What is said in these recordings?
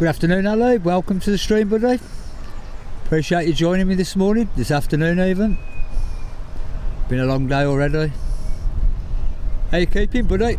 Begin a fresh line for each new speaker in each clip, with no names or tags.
Good afternoon, hello, welcome to the stream, buddy. Appreciate you joining me this morning, this afternoon even. Been a long day already. How you keeping, buddy?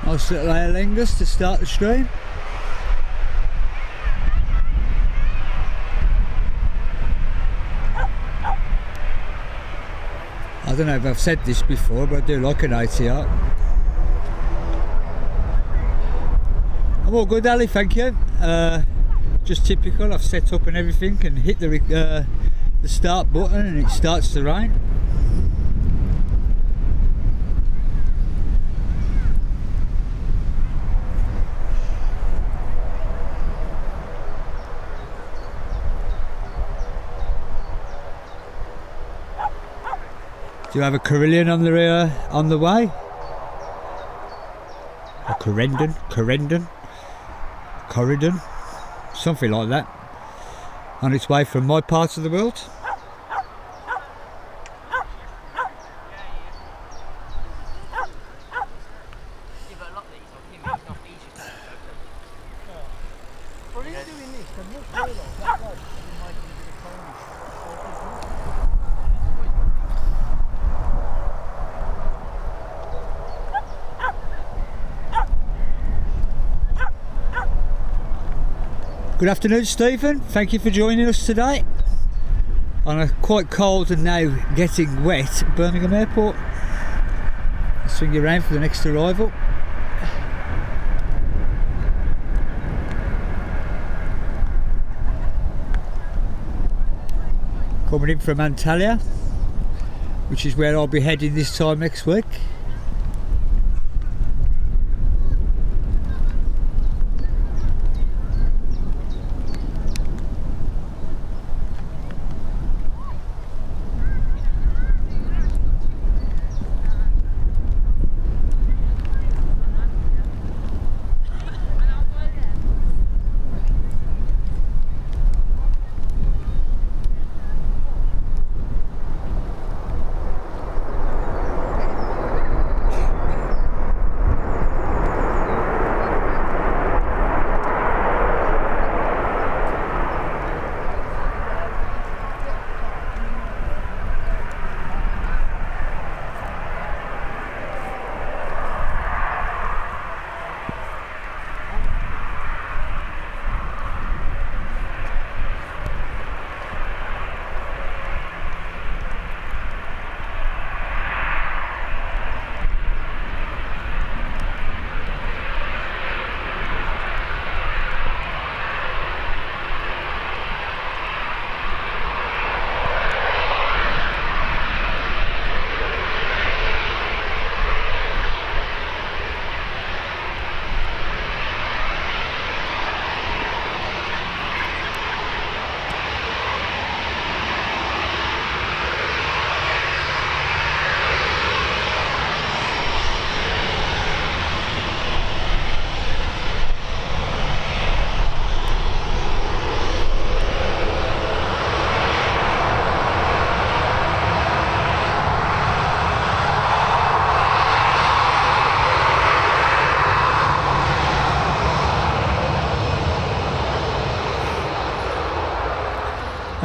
Nice little aer-lingus to start the stream. I don't know if I've said this before, but I do like an ATR. I'm all good, Ali, thank you. Just typical, I've set up and everything and hit the start button and it starts to rain. Do you have a carillon on the way? A corridon, something like that, on its way from my part of the world. Good afternoon, Stephen. Thank you for joining us today on a quite cold and now getting wet Birmingham Airport. I'll swing you around for the next arrival. Coming in from Antalya, which is where I'll be heading this time next week.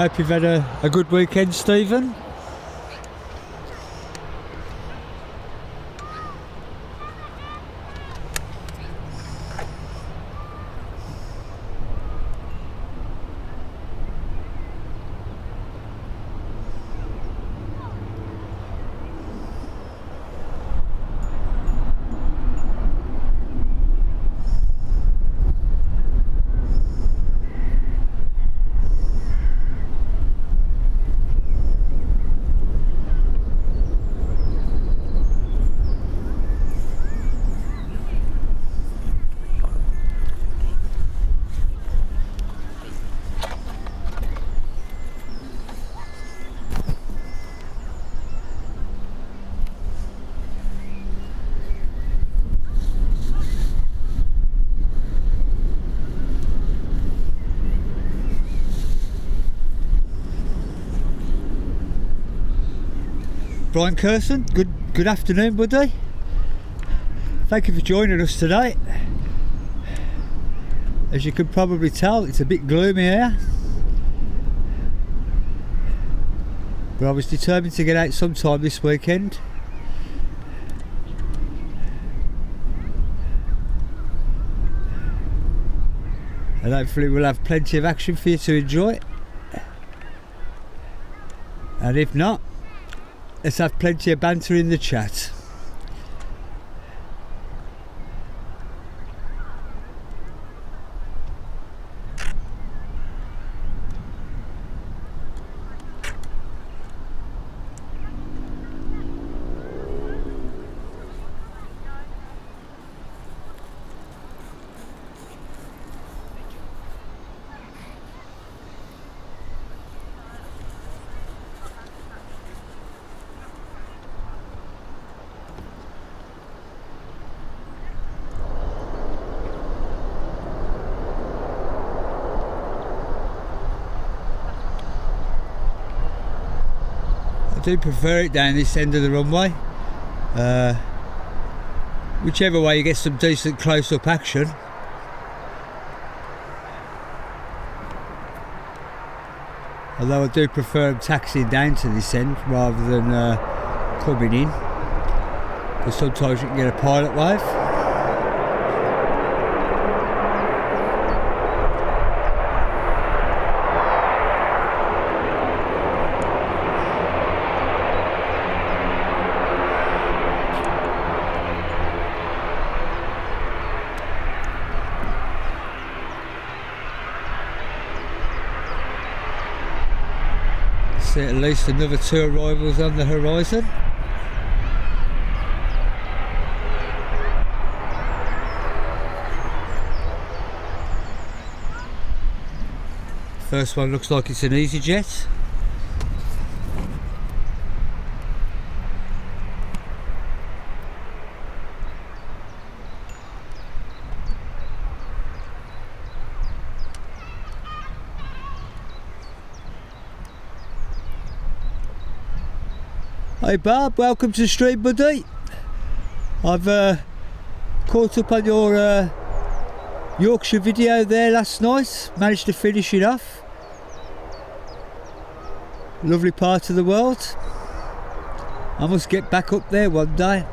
Hope you've had a good weekend, Stephen. Brian Curson, good afternoon, buddy. Thank you for joining us today. As you can probably tell, it's a bit gloomy here, but I was determined to get out sometime this weekend. And hopefully we'll have plenty of action for you to enjoy. And if not, let's have plenty of banter in the chat. I do prefer it down this end of the runway. Whichever way you get some decent close-up action. Although I do prefer them taxiing down to this end rather than coming in, because sometimes you can get a pilot wave. See at least another 2 arrivals on the horizon. First one looks like it's an EasyJet. Hey Bob, welcome to the stream, buddy. I've caught up on your Yorkshire video there last night, managed to finish it off. Lovely part of the world. I must get back up there one day.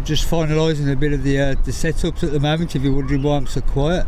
I'm just finalising a bit of the setups at the moment, if you're wondering why I'm so quiet.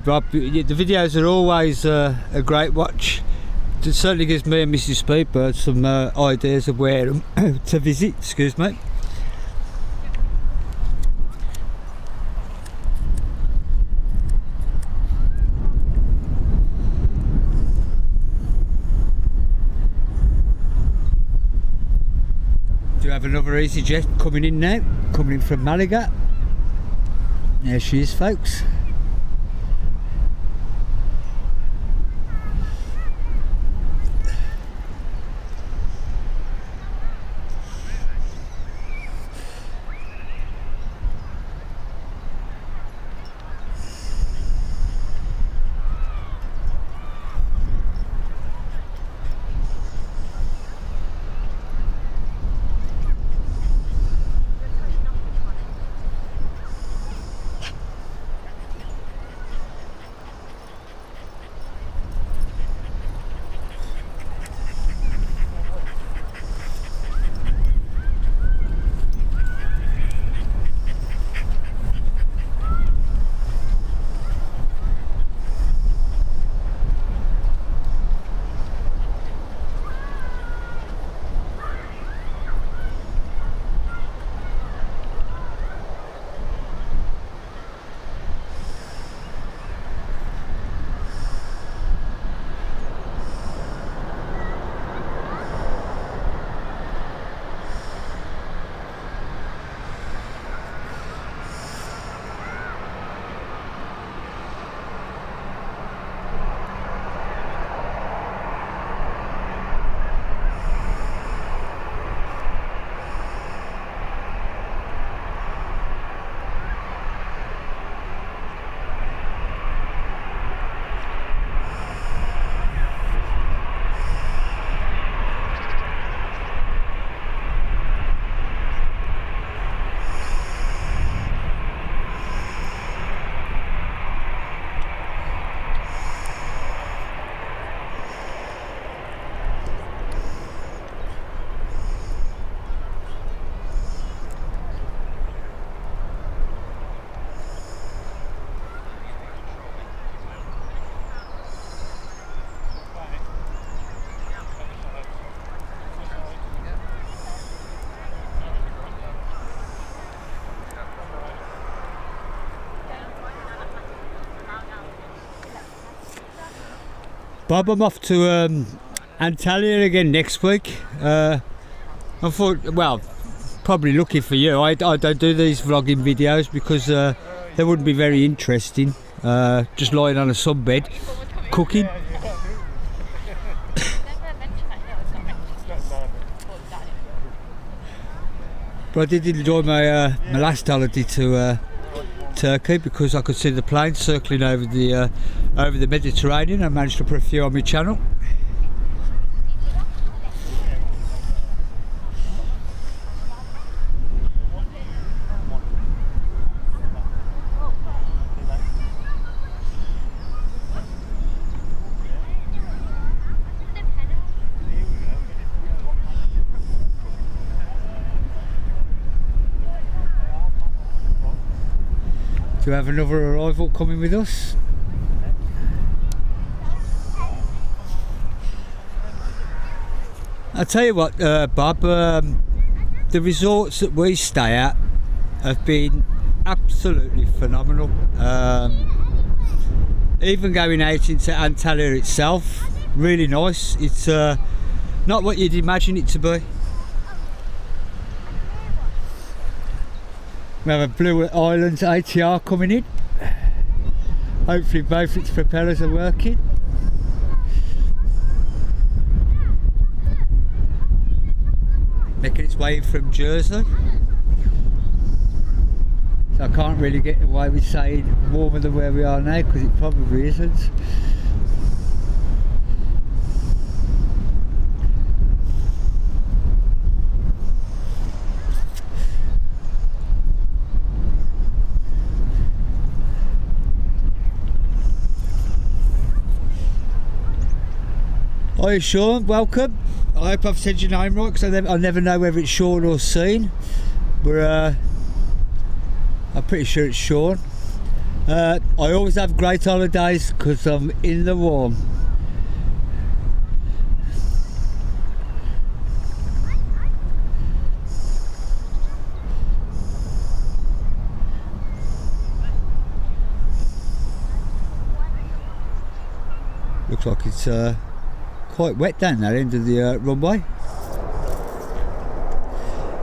Bob, the videos are always a great watch. It certainly gives me and Mrs. Speedbird some ideas of where to visit. Excuse me. Do you have another EasyJet coming in now? Coming in from Malaga. There she is, folks. Bob, I'm off to Antalya again next week. I thought, well, probably lucky for you, I don't do these vlogging videos because they wouldn't be very interesting. Just lying on a sunbed, cooking. But I did enjoy my my last holiday to Turkey because I could see the planes circling over the Mediterranean. I managed to put a few on my channel. Do you have another arrival coming with us? I'll tell you what, Bob, the resorts that we stay at have been absolutely phenomenal. Even going out into Antalya itself, really nice. It's not what you'd imagine it to be. We have a Blue Islands ATR coming in. Hopefully both its propellers are working. Making its way in from Jersey. So I can't really get away with saying warmer than where we are now, because it probably isn't. Hi Sean, welcome. I hope I've said your name right, because I never know whether it's Sean or Sean. But I'm pretty sure it's Sean. I always have great holidays because I'm in the warm. Looks like it's quite wet down that end of the runway.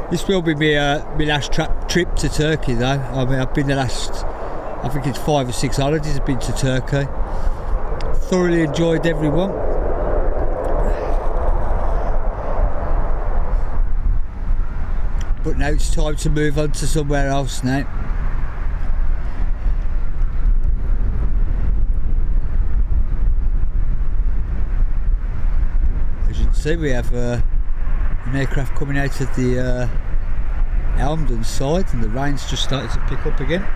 This will be my last trip to Turkey though. I mean, I've been the last, I think it's 5 or 6 holidays I've been to Turkey. Thoroughly enjoyed everyone. But now it's time to move on to somewhere else now. As you can see, we have an aircraft coming out of the Elmdon side, and the rain's just started to pick up again.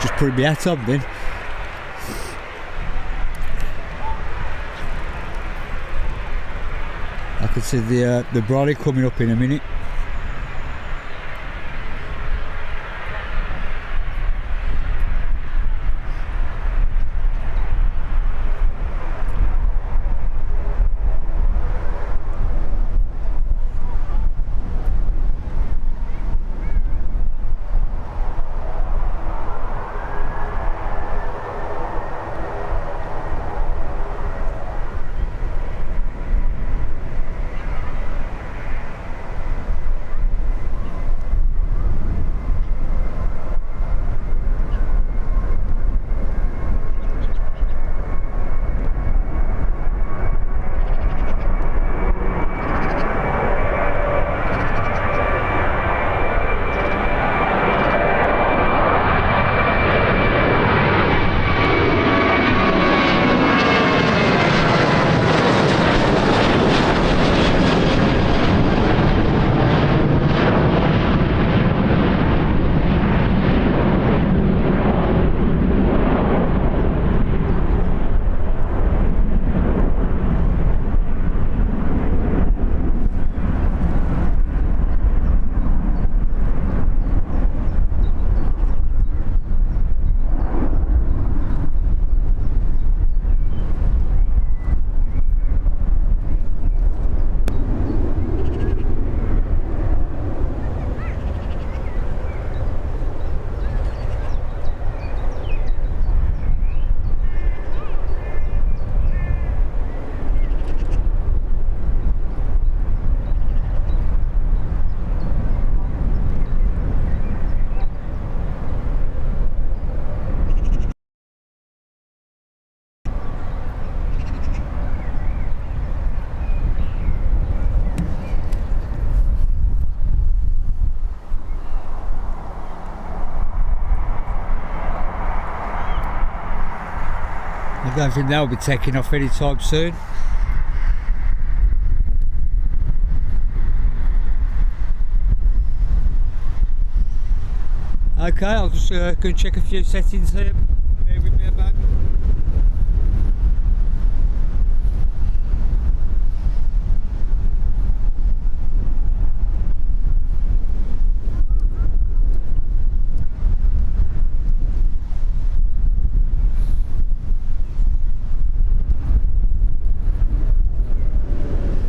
Just putting my hat on then. I can see the brolly coming up in a minute. I don't think they'll be taking off anytime soon. Okay, I'll just go and check a few settings here. Bear with me a moment.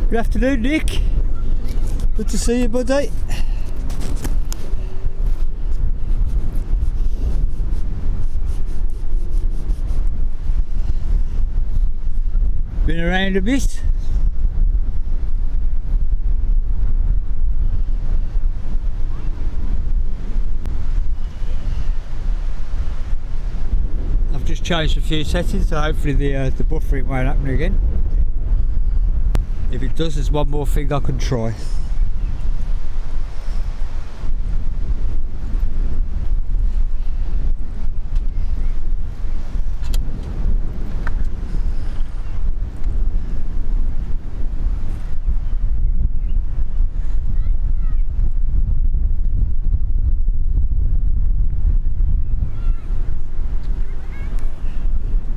Good afternoon, Nick. Good to see you, buddy. around a bit. I've just changed a few settings, so hopefully the buffering won't happen again. If it does, there's one more thing I can try.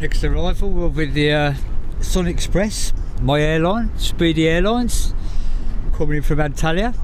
Next arrival will be the Sun Express, my airline, Speedy Airlines, coming in from Antalya.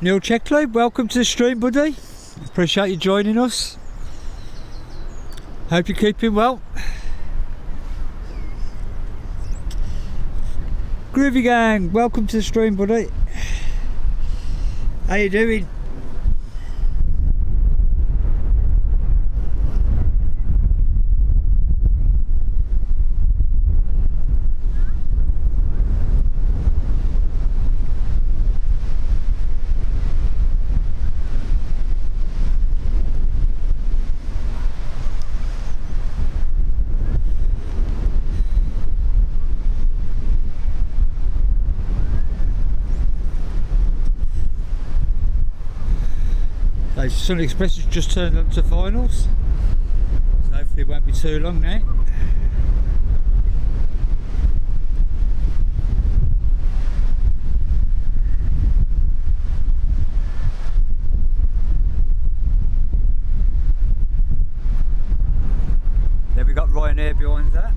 Neil Checkley, welcome to the stream, buddy. Appreciate you joining us. Hope you're keeping well. Groovy Gang, welcome to the stream, buddy. How you doing? Sun Express has just turned up to finals, so hopefully it won't be too long now. Then we got Ryanair behind that.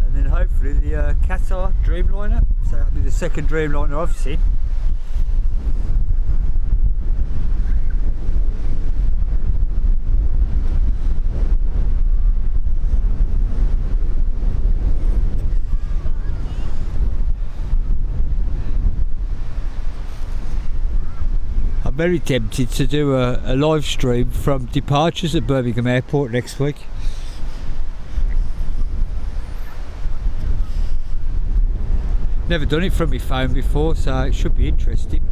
And then hopefully the Qatar Dreamliner. So that'll be the second Dreamliner I've seen. I'm very tempted to do a live stream from departures at Birmingham Airport next week. Never done it from my phone before, so it should be interesting.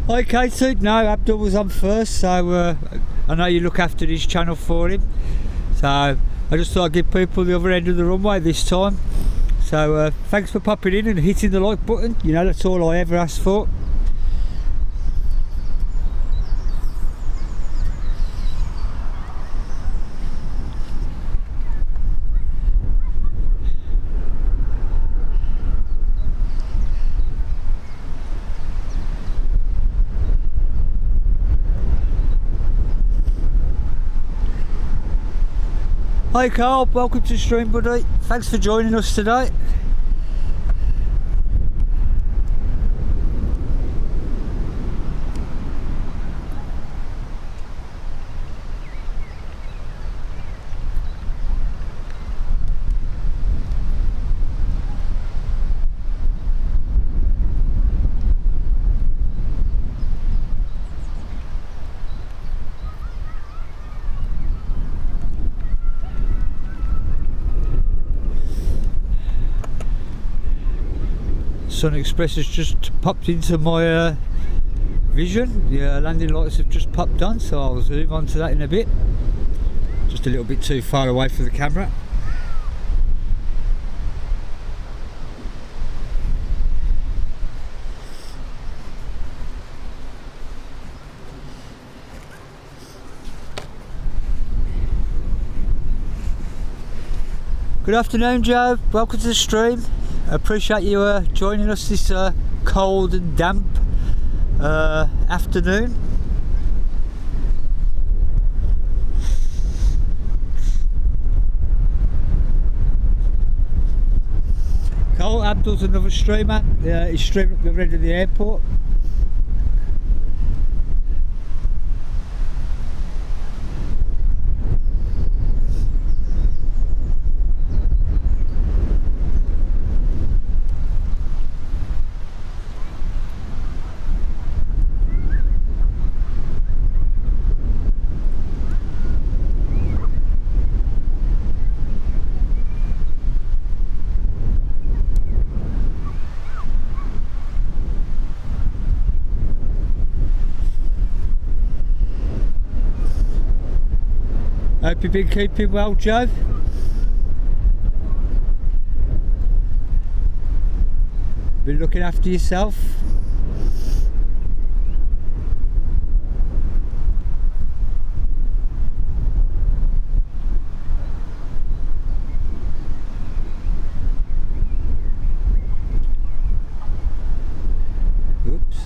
Hi Katie, no, Abdul was on first, so I know you look after this channel for him, so I just thought I'd give people the other end of the runway this time. So thanks for popping in and hitting the like button, you know, that's all I ever asked for. Hi Carl, welcome to the stream, buddy. Thanks for joining us today. Sun Express has just popped into my vision. The landing lights have just popped on, so I'll zoom onto that in a bit. Just a little bit too far away for the camera. Good afternoon, Joe. Welcome to the stream. I appreciate you joining us this cold and damp afternoon. Cole Abdul's another streamer. He's streaming up the other end of the airport. Hope you've been keeping well, Joe. Been looking after yourself. Oops.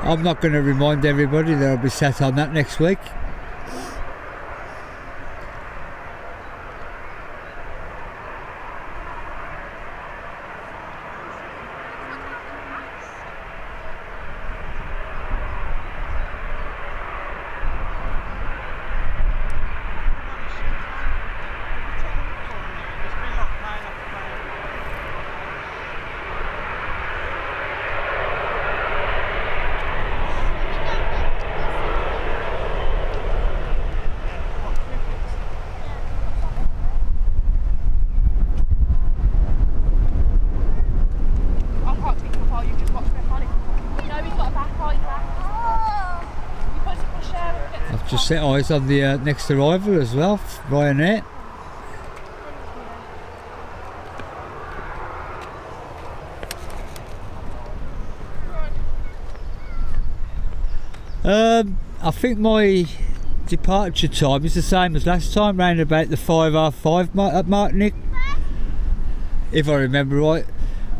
I'm not going to remind everybody that I'll be sat on that next week. Just set eyes on the next arrival as well, Ryanair. I think my departure time is the same as last time, round about the 5:05 at Martinique, if I remember right.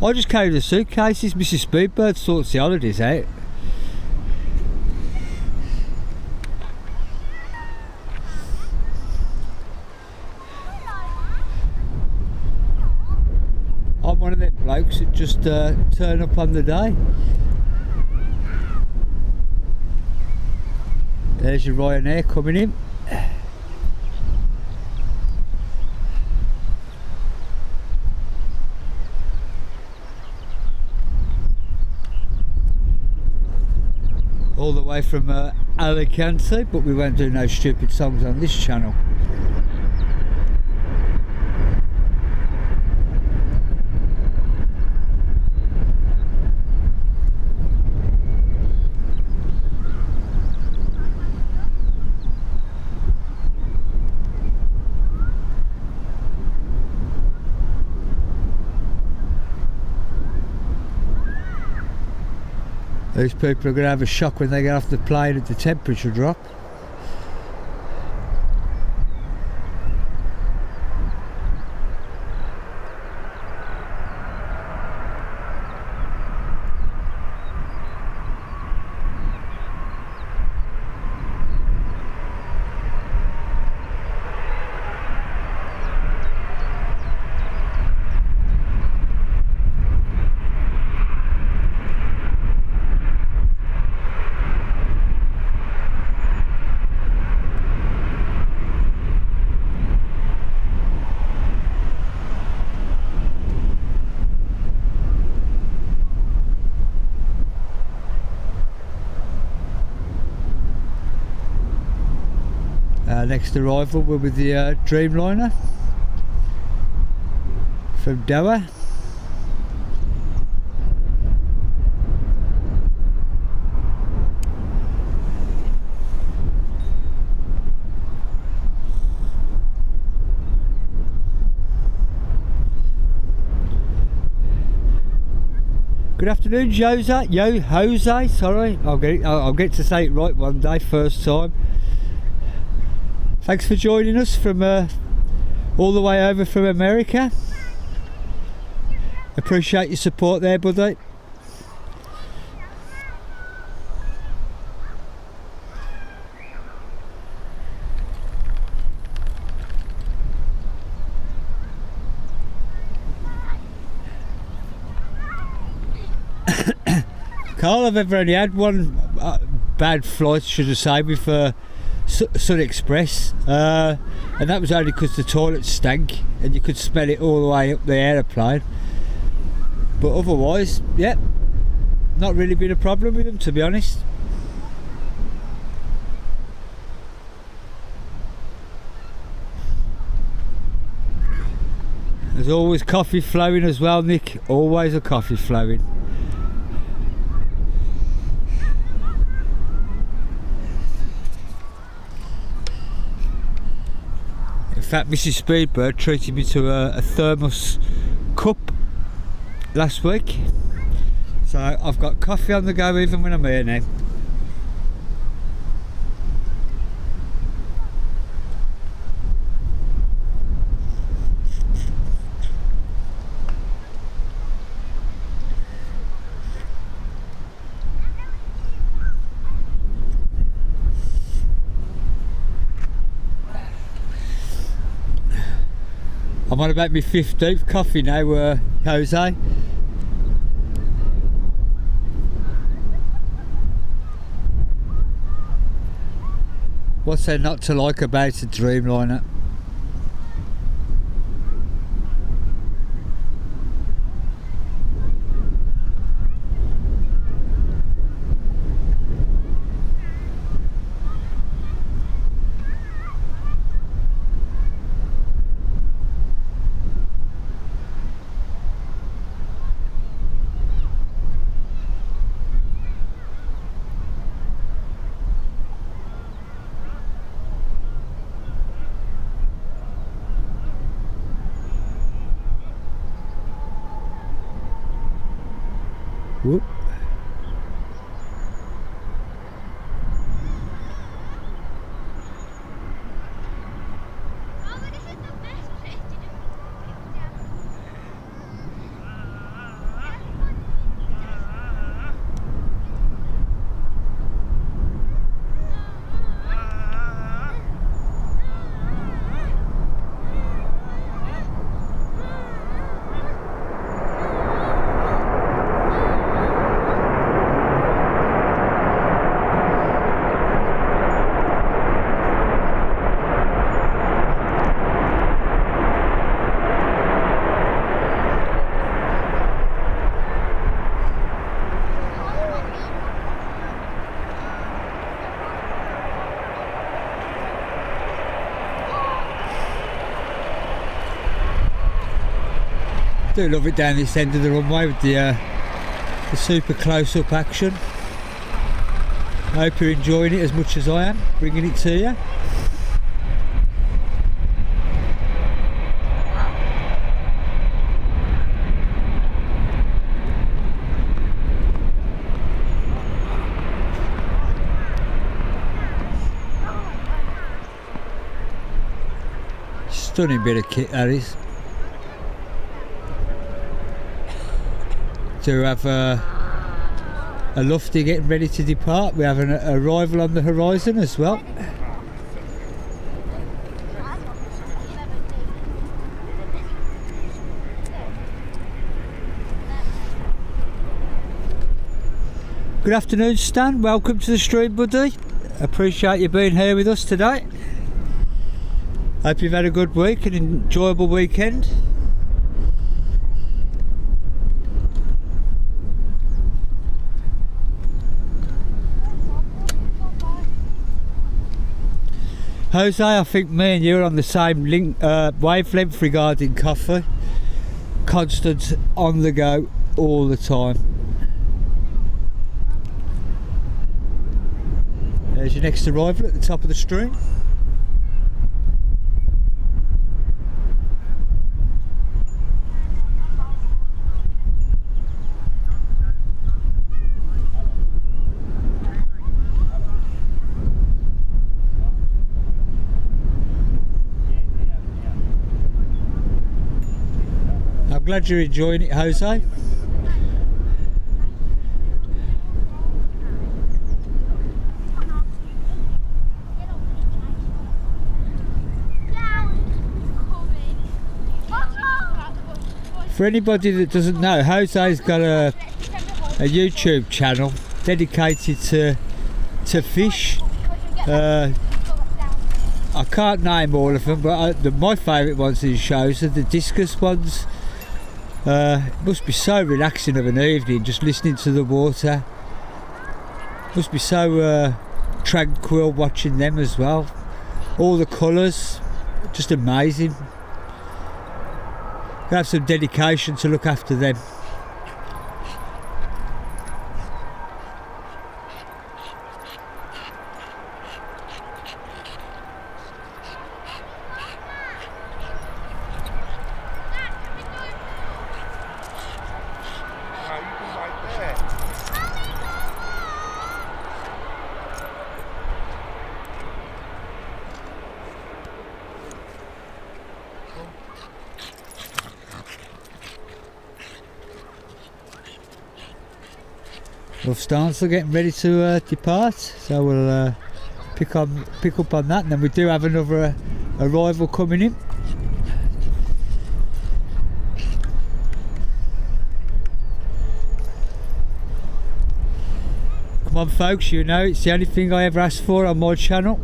I just carry the suitcases. Mrs. Speedbird sorts the holidays out. I'm one of them blokes that just turn up on the day. There's your Ryanair coming in. All the way from Alicante, but we won't do no stupid songs on this channel. These people are going to have a shock when they get off the plane at the temperature drop. next arrival will be the Dreamliner from Doha. Good afternoon, Jose. Sorry, I'll get to say it right one day, first time. Thanks for joining us from all the way over from America. Appreciate your support there, buddy. Carl, I've ever only had one bad flight, should I say, with Sun Express, and that was only because the toilet stank and you could smell it all the way up the aeroplane. But otherwise, yeah, not really been a problem with them, to be honest. There's always coffee flowing as well, Nick. Always a coffee flowing. In fact, Mrs. Speedbird treated me to a thermos cup last week, so I've got coffee on the go even when I'm here now. I'm on about my 15th coffee now, Jose. What's there not to like about a Dreamliner? Whoop. Do love it down this end of the runway with the super close-up action. I hope you're enjoying it as much as I am, bringing it to you. Stunning bit of kit that is. To have a lofty getting ready to depart. We have an arrival on the horizon as well. Good afternoon, Stan. Welcome to the stream, buddy. Appreciate you being here with us today. Hope you've had a good week, an enjoyable weekend. Jose, I think me and you are on the same wavelength regarding coffee. Constant, on the go, all the time. There's your next arrival at the top of the stream. I'm glad you're enjoying it, Jose. For anybody that doesn't know, Jose's got a YouTube channel dedicated to fish. I can't name all of them, but my favourite ones he shows are the discus ones. It must be so relaxing of an evening, just listening to the water. Must be so tranquil watching them as well. All the colours, just amazing. You have some dedication to look after them. Rough stance, we're getting ready to depart, so we'll pick up on that, and then we do have another arrival coming in. Come on folks, you know it's the only thing I ever ask for on my channel.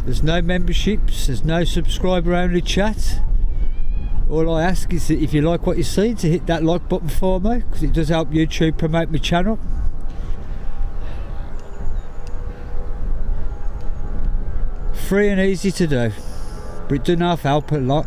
There's no memberships, there's no subscriber only chat. All I ask is that if you like what you see, to hit that like button for me, because it does help YouTube promote my channel. Free and easy to do, but it doesn't half help a lot.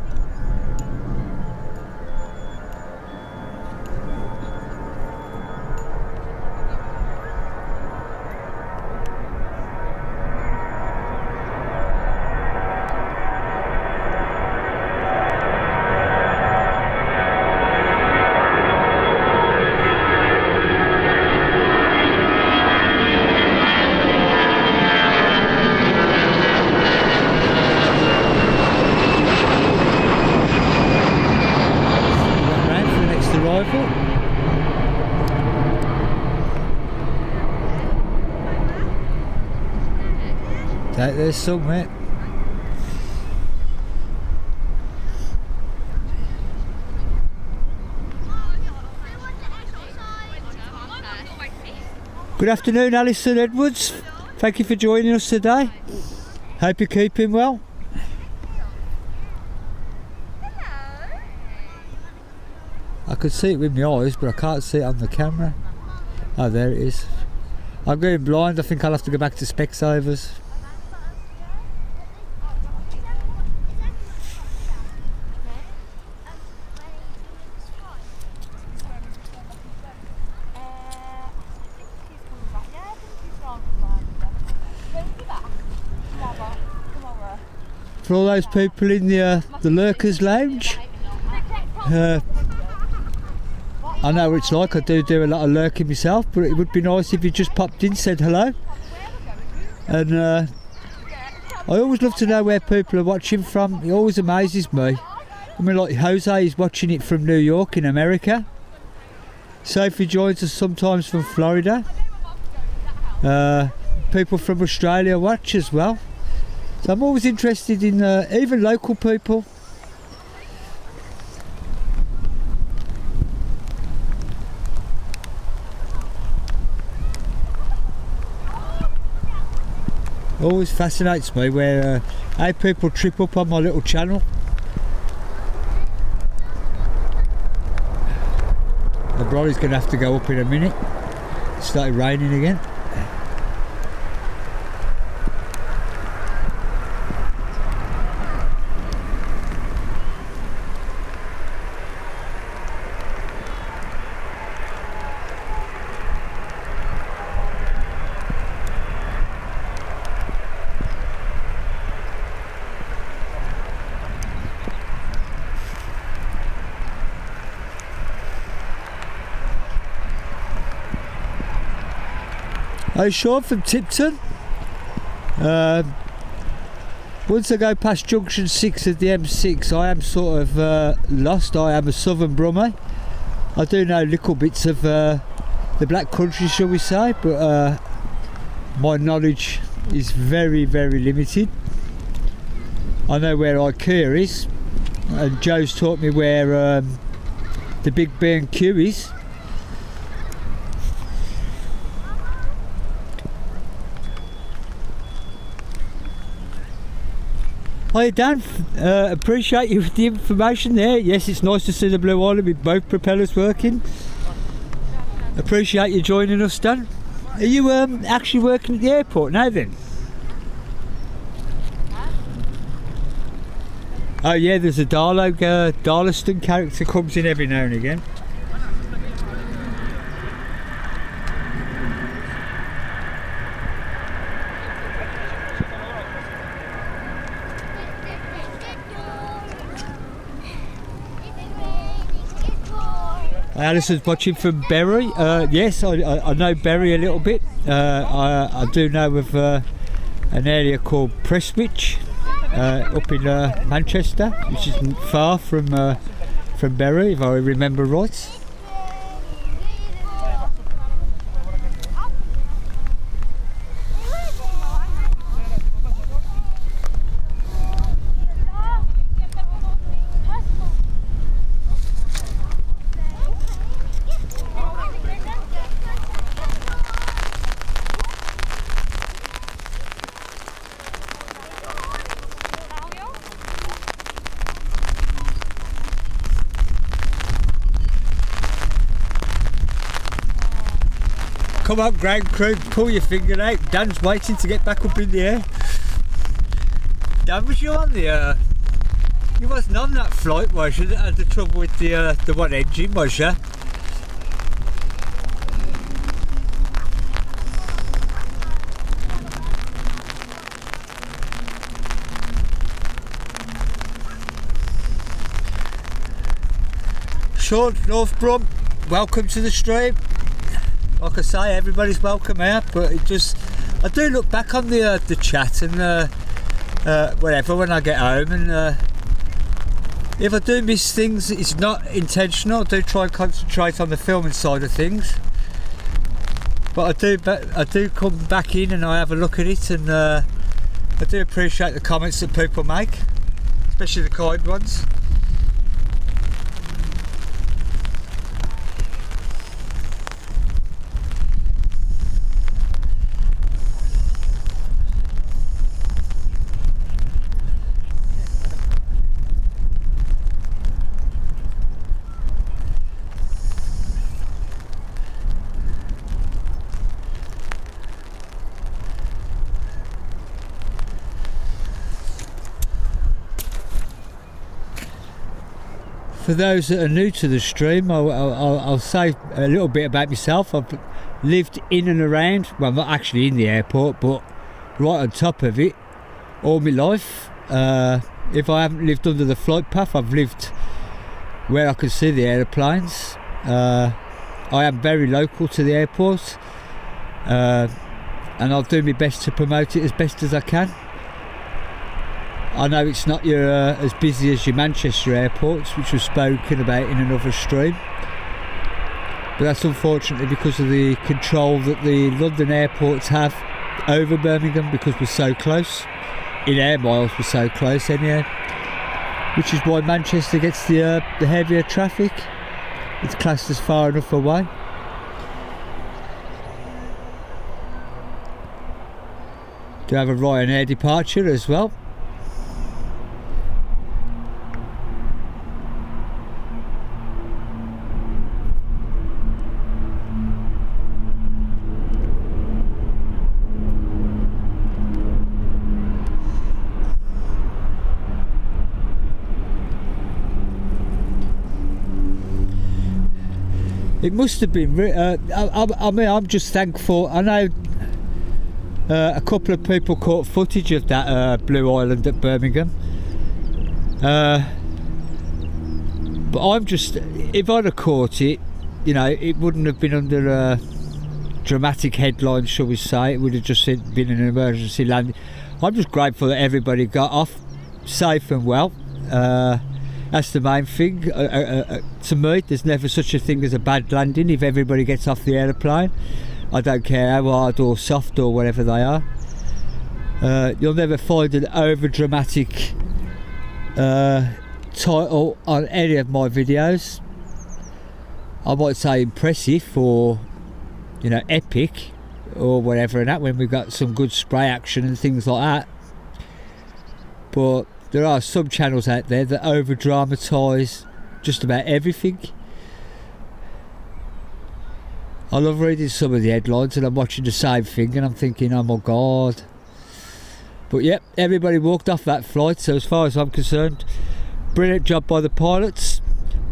There's some, mate. Good afternoon, Alison Edwards. Thank you for joining us today. Hope you're keeping well. I could see it with my eyes, but I can't see it on the camera. Oh, there it is. I'm going blind. I think I'll have to go back to Specsavers. For all those people in the Lurkers Lounge, I know what it's like. I do a lot of lurking myself, but it would be nice if you just popped in, said hello. And I always love to know where people are watching from. It always amazes me. I mean, like Jose is watching it from New York in America. Sophie joins us sometimes from Florida. People from Australia watch as well. So I'm always interested in even local people. Always fascinates me where how people trip up on my little channel. The brolly's going to have to go up in a minute. It started raining again. Hey Sean from Tipton. Once I go past junction 6 of the M6, I am sort of lost. I am a southern Brummie. I do know little bits of the Black Country, shall we say, but my knowledge is very, very limited. I know where IKEA is, and Joe's taught me where the big B&Q is. Hi Dan, appreciate you with the information there. Yes, it's nice to see the Blue Island with both propellers working. Appreciate you joining us, Dan. Are you actually working at the airport now then? Oh yeah, there's a Darlaston character comes in every now and again. Alison's watching from Bury. Yes, I know Bury a little bit. I do know of an area called Prestwich up in Manchester, which isn't far from Bury, if I remember right. Come up, ground crew, pull your finger out. Dan's waiting to get back up in the air. Dan, was you on the you wasn't on that flight, was you, that had the trouble with the one engine, was you? Sean, North Brum, welcome to the stream. Like I say, everybody's welcome here, but it just, I do look back on the chat and whatever when I get home, and if I do miss things, it's not intentional. I do try and concentrate on the filming side of things, but I do come back in and I have a look at it, and I do appreciate the comments that people make, especially the kind ones. For those that are new to the stream, I'll say a little bit about myself. I've lived in and around, well, not actually in the airport, but right on top of it all my life. If I haven't lived under the flight path, I've lived where I can see the aeroplanes. I am very local to the airport, and I'll do my best to promote it as best as I can. I know it's not as busy as your Manchester airports, which was spoken about in another stream, but that's unfortunately because of the control that the London airports have over Birmingham, because we're so close. In air miles we're so close anyhow, which is why Manchester gets the heavier traffic. It's classed as far enough away. Do have a Ryanair departure as well. It must have been. I mean, I'm just thankful. I know a couple of people caught footage of that Blue Island at Birmingham. But I'm just, if I'd have caught it, you know, it wouldn't have been under dramatic headlines, shall we say. It would have just been an emergency landing. I'm just grateful that everybody got off safe and well. That's the main thing. To me, there's never such a thing as a bad landing if everybody gets off the aeroplane. I don't care how hard or soft or whatever they are. You'll never find an over dramatic title on any of my videos. I might say impressive or, you know, epic or whatever, and that when we've got some good spray action and things like that. But there are some channels out there that over dramatise just about everything. I love reading some of the headlines and I'm watching the same thing and I'm thinking, oh my god. But yep, everybody walked off that flight, so as far as I'm concerned, brilliant job by the pilots,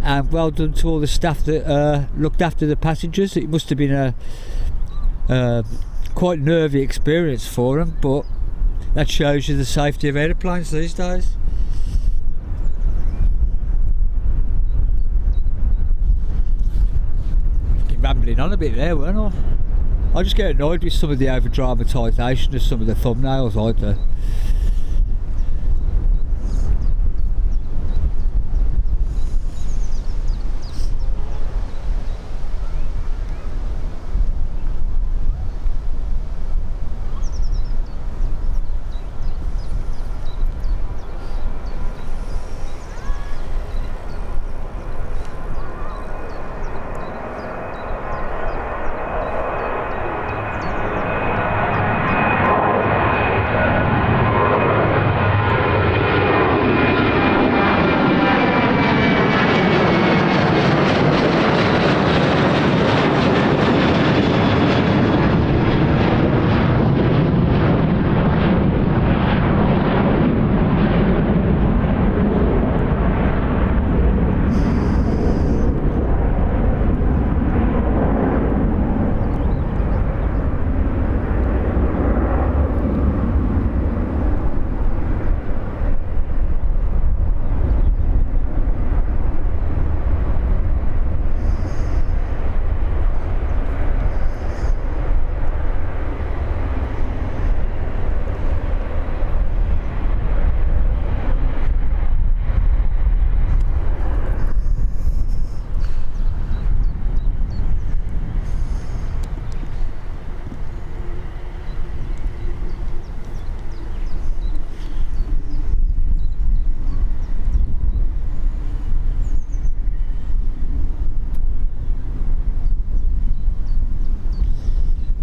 and well done to all the staff that looked after the passengers. It must have been a quite nervy experience for them, but that shows you the safety of aeroplanes these days. Fucking rambling on a bit there, weren't I just get annoyed with some of the over dramatisation of some of the thumbnails I do.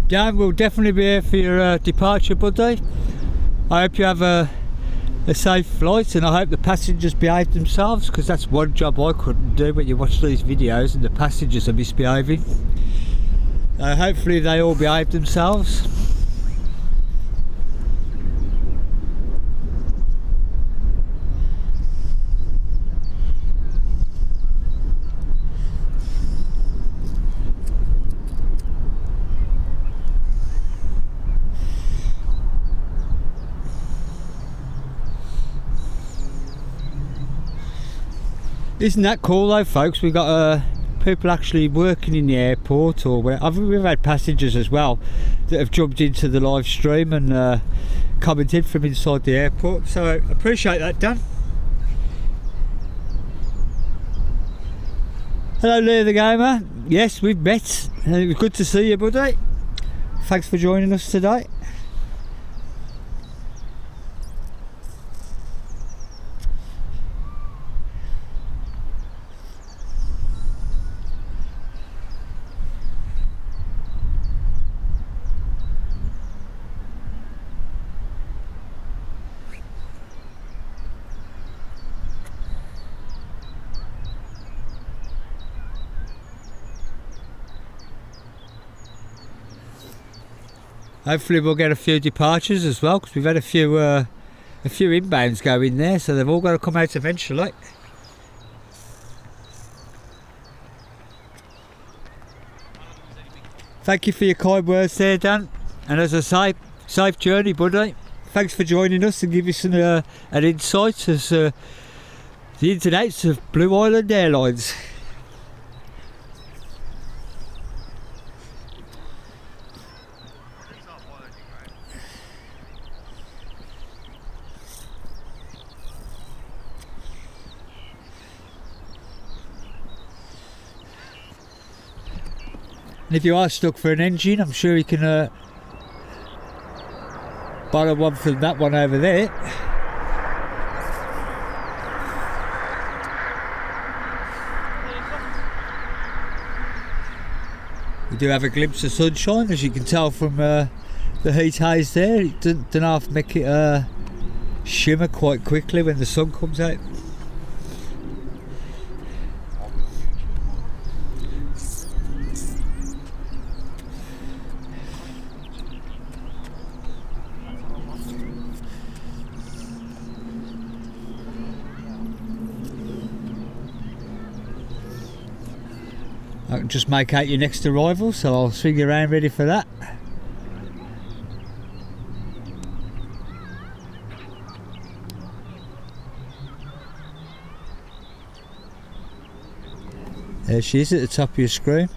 Dan, we'll definitely be here for your departure, buddy. I hope you have a safe flight, and I hope the passengers behave themselves, because that's one job I couldn't do when you watch these videos and the passengers are misbehaving. Hopefully they all behave themselves. Isn't that cool though, folks? We've got people actually working in the airport, or where we've had passengers as well that have jumped into the live stream and commented from inside the airport, so I appreciate that, Dan. Hello Leo the Gamer. Yes, we've met and it was good to see you, buddy. Thanks for joining us today. Hopefully we'll get a few departures as well, because we've had a few inbounds go in there, so they've all got to come out eventually. Thank you for your kind words there, Dan, and as I say, safe journey, buddy. Thanks for joining us and giving us an insight as the ins and outs of Blue Island Airlines. And if you are stuck for an engine, I'm sure you can borrow one from that one over there. We do have a glimpse of sunshine, as you can tell from the heat haze there. It doesn't half make it shimmer quite quickly when the sun comes out. I can just make out your next arrival, so I'll swing you around ready for that. There she is at the top of your screen.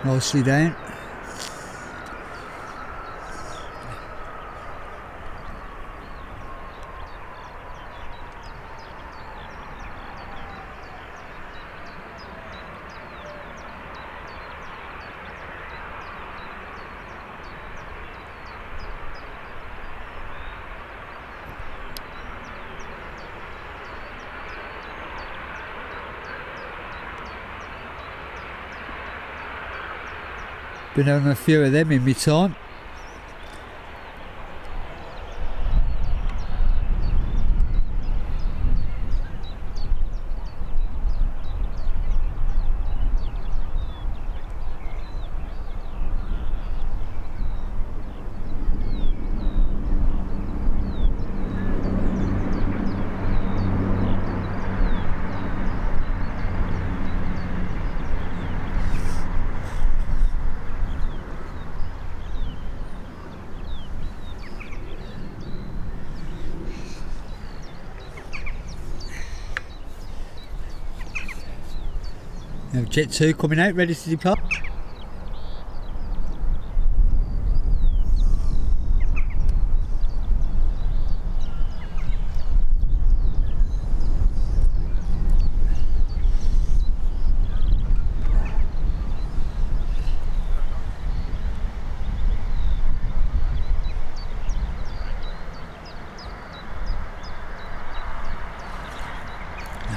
Nicely down. Been having a few of them in my time. Now Jet 2 coming out, ready to depart.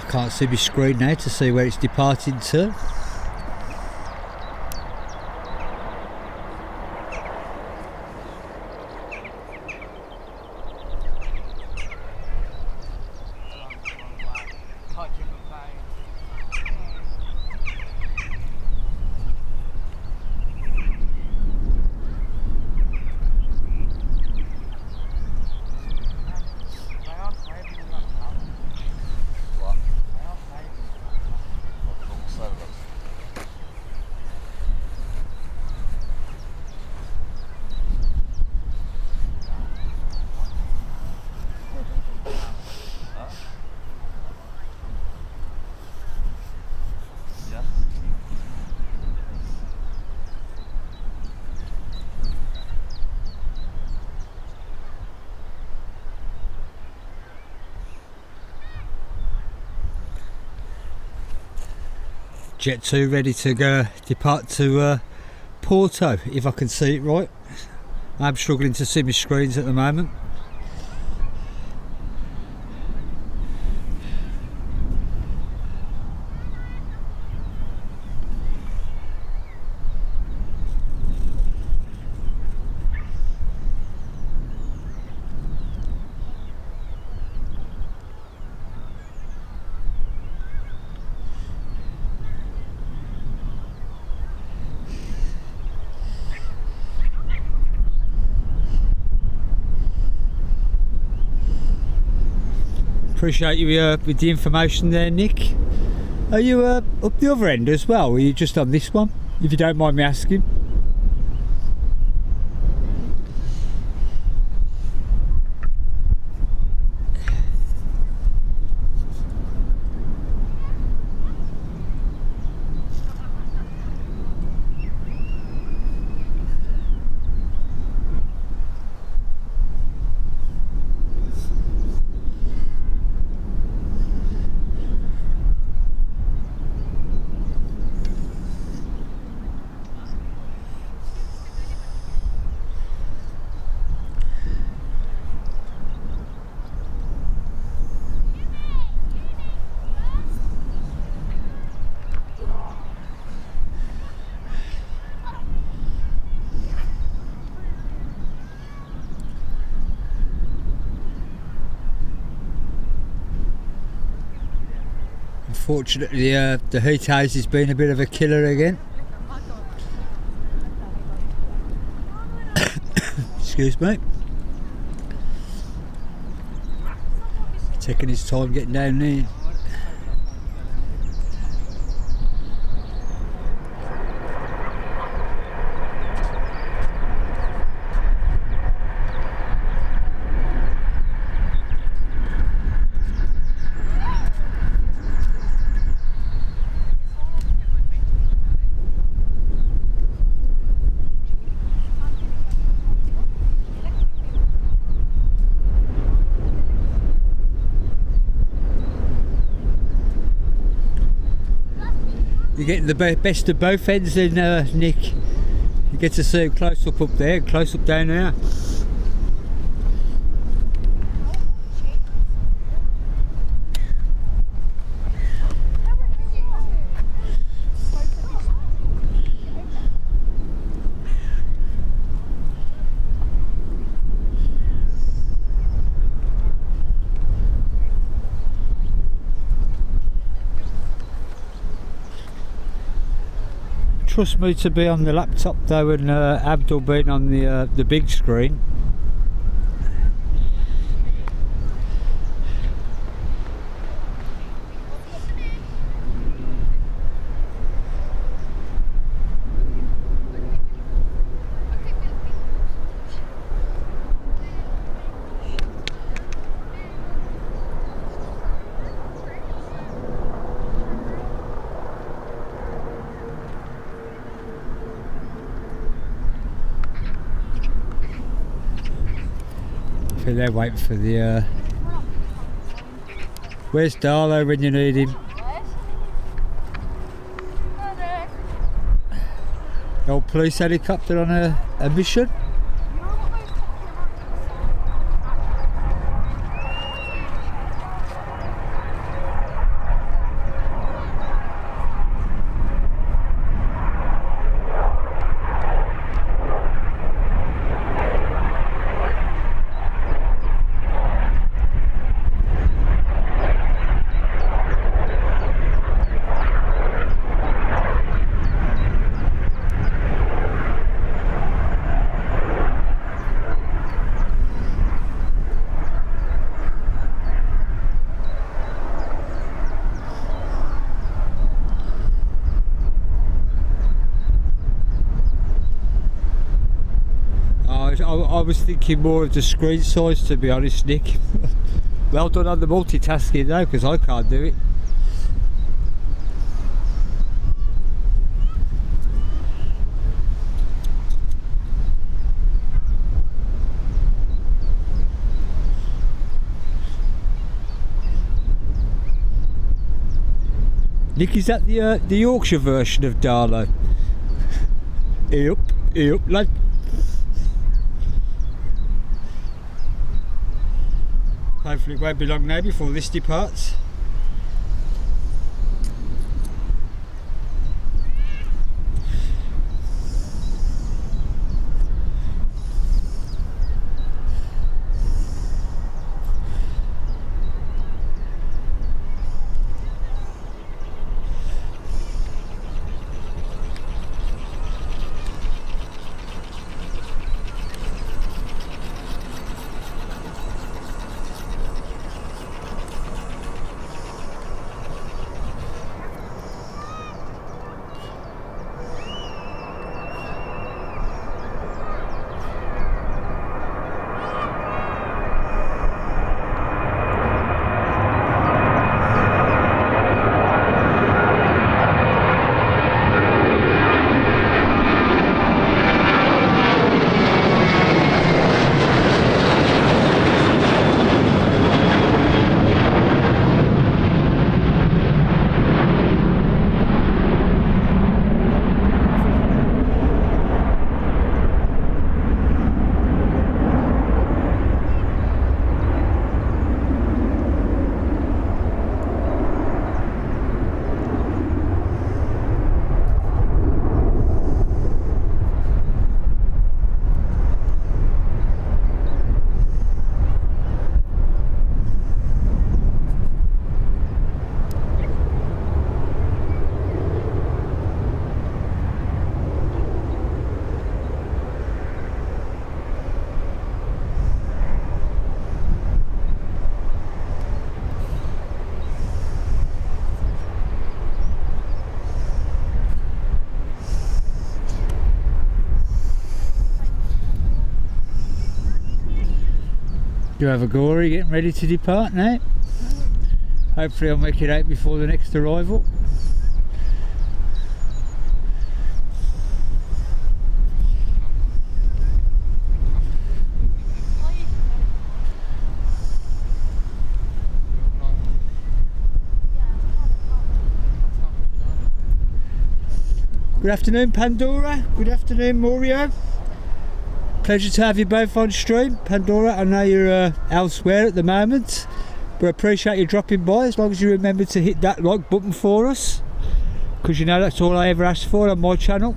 Can't see my screen now to see where it's departing to. Jet 2 ready to go depart to Porto, if I can see it right. I'm struggling to see my screens at the moment. Appreciate you with the information there, Nick. Are you up the other end as well, or are you just on this one, if you don't mind me asking? Unfortunately, the heat haze has been a bit of a killer again. Excuse me. Taking his time getting down there. You're getting the best of both ends then, Nick. You get to see him close up there, close up down there. Trust me to be on the laptop though, and Abdul being on the big screen. They're waiting for the where's Darlow when you need him? The old police helicopter on a mission. I was thinking more of the screen size, to be honest, Nick. Well done on the multitasking though, because I can't do it. Nick, is that the Yorkshire version of Darlow? Yep, lad. Hopefully it won't be long now before this departs. Do you have a gory getting ready to depart now? Hopefully I'll make it out before the next arrival. Good afternoon, Pandora. Good afternoon, Mario. Pleasure to have you both on stream. Pandora, I know you're elsewhere at the moment, but I appreciate you dropping by, as long as you remember to hit that like button for us, because you know that's all I ever ask for on my channel.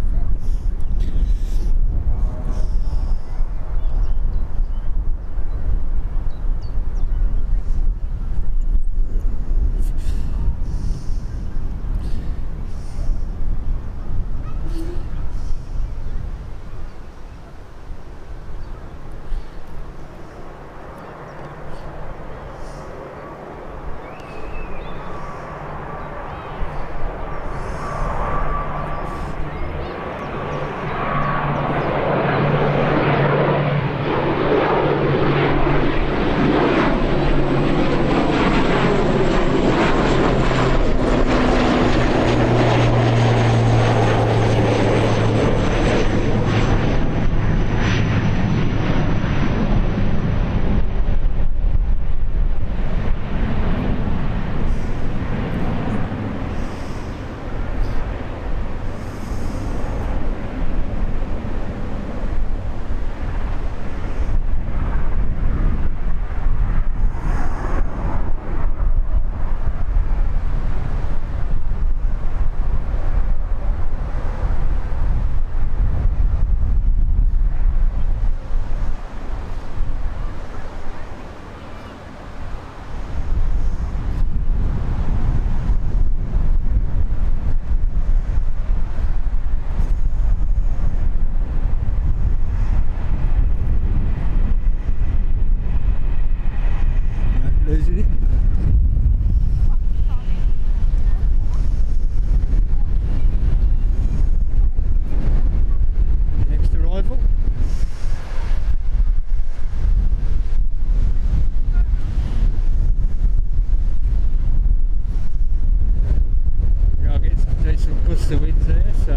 The winds there, so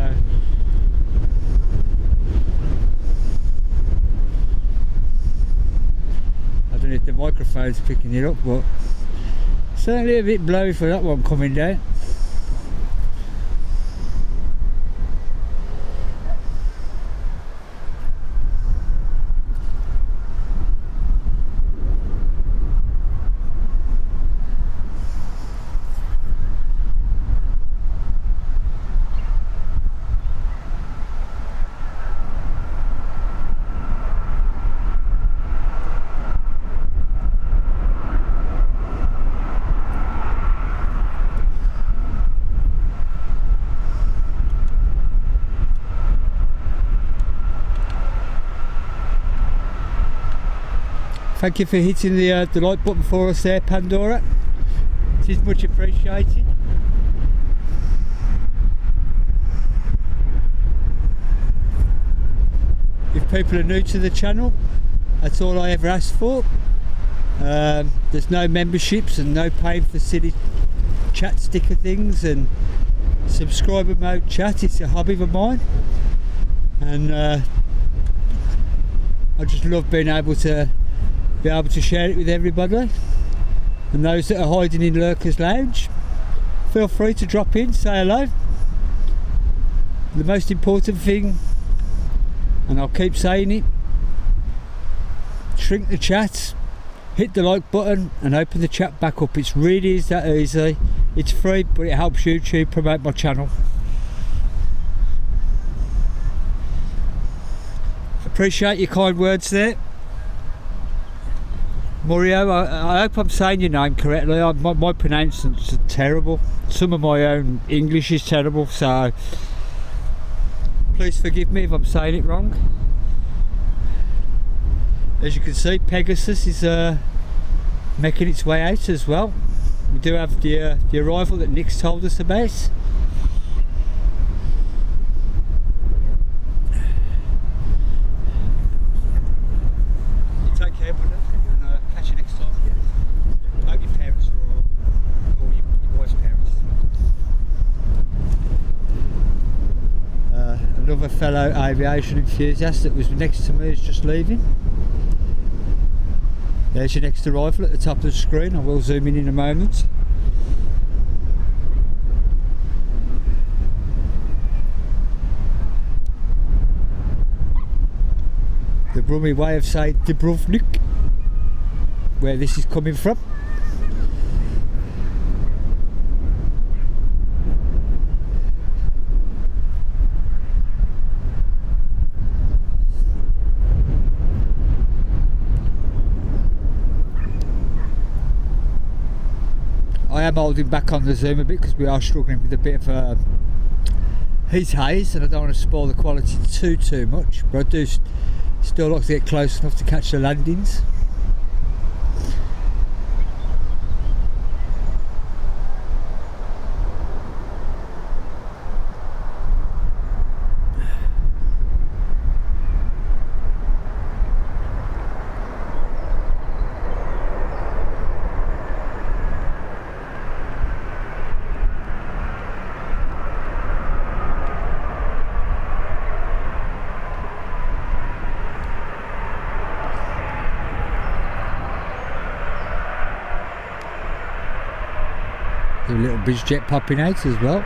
I don't know if the microphone's picking it up, but certainly a bit blowy for that one coming down. Thank you for hitting the like button for us there, Pandora. It is much appreciated. If people are new to the channel, that's all I ever asked for. There's no memberships and no paying for silly chat sticker things and subscriber mode chat. It's a hobby of mine, and I just love being able to share it with everybody. And those that are hiding in Lurkers Lounge, feel free to drop in, say hello. The most important thing, and I'll keep saying it, shrink the chat, hit the like button and open the chat back up. It's really is that easy. It's free, but it helps YouTube promote my channel. Appreciate your kind words there, Mario. I hope I'm saying your name correctly. My pronouncements are terrible. Some of my own English is terrible, so please forgive me if I'm saying it wrong. As you can see, Pegasus is making its way out as well. We do have the arrival that Nick's told us about. You take care, buddy, and catch you next time. I hope your parents are alright, or your wife's parents. Another fellow aviation enthusiast that was next to me is just leaving. There's your next arrival at the top of the screen. I will zoom in a moment. The Brummie way of saying Dubrovnik, where this is coming from. I am holding back on the zoom a bit because we are struggling with a bit of heat haze, and I don't want to spoil the quality too much, but I do still like to get close enough to catch the landings. A little biz jet popping out as well.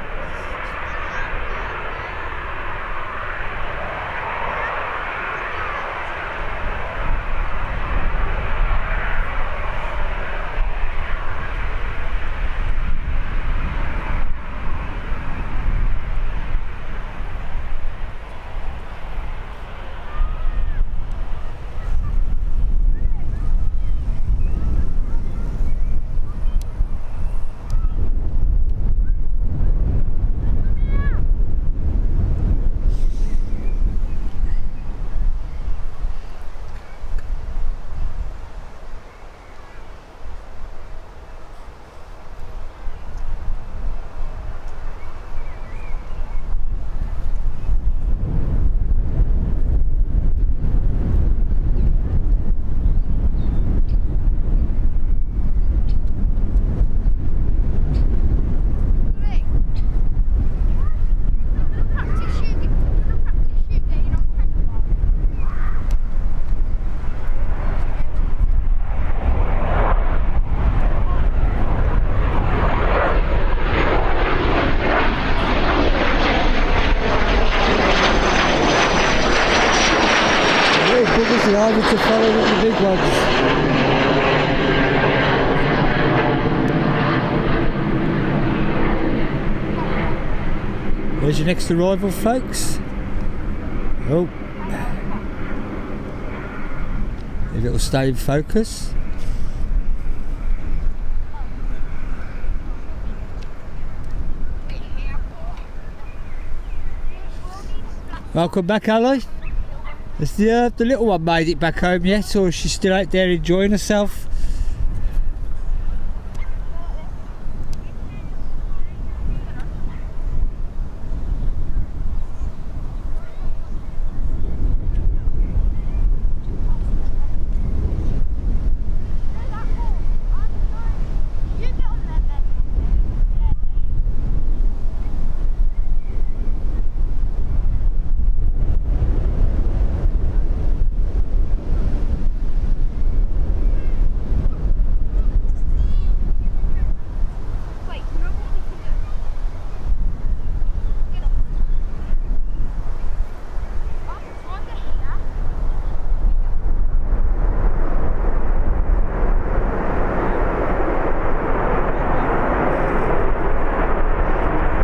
It's harder to follow with the big ones. There's your next arrival, folks. Oh, if it'll stay in focus. Welcome back, Ali. Has the little one made it back home yet, or is she still out there enjoying herself?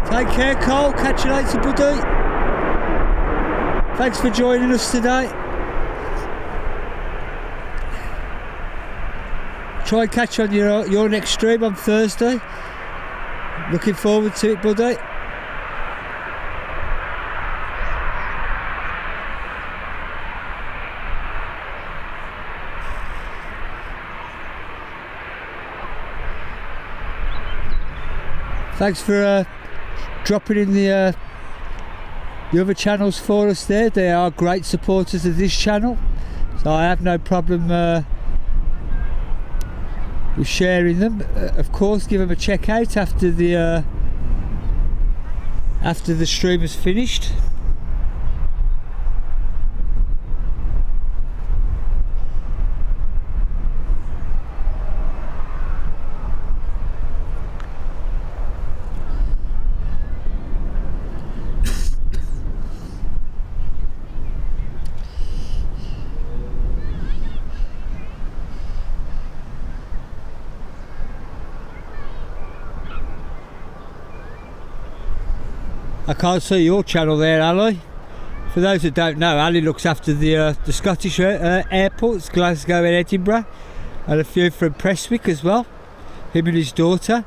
Take care, Cole. Catch you later, buddy. Thanks for joining us today. Try and catch on your next stream on Thursday. Looking forward to it, buddy. Thanks for dropping in the other channels for us there. They are great supporters of this channel, so I have no problem with sharing them. Of course, give them a check out after the stream is finished. I can't see your channel there, Ali. For those that don't know, Ali looks after the Scottish airports, Glasgow and Edinburgh, and a few from Prestwick as well, him and his daughter.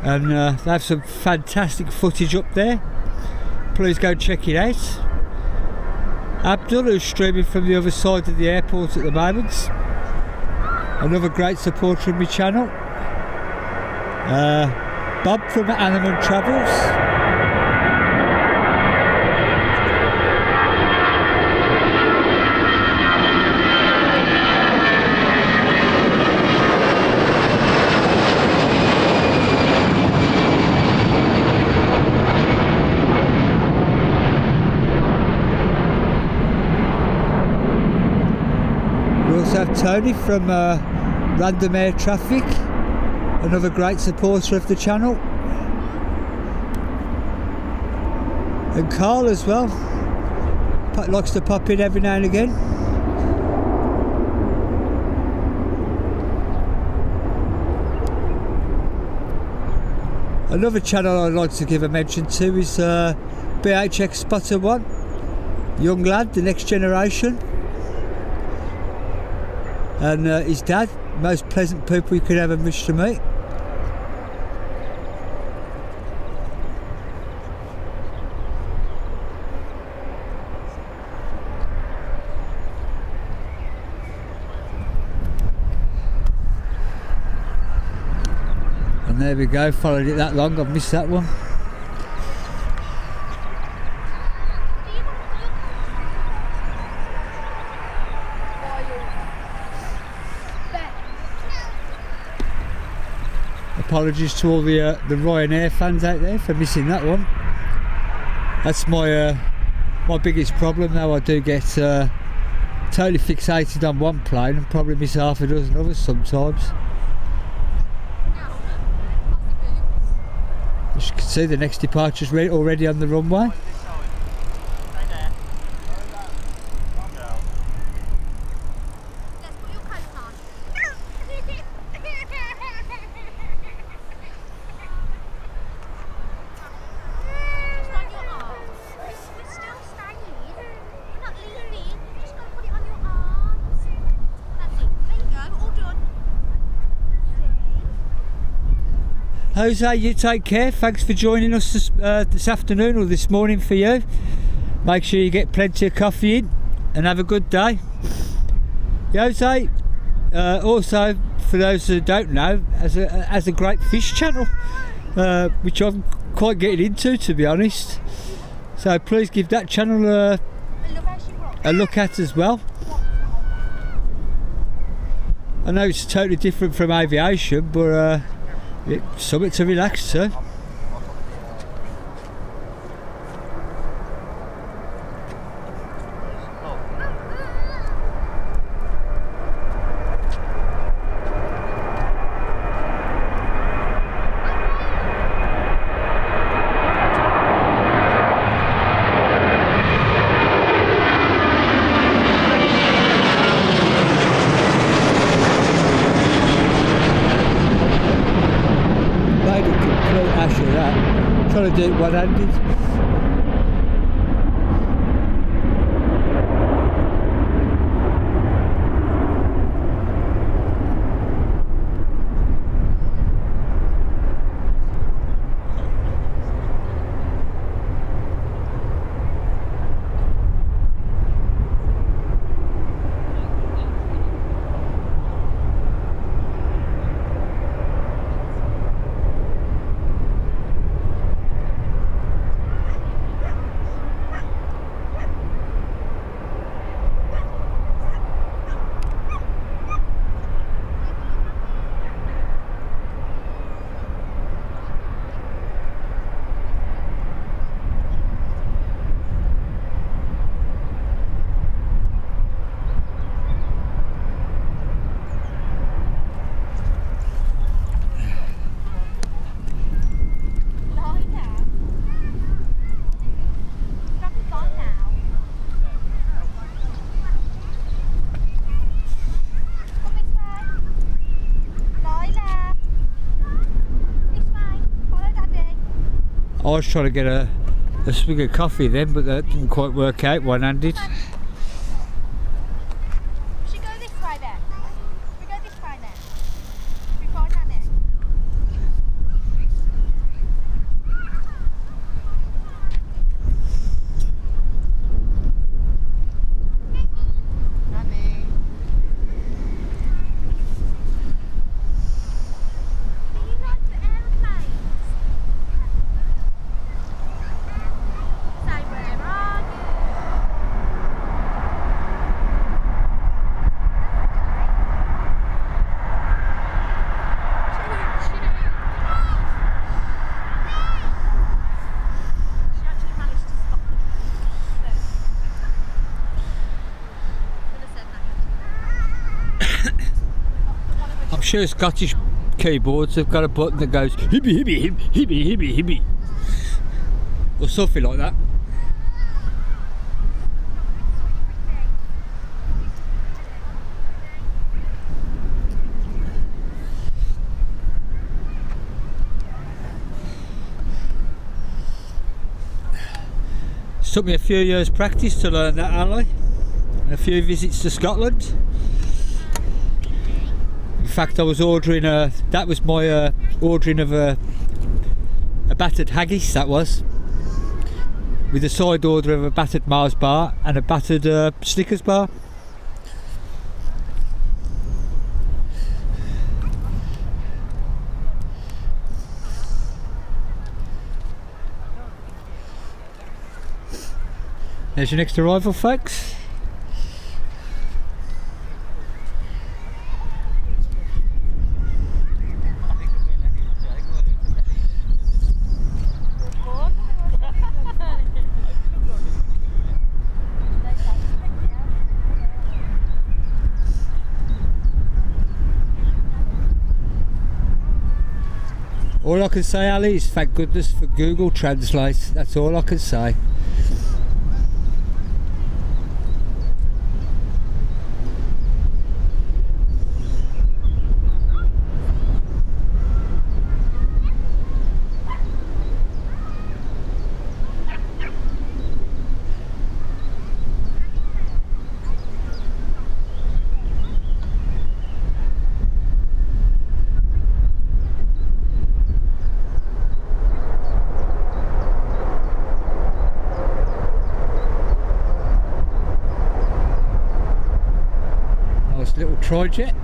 And they have some fantastic footage up there. Please go check it out. Abdul, who's streaming from the other side of the airport at the moment, another great supporter of my channel. Bob from Animal Travels. We also have Tony from Random Air Traffic, another great supporter of the channel, and Carl as well, likes to pop in every now and again. Another channel I'd like to give a mention to is BHX Spotter One, young lad, the next generation, and his dad, most pleasant people you could ever wish to meet. And there we go, followed it that long, I've missed that one. Apologies to all the Ryanair fans out there for missing that one. That's my biggest problem now. I do get totally fixated on one plane and probably miss half a dozen others sometimes. As you can see, the next departure's already on the runway. Jose, you take care. Thanks for joining us this afternoon, or this morning for you. Make sure you get plenty of coffee in and have a good day. Jose, also, for those who don't know, has a great fish channel, which I'm quite getting into, to be honest. So please give that channel a look at as well. I know it's totally different from Aviation, but it's something to relax to. Trying to do it one-handed. I was trying to get a swig of coffee then, but that didn't quite work out one-handed.
We should go this way then. We go this way then. Before Nanny. Nanny. Do you like the airplanes? Say where are you?
I'm sure Scottish keyboards have got a button that goes hibby hibby hibby hibby hibby hibby or something like that. It took me a few years practice to learn that, Ali, and a few visits to Scotland. In fact, I was ordering that was my ordering of a battered haggis, that was, with a side order of a battered Mars bar and a battered Snickers bar. There's your next arrival, folks. All I can say, Ali, is thank goodness for Google Translate. That's all I can say. nice little tri-jet.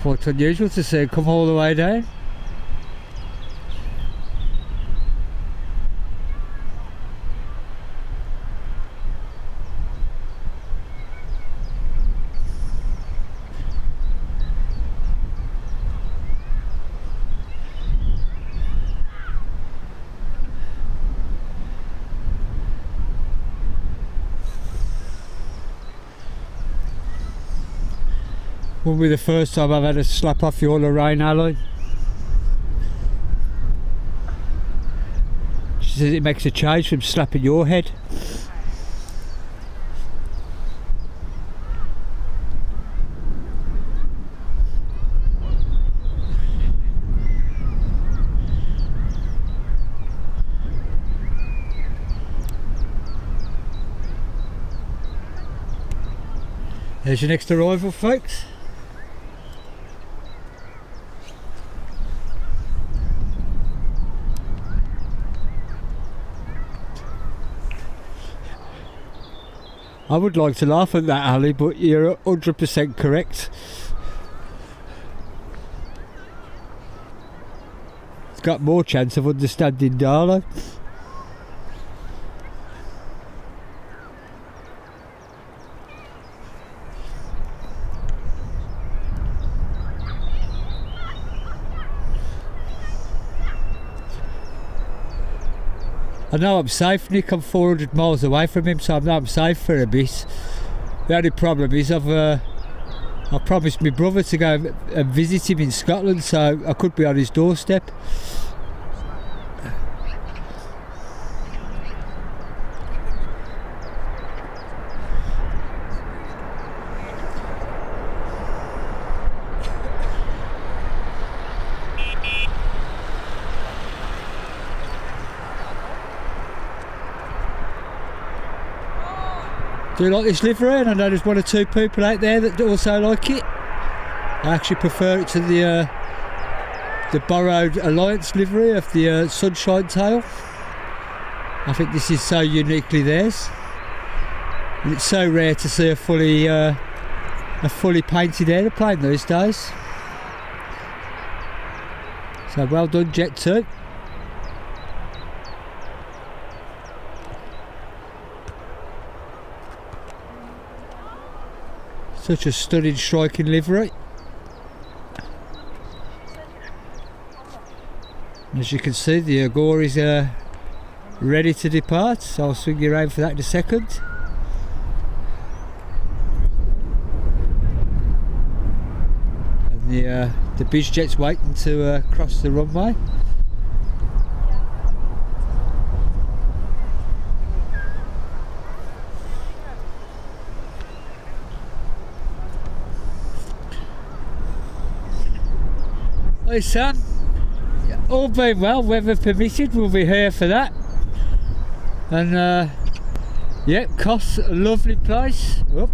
Quite unusual to see it come all the way down. Won't be the first time I've had to slap off your Lorraine alloy. She says it makes a change from slapping your head. There's your next arrival, folks. I would like to laugh at that, Ali, but you're 100% correct. It's got more chance of understanding Darlo. I know I'm safe, Nick. I'm 400 miles away from him, so I know I'm safe for a bit. The only problem is I promised my brother to go and visit him in Scotland, so I could be on his doorstep. Do you like this livery? And I know there's one or two people out there that also like it. I actually prefer it to the borrowed Alliance livery of the Sunshine Tail. I think this is so uniquely theirs. And it's so rare to see a fully painted aeroplane these days. So well done, Jet 2. Such a stunning, striking livery. As you can see, the Agora is ready to depart, so I'll swing you around for that in a second. And the BHX waiting to cross the runway. Hey Sam, all being well, weather permitted, we'll be here for that. And yeah, Kos, a lovely place. Oh.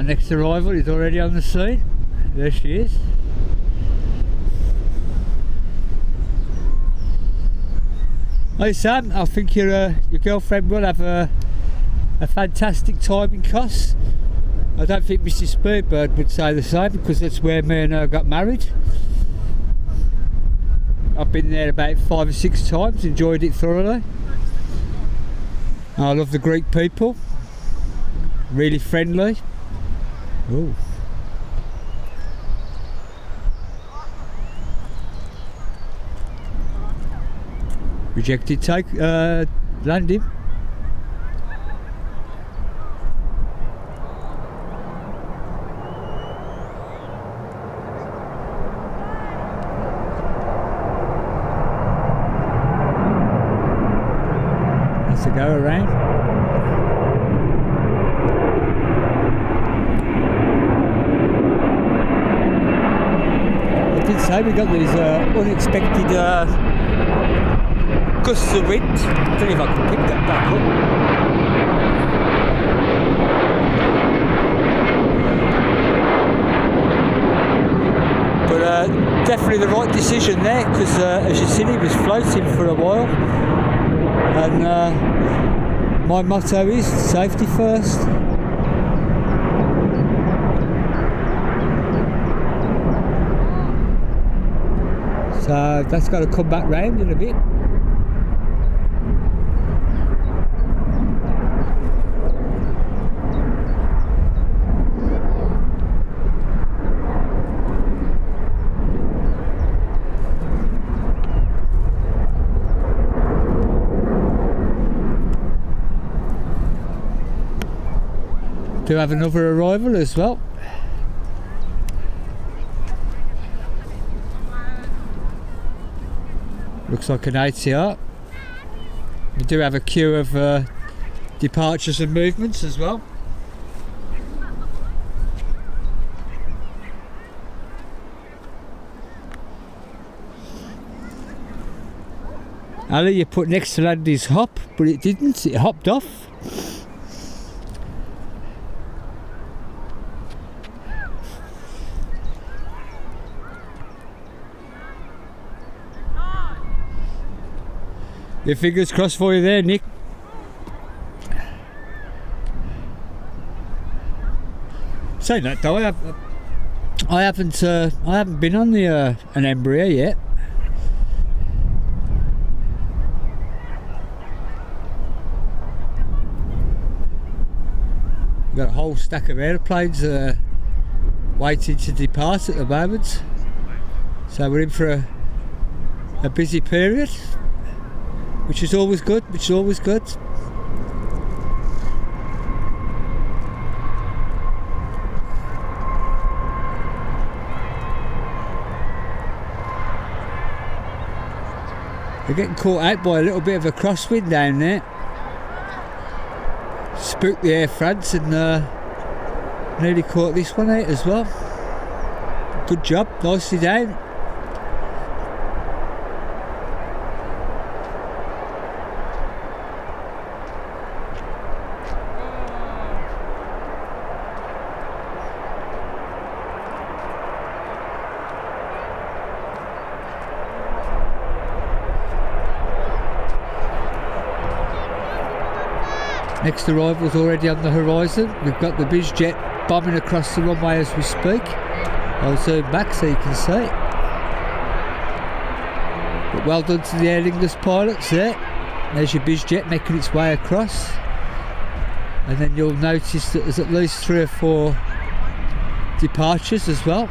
next arrival is already on the scene. There she is. Hey Sam, I think your girlfriend will have a fantastic time in Kos. I don't think Mrs. Speedbird would say the same, because that's where me and her got married. I've been there about 5 or 6 times, enjoyed it thoroughly. I love the Greek people, really friendly. Ooh. Rejected take landing. Let's go around. I did say we got these unexpected gusts of wind. I don't know if I can pick that back up. But definitely the right decision there, because as you see, he was floating for a while, and my motto is safety first. So that's got to come back round in a bit. Do have another arrival as well. Looks like an ATR. We do have a queue of departures and movements as well. Ali, you put next to Landy's hop, but it didn't, it hopped off. Your fingers crossed for you there, Nick. Saying that though, I haven't been on the an Embraer yet. We've got a whole stack of airplanes waiting to depart at the moment, so we're in for a busy period. Which is always good, We're getting caught out by a little bit of a crosswind down there. Spooked the Air France and nearly caught this one out as well. Good job, nicely down. Next arrival's already on the horizon. We've got the BizJet bombing across the runway as we speak. I'll zoom back so you can see. But well done to the Aer Lingus pilots there. There's your BizJet making its way across. And then you'll notice that there's at least 3 or 4 departures as well.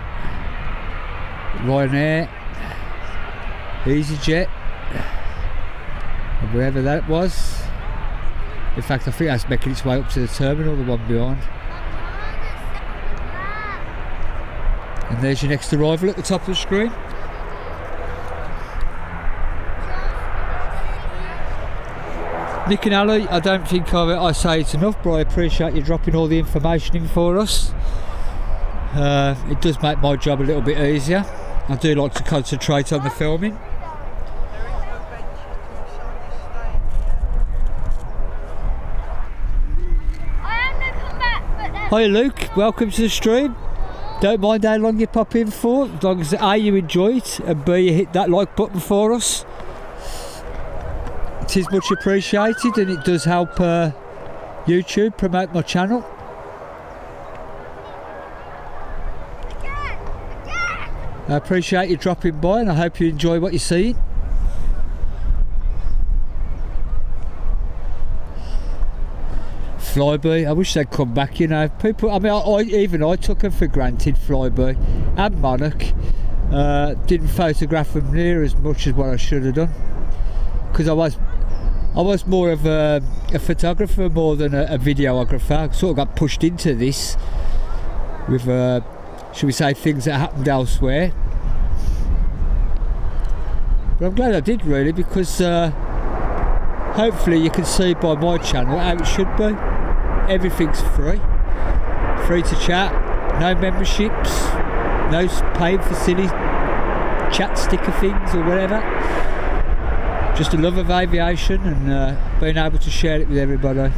Ryanair, EasyJet, and wherever that was. In fact, I think that's making its way up to the terminal, the one behind. And there's your next arrival at the top of the screen. Nick and Ali, I don't think I say it enough, but I appreciate you dropping all the information in for us. It does make my job a little bit easier. I do like to concentrate on the filming.
I am going to come back, but
Hi Luke, welcome to the stream. Don't mind how long you pop in for, as long as A, you enjoy it, and B, you hit that like button for us. It is much appreciated, and it does help YouTube promote my channel. I appreciate you dropping by, and I hope you enjoy what you're seeing. Flyby, I wish they'd come back, you know. People, I mean, even I took them for granted, Flyby and Monarch. Didn't photograph them near as much as what I should have done, because I was more of a photographer more than a videographer. I sort of got pushed into this with, should we say, things that happened elsewhere. But I'm glad I did, really, because hopefully you can see by my channel how it should be. Everything's free to chat, no memberships, no paid for silly chat sticker things or whatever. Just a love of aviation and being able to share it with everybody.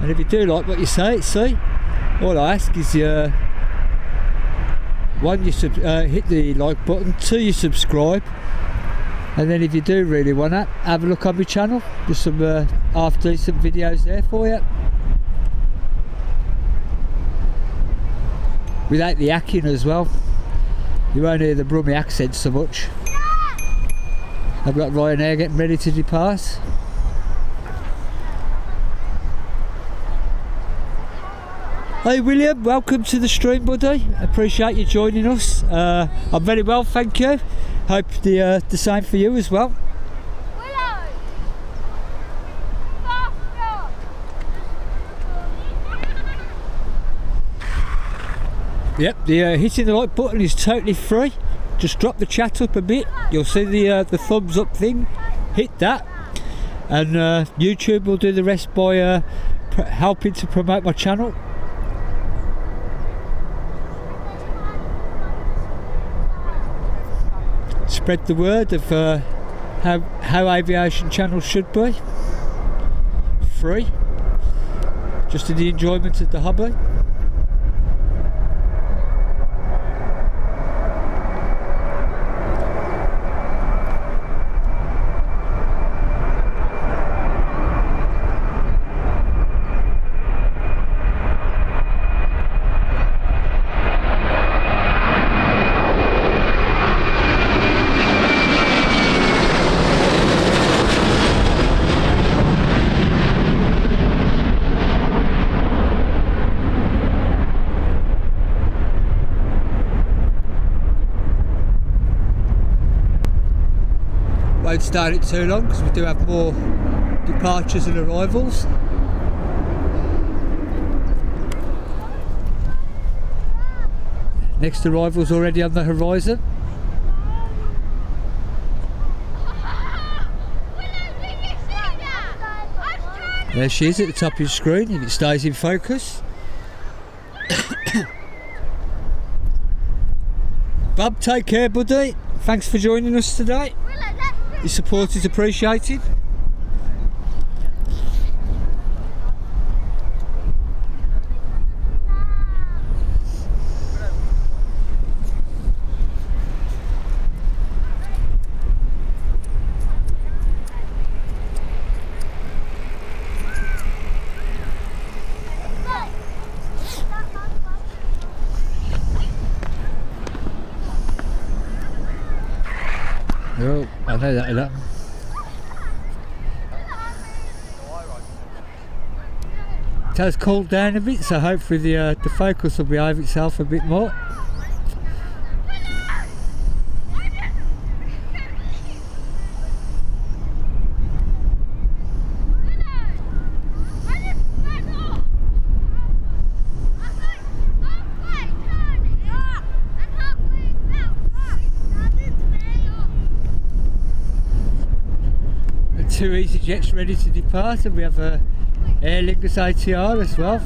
And if you do like what you see, all I ask is one, you hit the like button, two, you subscribe. And then if you do really want to, have a look on my channel. There's some half decent videos there for you. Without the hacking as well. You won't hear the Brummie accent so much. I've got Ryanair getting ready to depart. Hey William, welcome to the stream, buddy. Appreciate you joining us. I'm very well, thank you. Hope the same for you as well. Yep, the hitting the like button is totally free. Just drop the chat up a bit. You'll see the thumbs up thing. Hit that, and YouTube will do the rest by helping to promote my channel. Spread the word of how aviation channels should be. Free, just in the enjoyment of the hobby. Won't start it too long because we do have more departures and arrivals. Next arrival's already on the horizon. There she is at the top of your screen if it stays in focus. Bob, take care, buddy. Thanks for joining us today. Your support is appreciated. Oh, I know that'll happen. It has cooled down a bit, so hopefully the focus will behave itself a bit more. Two EasyJets ready to depart, and we have a Aer Lingus ATR as well.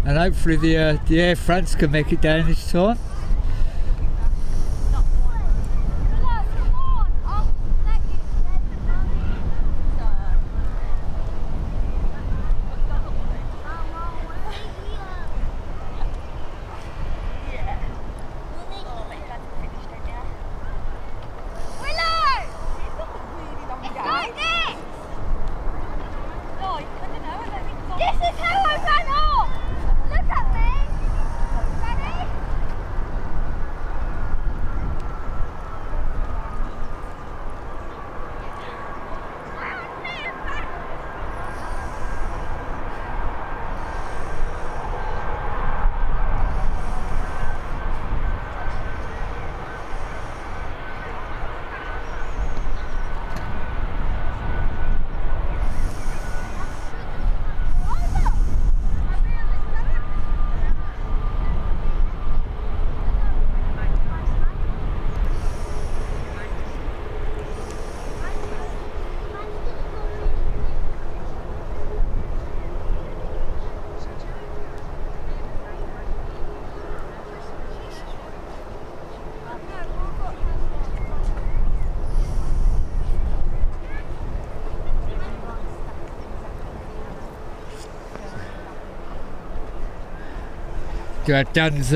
And hopefully the Air France can make it down this time. Got Dan's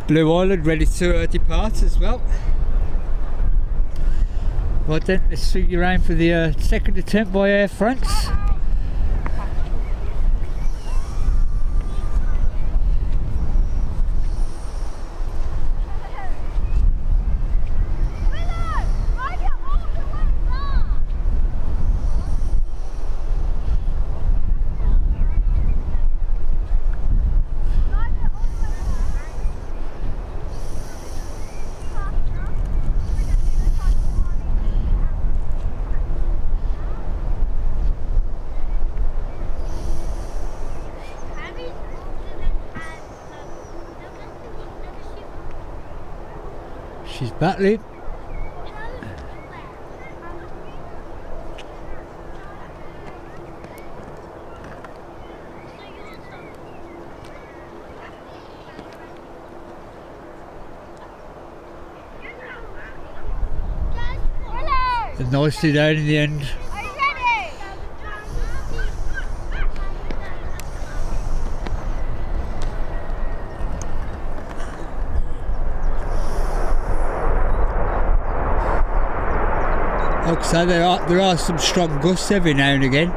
Blue Island ready to depart as well. Right then, let's swing you around for the second attempt by Air France. She's battling. And nicely down in the end.
Are you ready?
Like I say, there are some strong gusts every now and again.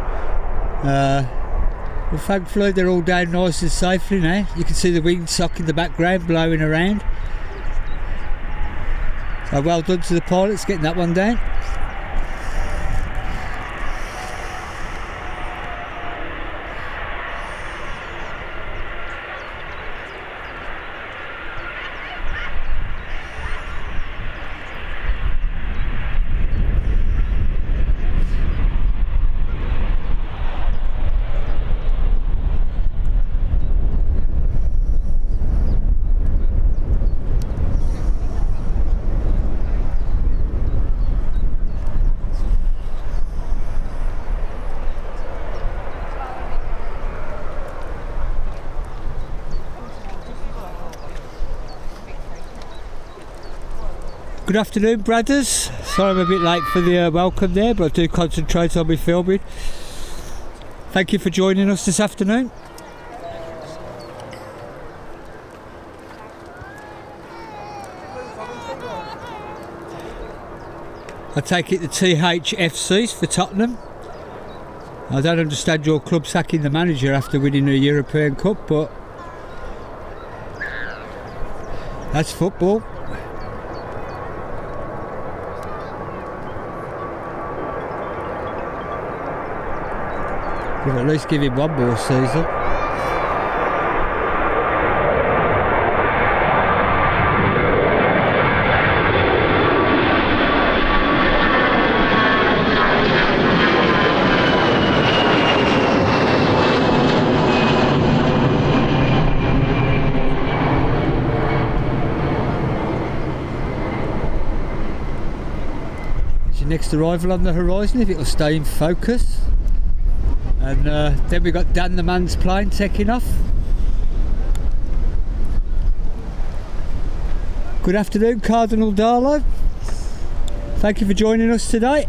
But thankfully they're all down nice and safely now. You can see the windsock in the background blowing around. So well done to the pilots getting that one down. Good afternoon, brothers. Sorry I'm a bit late for the welcome there, but I do concentrate on my filming. Thank you for joining us this afternoon. I take it the THFC's for Tottenham. I don't understand your club sacking the manager after winning the European Cup, but that's football. We'll at least give him one more season. It's your next arrival on the horizon if it'll stay in focus. And then we got Dan the man's plane taking off. Good afternoon, Cardinal Darlow. Thank you for joining us today.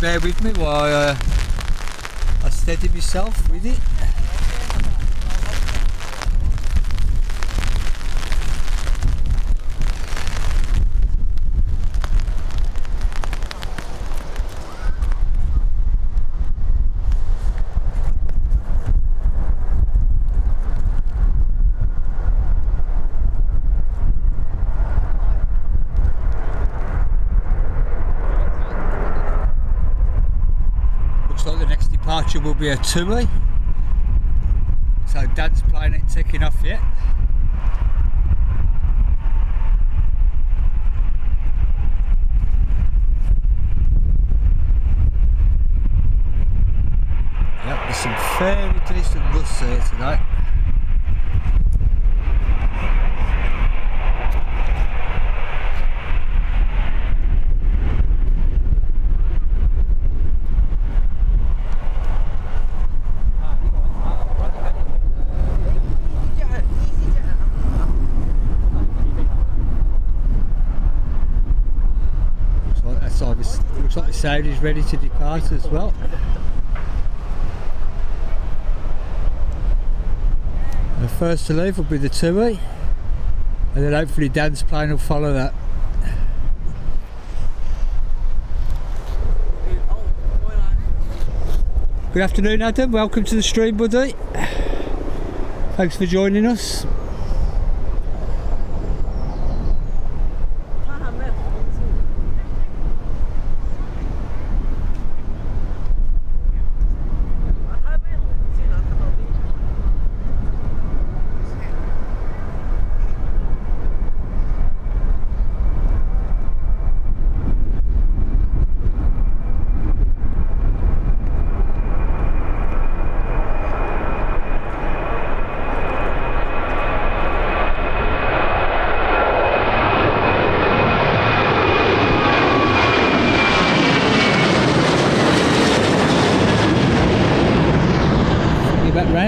Bear with me while I steady myself with it. Like the next departure will be a TUI, so Dan's plane ain't taking off yet. Yep, there's some fairly decent bus here today. Looks like the sound is ready to depart as well. The first to leave will be the 2E, and then hopefully Dan's plane will follow that. Good afternoon, Adam. Welcome to the stream, buddy. Thanks for joining us.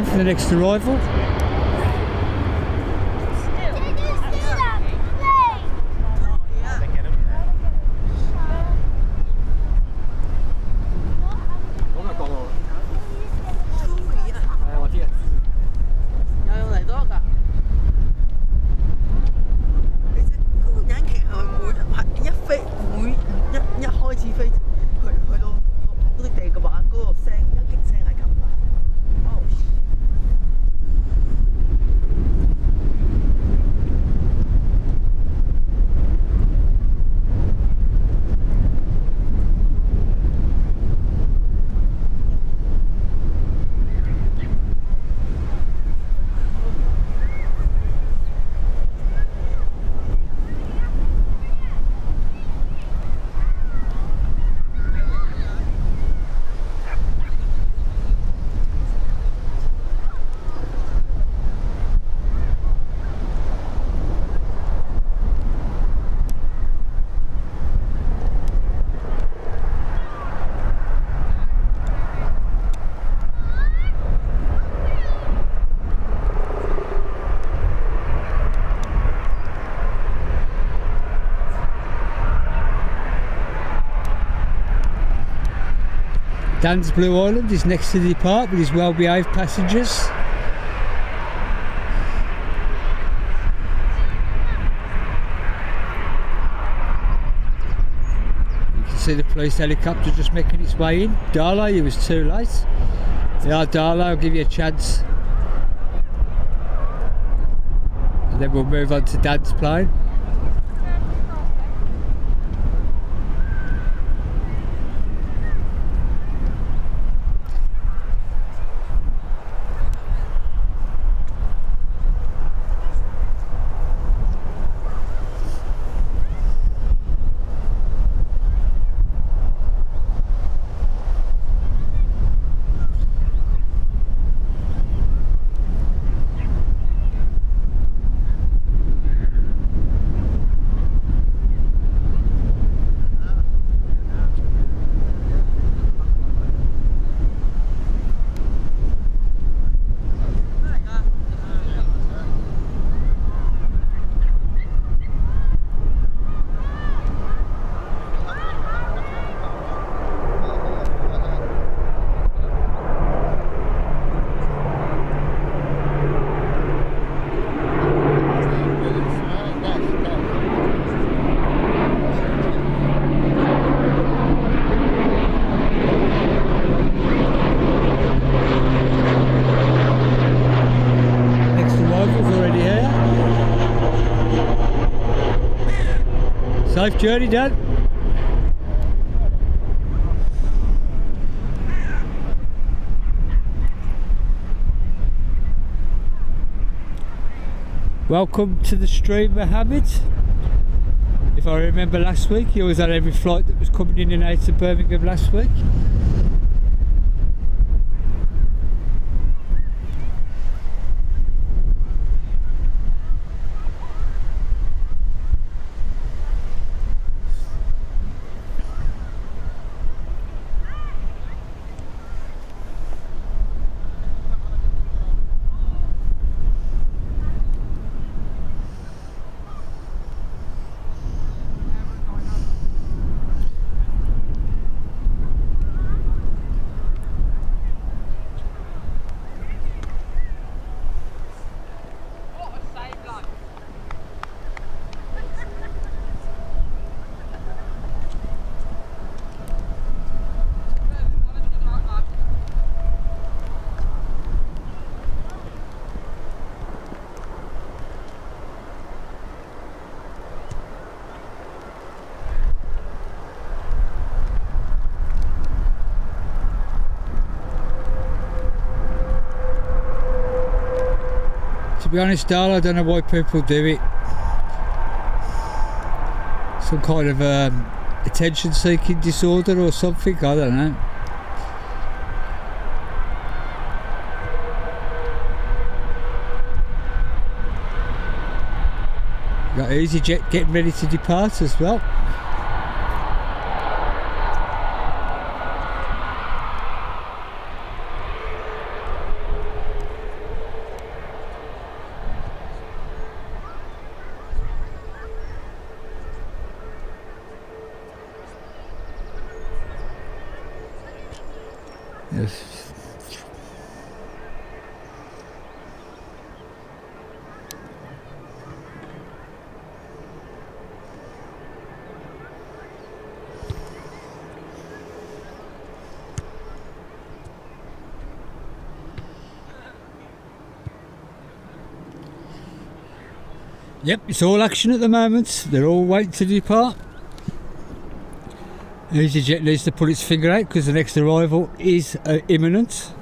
For the next arrival. Dan's Blue Island is next to depart with his well-behaved passengers. You can see the police helicopter just making its way in. Darlow, you was too late. Yeah, Darlow, I'll give you a chance. And then we'll move on to Dan's plane. Safe journey, Dad. Welcome to the stream, Mohammed. If I remember last week, he was on every flight that was coming in and out of Birmingham last week. be honest, Dal, I don't know why people do it. Some kind of attention-seeking disorder or something, I don't know. Got EasyJet getting ready to depart as well. Yes. Yep, it's all action at the moment. They're all waiting to depart. EasyJet needs to put its finger out because the next arrival is imminent.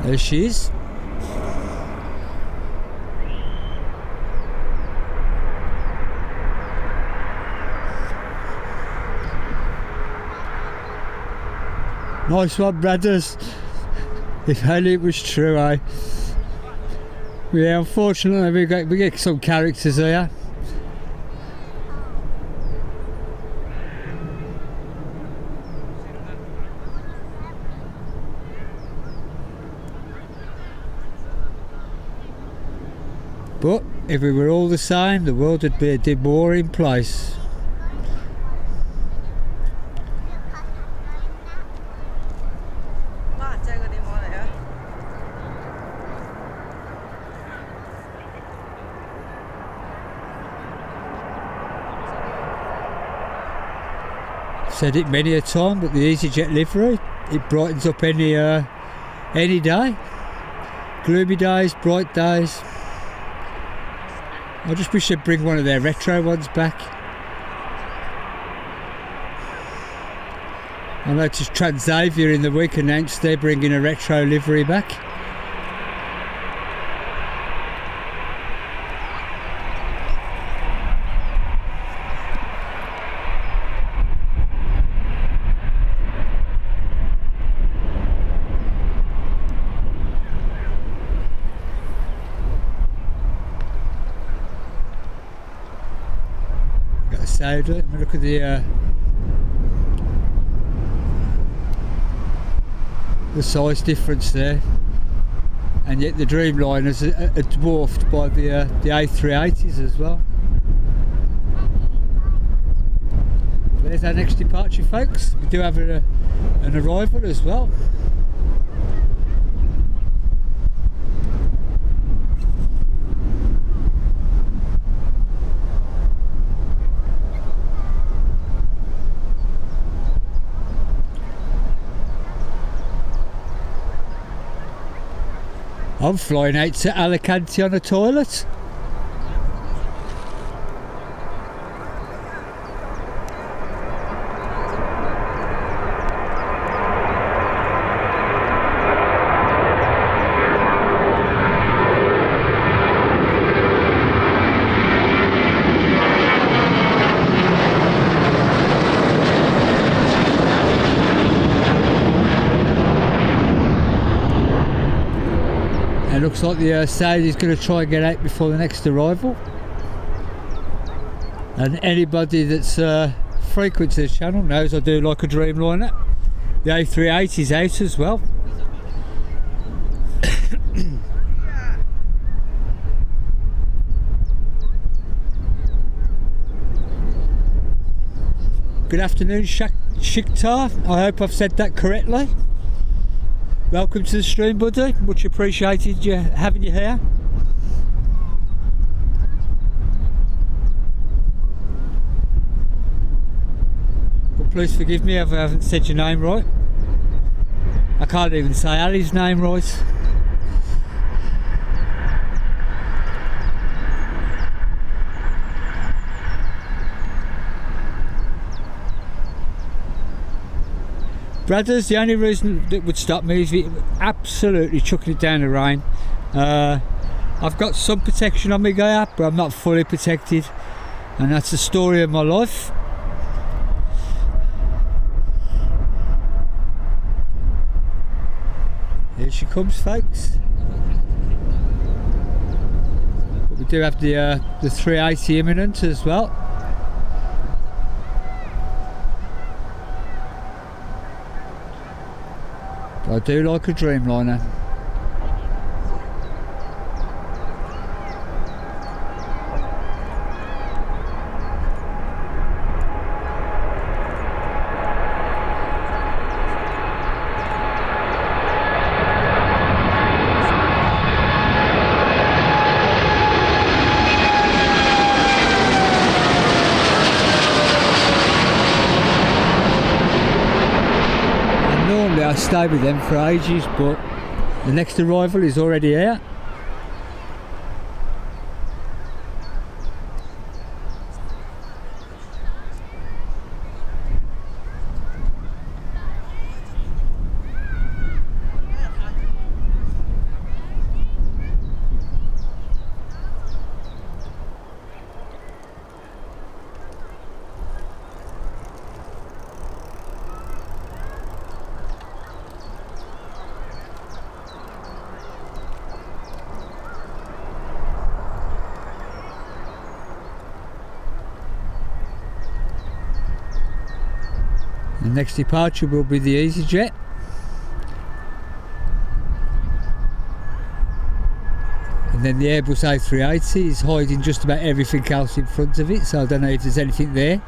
There she is. Nice one, brothers. If only it was true, eh? Yeah, unfortunately we get some characters here. But if we were all the same, the world would be a boring place. Said it many a time, but the EasyJet livery, it brightens up any day. Gloomy days, bright days. I just wish they'd bring one of their retro ones back. I noticed Transavia in the week announced they're bringing a retro livery back. Look at the size difference there, and yet the Dreamliners are dwarfed by the A380s as well. There's our next departure, folks. We do have an arrival as well. I'm flying out to Alicante on a toilet. It looks like the Saudi's going to try and get out before the next arrival. And anybody that's frequent to the channel knows I do like a Dreamliner. The A380's out as well. Good afternoon, Shiktar. I hope I've said that correctly. Welcome to the stream, buddy. Much appreciated you having you here. But please forgive me if I haven't said your name right. I can't even say Ali's name right. Brothers, the only reason that would stop me is it absolutely chucking it down the rain. I've got some protection on my gear, but I'm not fully protected, and that's the story of my life. Here she comes, folks. But we do have the 380 imminent as well. I do like a Dreamliner. I stay with them for ages, but the next arrival is already here. The next departure will be the EasyJet. And then the Airbus A380 is hiding just about everything else in front of it, so I don't know if there's anything there.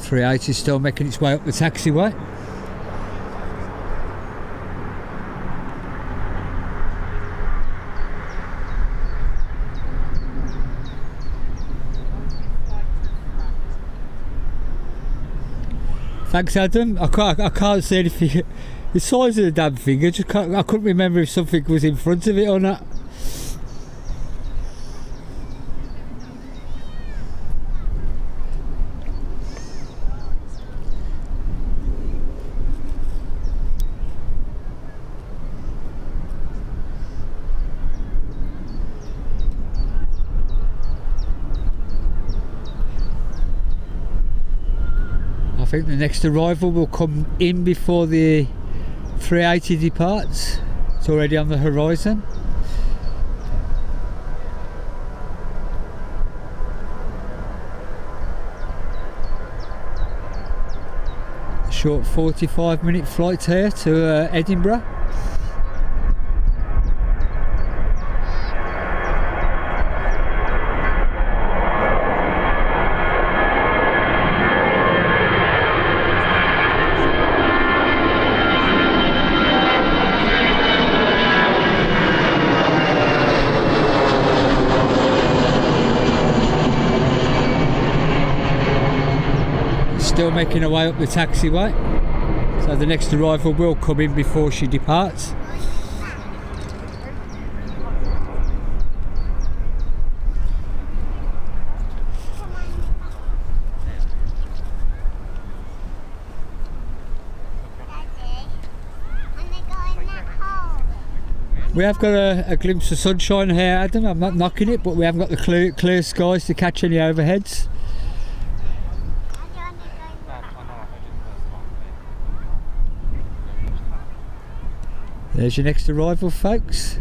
.380 is still making its way up the taxiway. Thanks, Adam. I can't see anything. The size of the damn thing, I couldn't remember if something was in front of it or not. I think the next arrival will come in before the 380 departs. It's already on the horizon. A short 45-minute flight here to Edinburgh. Still making her way up the taxiway, so the next arrival will come in before she departs. We have got a glimpse of sunshine here, Adam. I'm not knocking it, but we haven't got the clear skies to catch any overheads. There's your next arrival, folks.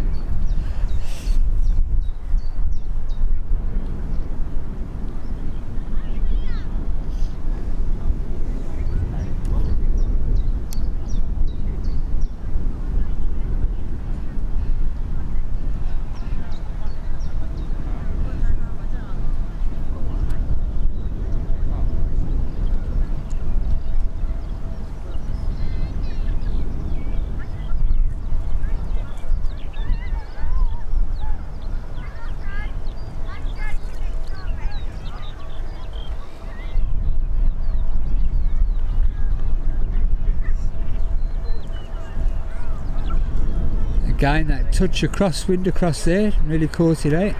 Again, that touch of crosswind across there really caught it out.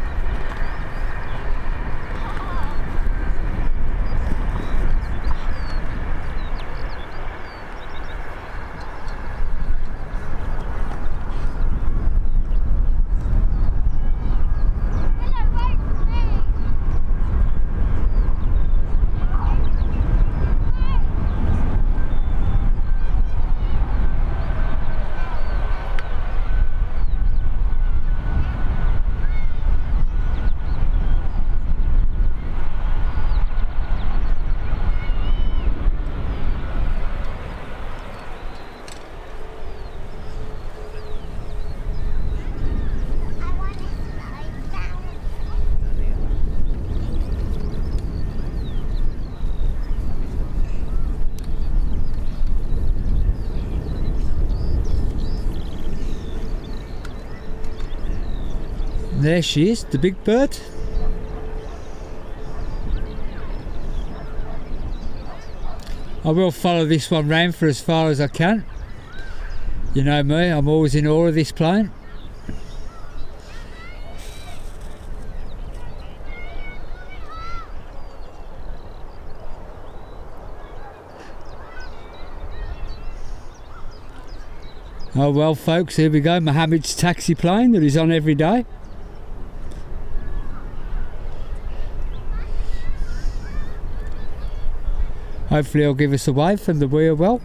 There she is, the big bird. I will follow this one round for as far as I can. You know me, I'm always in awe of this plane. Oh well folks, here we go, Mohammed's taxi plane that he's on every day. Hopefully he'll give us a wave from the wheel well.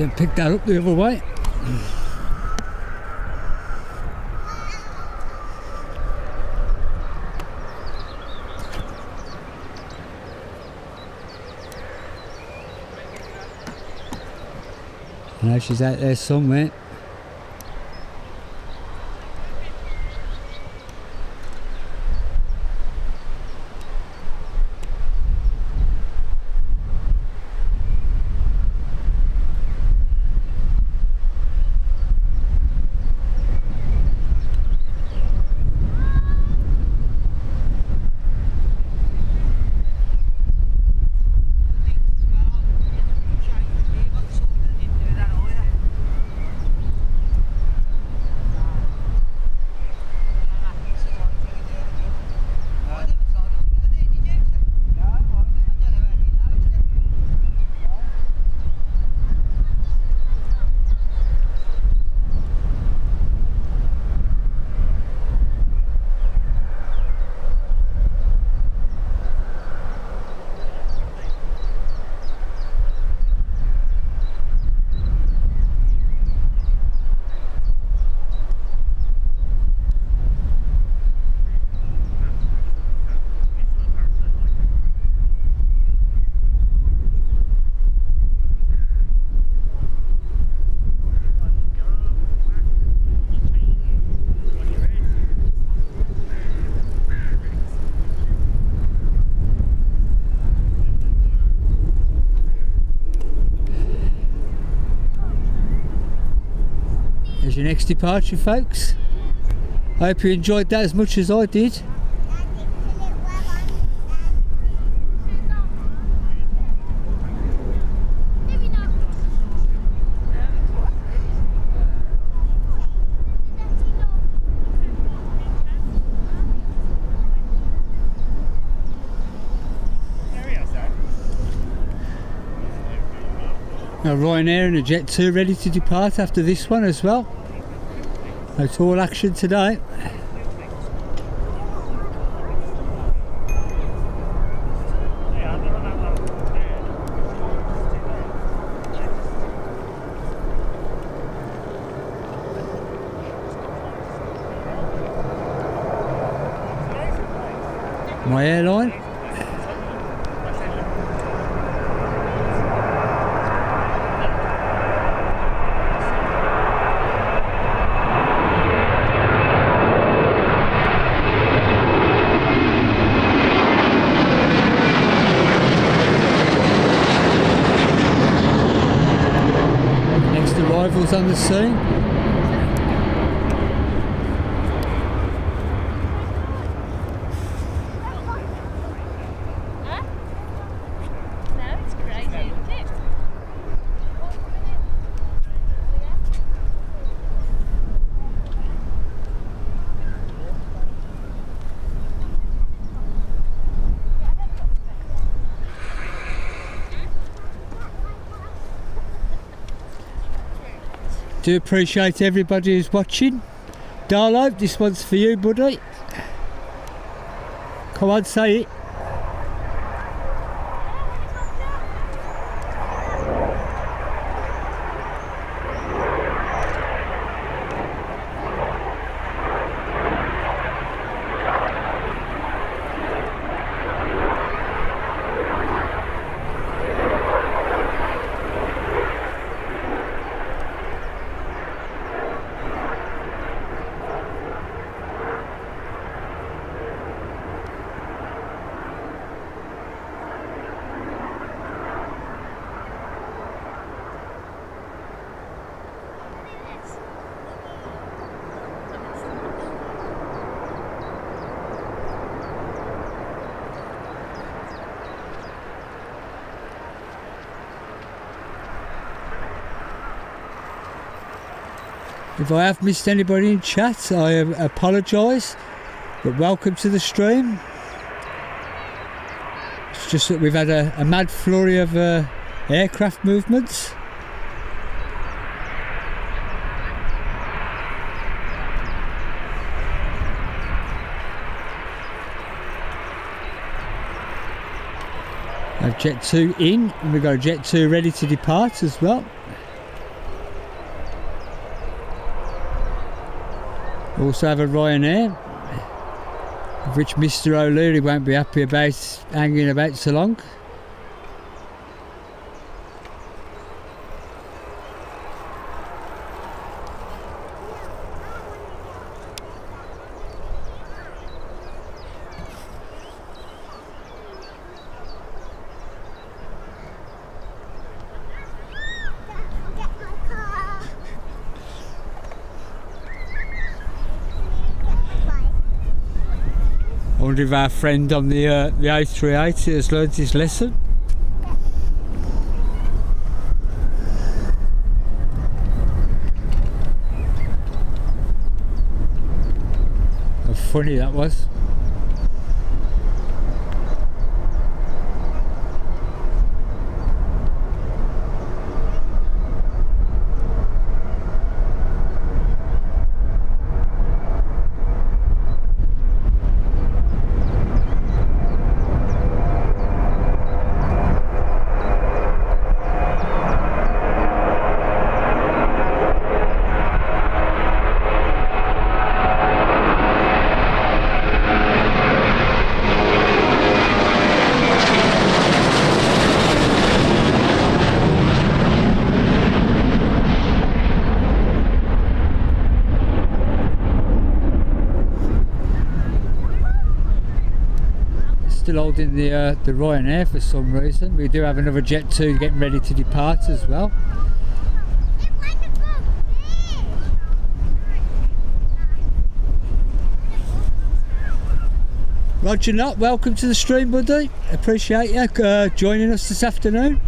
So pick that up the other way. No, she's out there somewhere. There's your next departure, folks. I hope you enjoyed that as much as I did. Now Ryanair and a Jet 2 ready to depart after this one as well. That's all action today. My airline. Arrivals on the scene.
No, it's crazy, isn't it?
Do appreciate everybody who's watching. Darlo, this one's for you, buddy. Come on, say it. If I have missed anybody in chat, I apologise, but welcome to the stream. It's just that we've had a mad flurry of aircraft movements. Jet 2 in, and we've got a Jet 2 ready to depart as well. Also have a Ryanair, of which Mr. O'Leary won't be happy about hanging about so long. I wonder if our friend on the A380 has learned his lesson. How funny that was. Still holding the Ryanair for some reason. We do have another Jet 2 getting ready to depart as well. Roger Knott, welcome to the stream, buddy. Appreciate you joining us this afternoon.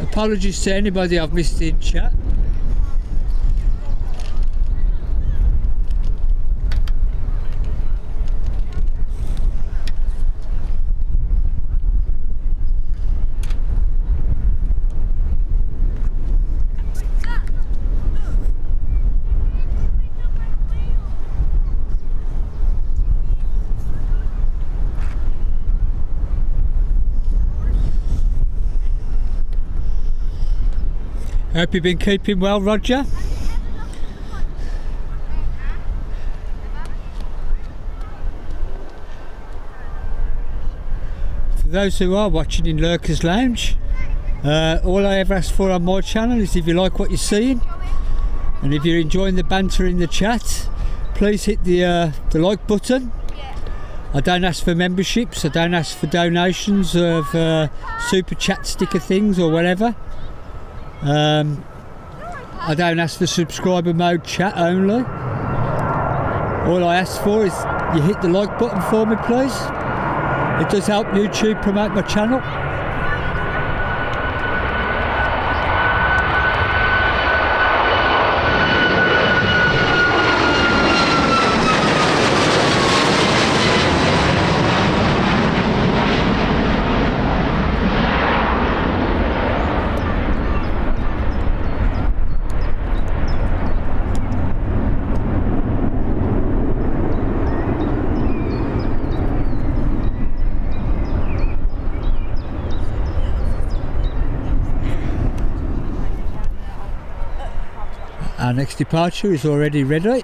Apologies to anybody I've missed in chat. Hope you've been keeping well, Roger. For those who are watching in Lurker's Lounge, all I ever ask for on my channel is if you like what you're seeing, and if you're enjoying the banter in the chat, please hit the like button. I don't ask for memberships, I don't ask for donations of super chat sticker things or whatever. I don't ask for subscriber mode chat only. All I ask for is you hit the like button for me, please. It does help YouTube promote my channel. Our next departure is already ready.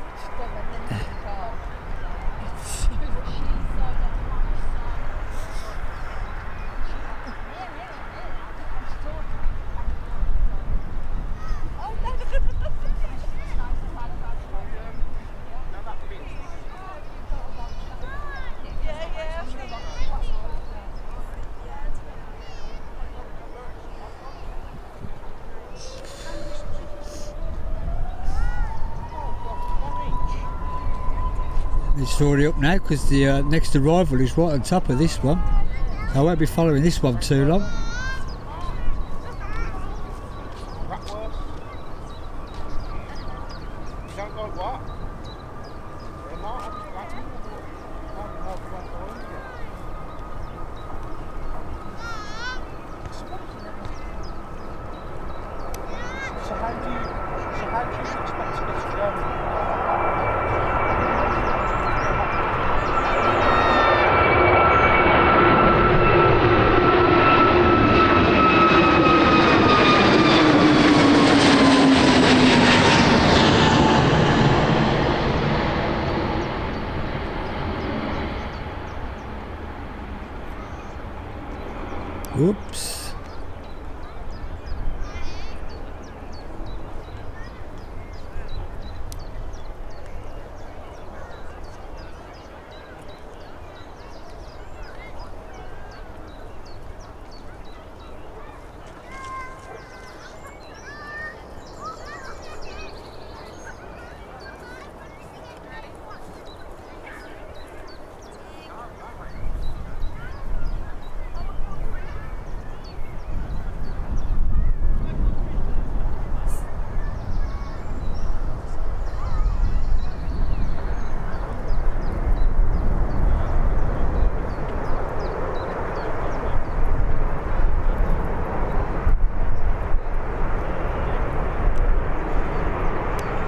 It's already up now because the next arrival is right on top of this one. I won't be following this one too long. Oops.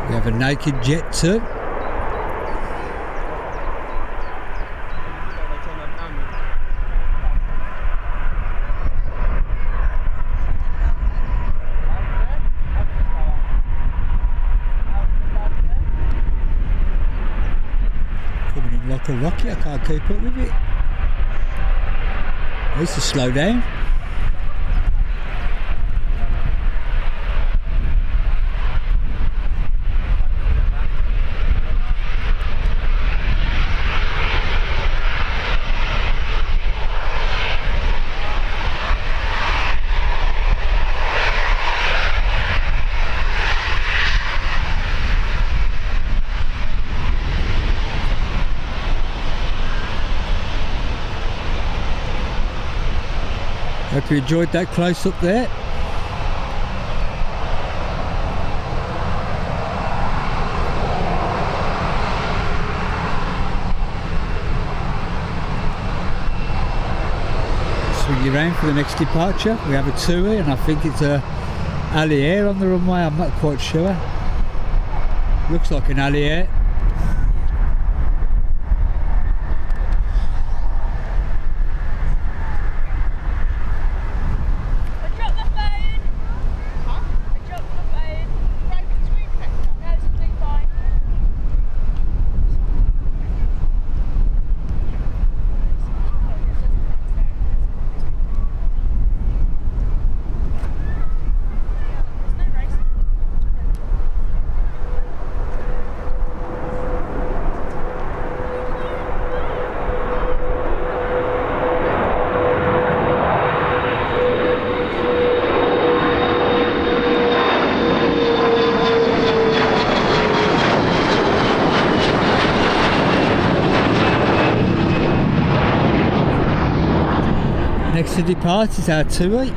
We have a naked jet too. Coming in like a rocket, I can't keep up with it. Needs to slow down. Hope you enjoyed that close up there. Swing you around for the next departure. We have a TUI and I think it's a Allier on the runway, I'm not quite sure. Looks like an Allier. Next to depart is our TUI.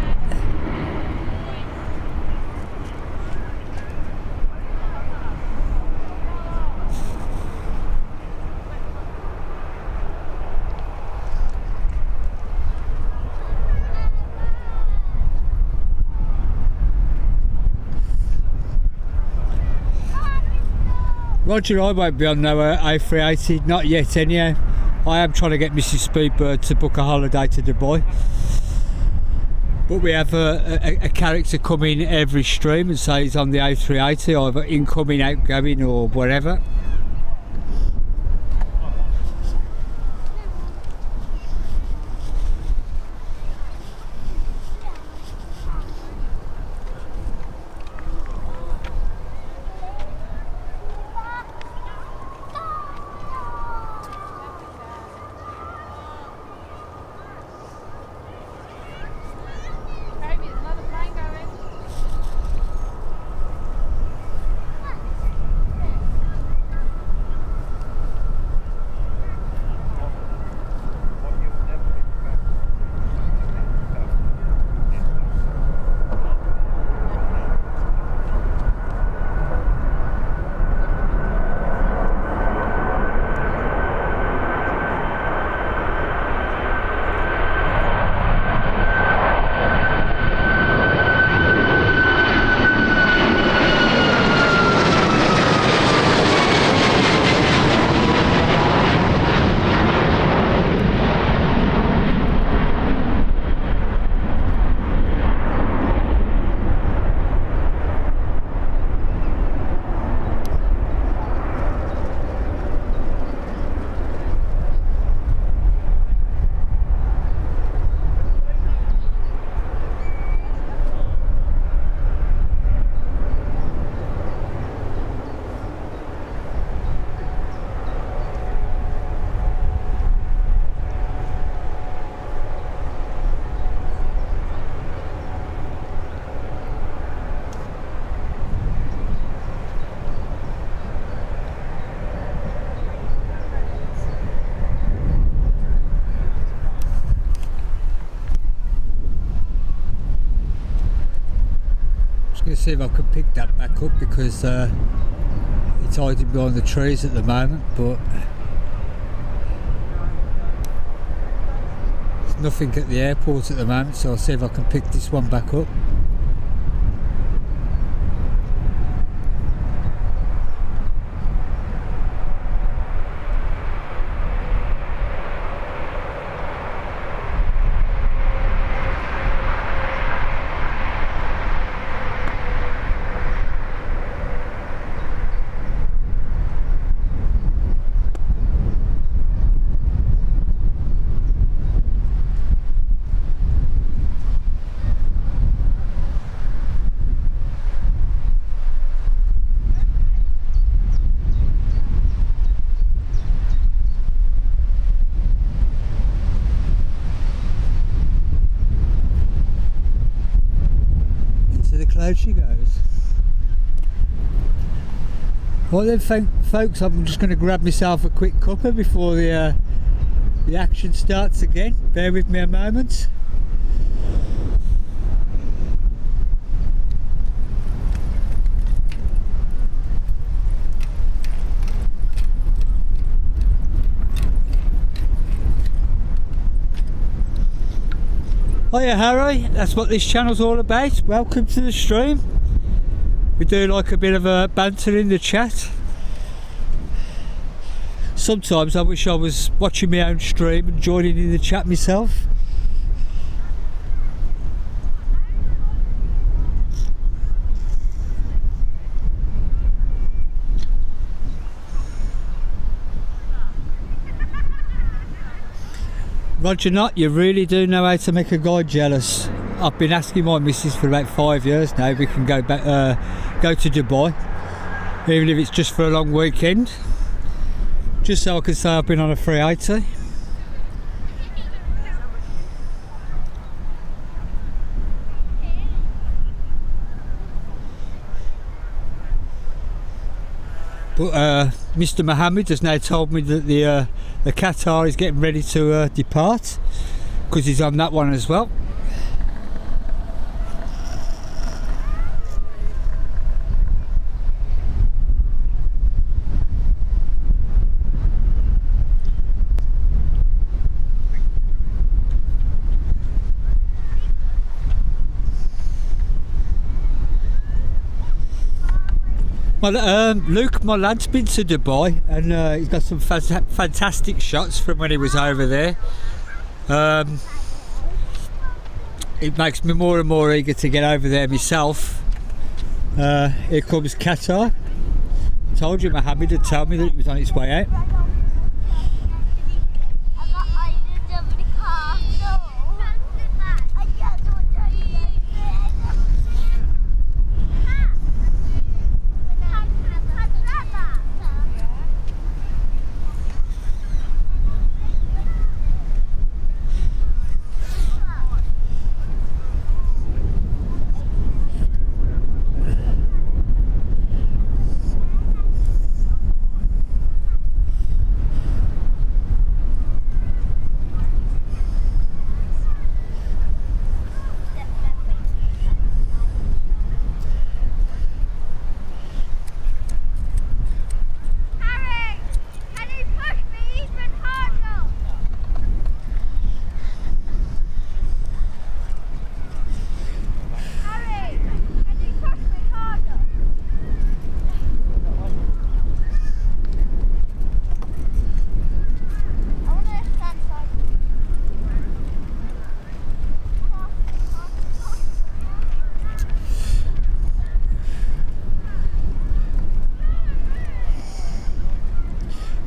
Roger, I won't be on no A380, not yet anyhow. I am trying to get Mrs. Speedbird to book a holiday to Dubai. But we have a character come in every stream and say he's on the A380, either incoming, outgoing or whatever. Gonna see if I can pick that back up because it's hiding behind the trees at the moment, but there's nothing at the airport at the moment, so I'll see if I can pick this one back up. Cloud she goes. Well then, folks, I'm just going to grab myself a quick cuppa before the action starts again. Bear with me a moment. Hiya Harry, that's what this channel's all about. Welcome to the stream. We do like a bit of a banter in the chat. Sometimes I wish I was watching my own stream and joining in the chat myself. Roger Not, you really do know how to make a guy jealous. I've been asking my missus for about 5 years now if we can go back, go to Dubai, even if it's just for a long weekend, just so I can say I've been on a 380. But Mr. Mohammed has now told me that the Qatar is getting ready to depart, because he's on that one as well. Well, Luke, my lad's been to Dubai, and he's got some fantastic shots from when he was over there. It makes me more and more eager to get over there myself. Here comes Qatar. I told you Mohammed had told me that it was on its way out.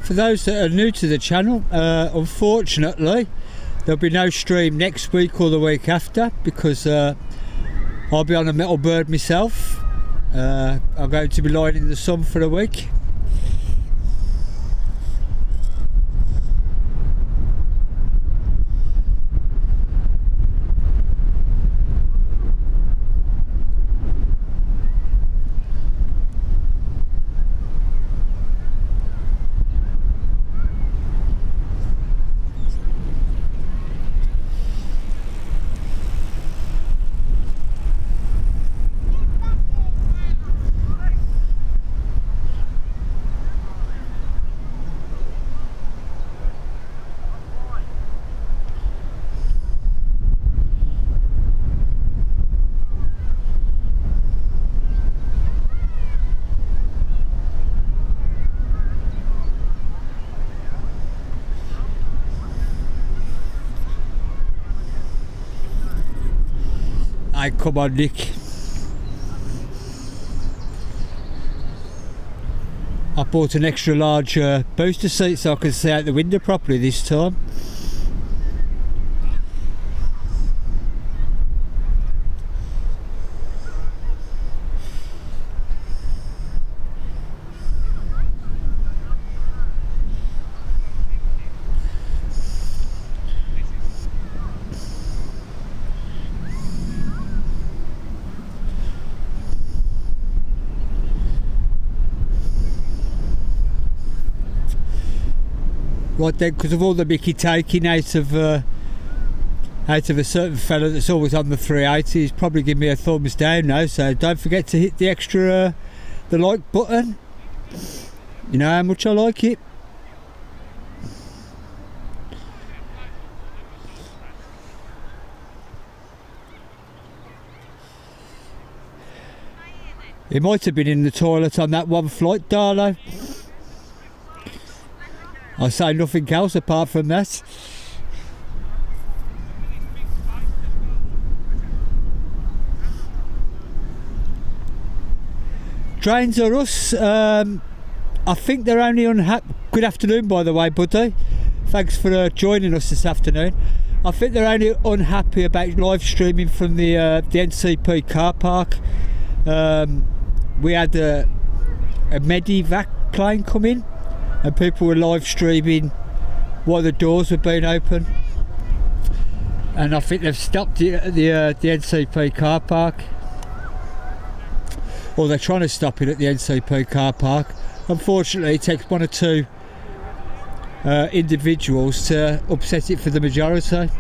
For those that are new to the channel, unfortunately there'll be no stream next week or the week after, because I'll be on a metal bird myself. I'm going to be lying in the sun for a week. Hey, come on, Nick. I bought an extra large booster seat so I can see out the window properly this time. Right then, because of all the mickey taking out of a certain fella that's always on the 380, he's probably giving me a thumbs down now, so don't forget to hit the extra the like button. You know how much I like it. He might have been in the toilet on that one flight, Darlo. I say nothing else apart from that. Trains are us. I think they're only unhappy. Good afternoon, by the way, buddy. Thanks for joining us this afternoon. I think they're only unhappy about live streaming from the NCP car park. We had a Medivac plane come in, and people were live streaming while the doors were being open, and I think they've stopped it at the NCP car park, or they're trying to stop it at the NCP car park. Unfortunately, it takes one or two individuals to upset it for the majority.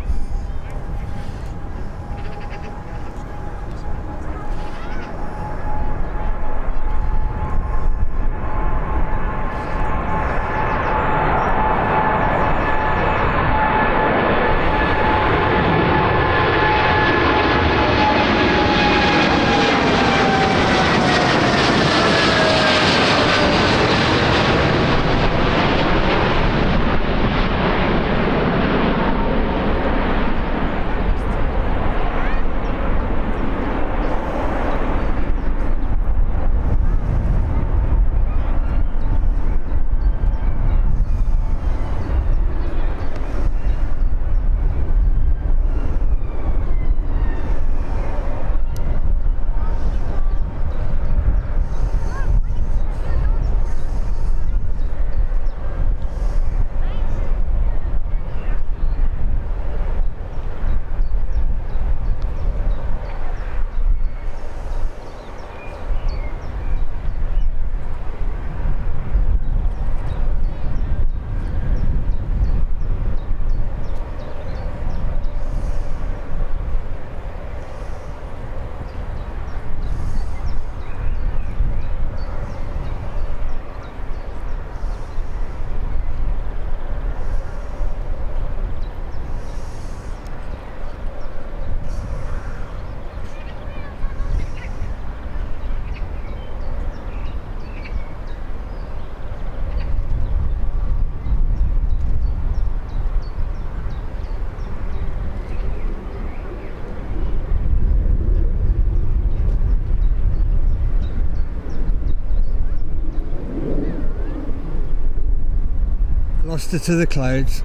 Lost her to the clouds.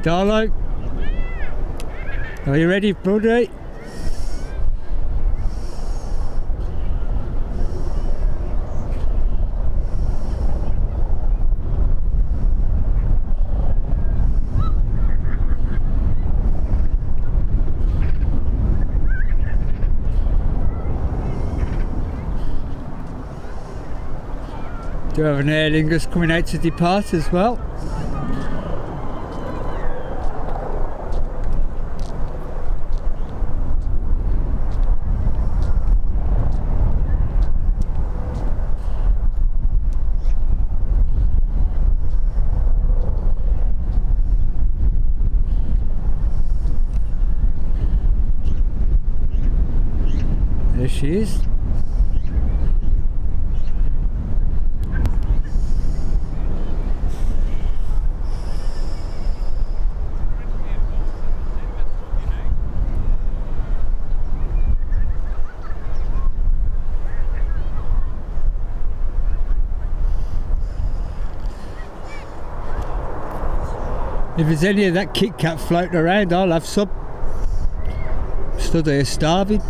Darlo, are you ready, buddy? Do have an Aer Lingus coming out to depart as well. There she is. If there's any of that Kit Kat floating around, I'll have some. Stood there starving.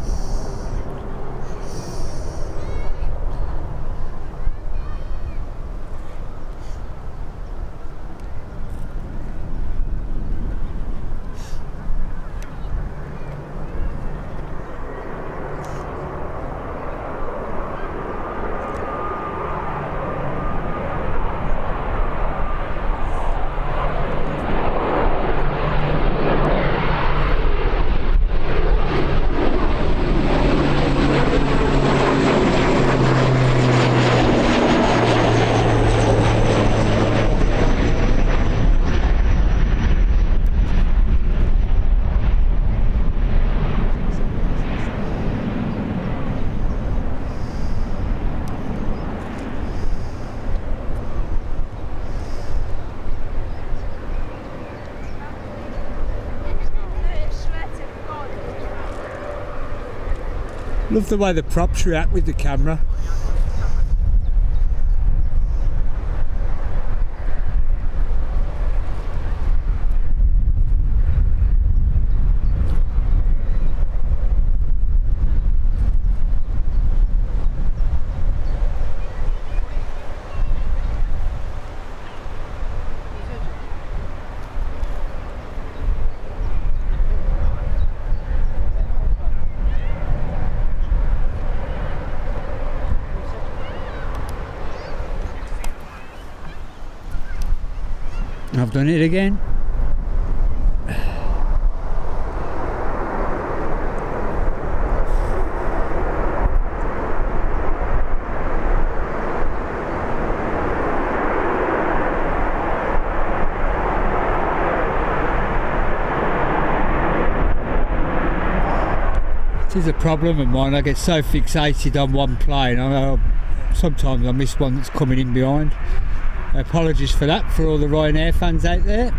Love the way the props react with the camera. I've done it again. This is a problem of mine. I get so fixated on one plane. Sometimes I miss one that's coming in behind. Apologies for that for all the Ryanair fans out there.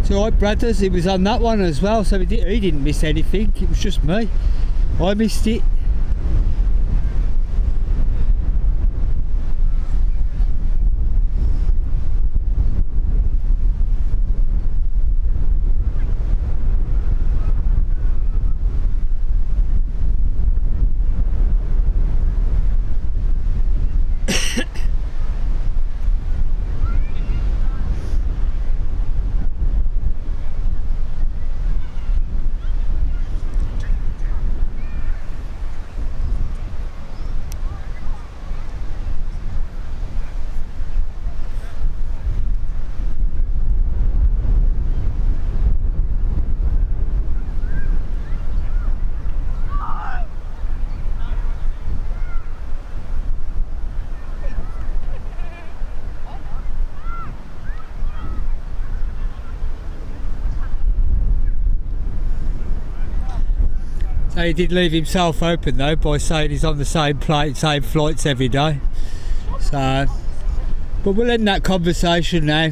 So right, Brothers, he was on that one as well, so he didn't miss anything. It was just me. I missed it. So he did leave himself open though by saying he's on the same plane, same flights every day. So, but we'll end that conversation now.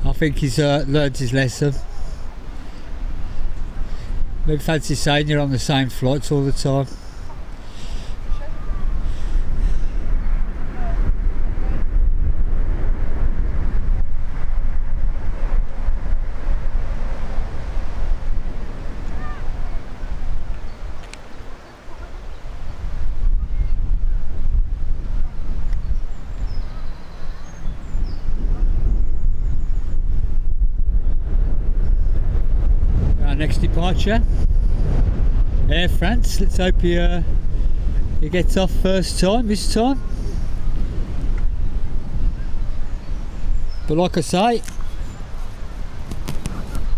I think he's learned his lesson. Maybe fancy saying you're on the same flights all the time. next departure, Air France. Let's hope he gets off first time this time. But like I say,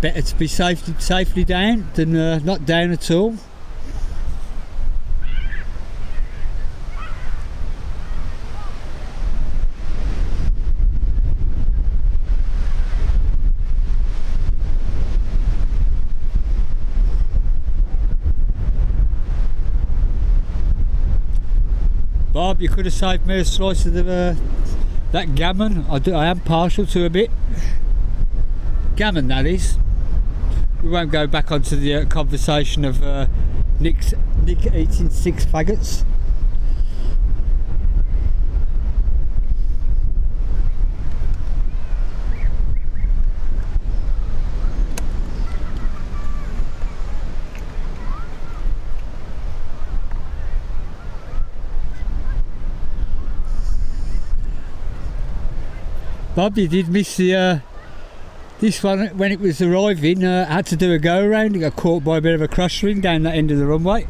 better to be safely down than not down at all. Bob, you could have saved me a slice of that gammon. I am partial to a bit. Gammon, that is. We won't go back onto the conversation of Nick eating 6 faggots. Bob, you did miss this one when it was arriving. Had to do a go around. It got caught by a bit of a crosswind down that end of the runway.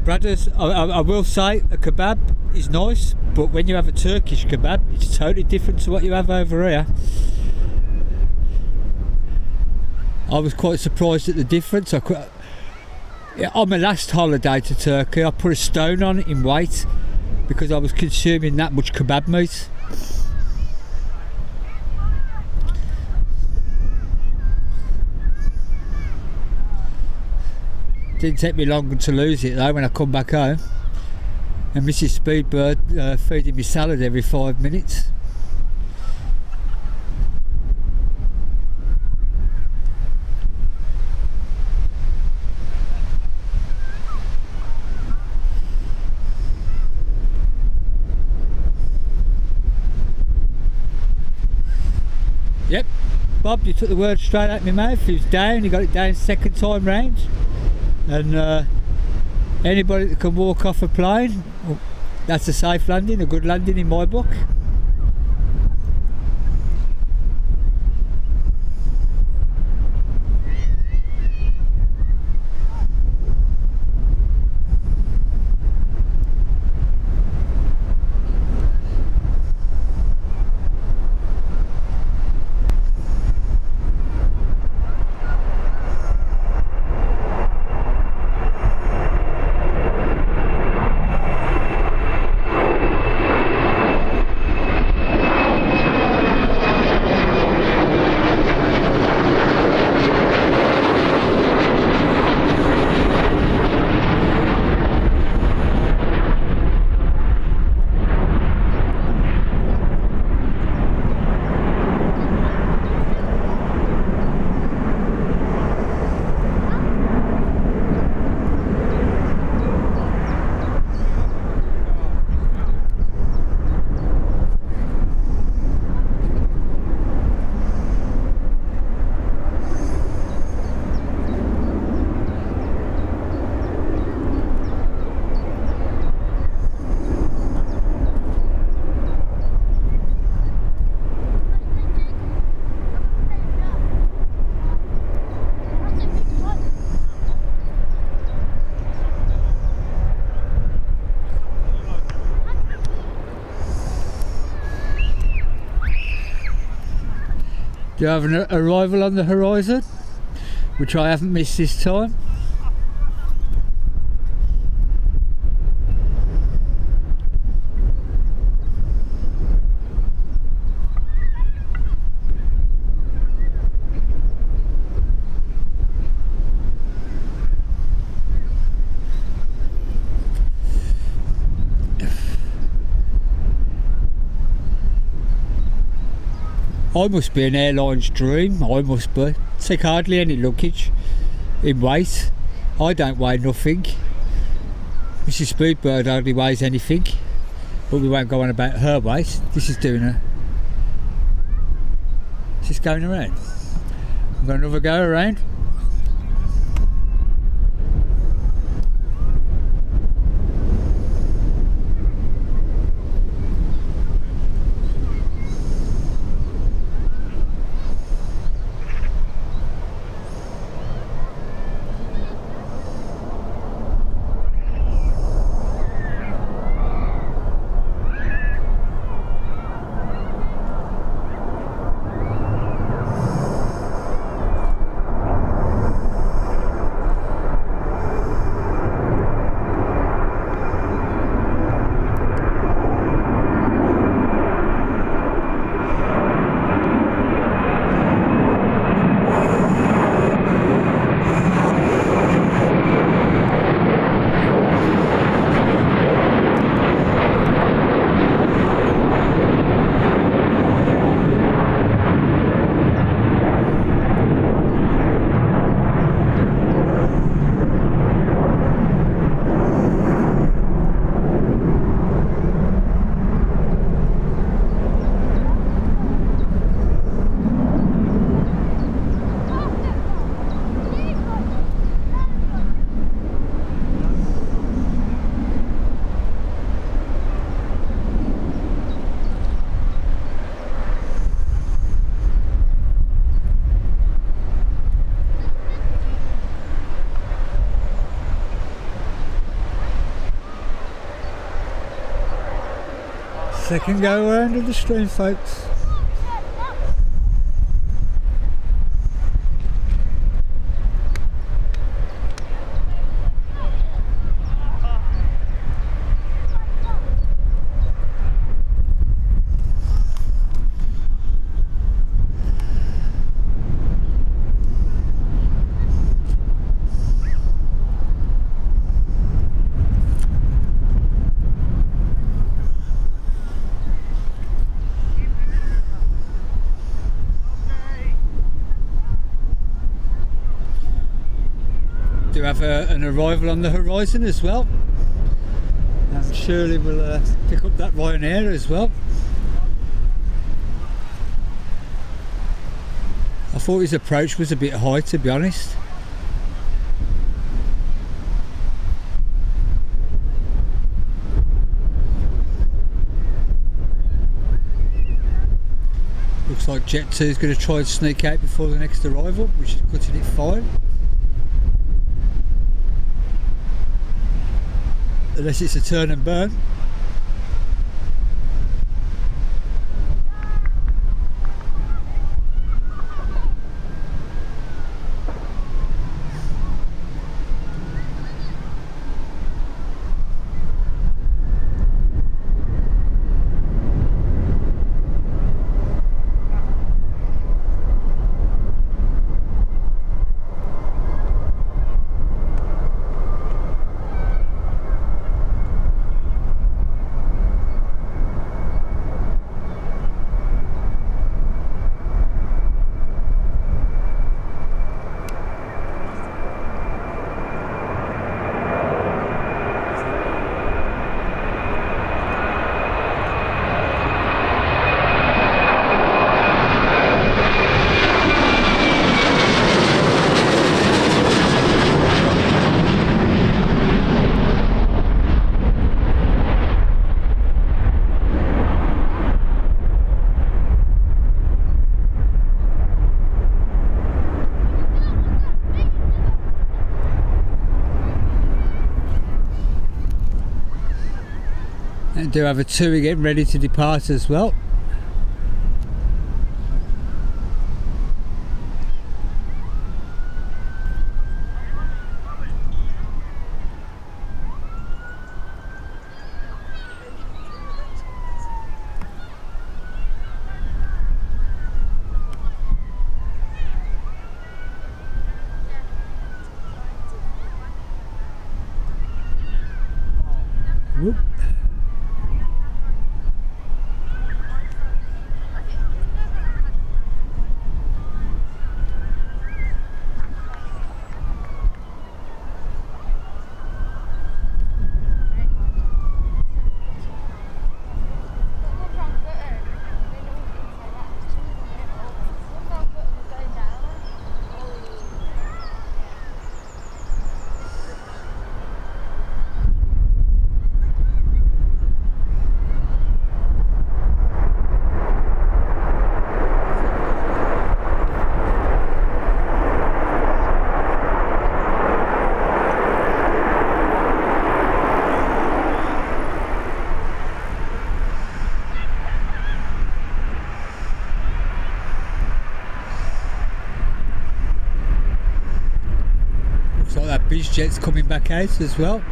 Brothers, I will say a kebab is nice, but when you have a Turkish kebab, it's totally different to what you have over here. I was quite surprised at the difference. On my last holiday to Turkey, I put a stone on it in weight because I was consuming that much kebab meat. Didn't take me long to lose it though when I come back home, and Mrs. Speedbird feeding me salad every 5 minutes. Yep, Bob, you took the word straight out of my mouth. He was down, he got it down second time round. And anybody that can walk off a plane, well, that's a safe landing, a good landing in my book. Do you have an arrival on the horizon, which I haven't missed this time? I must be an airline's dream, I must be. Take hardly any luggage in weight. I don't weigh nothing. Mrs. Speedbird hardly weighs anything, but we won't go on about her weight. This is doing this going around? I've got another go around. Second go around of the stream, folks. Do have an arrival on the horizon as well, and surely we'll pick up that Ryanair as well. I thought his approach was a bit high, to be honest. Looks like Jet 2 is going to try and sneak out before the next arrival, which is cutting it fine. Unless it's a turn and burn. And do have a 2 again ready to depart as well. Whoop. BHX coming back out as well.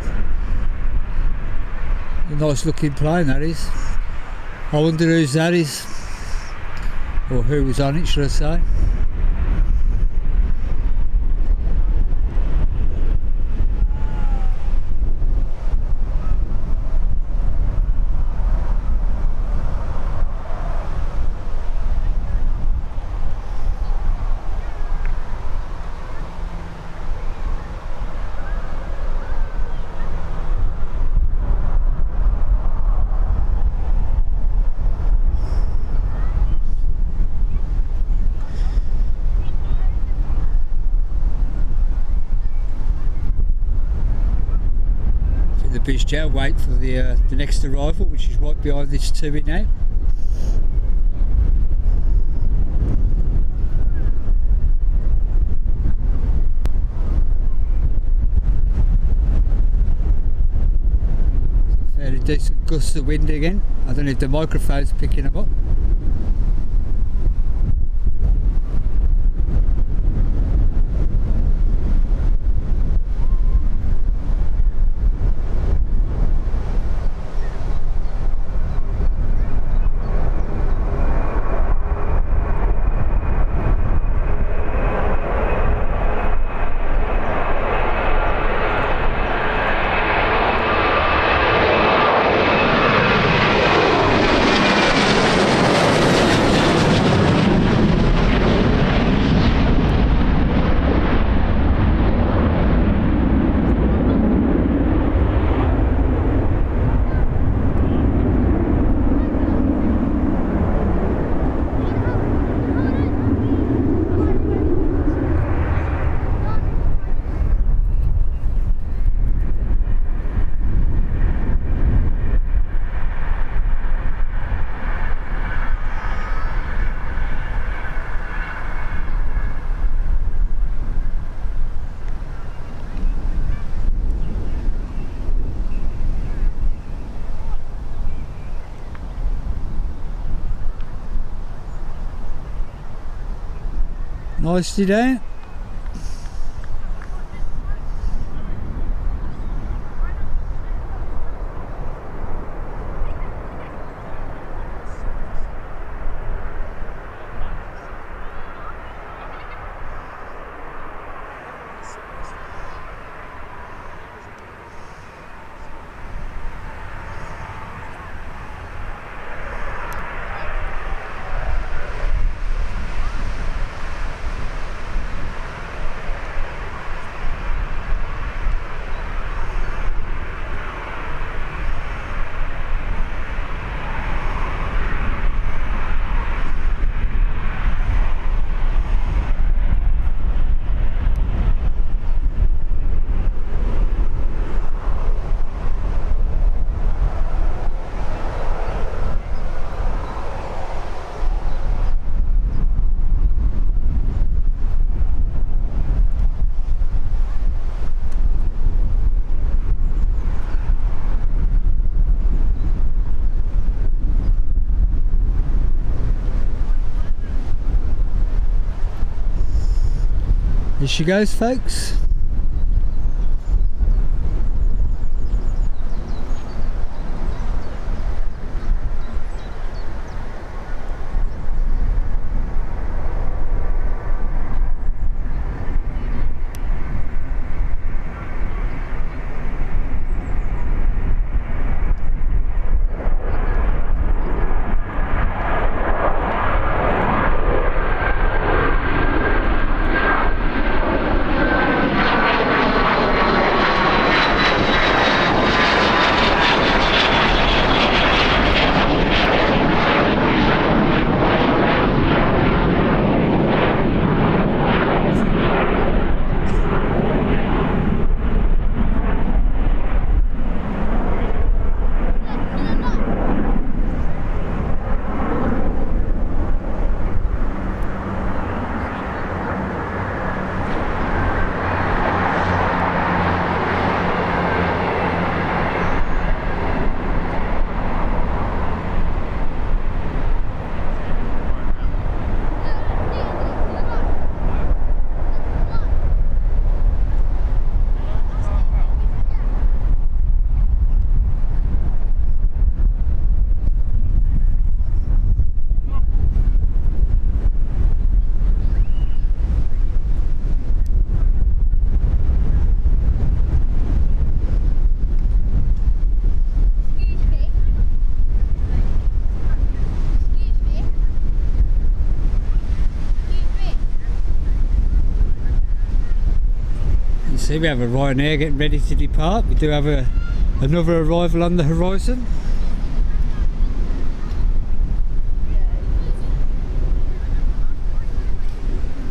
A nice looking plane that is. I wonder whose that is, or who was on it, should I say. The beach jet, wait for the next arrival, which is right behind this tubby now. Fairly decent gust of wind again. I don't know if the microphone's picking them up. Nicely there. Here she goes, folks. See, we have a Ryanair getting ready to depart. We do have another arrival on the horizon.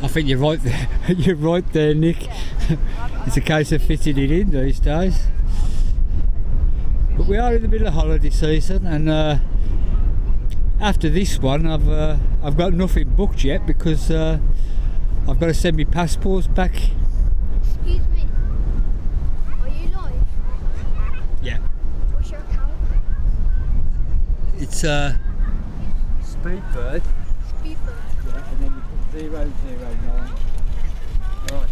I think you're right there. You're right there, Nick. It's a case of fitting it in these days. But we are in the middle of holiday season, and after this one, I've got nothing booked yet because I've got to send my passports back.
Excuse me. Are you live?
Yeah.
What's your account?
It's Speedbird.
Speedbird.
Yeah, and then you put 009. Right.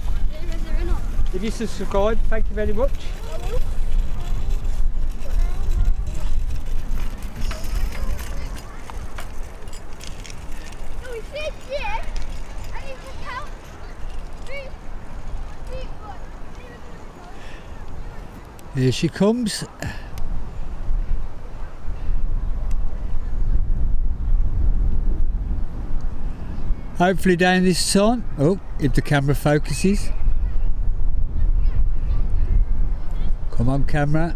009.
If you subscribe, thank you very much.
No, he said yes. I need to count. Speedbird.
Here she comes. Hopefully down this time. Oh, if the camera focuses. Come on, camera.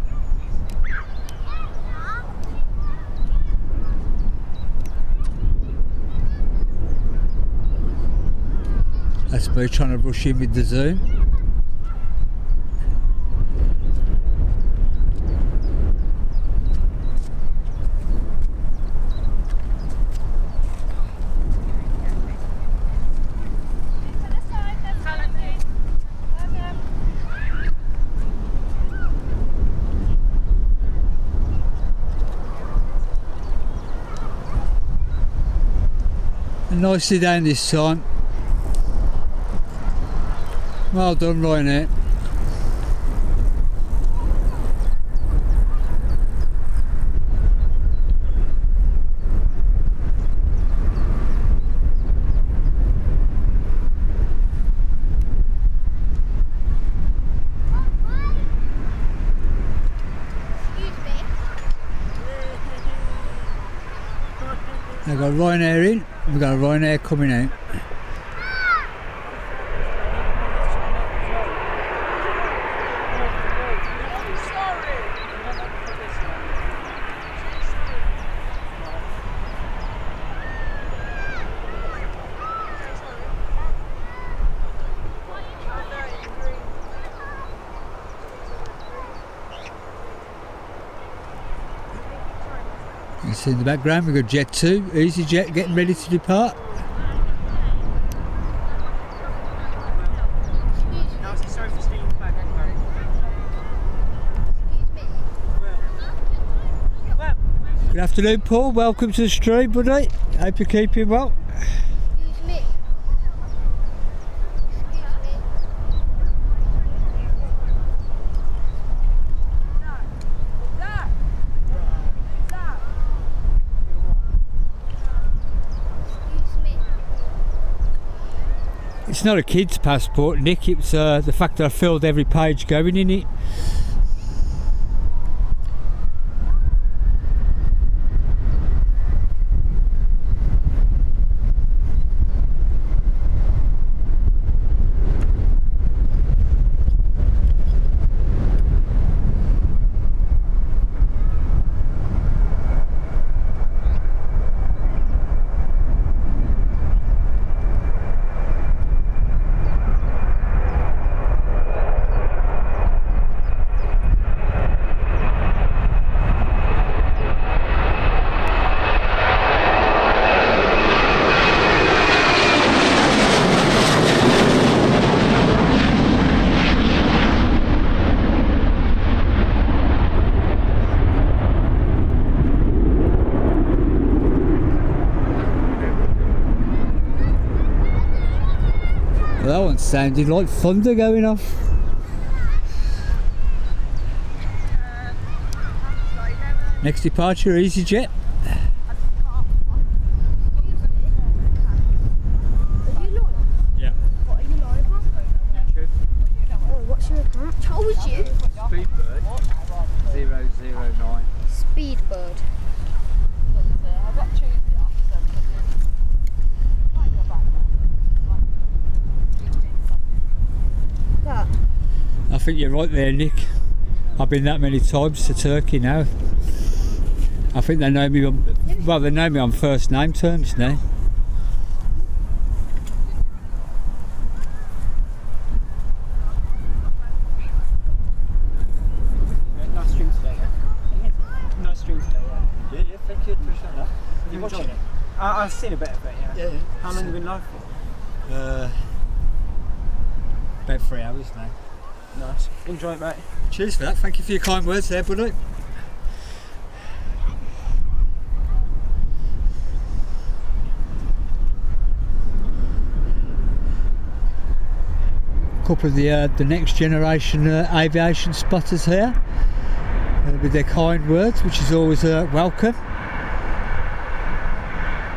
That's me trying to rush in with the zoom. Nicely down this time. Well done, Ryanair. I've got Ryanair in, we've got a Ryanair coming out. You can see in the background we've got Jet 2, EasyJet getting ready to depart. Good afternoon, Paul. Welcome to the stream, buddy. Hope you're keeping well.
Excuse me.
It's not a kid's passport, Nick. It's the fact that I filled every page going in it. Well, that one sounded like thunder going off. Next departure, EasyJet. Yeah.
What are you live on? Oh, what's your account? Told you.
Speedbird 009.
Speedbird. That.
think you're right there, Nick. I've been that many times to Turkey now. I think they know me on, well, they know me on first name terms now.
Nice stream today, yeah? Nice stream today, yeah?
Yeah, thank you, appreciate that.
You watching it? I've seen a bit of it, yeah.
Yeah.
How long have you been live for?
About 3 hours now.
Nice. Enjoy it, mate.
Cheers for that, thank you for your kind words there, buddy. Couple of the next generation aviation spotters here with their kind words, which is always welcome.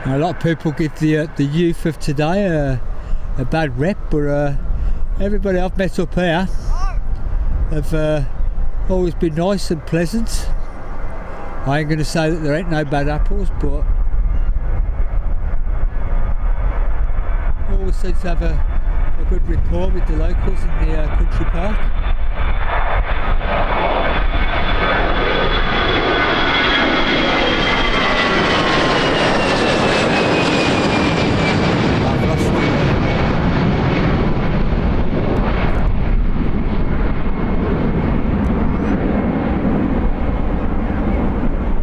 And a lot of people give the youth of today a bad rep, but everybody I've met up here have always been nice and pleasant. I ain't going to say that there ain't no bad apples, but always seem to have a good rapport with the locals in the country park.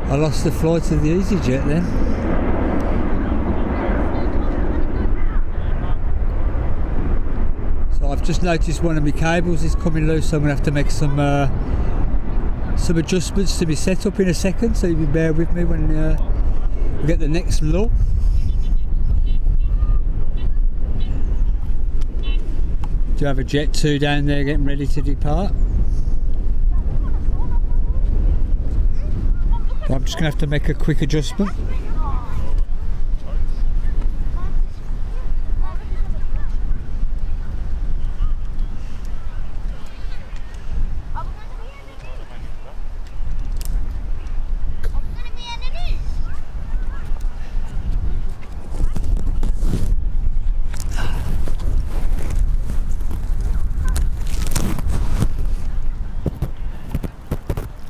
I lost the flight of the EasyJet then. I've just noticed one of my cables is coming loose, so I'm going to have to make some adjustments to be set up in a second, so you bear with me when we get the next lull. Do you have a Jet 2 down there getting ready to depart? I'm just going to have to make a quick adjustment.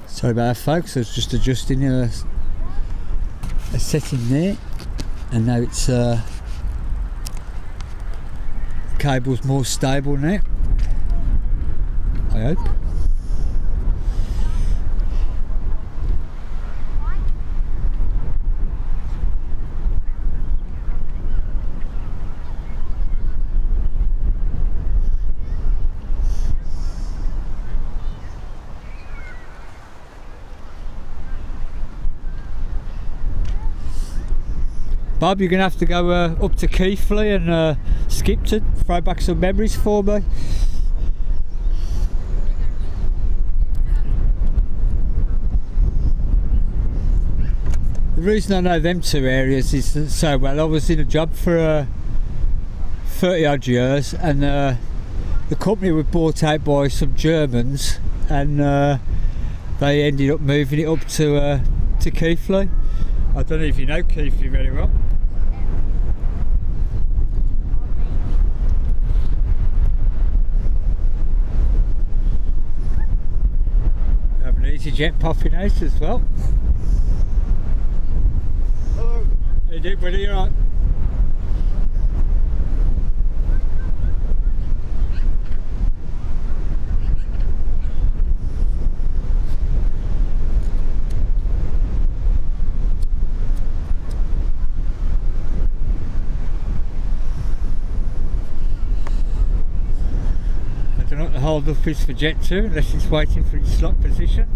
Sorry about that, folks, I was just adjusting a setting there, and now it's cable's more stable now, I hope. Bob, you're going to have to go up to Keighley and Skipton, throw back some memories for me. The reason I know them two areas is that so well. I was in a job for 30 odd years, and the company was bought out by some Germans, and they ended up moving it up to Keighley. I don't know if you know Keighley very well. We have an EasyJet popping out as well.
Hello.
Hey Dick, buddy, you alright? I don't know what the hold up is for Jet 2 unless it's waiting for its slot position.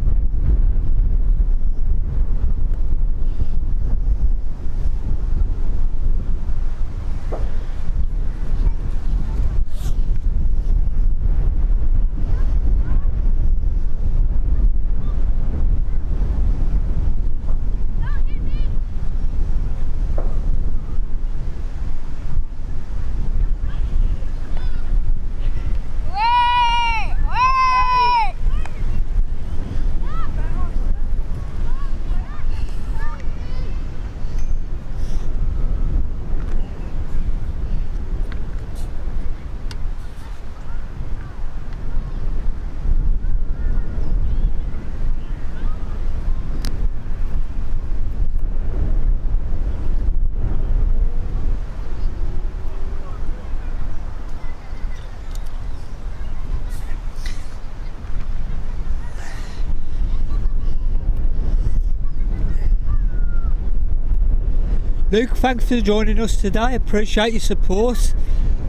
Luke, thanks for joining us today. Appreciate your support.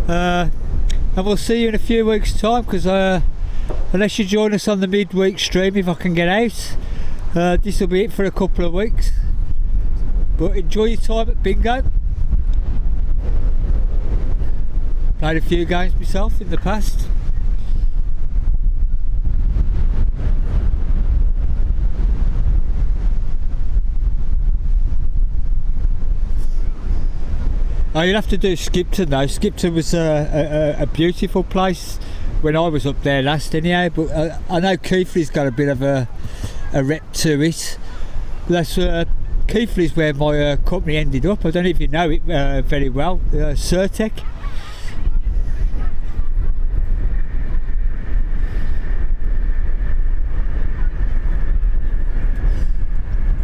And we'll see you in a few weeks' time, because unless you join us on the midweek stream, if I can get out, this will be it for a couple of weeks. But enjoy your time at bingo. Played a few games myself in the past. Oh, you'll have to do Skipton though. Skipton was a beautiful place when I was up there last anyhow, but I know Keighley's got a bit of a rep to it. That's Keighley's where my company ended up. I don't know if you know it very well, Certec.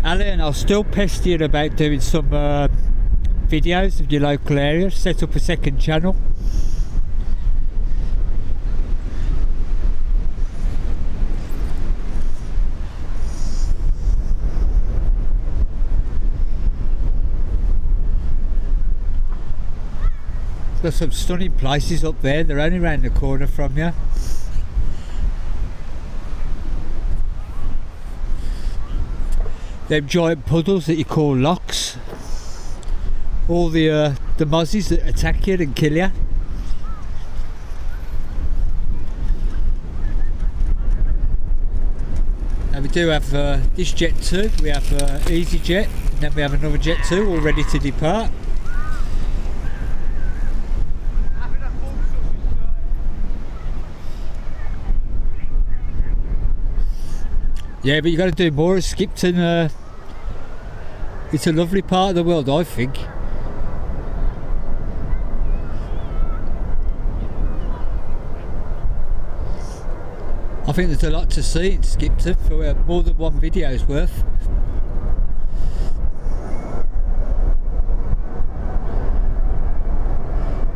Alan, I'll still pester you about doing some videos of your local area. Set up a second channel. There's some stunning places up there. They're only round the corner from you. Them giant puddles that you call locks. All the mozzies that attack you and kill you. And we do have this Jet 2, we have EasyJet, and then we have another Jet 2 all ready to depart. Yeah, but you got to do more of Skipton. It's a lovely part of the world, I think. I think there's a lot to see in Skipton for more than one video's worth.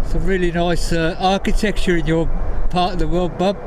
Some really nice architecture in your part of the world, Bob.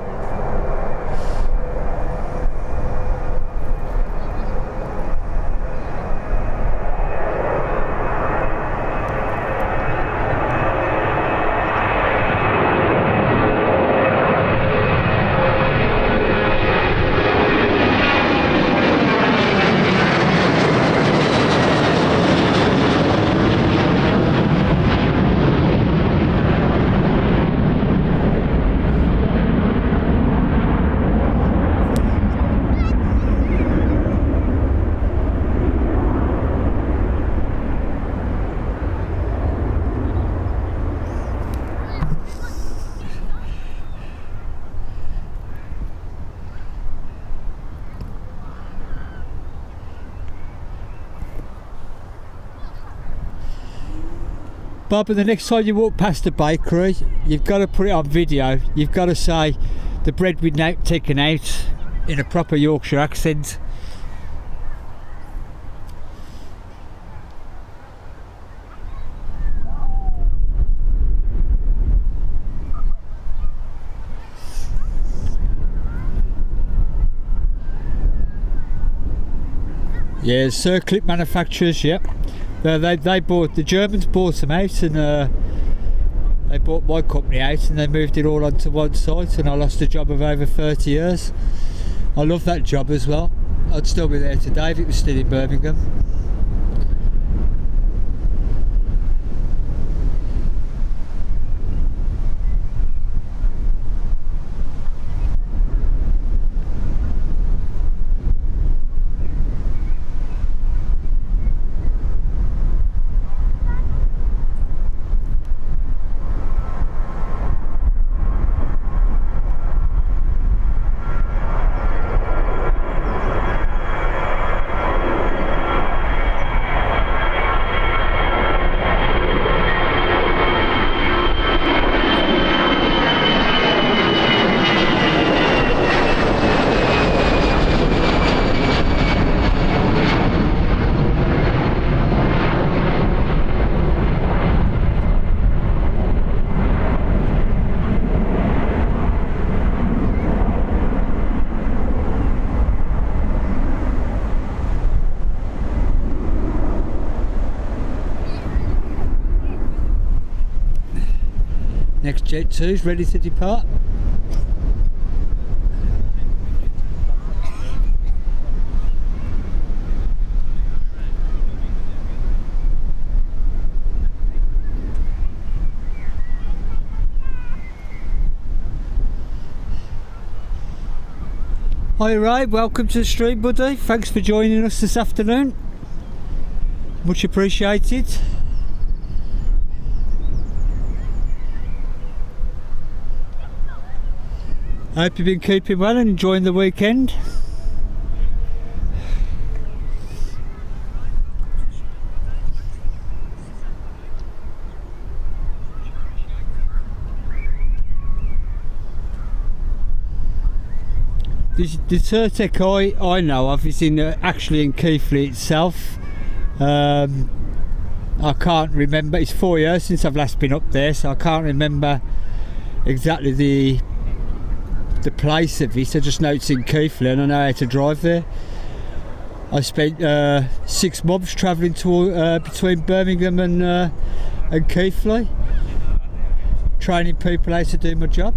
Bob, and the next time you walk past a bakery, you've got to put it on video. You've got to say the bread we'd taken out in a proper Yorkshire accent. Yeah, circlip manufacturers, yep. They bought, the Germans bought them out, and they bought my company out and they moved it all onto one site, and I lost a job of over 30 years. I love that job as well. I'd still be there today if it was still in Birmingham. Next Jet 2 is ready to depart. Hi Ray, welcome to the stream buddy. Thanks for joining us this afternoon. Much appreciated. I hope you've been keeping well and enjoying the weekend. The Turtec I know of is actually in Keighley itself. I can't remember, it's 4 years since I've last been up there, so I can't remember exactly the place of it. I just know it's in Keighley and I know how to drive there. I spent 6 months travelling between Birmingham and Keighley, training people how to do my job.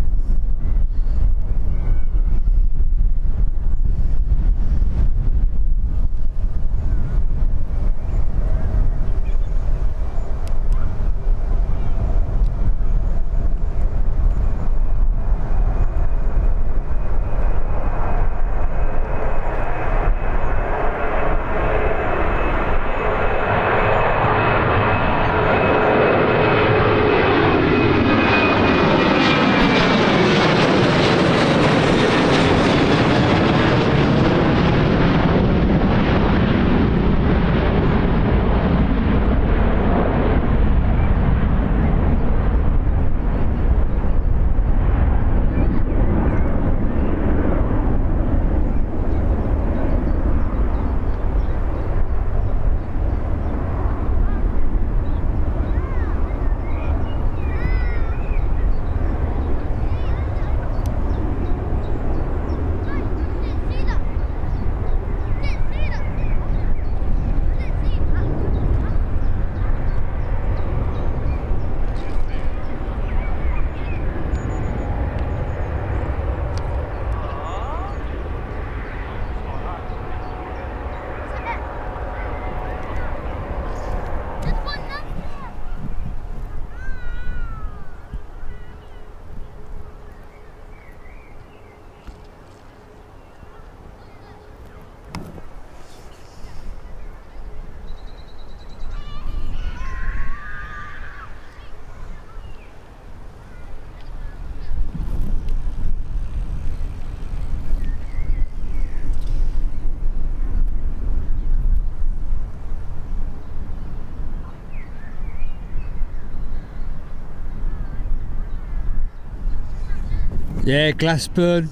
Yeah, Glassburn,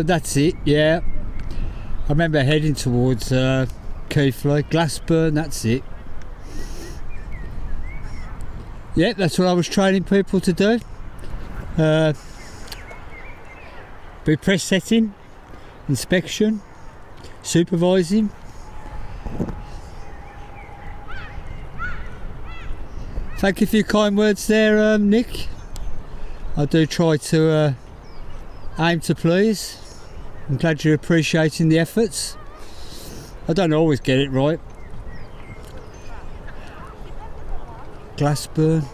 that's it, yeah. I remember heading towards Keighley. Glassburn, that's it. Yeah, that's what I was training people to do. Be press setting, inspection, supervising. Thank you for your kind words there, Nick. I do try to aim to please. I'm glad you're appreciating the efforts. I don't always get it right. Glassburn.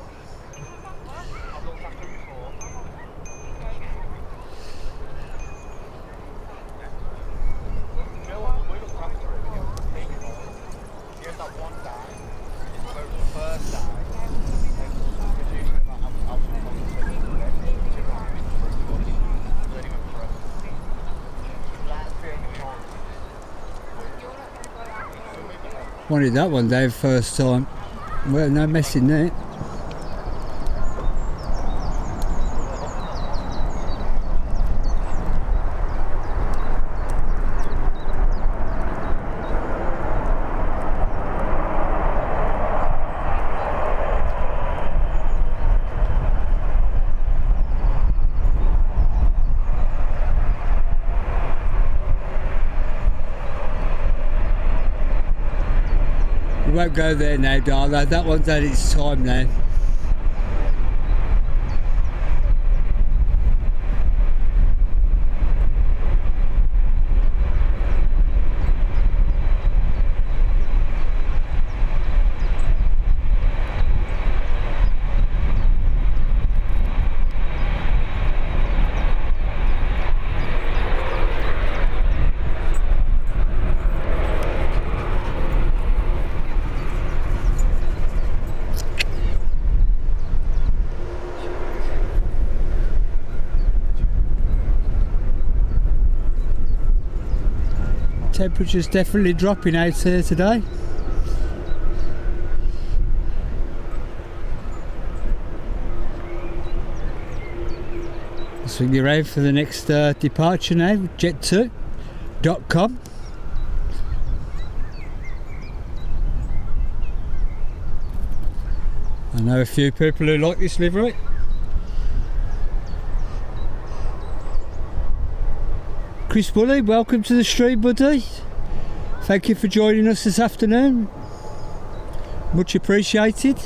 Wanted that one day first time. Well, no messing there. We won't go there now, darling. That one's had its time now. temperature's definitely dropping out here today. Swing you around for the next departure now, jet2.com. I know a few people who like this livery. Chris Bully, welcome to the stream, buddy. Thank you for joining us this afternoon. Much appreciated.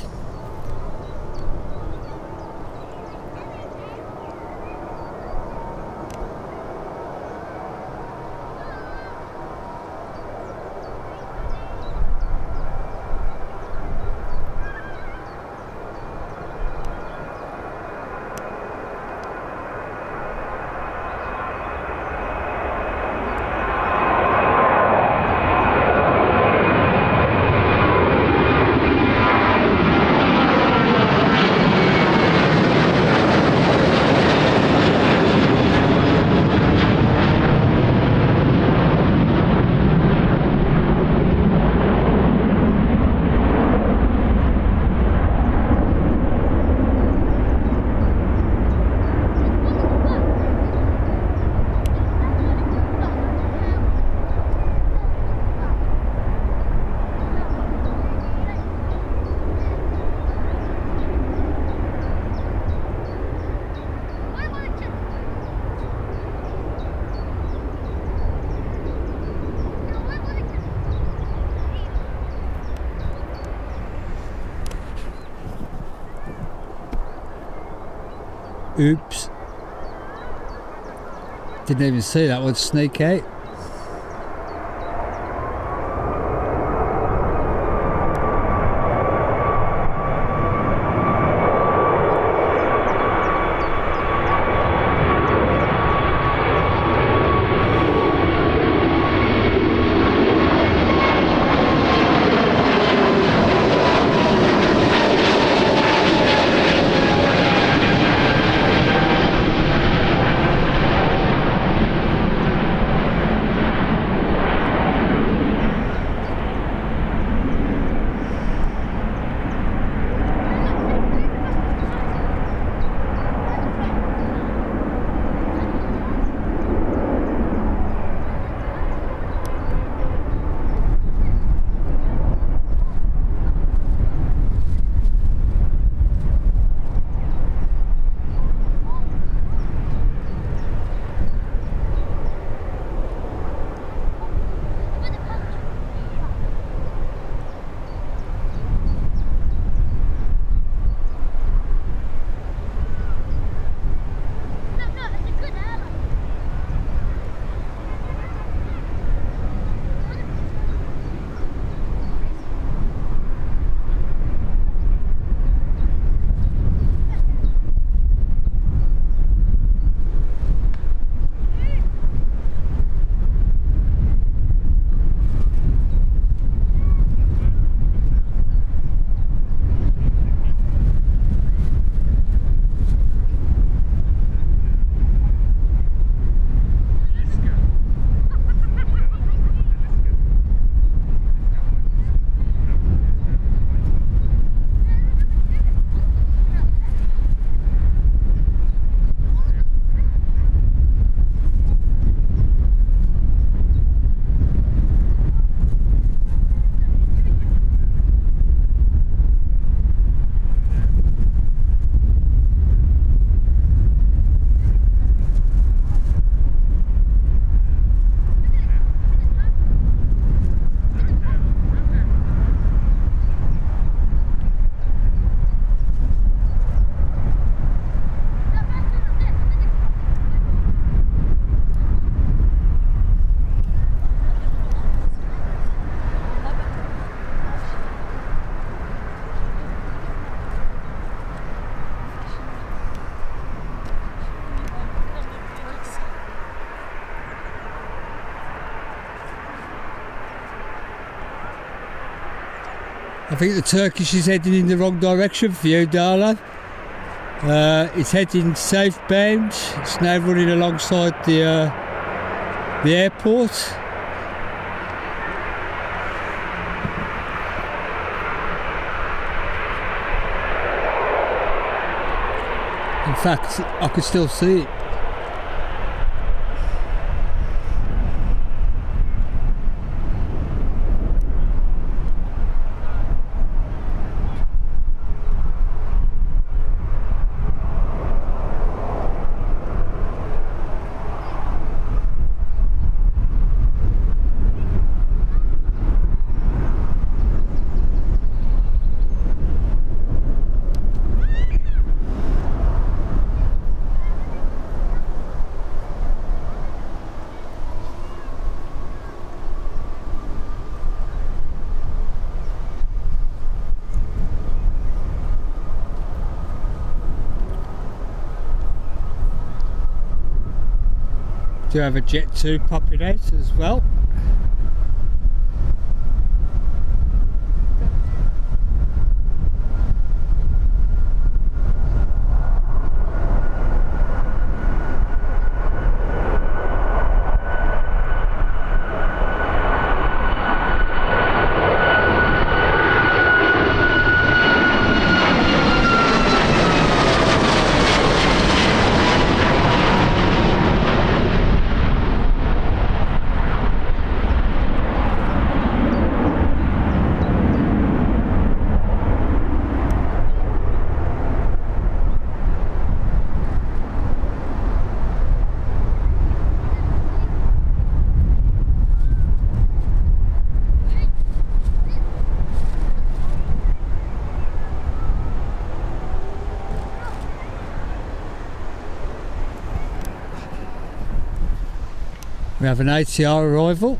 Oops. Didn't even see that one sneak out. I think the Turkish is heading in the wrong direction for you, Darla. It's heading southbound. It's now running alongside the airport. In fact, I could still see it. Do have a Jet 2 popping out as well. We have an ATR arrival.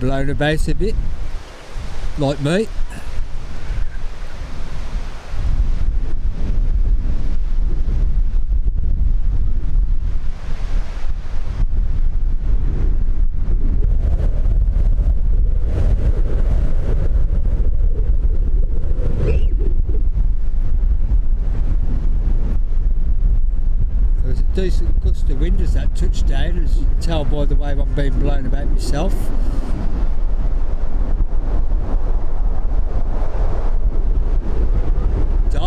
Blown about a bit, like me. There was a decent gust of wind as that touched down, as you can tell by the way I'm being blown about myself.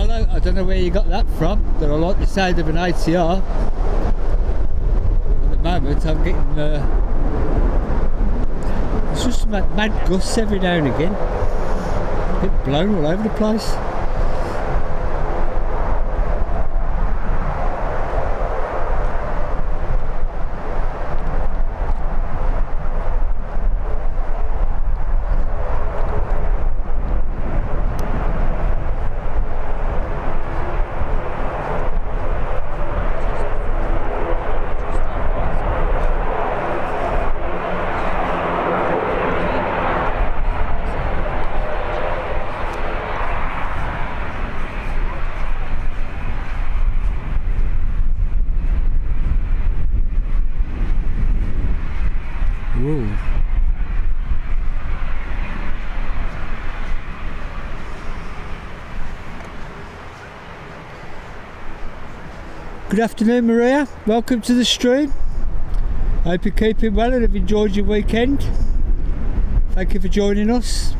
I don't know where you got that from, but I like the sound of an ATR. At the moment I'm getting it's just mad gusts every now and again. Get blown all over the place. Whoa. Good afternoon, Maria. Welcome to the stream. Hope you're keeping well and have enjoyed your weekend. Thank you for joining us.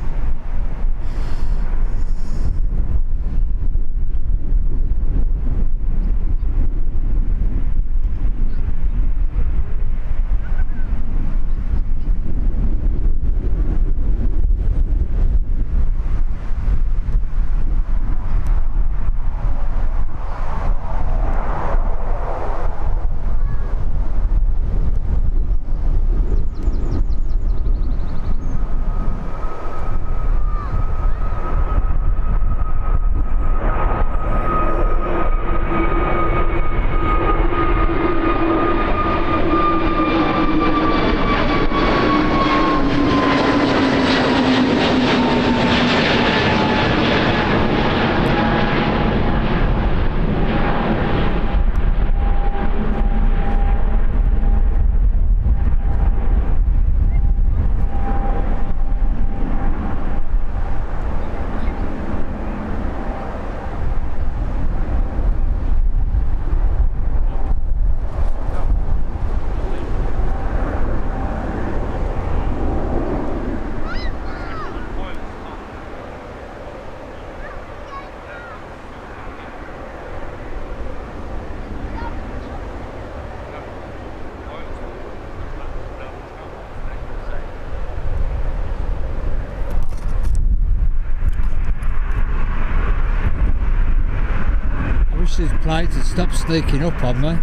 mate to stop sneaking up on me.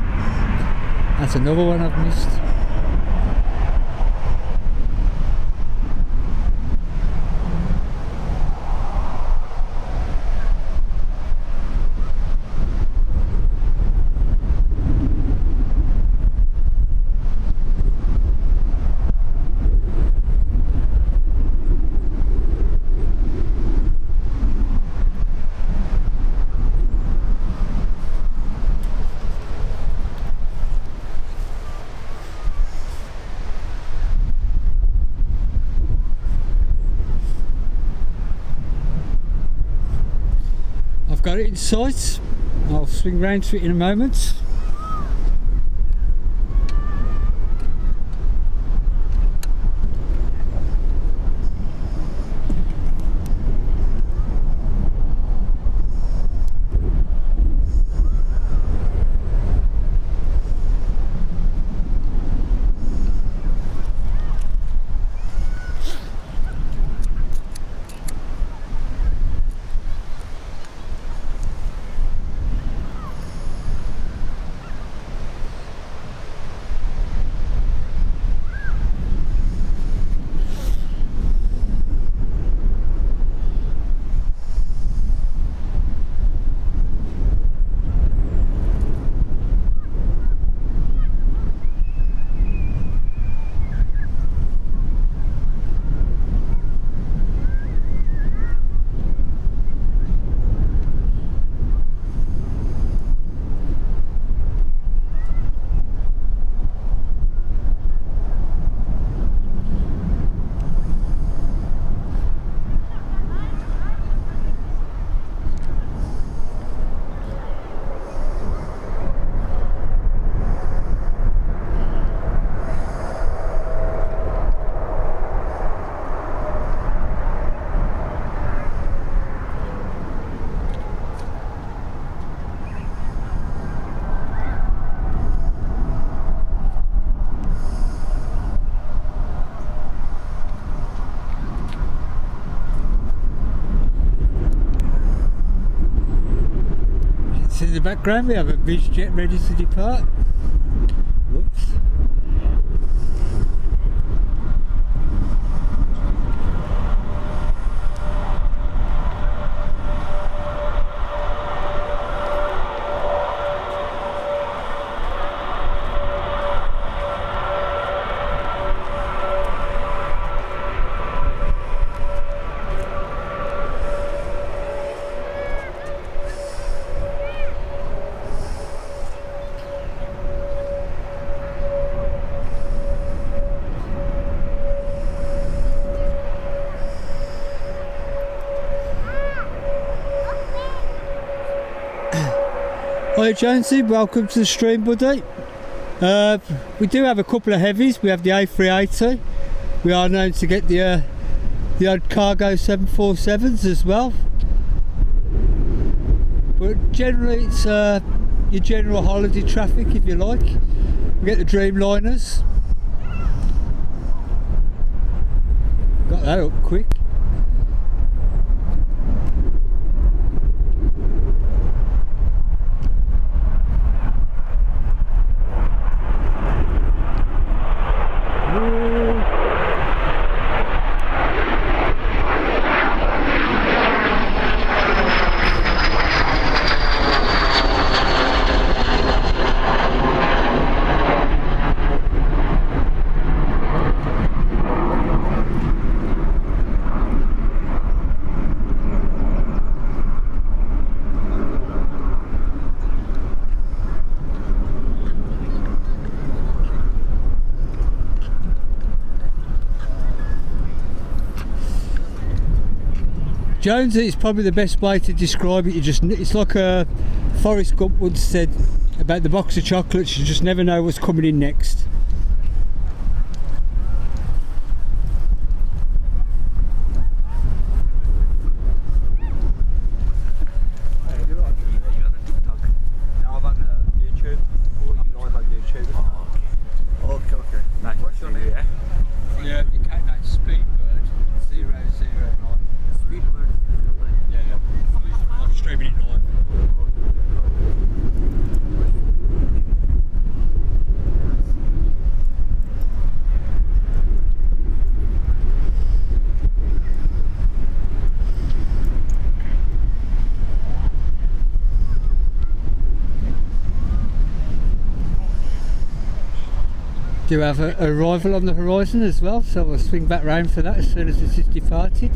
That's another one I've missed. Got it in sight. I'll swing round to it in a moment. In the background we have a BHX ready to depart. Whoops. Hi Jonesy, welcome to the stream, buddy. We do have a couple of heavies. We have the A380. We are known to get the odd cargo 747s as well. But generally it's your general holiday traffic, if you like. We get the Dreamliners. Got that up quick. Jonesy is probably the best way to describe it. It's like Forrest Gump once said about the box of chocolates, you just never know what's coming in next. do have a arrival on the horizon as well, so we'll swing back round for that as soon as this is departed.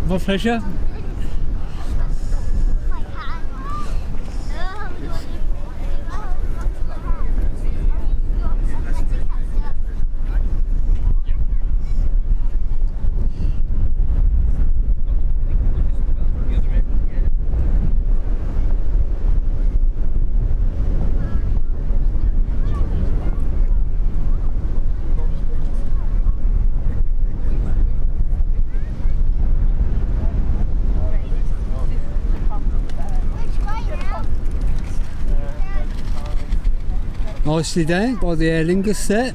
My pleasure. Nicely done by the Aer Lingus there.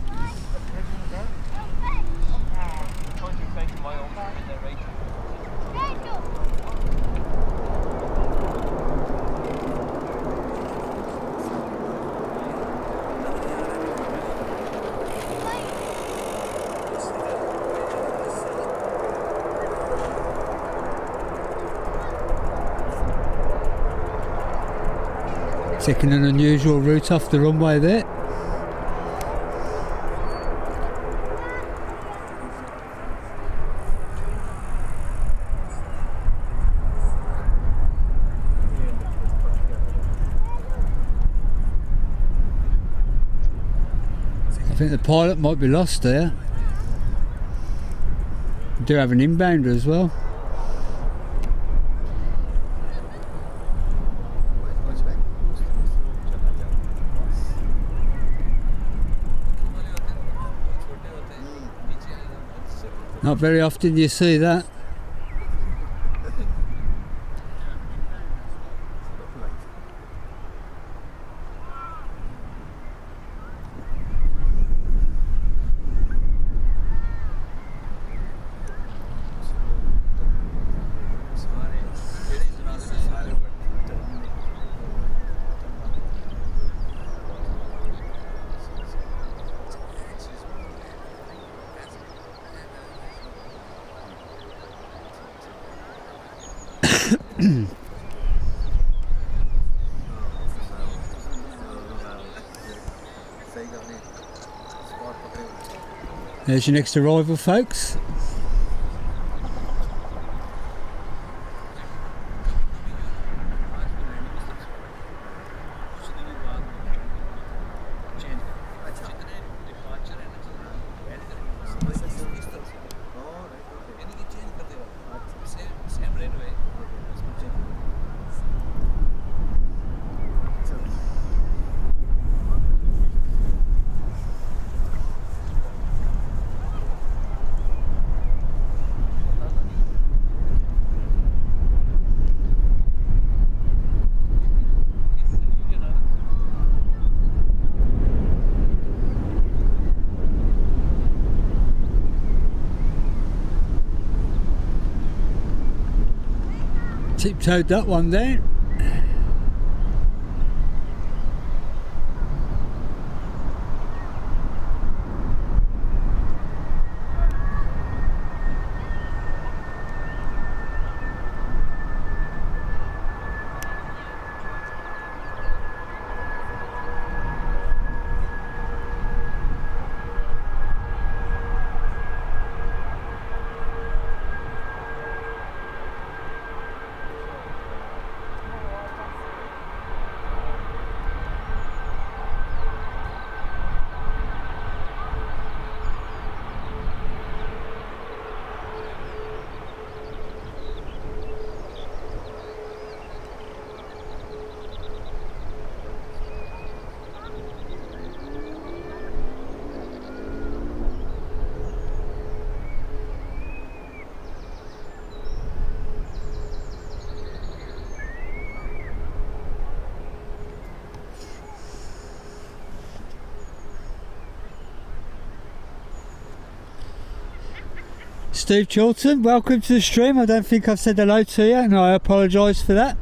Taking an unusual route off the runway there. I think the pilot might be lost there. We do have an inbounder as well. Not very often you see that. There's your next arrival, folks. Tiptoed that one there. Steve Chilton, welcome to the stream. I don't think I've said hello to you, and I apologise for that.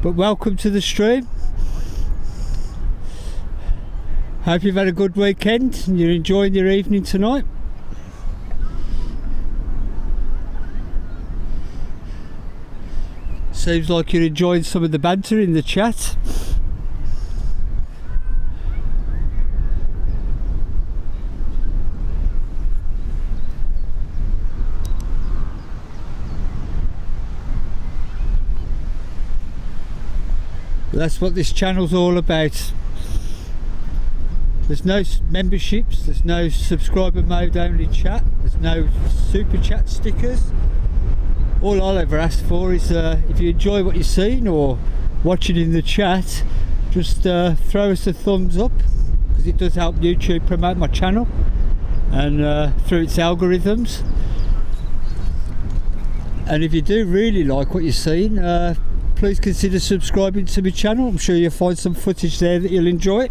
But welcome to the stream. Hope you've had a good weekend and you're enjoying your evening tonight. Seems like you're enjoying some of the banter in the chat. That's what this channel's all about. There's no memberships, there's no subscriber mode only chat, there's no super chat stickers. All I'll ever ask for is if you enjoy what you've seen or watching in the chat, just throw us a thumbs up, because it does help YouTube promote my channel and through its algorithms. And if you do really like what you're seeing, please consider subscribing to my channel. I'm sure you'll find some footage there that you'll enjoy.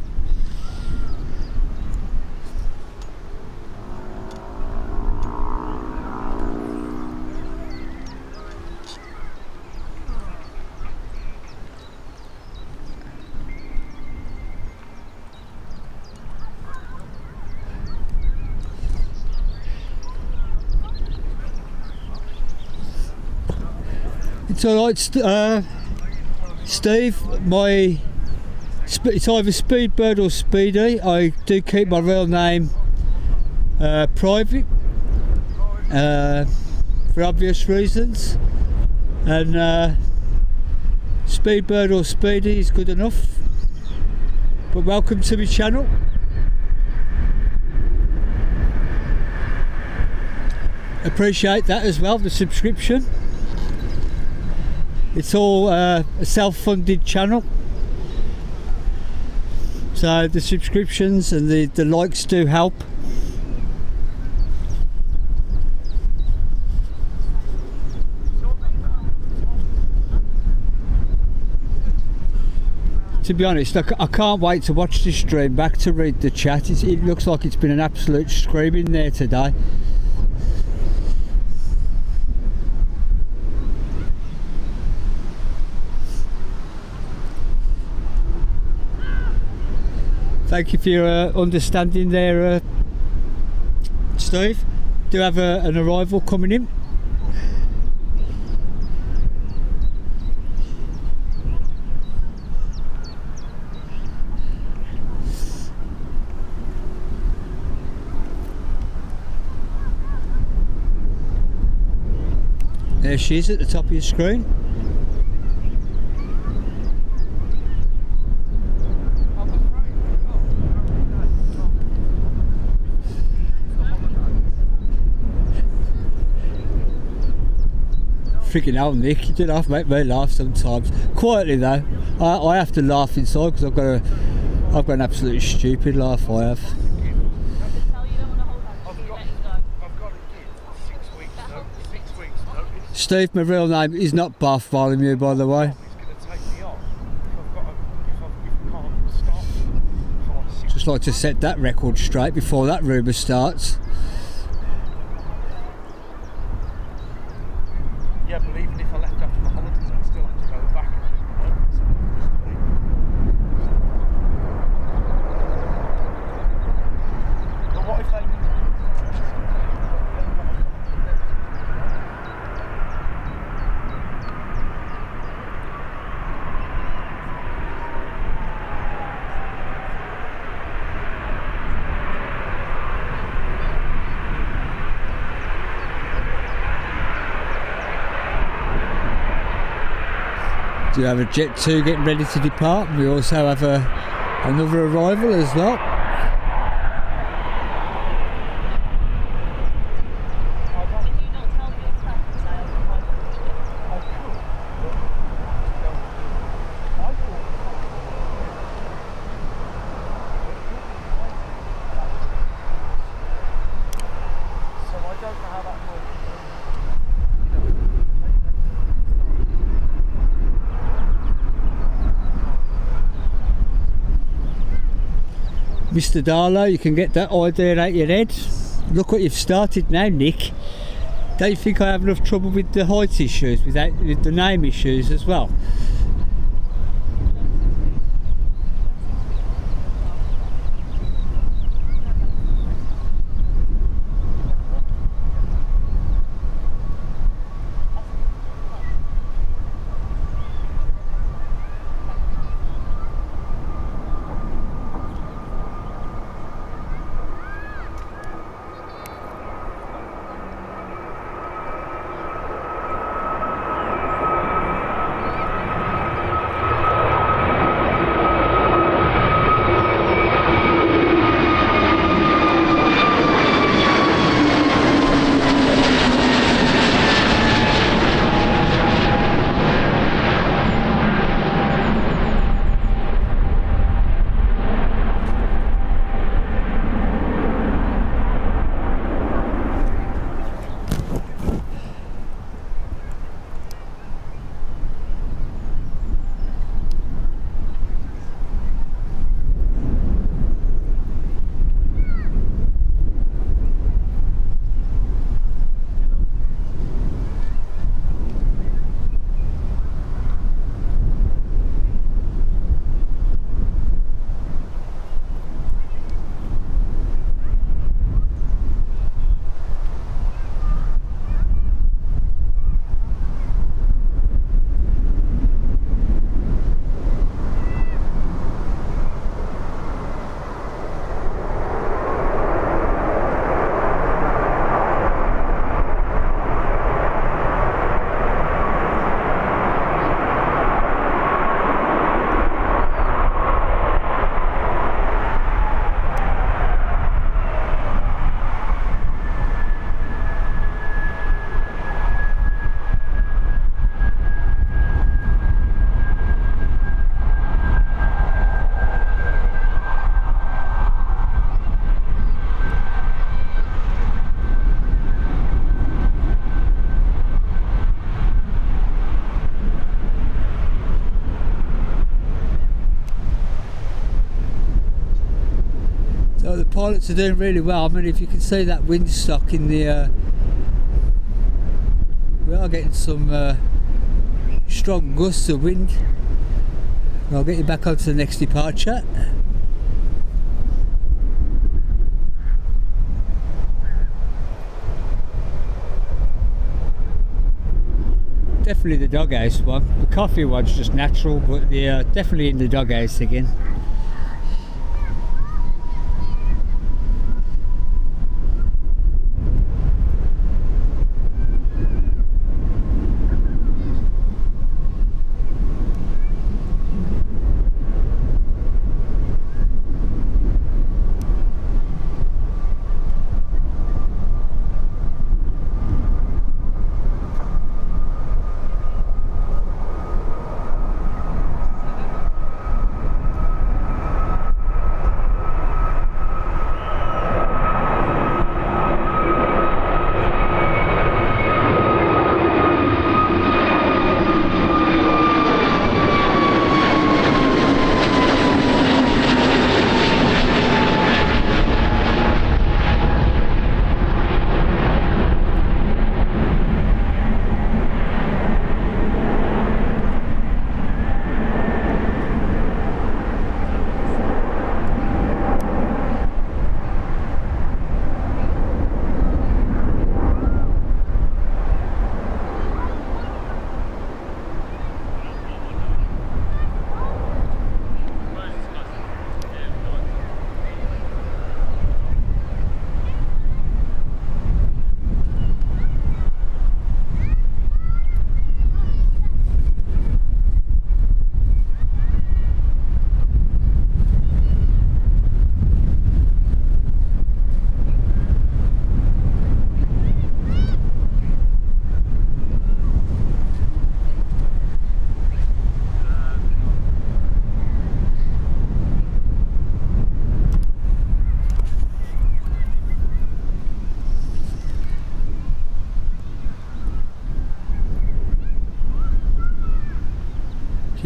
It's alright, Steve, it's either Speedbird or Speedy. I do keep my real name private for obvious reasons, and Speedbird or Speedy is good enough. But welcome to my channel. Appreciate that as well, the subscription. It's all a self-funded channel, so the subscriptions and the likes do help. To be honest, I can't wait to watch this stream back to read the chat. It looks like it's been an absolute screaming there today. Thank you for your understanding there, Steve. Do have an arrival coming in. There she is at the top of your screen. Freaking hell, Nick, you don't have to make me laugh sometimes. Quietly though, I have to laugh inside because I've got an absolutely stupid laugh. I have. Steve, my real name is not Bartholomew, by the way. Just like to set that record straight before that rumour starts.
Yeah, but even if I left after the holidays, I'd still have to go back and do it. But what if they...
Do have a Jet 2 getting ready to depart, and we also have another arrival as well. Mr. Darlow, you can get that idea out your head. Look what you've started now, Nick. Don't you think I have enough trouble with the height issues, with the name issues as well? So the pilots are doing really well. I mean, if you can see that windsock in the we are getting some strong gusts of wind. I'll get you back onto the next departure. Definitely the doghouse one. The coffee one's just natural, but the definitely in the doghouse again.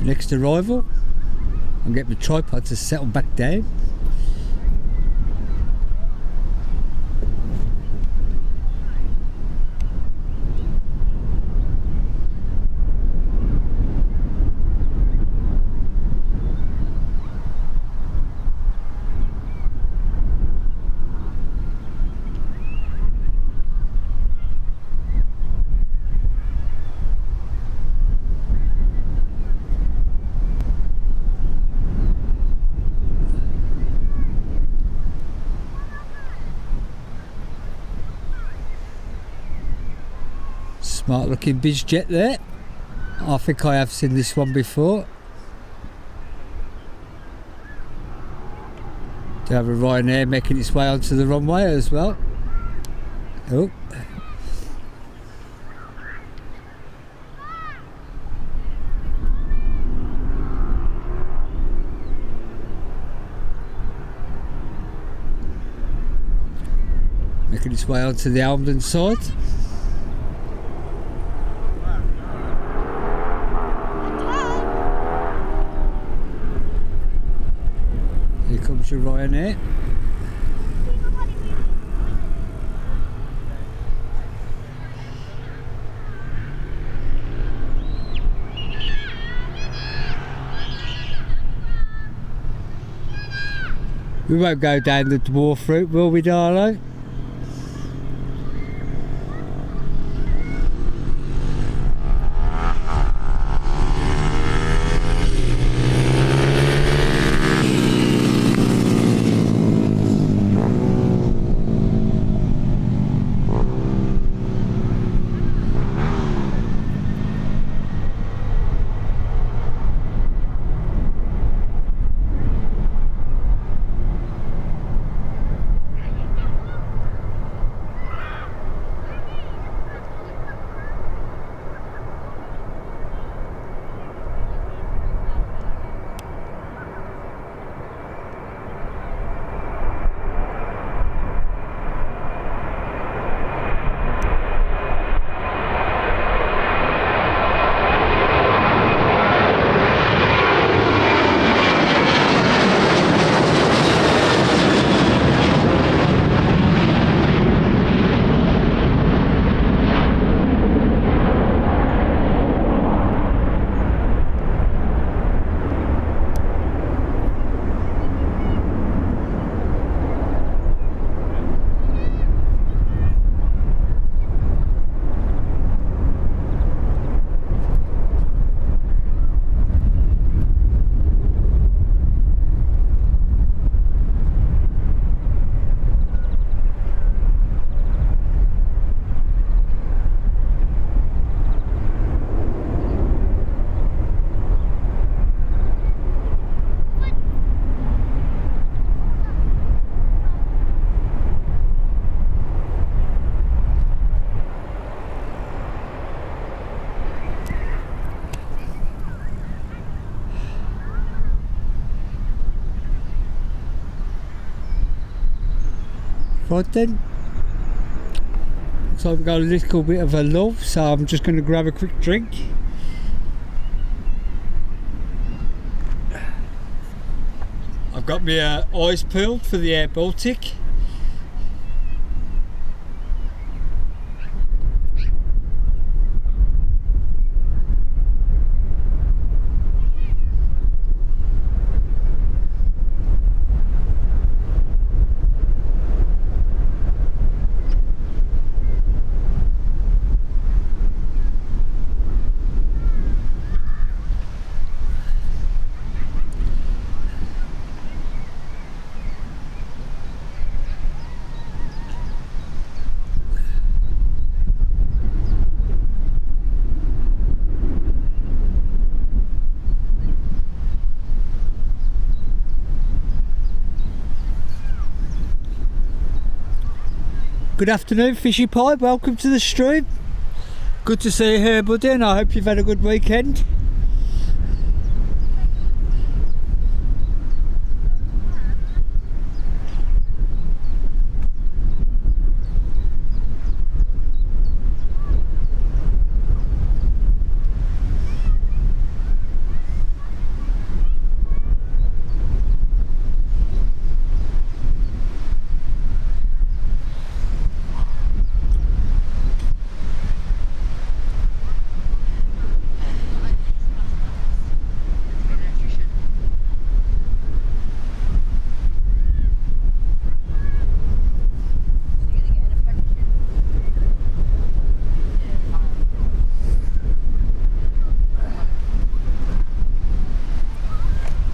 Next arrival, I'll get the tripod to settle back down. Smart looking biz jet there. I think I have seen this one before. To have a Ryanair making its way onto the runway as well. Oh. Making its way onto the Almden side. Here comes your Ryanair. We won't go down the dwarf route, will we, Darlo? Right then, so I've got a little bit of a lull, so I'm just going to grab a quick drink. I've got my eyes peeled for the Air Baltic. Good afternoon, Fishy Pie, welcome to the stream. Good to see you here, buddy, and I hope you've had a good weekend.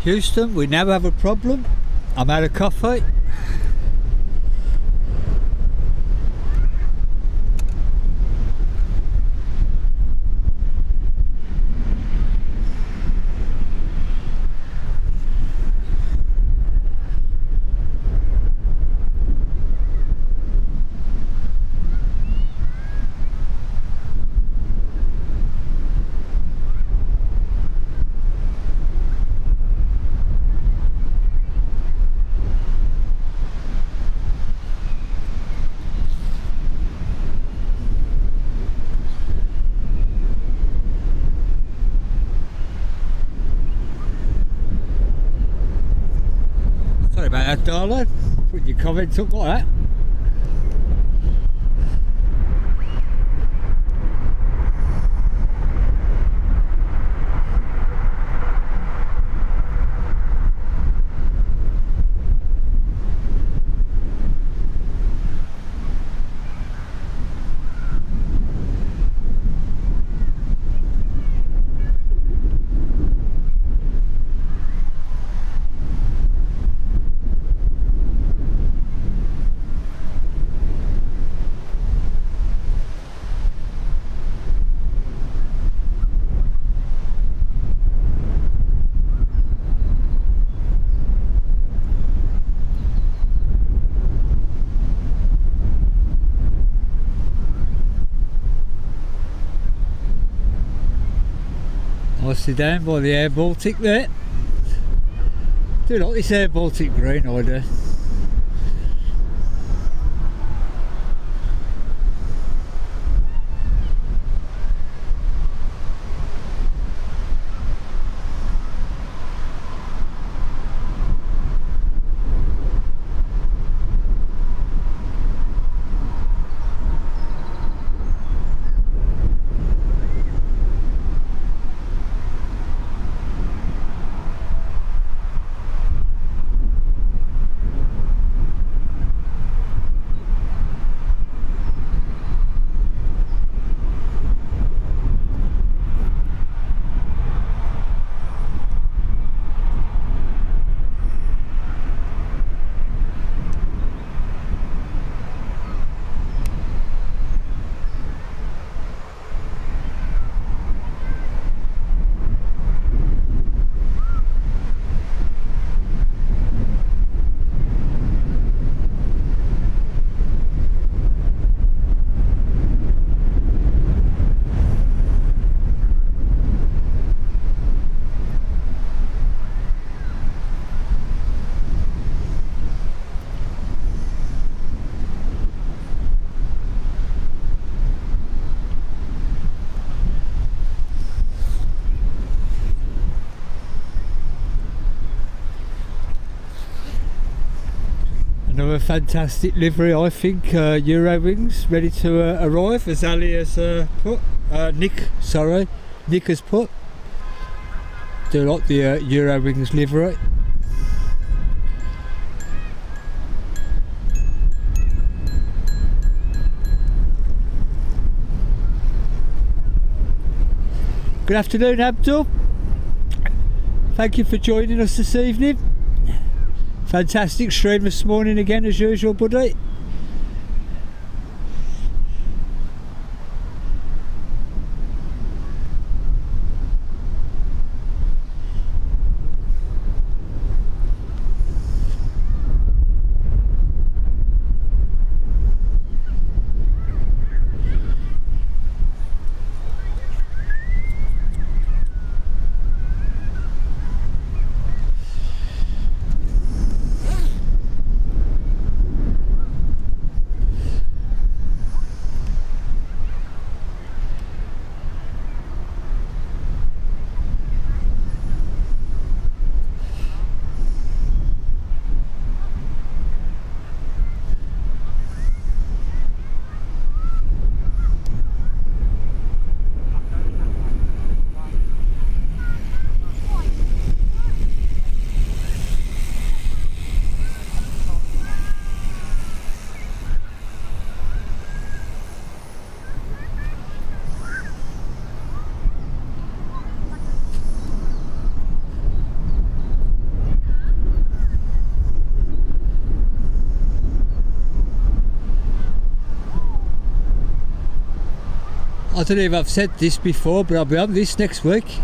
Houston, we now have a problem. I'm out of coffee. about that, darling. Put your comments up like that. Nicely down by the Air Baltic there. Do like this Air Baltic green, I do. Another fantastic livery, I think. Eurowings ready to arrive, as Ali has put. Nick has put. Do like the Eurowings livery. Good afternoon, Abdul. Thank you for joining us this evening. Fantastic stream this morning again, as usual, buddy. I don't know if I've said this before, but I'll be on this next week.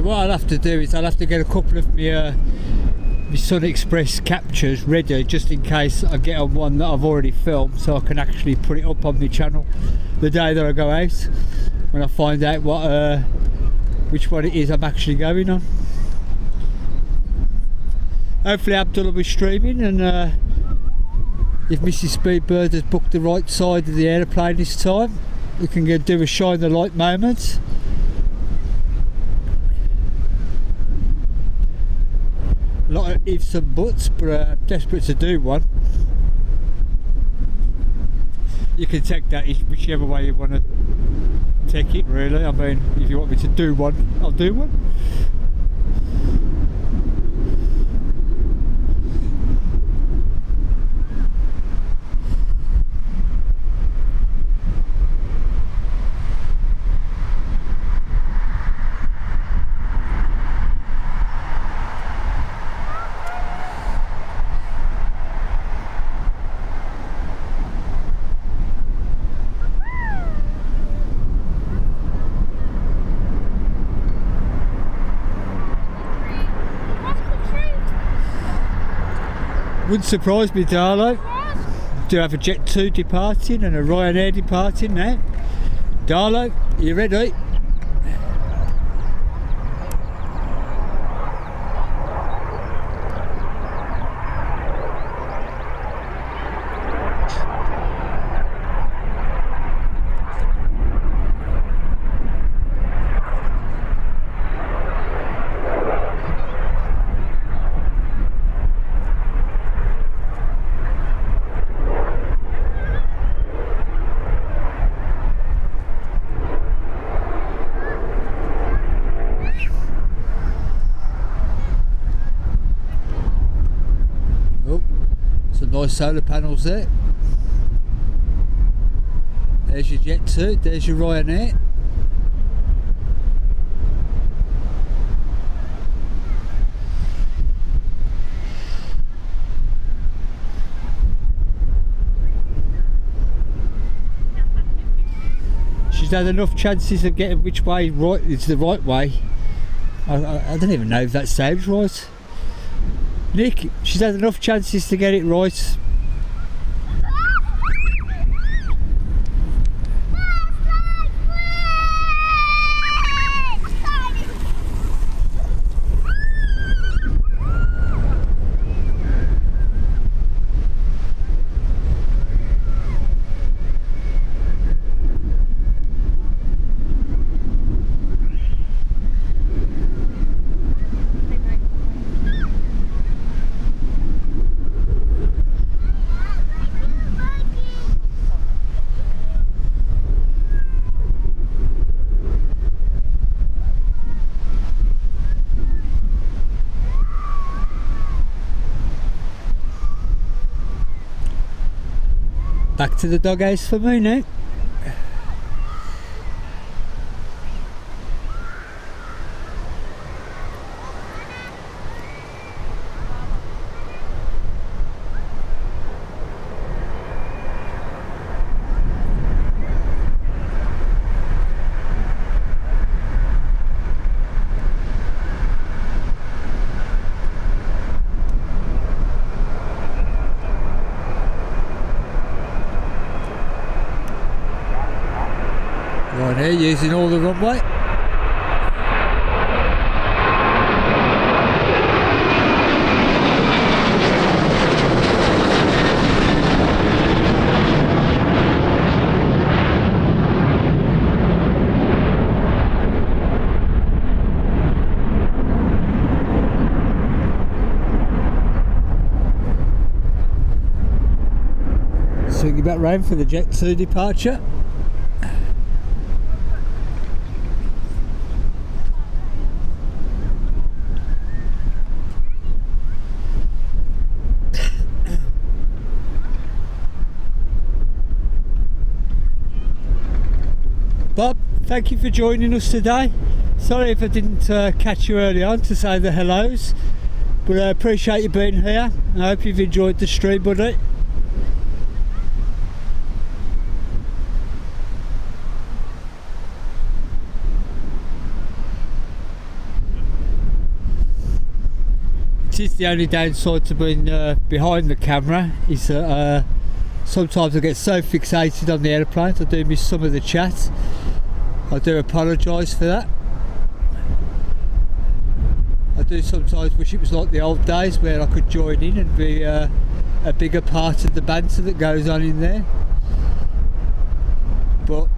what I'll have to do is I'll have to get a couple of my Sun Express captures ready, just in case I get on one that I've already filmed, so I can actually put it up on my channel the day that I go out, when I find out what which one it is I'm actually going on. Hopefully Abdullah will be streaming, and if Mrs. Speedbird has booked the right side of the aeroplane this time, we can go do a shine the light moment. A lot of ifs and buts, but I'm desperate to do one. You can take that whichever way you want to take it, really. I mean, if you want me to do one, I'll do one. Wouldn't surprise me, Darlo. Do have a Jet 2 departing and a Ryanair departing now. Darlo, you ready? Nice solar panels there. There's your Jet 2, there's your Ryanair. She's had enough chances of getting which way right is the right way. I don't even know if that sounds right. Nick, she's had enough chances to get it right. Back to the doghouse for me now. Right here, using all the runway. Swinging back round for the Jet 2 departure. Bob, thank you for joining us today. Sorry if I didn't catch you early on to say the hellos, but I appreciate you being here. I hope you've enjoyed the stream, buddy. which is the only downside to being behind the camera, is that sometimes I get so fixated on the aeroplanes I do miss some of the chat. I do apologise for that. I do sometimes wish it was like the old days where I could join in and be a bigger part of the banter that goes on in there. But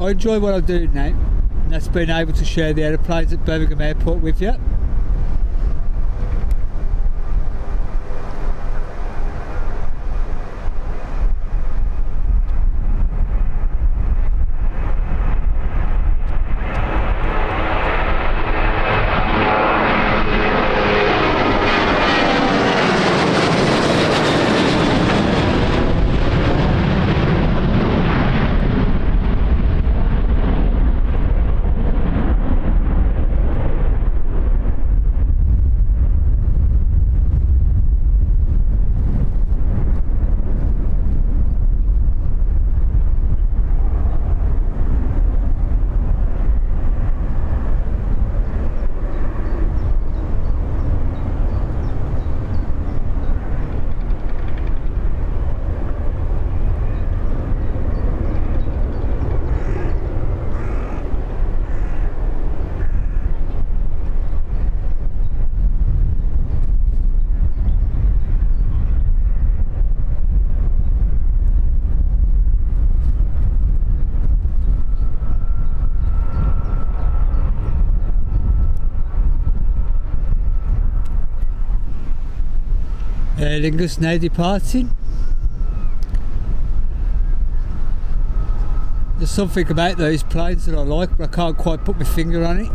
I enjoy what I do now, and that's being able to share the aeroplanes at Birmingham Airport with you. Aer Lingus now departing. There's something about those planes that I like, but I can't quite put my finger on it.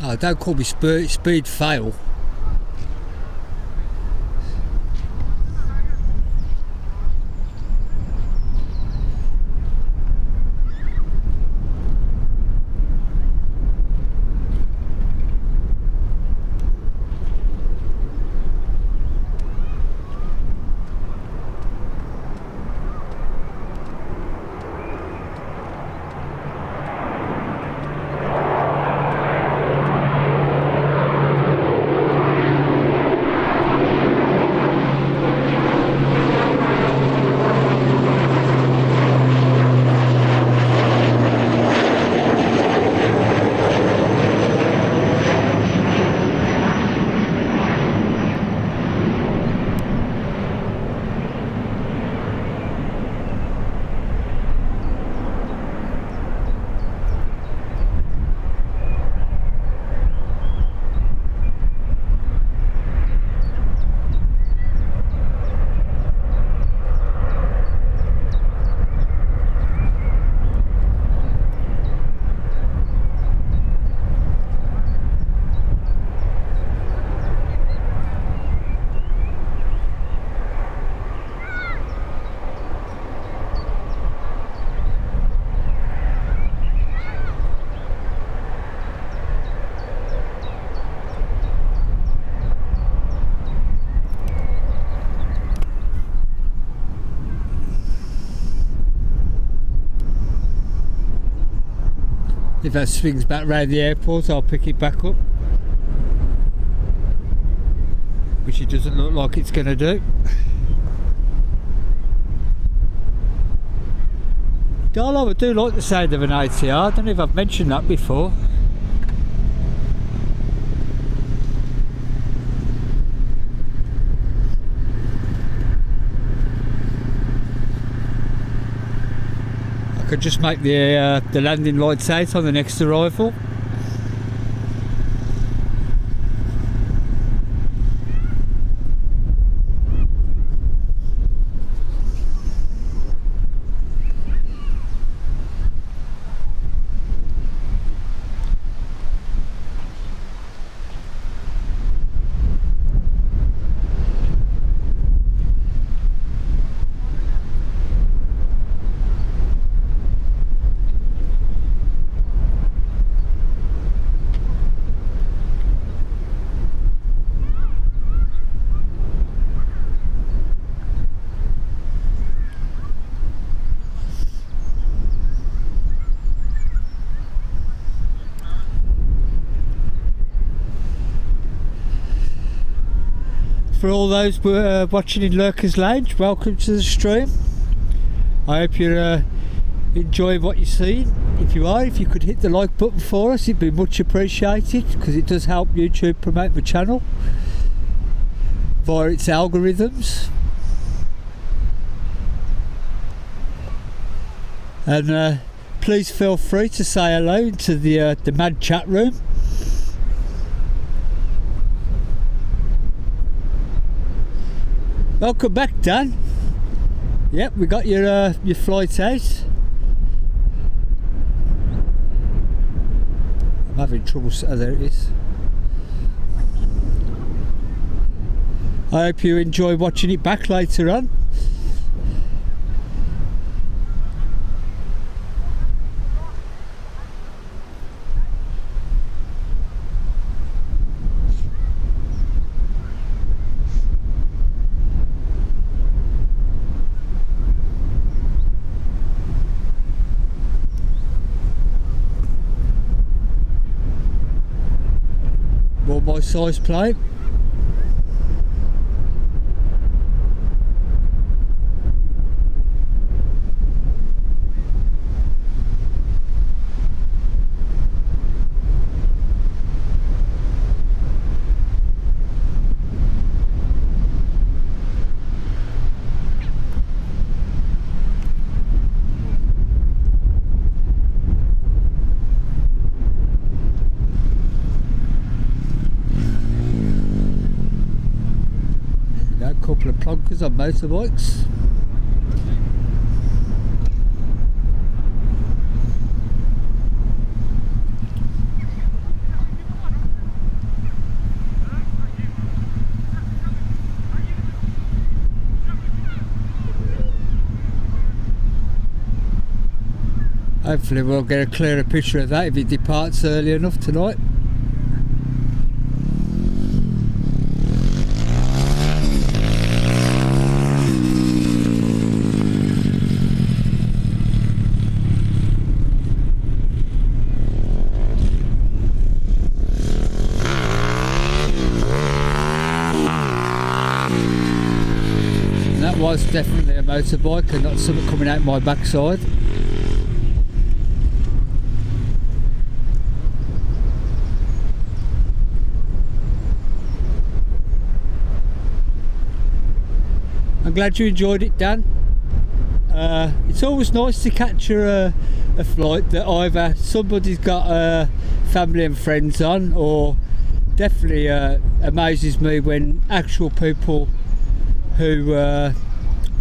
Oh, don't call me speed fail. If that swings back round the airport, I'll pick it back up, which it doesn't look like it's going to do. I do like the sound of an ATR. I don't know if I've mentioned that before. I could just make the landing lights out on the next arrival. For all those watching in Lurker's Lounge, welcome to the stream. I hope you're enjoying what you see. If you are, if you could hit the like button for us, it'd be much appreciated, because it does help YouTube promote the channel via its algorithms. And please feel free to say hello to the mad chat room. Welcome back, Dan. Yep, we got your flight out. I'm having trouble. Oh, there it is. I hope you enjoy watching it back later on. More my size plate. Couple of plonkers on motorbikes. Hopefully we'll get a clearer picture of that if it departs early enough tonight. Was definitely a motorbike and not something coming out my backside. I'm glad you enjoyed it, Dan. It's always nice to capture a flight that either somebody's got family and friends on, or definitely amazes me when actual people who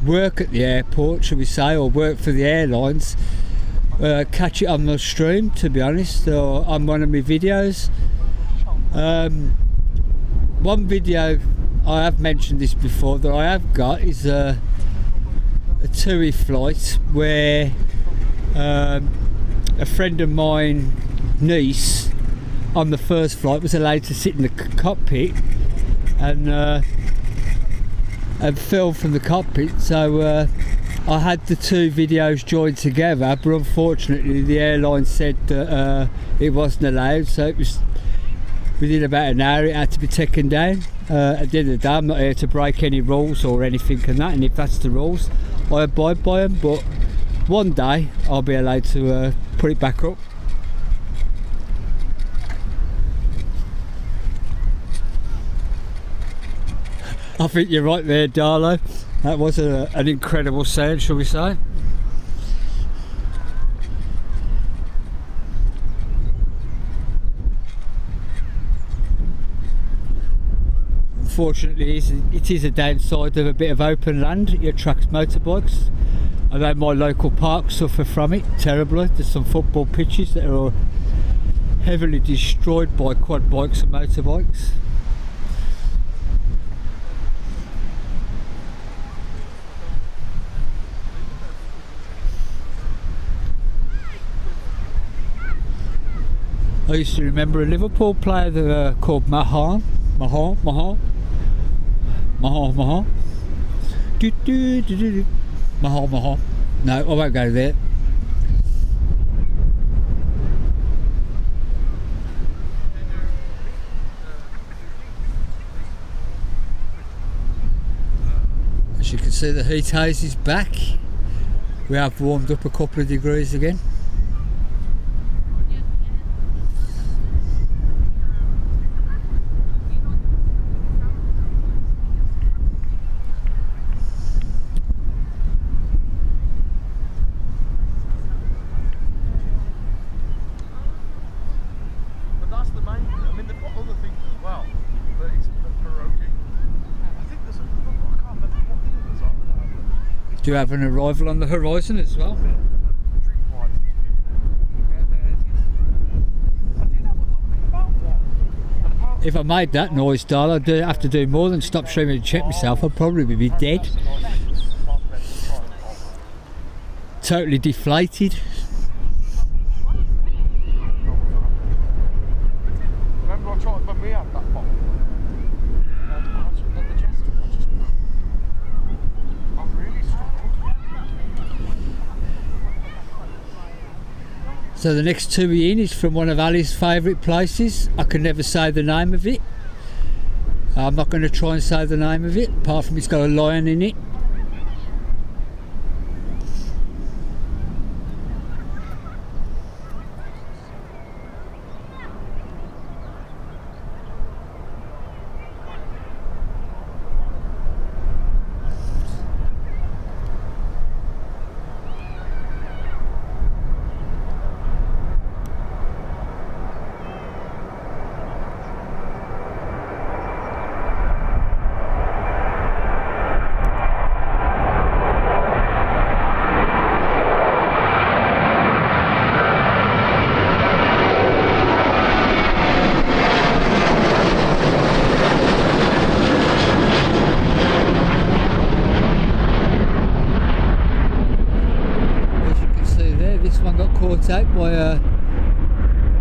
work at the airport, shall we say, or work for the airlines, catch it on the stream, to be honest, or on one of my videos. One video, I have mentioned this before, that I have got is a TUI flight where a friend of mine, niece, on the first flight was allowed to sit in the cockpit and film from the cockpit, so I had the two videos joined together, but unfortunately the airline said that it wasn't allowed, so it was within about an hour it had to be taken down. At the end of the day, I'm not here to break any rules or anything and that, and if that's the rules, I abide by them, but one day I'll be allowed to put it back up. I think you're right there, Darlo. That was an incredible sound, shall we say. Unfortunately, it is a downside of a bit of open land. It attracts motorbikes. I know my local parks suffer from it terribly. There's some football pitches that are heavily destroyed by quad bikes and motorbikes. I used to remember a Liverpool player that, called Mahan. Mahan. No, I won't go there. As you can see, the heat haze is back. We have warmed up a couple of degrees again.
But that's the main. I mean, they've got other things as well, but it's the pierogi. I think there's another one. I can't remember what the others are.
Do you have an arrival on the horizon as well?
Dreamliners. Yeah, there it is. I did have a look about one. And apparently
If I made that noise, Dale, I'd have to do more than stop streaming and check myself. I'd probably be dead. Totally deflated.
Remember I tried when we had that bottle? I was at the Jester. I really struggled.
So the next two we in is from one of Ali's favourite places. I can never say the name of it. I'm not going to try and say the name of it, apart from it's got a lion in it. Caught out by a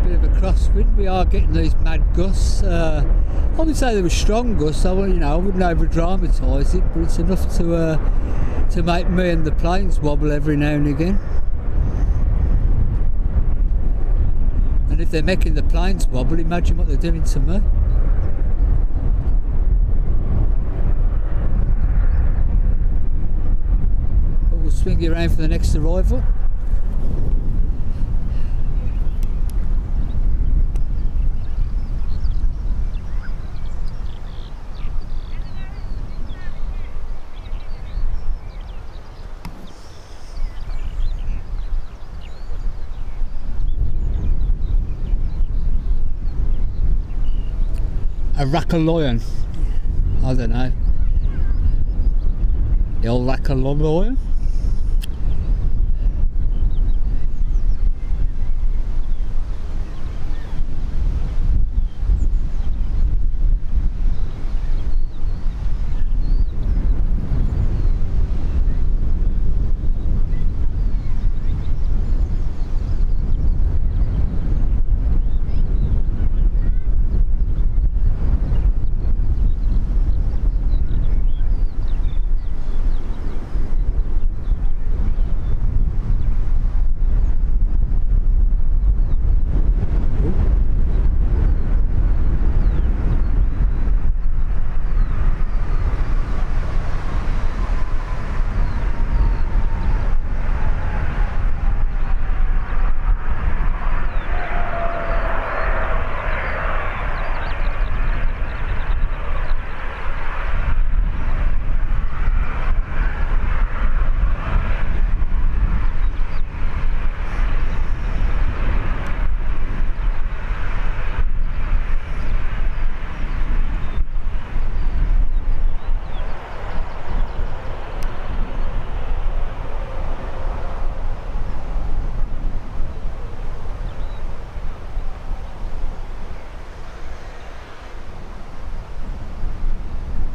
bit of a crosswind. We are getting these mad gusts. I would say they were strong gusts. I wouldn't over dramatise it, but it's enough to make me and the planes wobble every now and again. And if they're making the planes wobble, imagine what they're doing to me. But we'll swing you around for the next arrival. A rackaloyan. I don't know. El rackaloyan?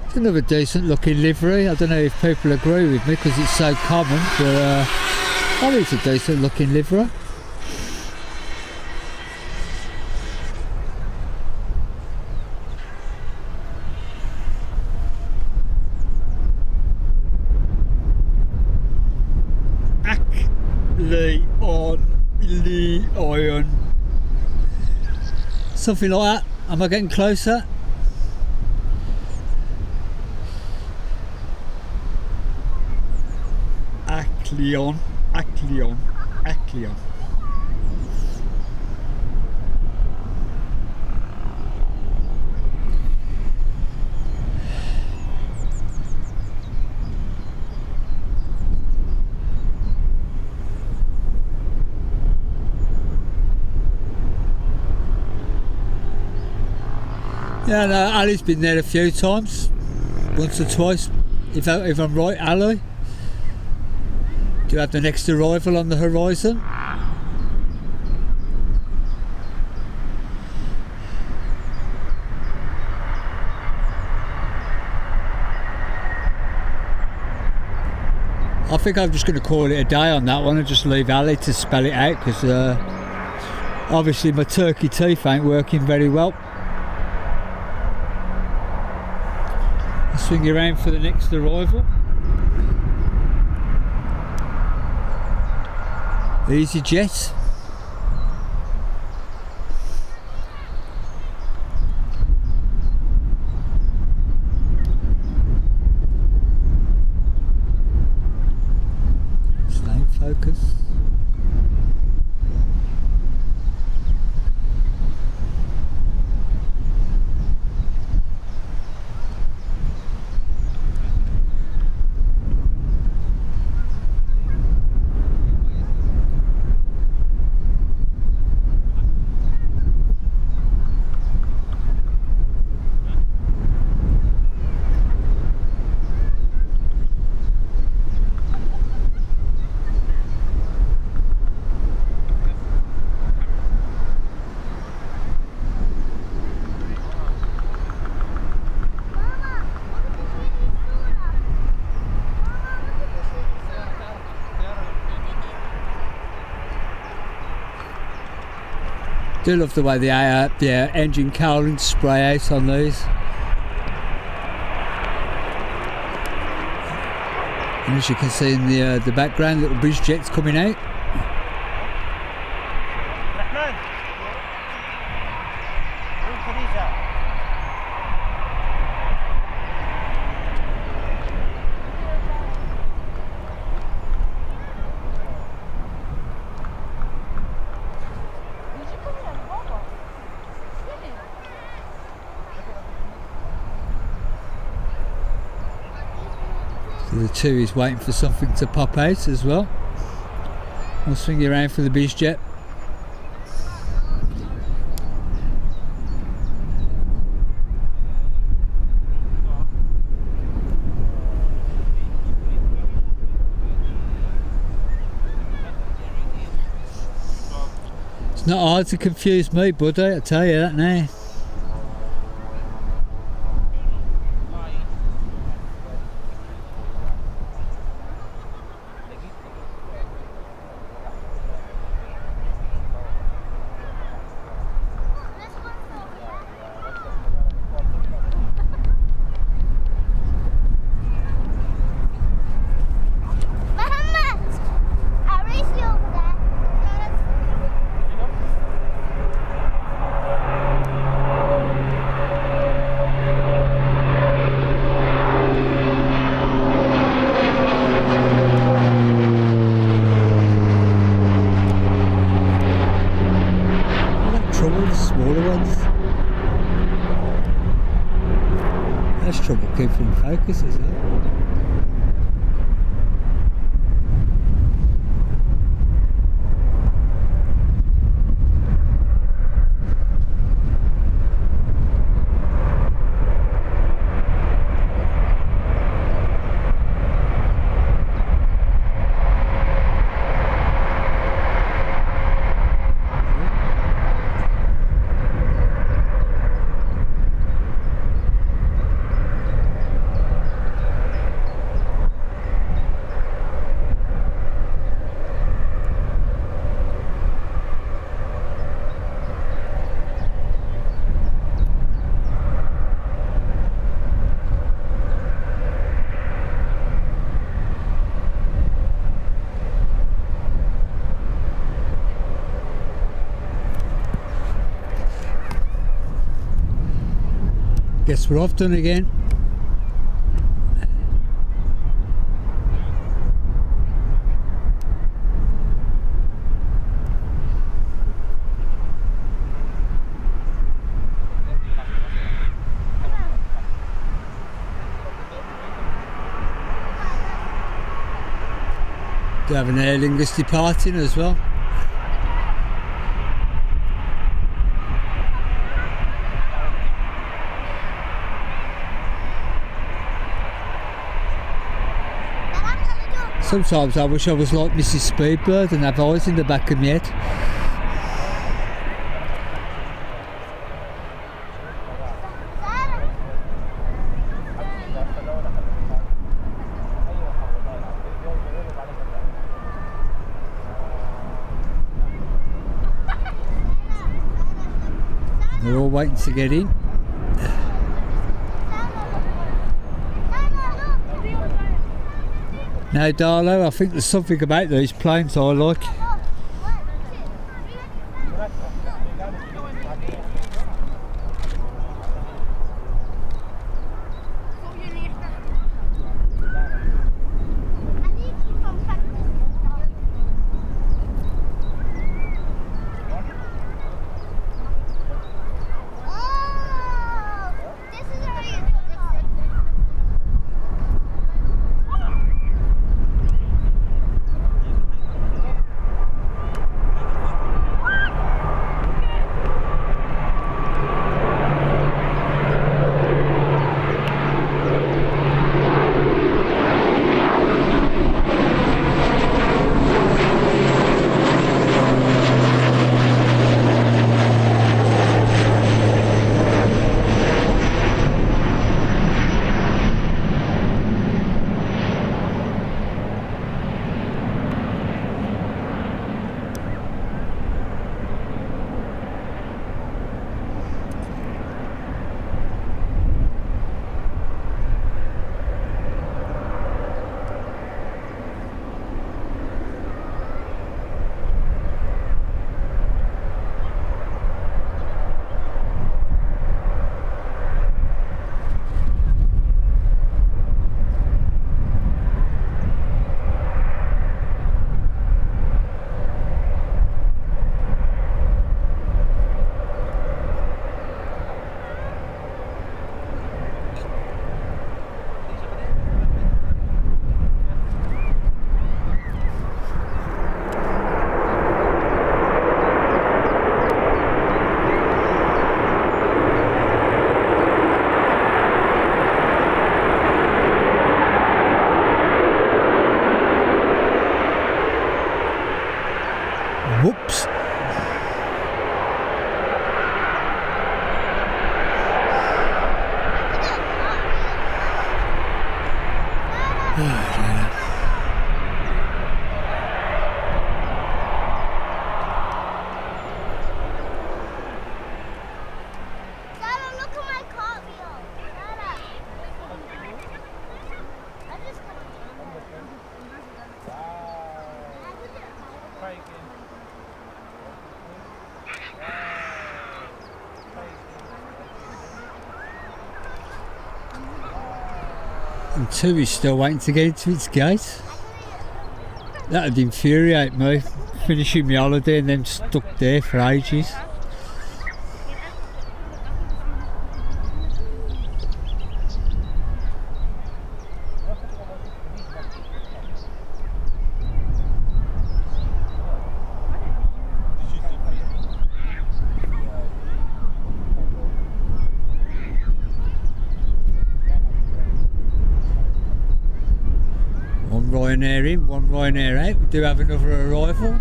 It's another decent looking livery. I don't know if people agree with me because it's so common, but I think it's a decent looking livery. Leon. Something like that. Am I getting closer? Acleon. Yeah, no, Ali's been there a few times, once or twice, if I'm right, Ali. Do you have the next arrival on the horizon? I think I'm just going to call it a day on that one and just leave Ali to spell it out, because obviously my turkey teeth ain't working very well. Swing around for the next arrival. EasyJet. Stay focus. Do love the way the engine cowlings spray out on these. And as you can see in the background, little BHX coming out. So the two is waiting for something to pop out as well. I'll swing you around for the BHX. It's not hard to confuse me, buddy, I tell you that now. Trouble keeping focus, is it? Guess we're off done again. They have an Aer Lingus departing as well. Sometimes I wish I was like Mrs. Speedbird and have eyes in the back of my head. They're all waiting to get in. Now, Darlo, I think there's something about these planes I like. Whoops. And 2 is still waiting to get into its gate. That would infuriate me, finishing my holiday and then stuck there for ages. One Ryanair in, one Ryanair out. We do have another arrival.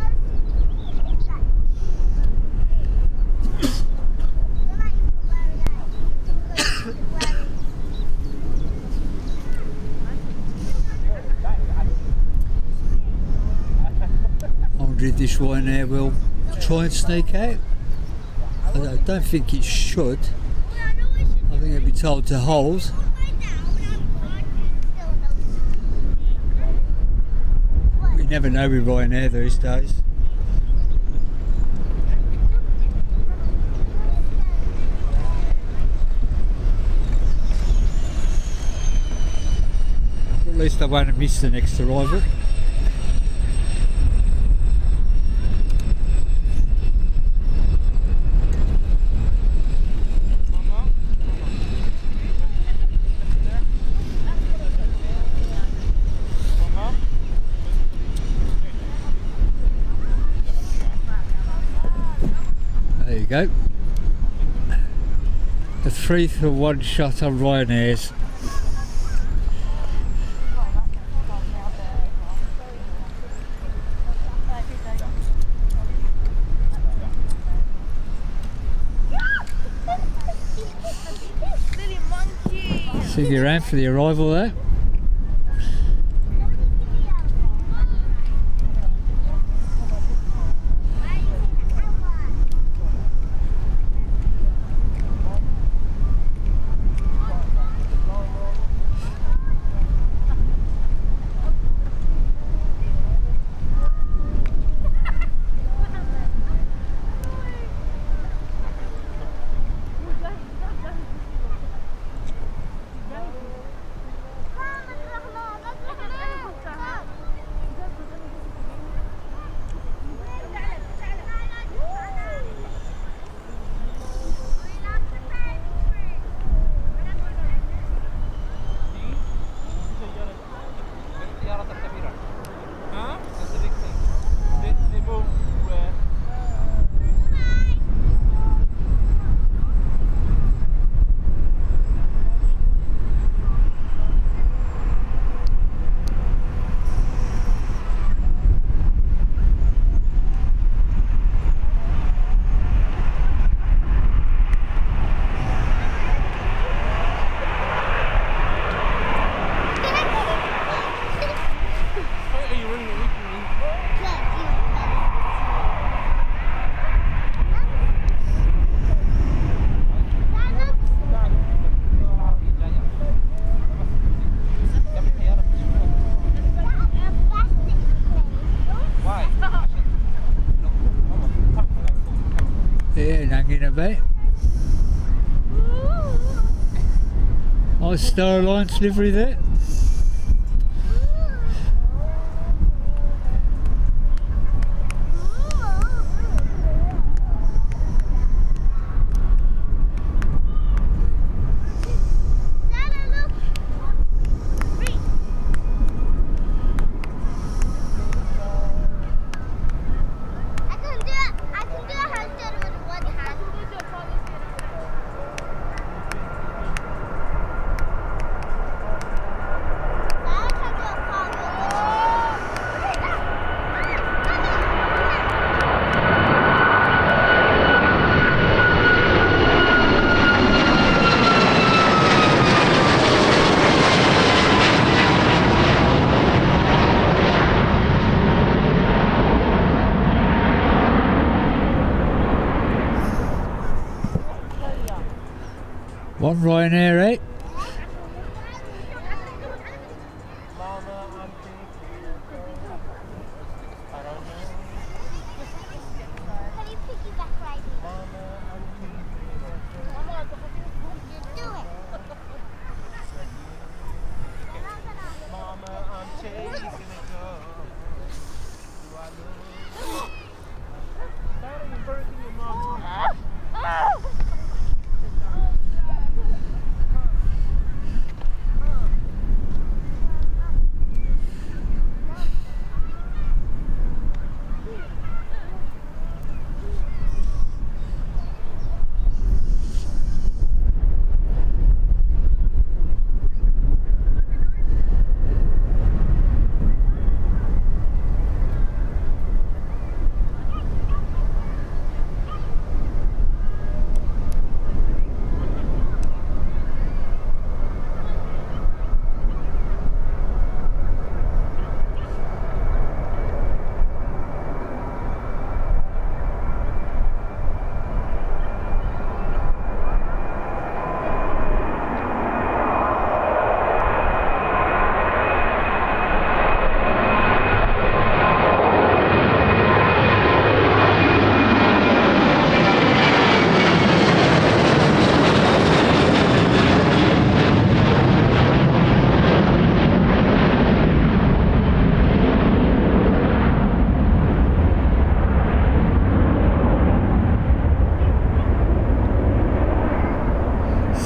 I wonder if this Ryanair will try and sneak out. I don't think it should. I think it'll be told to hold. You never know with Ryanair these days. At least I won't have missed the next arrival. go. A 3-for-1 shot on Ryanair's.
Silly monkey.
See you around for the arrival there. Yeah, hanging about. Nice Star Alliance livery there. One Ryanair, eh?
Can you piggyback ride me? Do it.
Mama, I'm chasing a girl. Do I love? That ain't birthing your mom.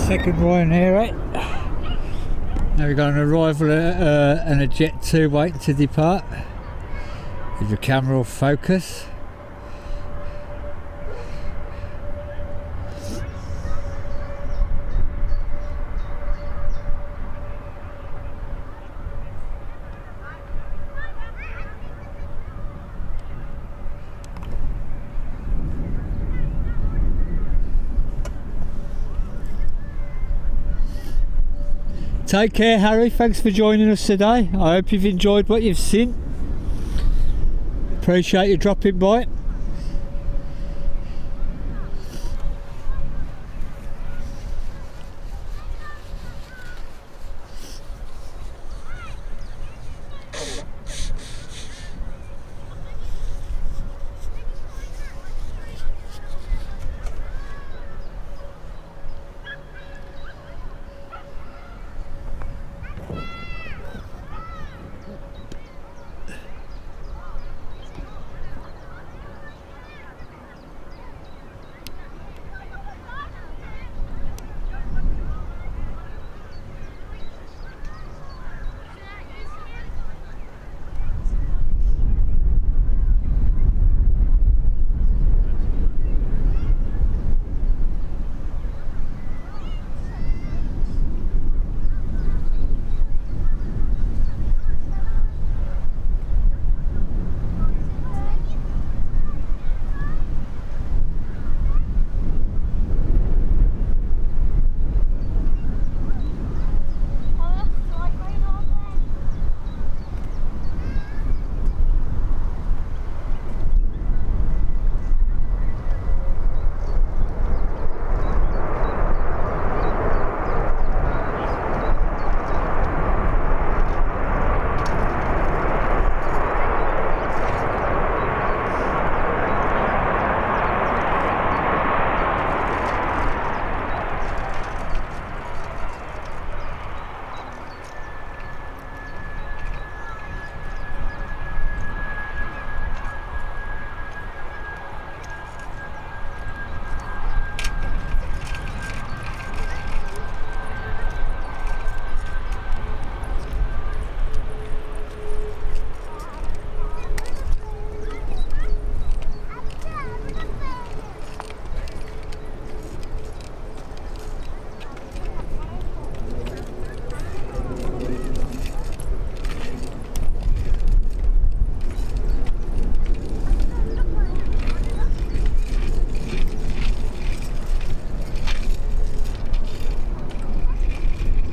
Second Ryanair, right? Now we've got an arrival and a Jet 2 waiting to depart. Is the camera off focus? Take care, Harry. Thanks for joining us today. I hope you've enjoyed what you've seen. Appreciate you dropping by.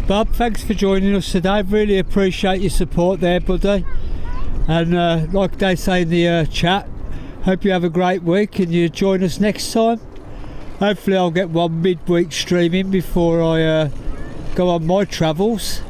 Bob, thanks for joining us today. Really appreciate your support there, buddy. And like they say in the chat, hope you have a great week and you join us next time. Hopefully I'll get one midweek streaming before I go on my travels.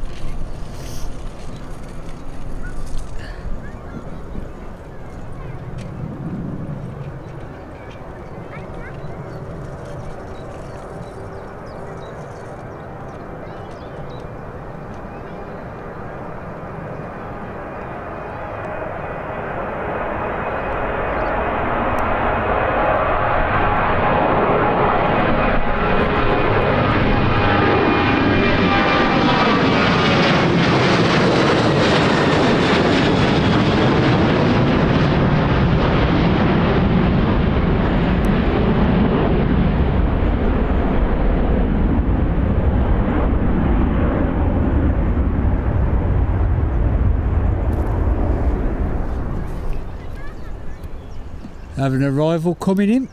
Have an arrival coming in.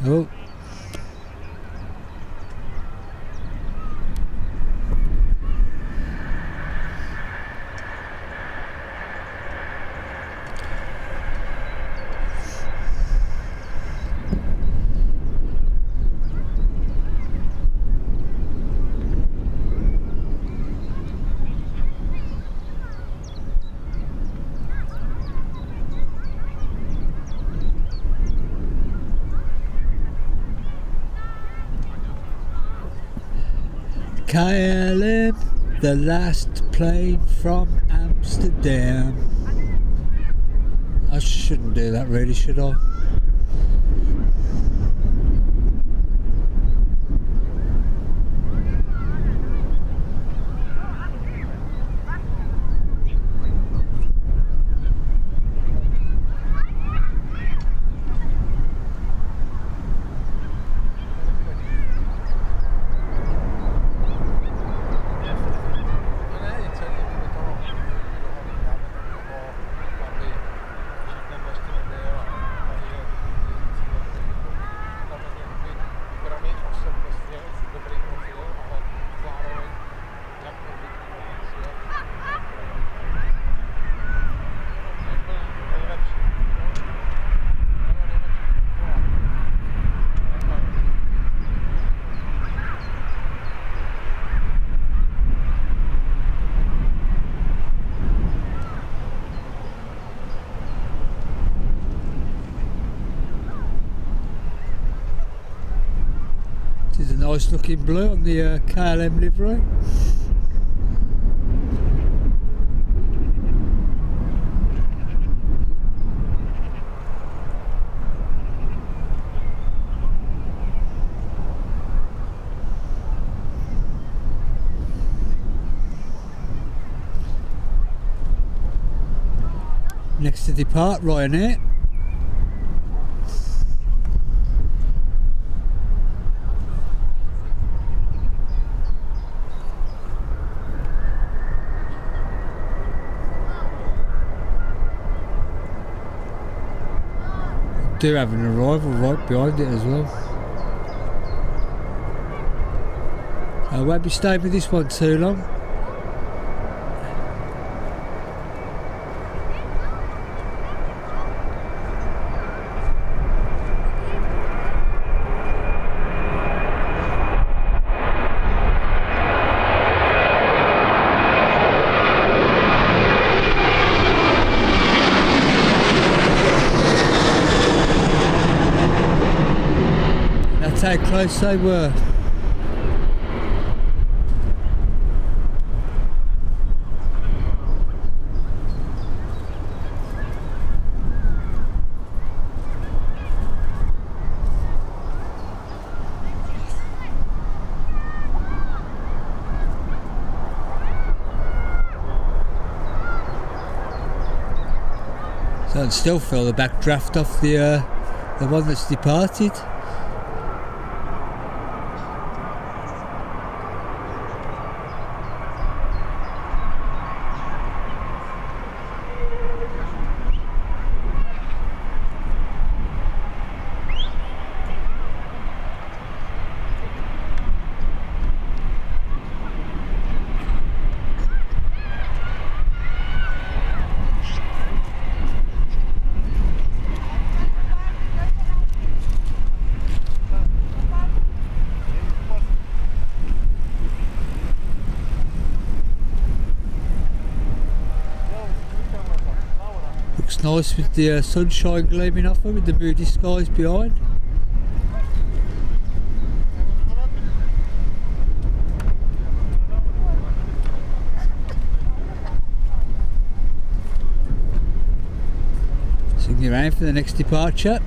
Oh. KLM, the last plane from Amsterdam. I shouldn't do that really, should I? nice looking blue on the KLM livery. Next to depart, Ryanair. Do have an arrival right behind it as well. I won't be staying with this one too long. That's how close they were. So I'd still feel the backdraft off the one that's departed. Looks nice with the sunshine gleaming off it with the moody skies behind. Swinging around for the next departure.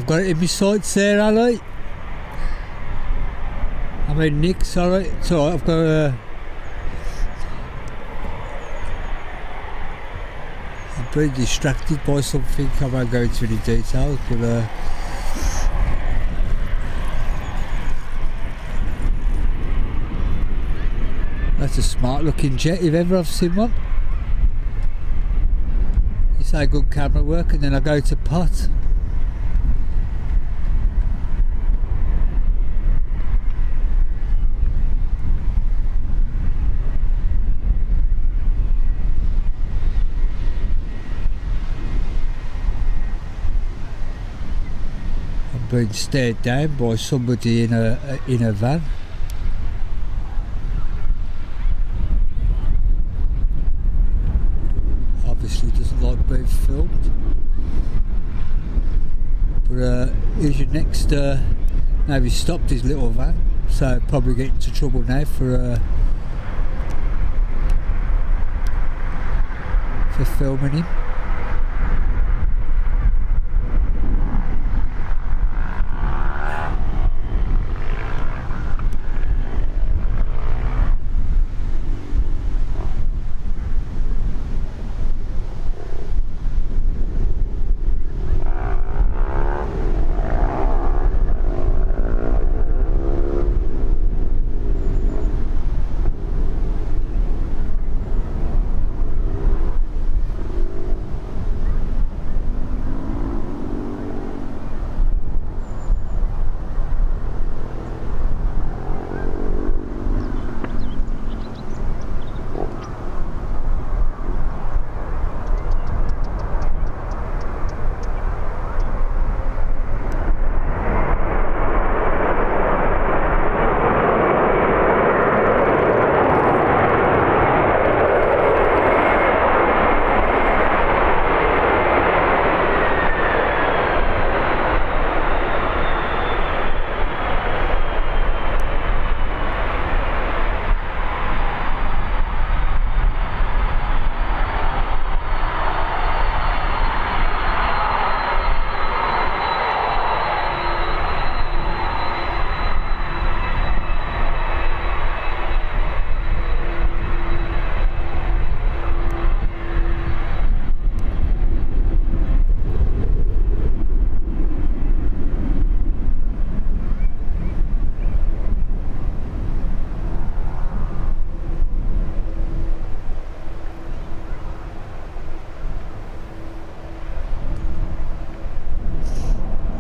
I've got it in my sights there, Ali. I mean, Nick, sorry. It's alright, I've got I'm pretty distracted by something. I won't go into any details, but that's a smart looking jet if ever I've seen one. You say good camera work and then I go to pot. I'm being stared down by somebody in a van. Obviously doesn't like being filmed. But here's your next, now he's stopped his little van, so probably get into trouble now for filming him.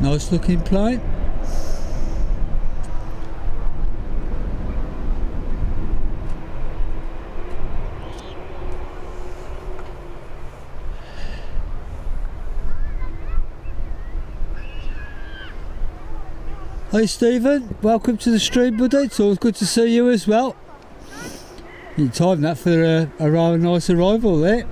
Nice looking plane. Hi Stephen, welcome to the stream, buddy. It's always good to see you as well. You timed that for a rather nice arrival there.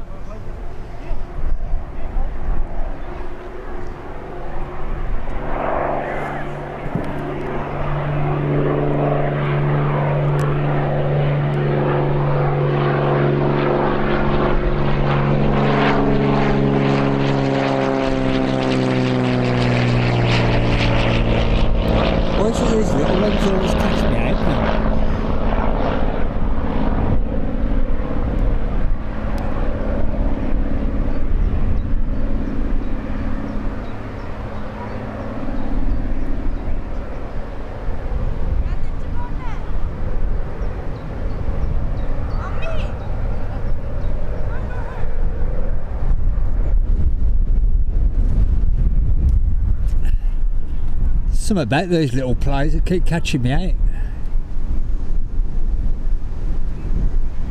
Something about those little plays that keep catching me out.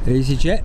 Easy jet.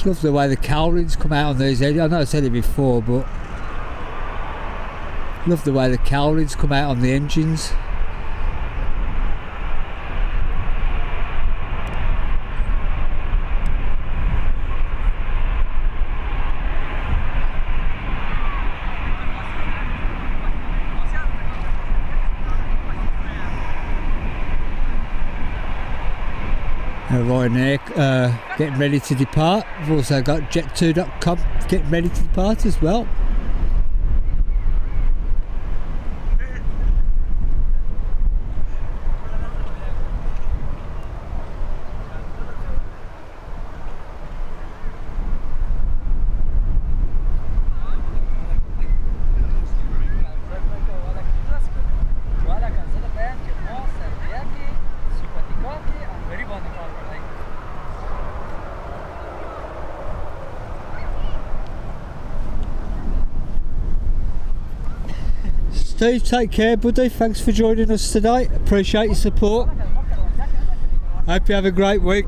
Just love the way the cowlings come out on these edges. I know I said it before, but love the way the cowlings come out on the engines. Right now, getting ready to depart. We've also got jet2.com getting ready to depart as well. Steve, take care, buddy. Thanks for joining us today. Appreciate your support. Hope you have a great week.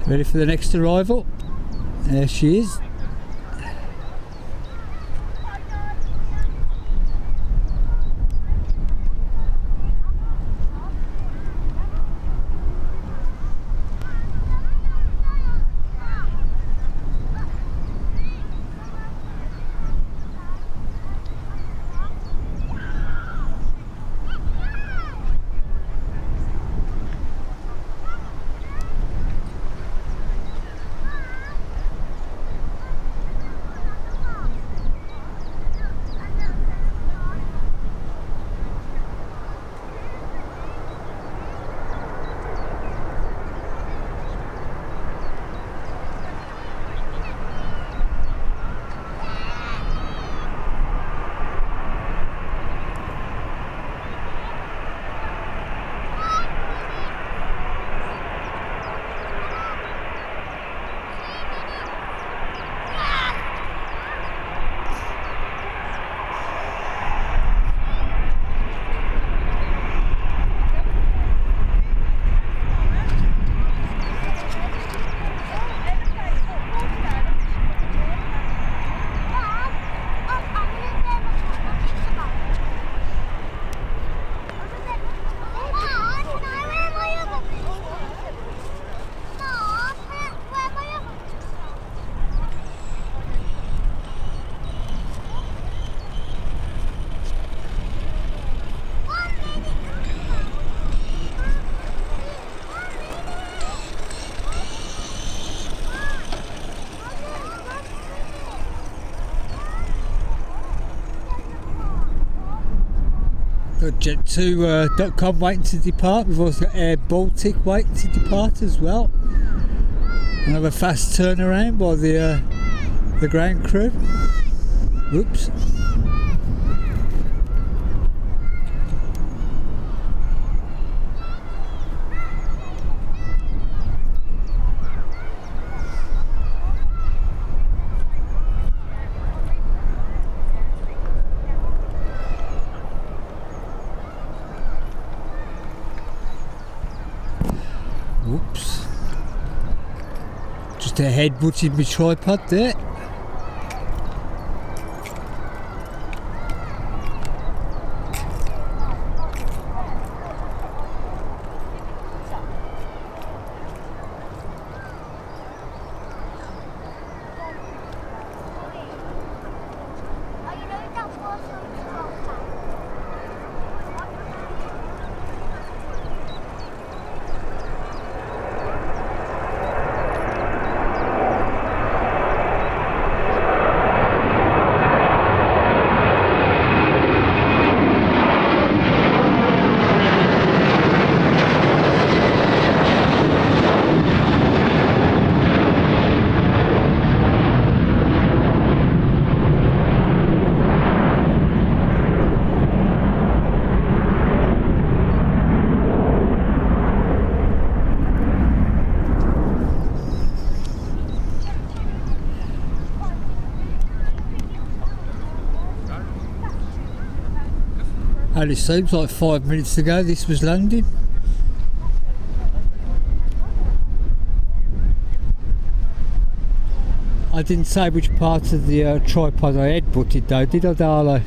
Ready for the next arrival? There she is. Got jet2.com waiting to depart. We've also got Air Baltic waiting to depart as well. Another fast turnaround by the ground crew. Whoops. Whoops. Just a head butting my tripod there. And it seems like 5 minutes ago this was landing. I didn't say which part of the tripod I headbutted though, did I, Darlo?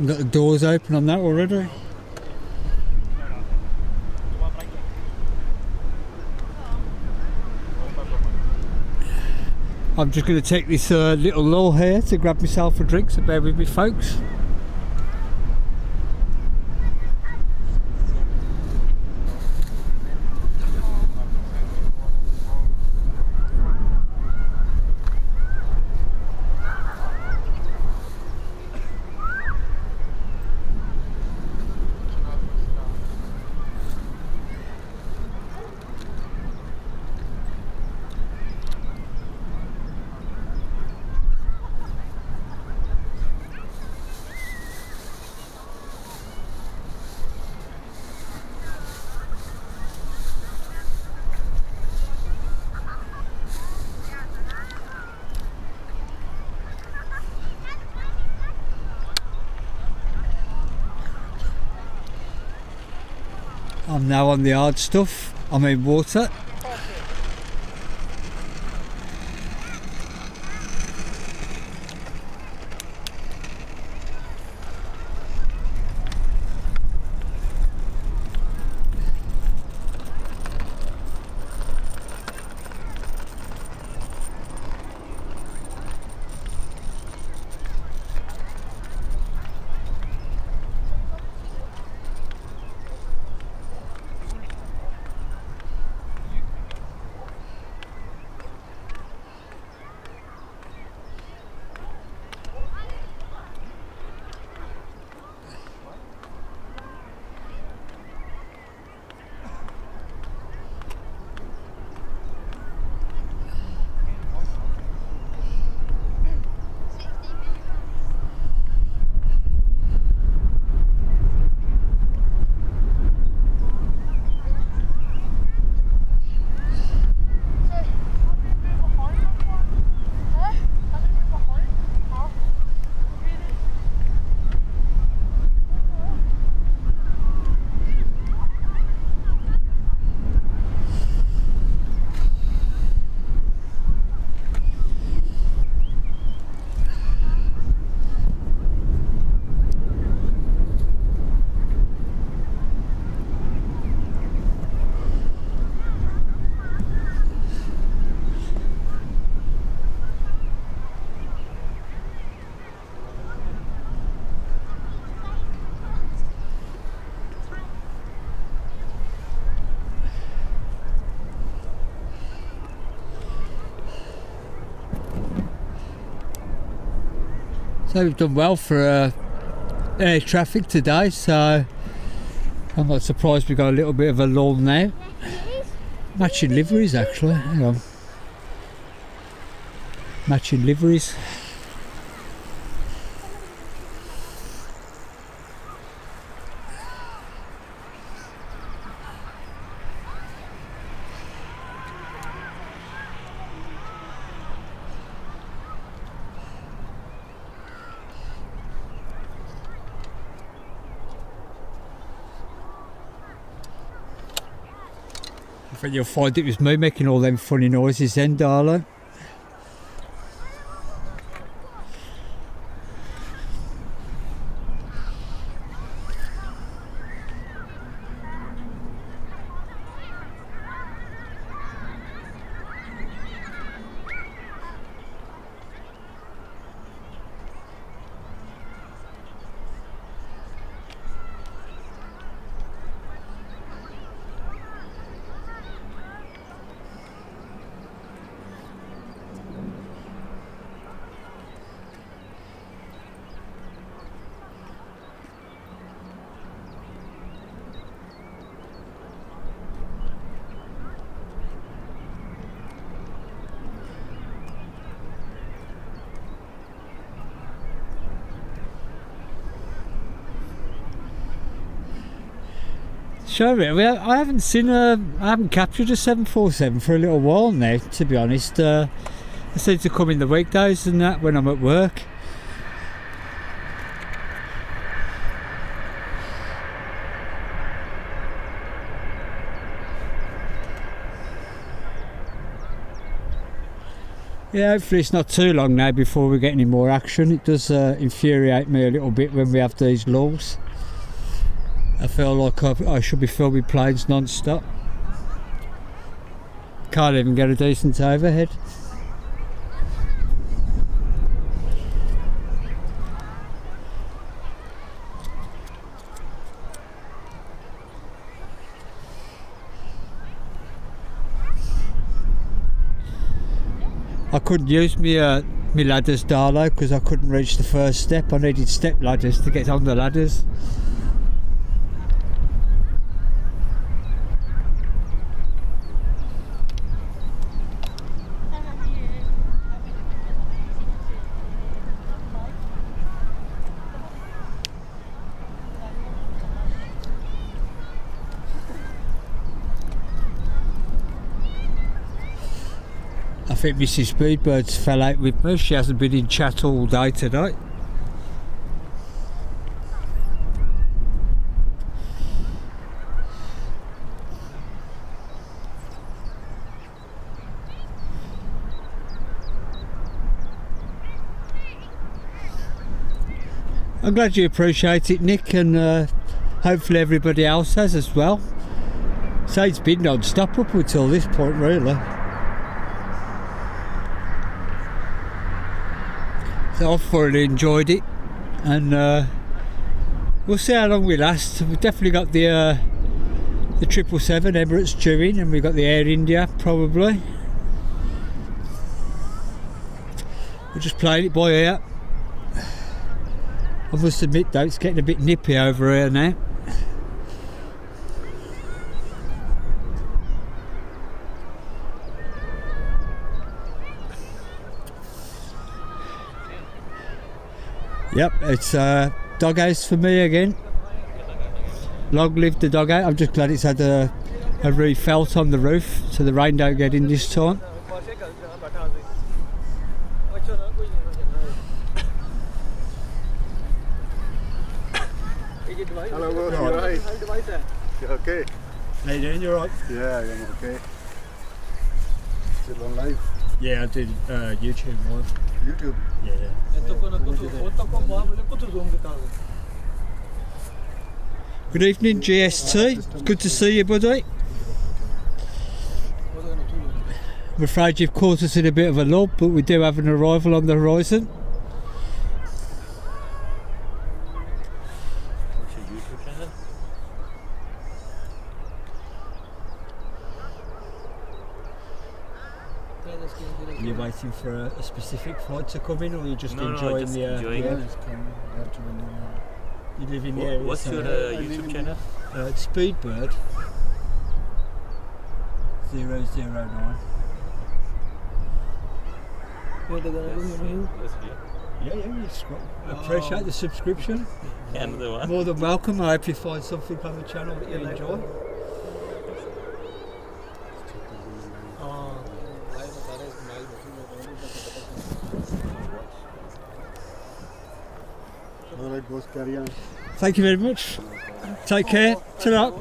Got the doors open on that already. I'm just going to take this little lull here to grab myself a drink, so bear with me folks. I'm now on the hard stuff. I'm in water. So we've done well for air traffic today, so I'm not surprised we got a little bit of a lull now. Matching liveries actually, hang on. Matching liveries. I think you'll find it was me making all them funny noises then, darling. Show me. I haven't captured a 747 for a little while now, to be honest. I seem to come in the weekdays and that when I'm at work. Yeah, hopefully it's not too long now before we get any more action. It does infuriate me a little bit when we have these lulls. I feel like I should be filming planes non-stop. Can't even get a decent overhead. I couldn't use my ladders, Darlo, because I couldn't reach the first step. I needed step ladders to get on the ladders. I think Mrs. Speedbird's fell out with me. She hasn't been in chat all day today. I'm glad you appreciate it, Nick, and hopefully everybody else has as well. So it's been non-stop up until this point, really. So I've thoroughly enjoyed it, and we'll see how long we last. We've definitely got the 777 Emirates due in, and we've got the Air India probably. We're just playing it by ear. I must admit though, it's getting a bit nippy over here now. Yep, it's doghouse for me again. Long live the doghouse. I'm just glad it's had a refelt on the roof so the rain don't get in this time.
Hello, boss. You alright? You okay?
How you doing? You alright?
Yeah, I'm okay. Still on live?
Yeah, I did YouTube live.
YouTube?
Yeah. Good evening, GST. Good to see you, buddy. I'm afraid you've caught us in a bit of a lull, but we do have an arrival on the horizon. you waiting for a specific flight to come in, or you just
No,
enjoying
just
the?
enjoying
Yeah,
it.
it's coming. I have to win it.
You live in the area.
What's
so-
your YouTube channel?
Speedbird 009.
Where they gonna do?
Yes, yeah.
Yeah, you appreciate the subscription.
Another one.
More than welcome. I hope you find something on the channel that you enjoy.
All right, boss, carry on.
Thank you very much. Take care. Ta-ra.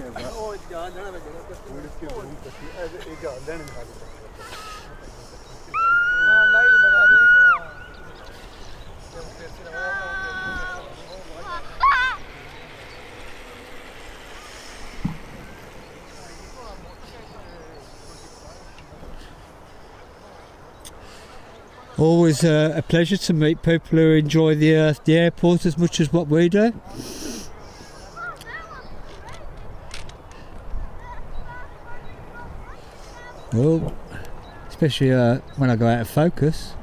Always a pleasure to meet people who enjoy the airport as much as what we do. Well, especially when I go out of focus.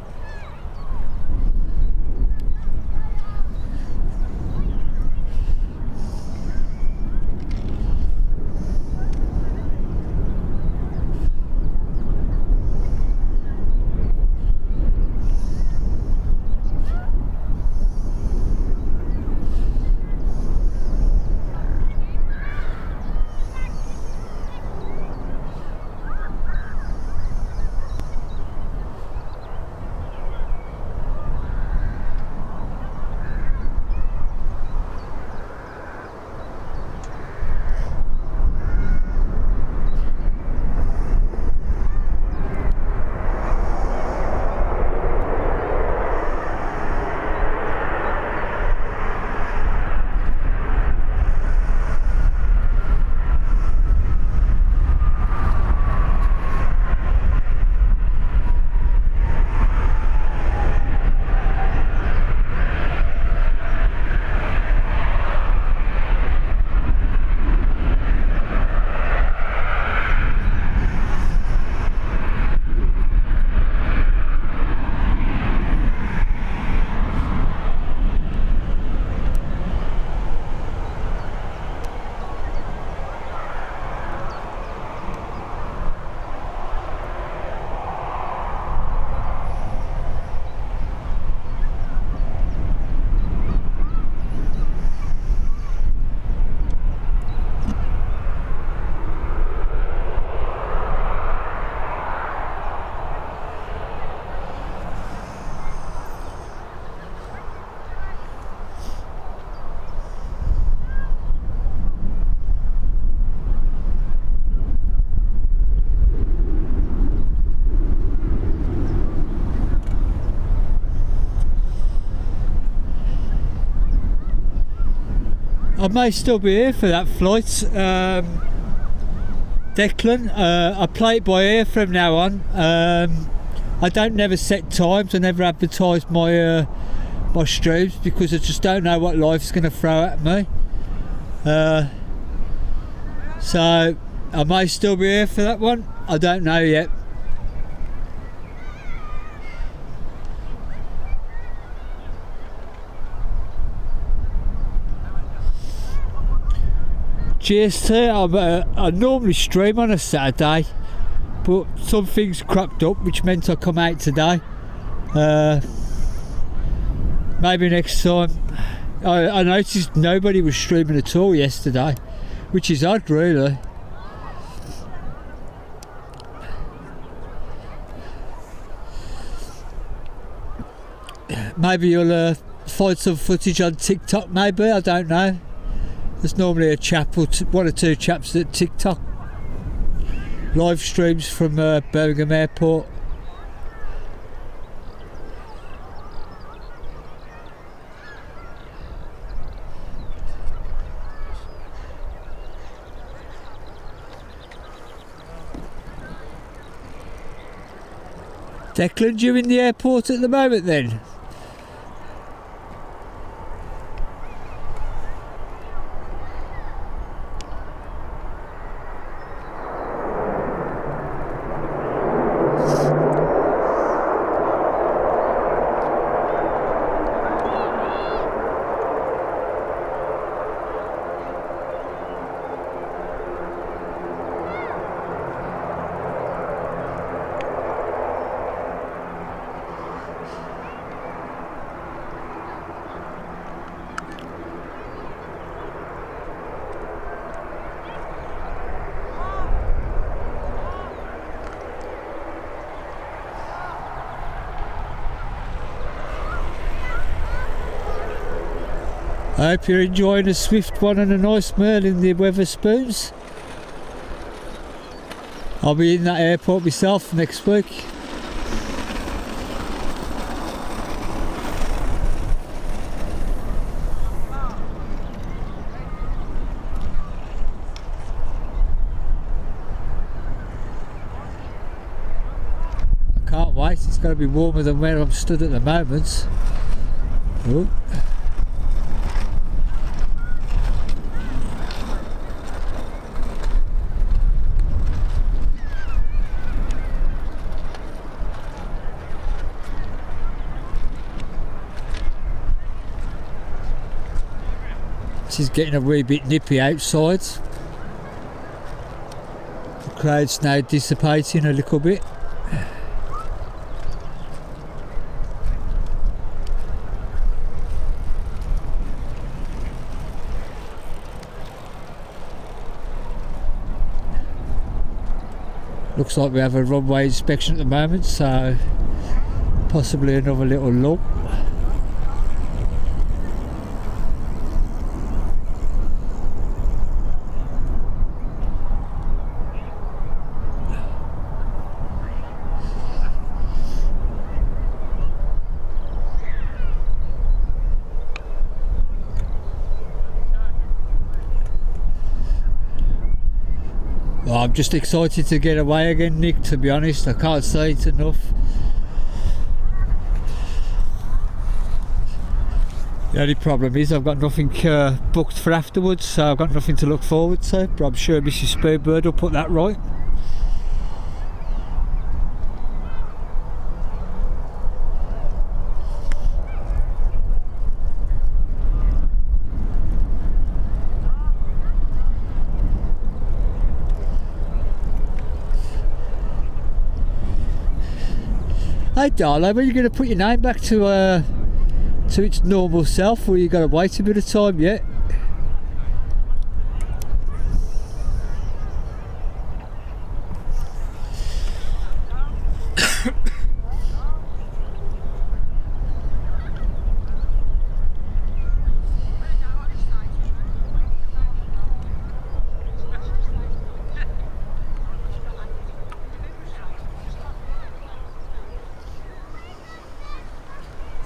I may still be here for that flight. Declan, I play it by ear from now on. I don't never set times. I never advertise my my streams because I just don't know what life's going to throw at me. So I may still be here for that one. I don't know yet. GST, I normally stream on a Saturday, but some things cropped up which meant I come out today. Maybe next time. I noticed nobody was streaming at all yesterday, which is odd really. Maybe you'll find some footage on TikTok, maybe, I don't know. There's normally a chap or one or two chaps at TikTok live streams from Birmingham Airport. Declan, you in the airport at the moment then? I hope you're enjoying a swift one and a nice meal in the Weatherspoons. I'll be in that airport myself next week. I can't wait, it's going to be warmer than where I'm stood at the moment. Ooh. It's getting a wee bit nippy outside. The crowd's now dissipating a little bit. Looks like we have a runway inspection at the moment, so possibly another little lull. Well, I'm just excited to get away again, Nick, to be honest. I can't say it enough. The only problem is I've got nothing booked for afterwards, so I've got nothing to look forward to, but I'm sure Mrs. Speedbird will put that right. Hey darling, when are you going to put your name back to its normal self, or you got to wait a bit of time yet?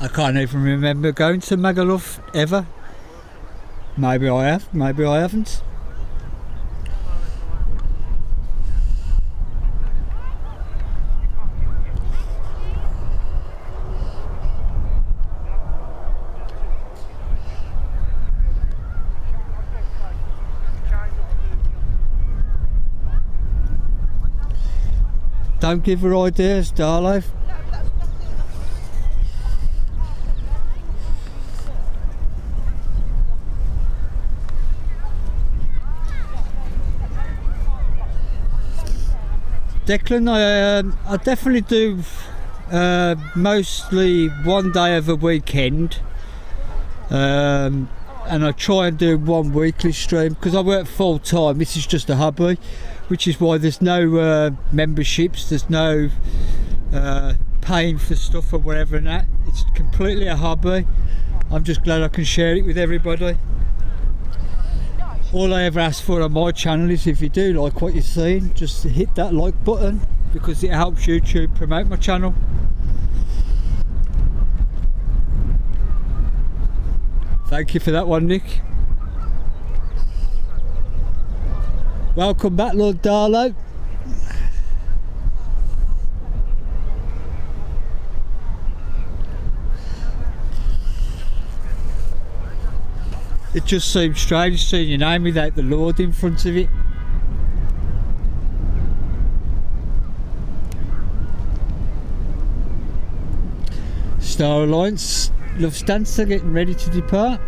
I can't even remember going to Magaluf ever. Maybe I have, maybe I haven't. Don't give her ideas, Darlo. Declan, I definitely do mostly one day of a weekend, and I try and do one weekly stream because I work full time. This is just a hobby, which is why there's no memberships, there's no paying for stuff or whatever and that. It's completely a hobby. I'm just glad I can share it with everybody. All I ever ask for on my channel is if you do like what you're seeing, just hit that like button because it helps YouTube promote my channel. Thank you for that one, Nick. Welcome back, Lord Darlow. It just seems strange seeing your name without the Lord in front of it. Star Alliance, Lufthansa getting ready to depart.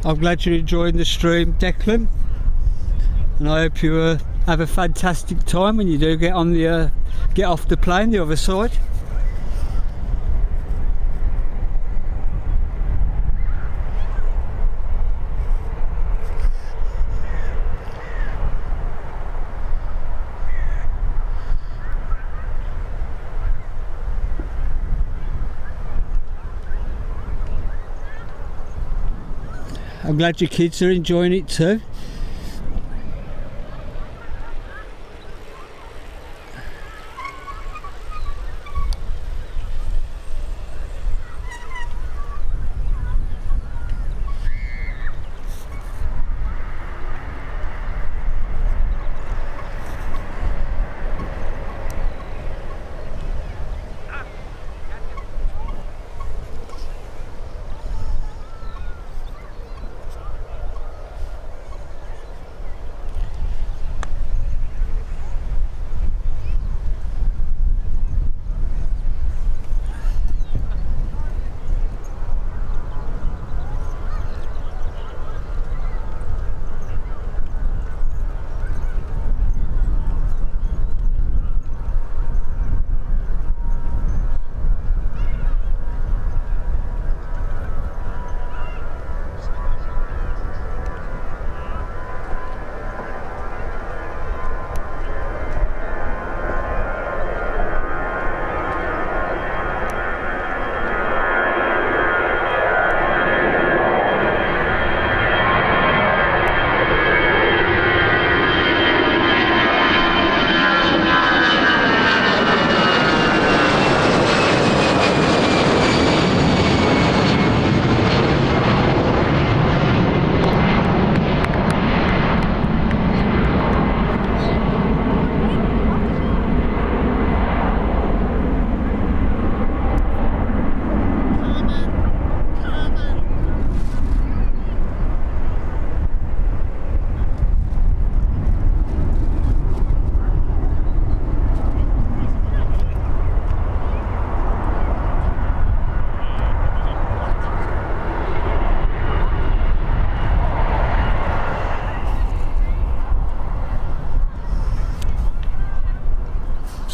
I'm glad you're enjoying the stream, Declan, and I hope you have a fantastic time when you do get on the get off the plane the other side. I'm glad your kids are enjoying it too.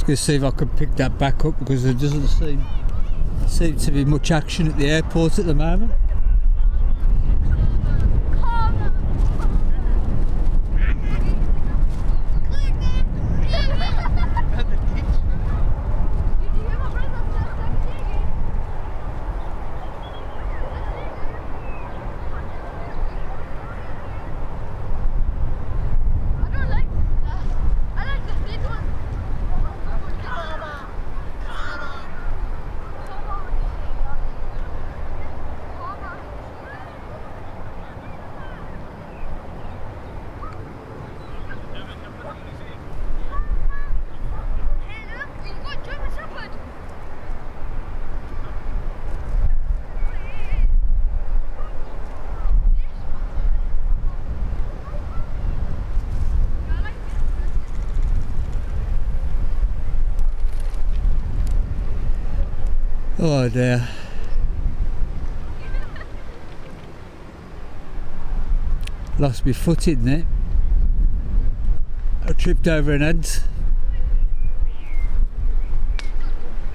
Going to see if I can pick that back up because there doesn't seem to be much action at the airport at the moment. Oh dear. Lost my footing there. I tripped over an ant.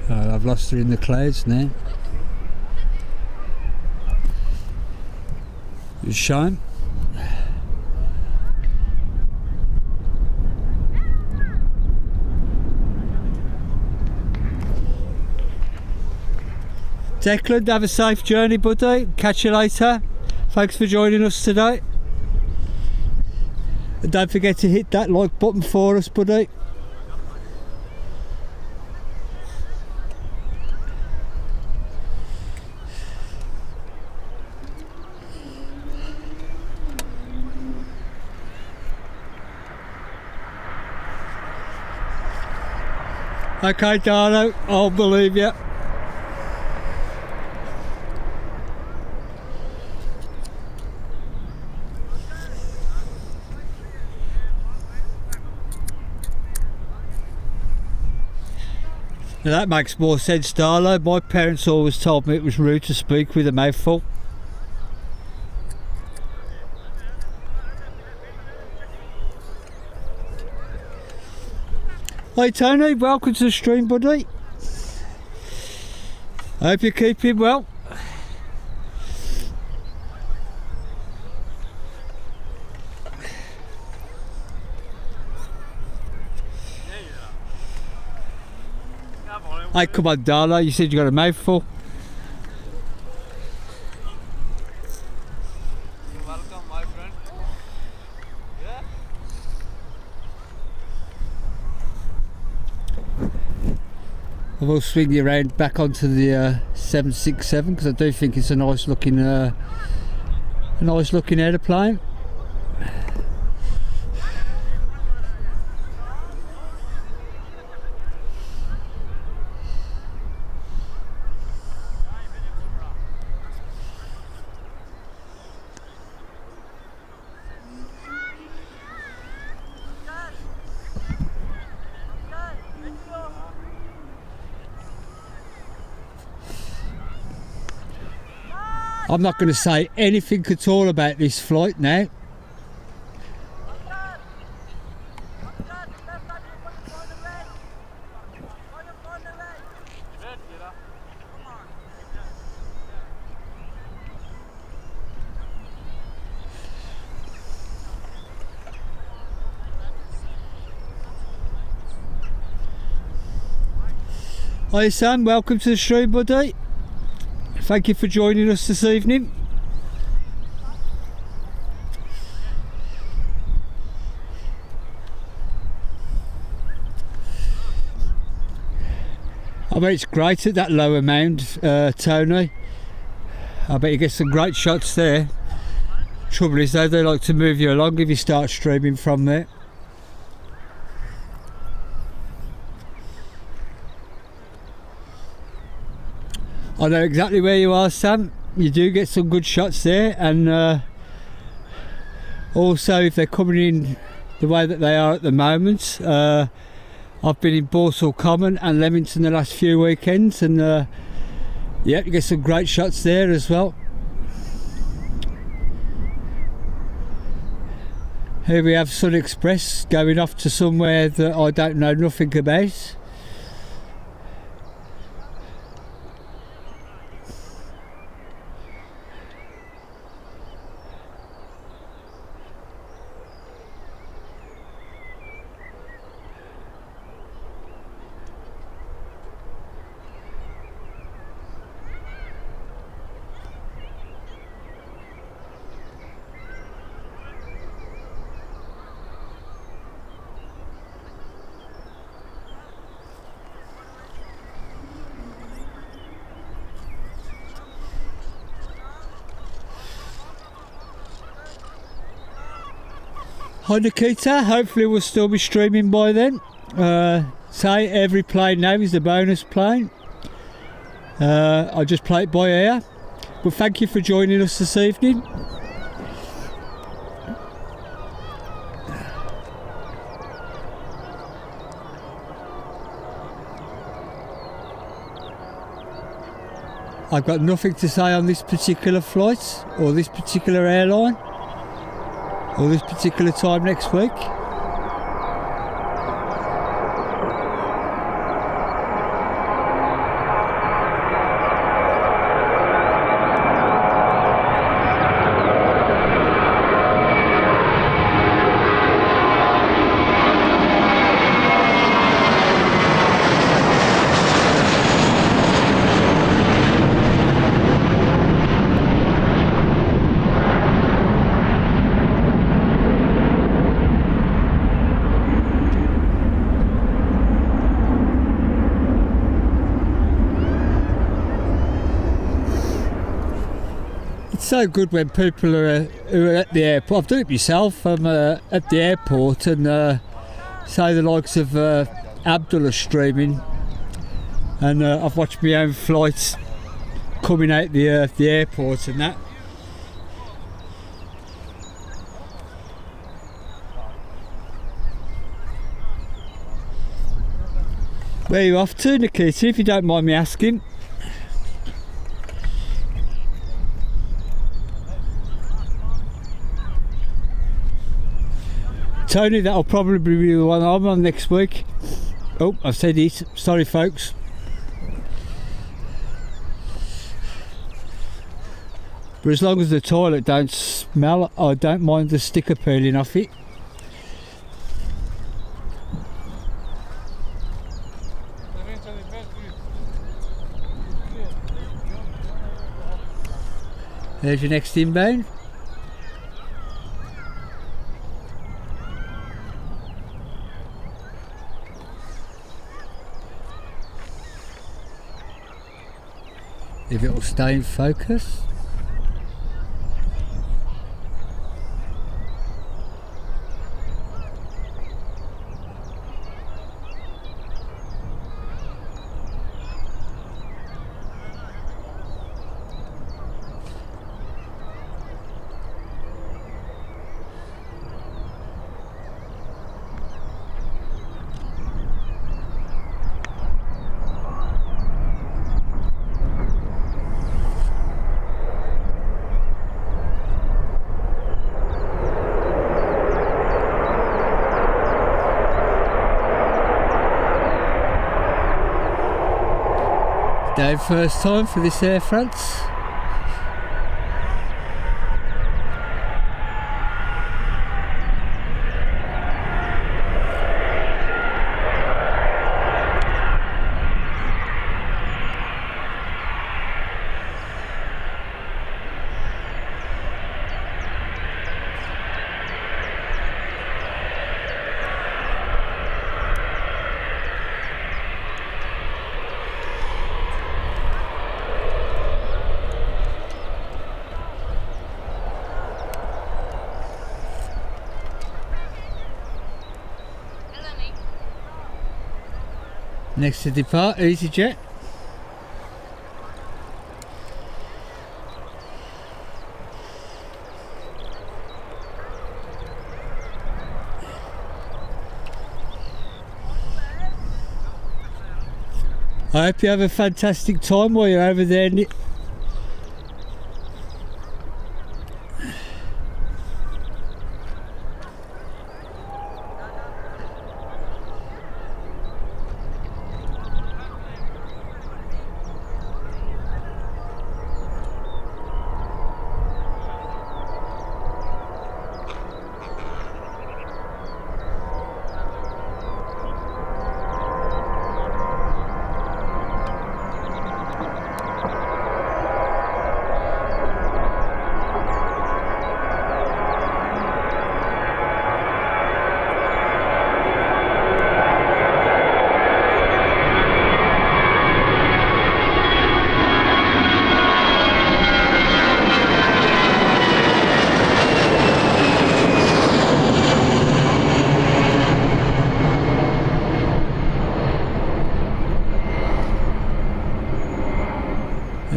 Oh, I've lost her in the clouds now. It's a shame. Declan, have a safe journey, buddy. Catch you later. Thanks for joining us today. And don't forget to hit that like button for us, buddy. Okay, Darlo, I'll believe you. Now that makes more sense, Darlo. My parents always told me it was rude to speak with a mouthful. Hi Tony, welcome to the stream, buddy. Hope you're keeping well. Hey, come on, Darla, you said you got a mouthful.
You're welcome, my friend. Yeah?
I will swing you around back onto the 767 because I do think it's a nice looking aeroplane. I'm not going to say anything at all about this flight now. Hi Sam, welcome to the stream, buddy. Thank you for joining us this evening. I bet it's great at that lower mound, Tony. I bet you get some great shots there. Trouble is though, they like to move you along if you start streaming from there. I know exactly where you are, Sam. You do get some good shots there, and also if they're coming in the way that they are at the moment, I've been in Borsal Common and Leamington the last few weekends, and yeah, you get some great shots there as well. Here we have Sun Express going off to somewhere that I don't know nothing about. Hi Nikita, hopefully we'll still be streaming by then. Say every plane now is a bonus plane. I just play it by ear. But thank you for joining us this evening. I've got nothing to say on this particular flight or this particular airline or this particular time next week. So good when people are who are at the airport. I've done it myself. I'm at the airport and say the likes of Abdullah streaming, and I've watched my own flights coming out the airport and that. Where are you off to, Nikita, if you don't mind me asking? Tony, that'll probably be the one I'm on next week. Oh, I've said it. Sorry, folks. But as long as the toilet don't smell, I don't mind the sticker peeling off it. There's your next inbound. If it will stay in focus. Day first time for this Air France. Next to depart, EasyJet. I hope you have a fantastic time while you're over there.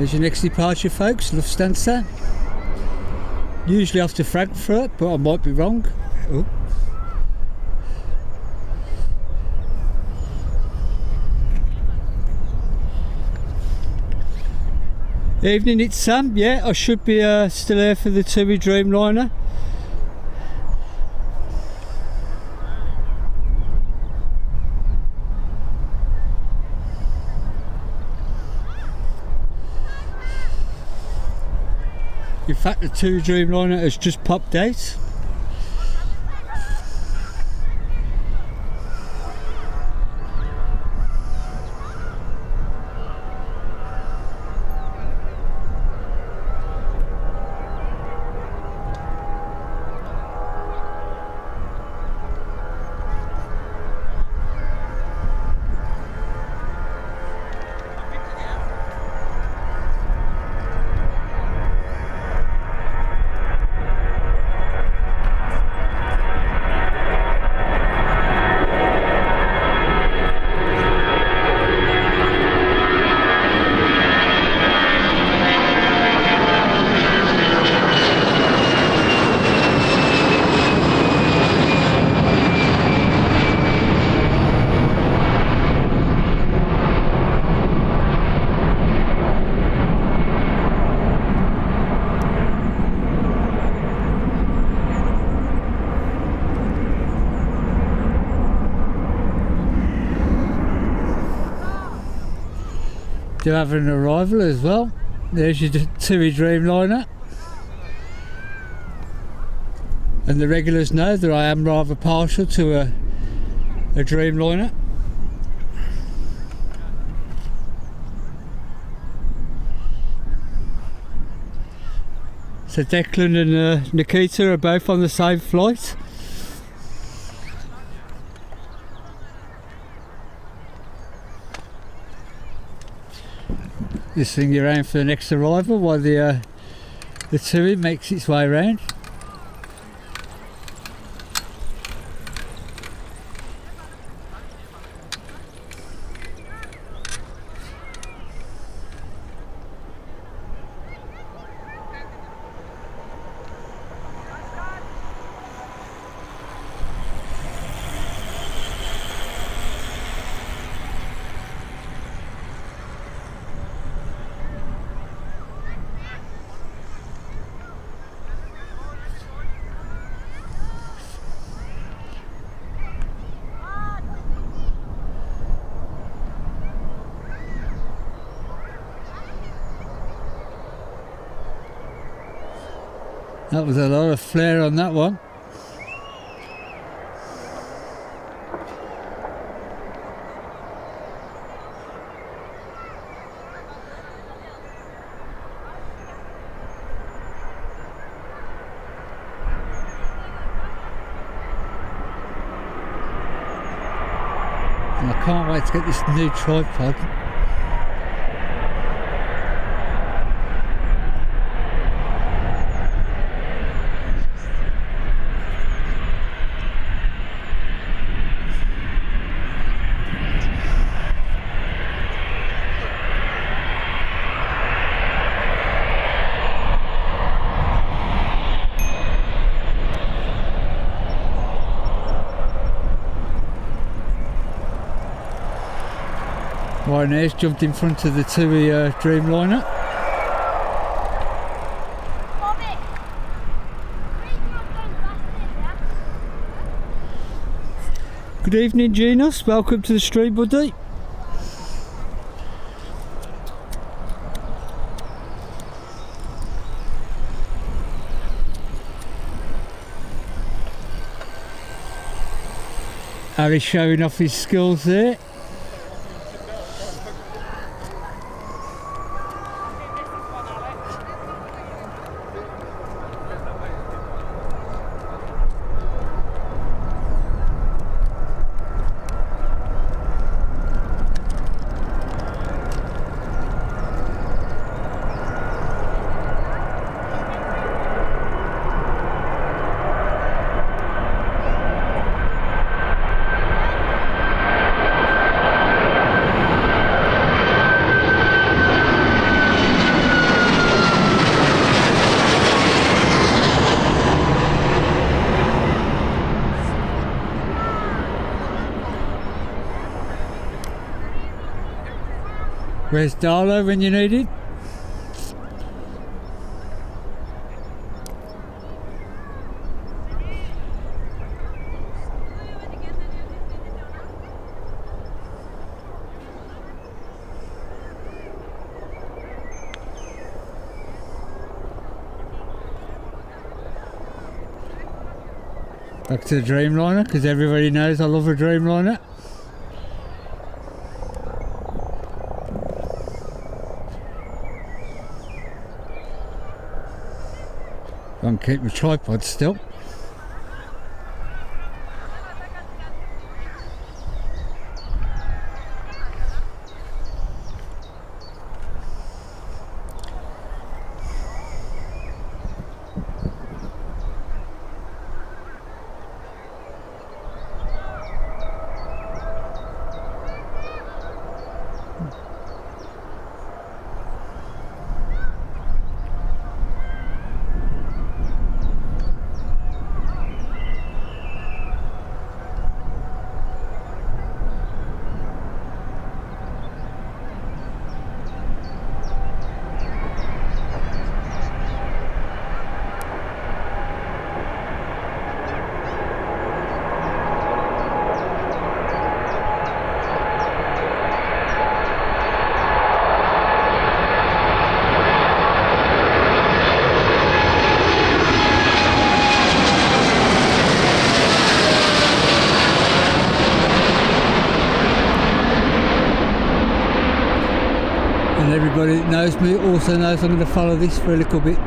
There's your next departure, folks, Lufthansa. Usually off to Frankfurt, but I might be wrong. Oh. Evening, it's Sam. Yeah, I should be still here for the TUI Dreamliner. In fact, the TUI Dreamliner has just popped out. do have an arrival as well. There's your TUI Dreamliner. And the regulars know that I am rather partial to a Dreamliner. So Declan and Nikita are both on the same flight. Just swing you around for the next arrival while the TUI makes its way around. That was a lot of flare on that one. And I can't wait to get this new tripod. Ryanair's jumped in front of the TUI Dreamliner.
Bobby, please not going past it, yeah?
Good evening, Genus. Welcome to the stream, buddy. Harry's showing off his skills there. Where's Darlo when you need it? Back to the Dreamliner, because everybody knows I love a Dreamliner. Can't keep my tripod still. Everybody that knows me also knows I'm going to follow this for a little bit.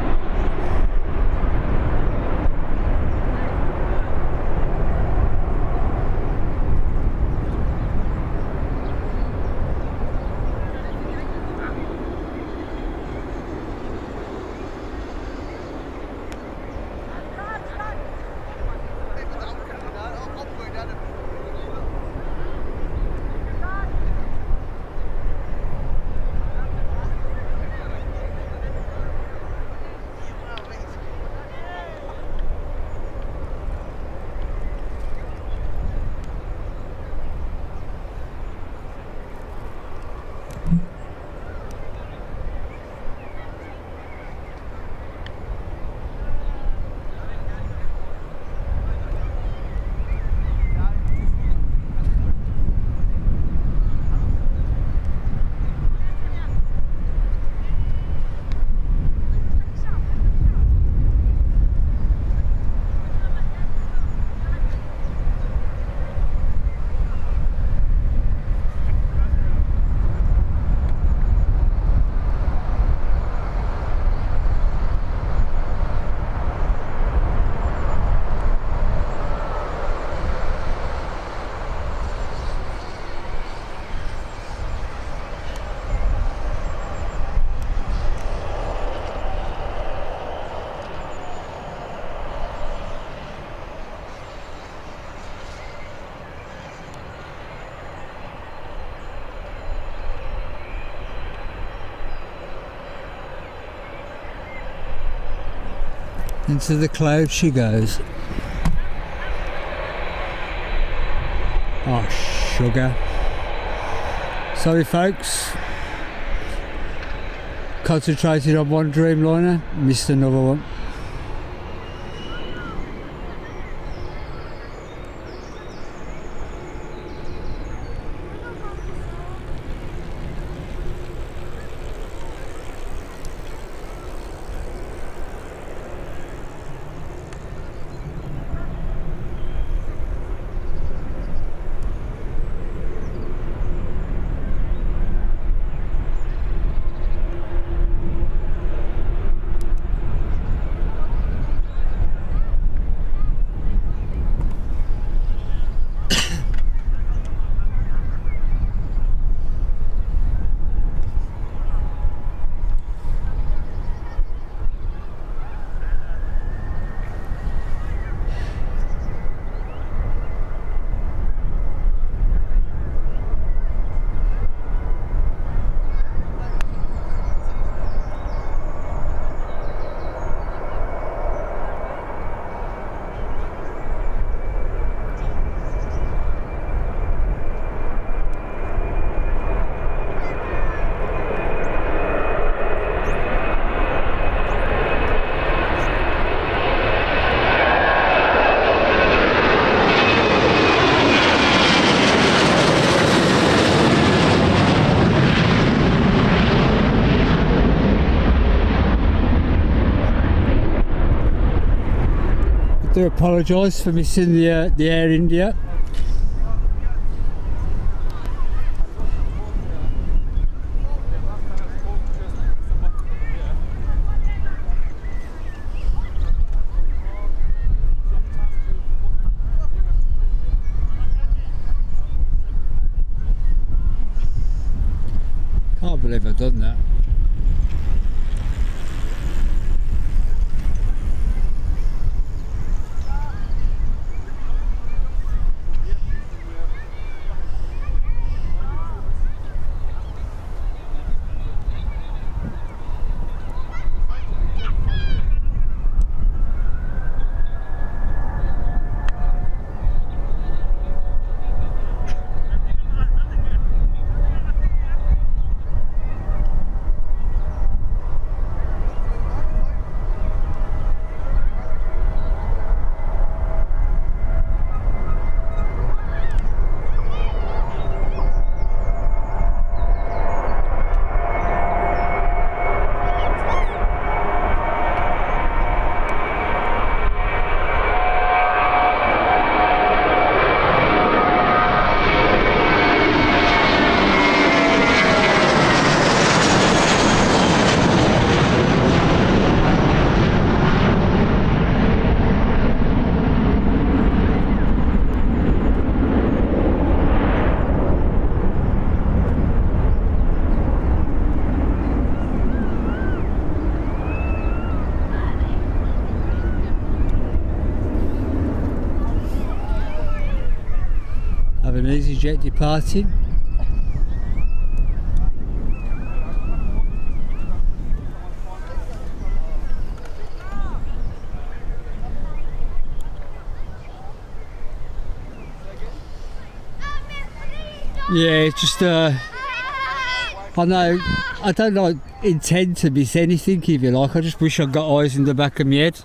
Into the cloud she goes. Oh, sugar. Sorry folks. Concentrated on one Dreamliner, missed another one. I do apologise for missing the Air India. Can't believe I've done that. jet departing. Yeah, it's just I know I don't like intend to miss anything, if you like. I just wish I got eyes in the back of my head.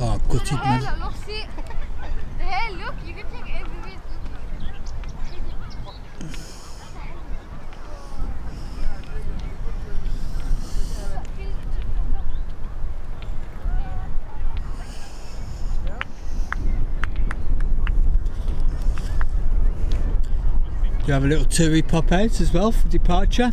Oh, gutted, man.
Hey, look, you can take everything.
You have a little toury pop out as well for departure.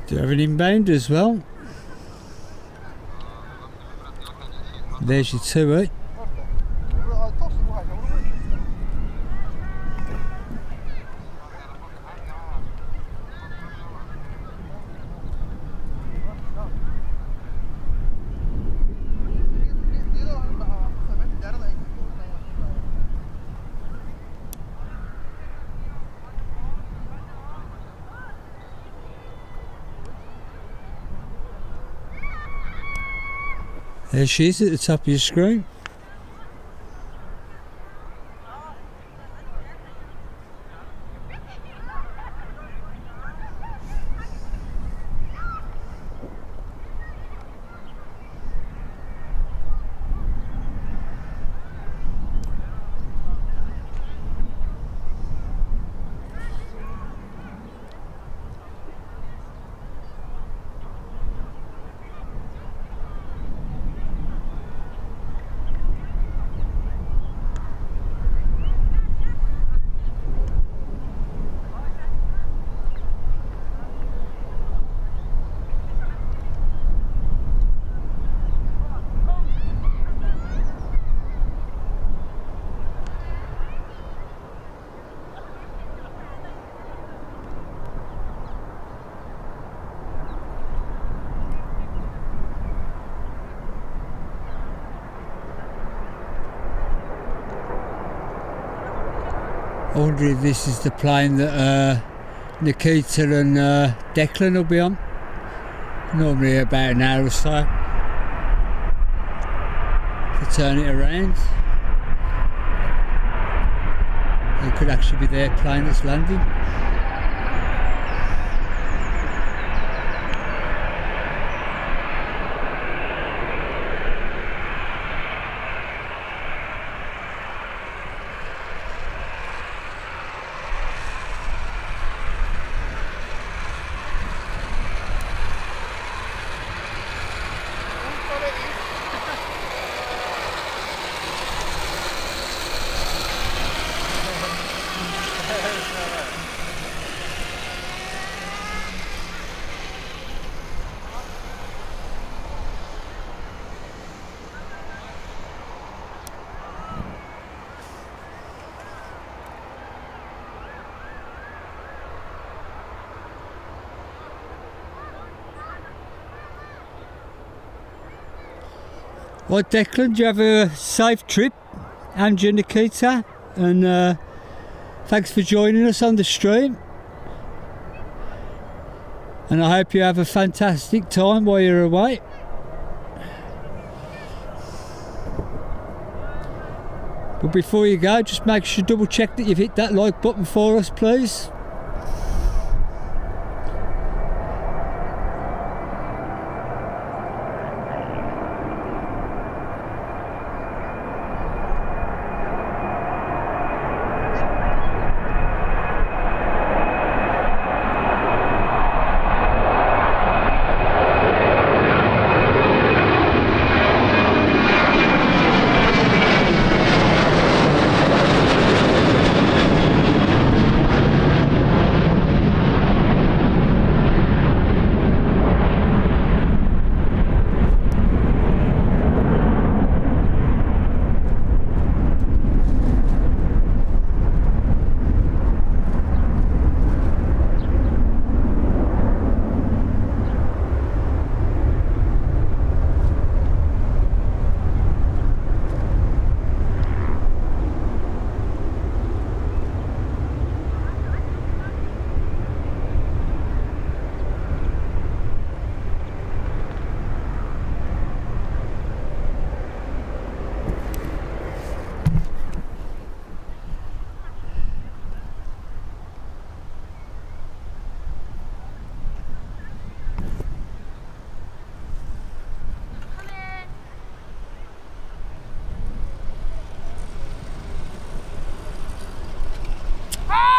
Do you have an inbound as well? There's your tour. There she is at the top of your screen. I wonder if this is the plane that Nikita and Declan will be on. Normally about an hour or so to turn it around. It could actually be their plane that's landing. Well, Declan, do you have a safe trip? And you, Nikita, and thanks for joining us on the stream. And I hope you have a fantastic time while you're away. But before you go, just make sure double check that you've hit that like button for us, please.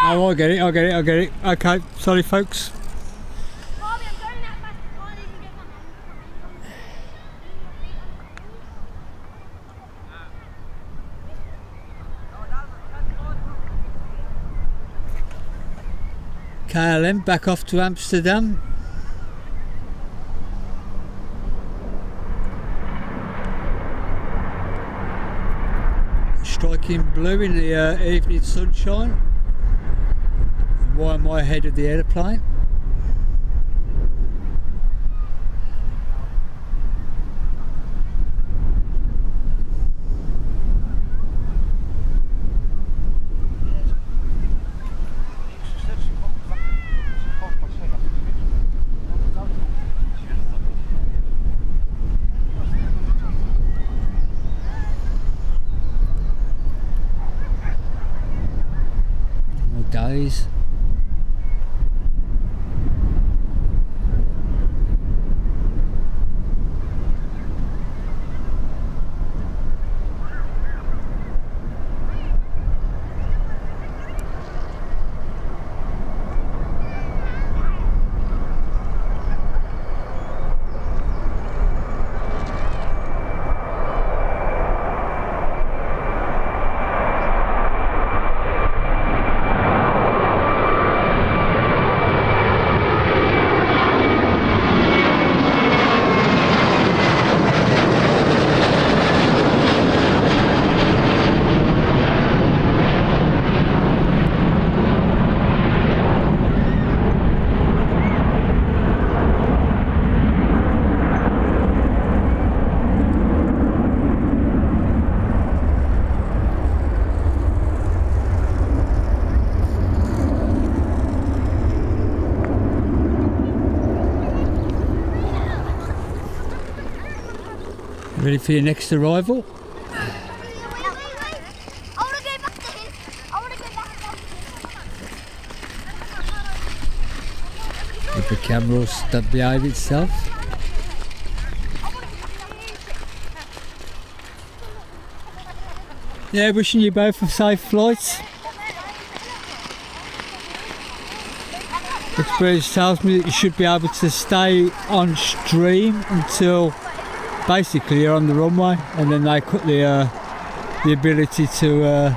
Oh, I get it. Okay, sorry folks.
Bobby, I'm going that fast. I can't even get my
KLM back off to Amsterdam. Striking blue in the evening sunshine. Why am I ahead of the aeroplane? More days. Ready for your next arrival? If the camera will stop behind itself. Yeah, wishing you both a safe flights. Experience tells me that you should be able to stay on stream until basically you're on the runway, and then they cut the ability to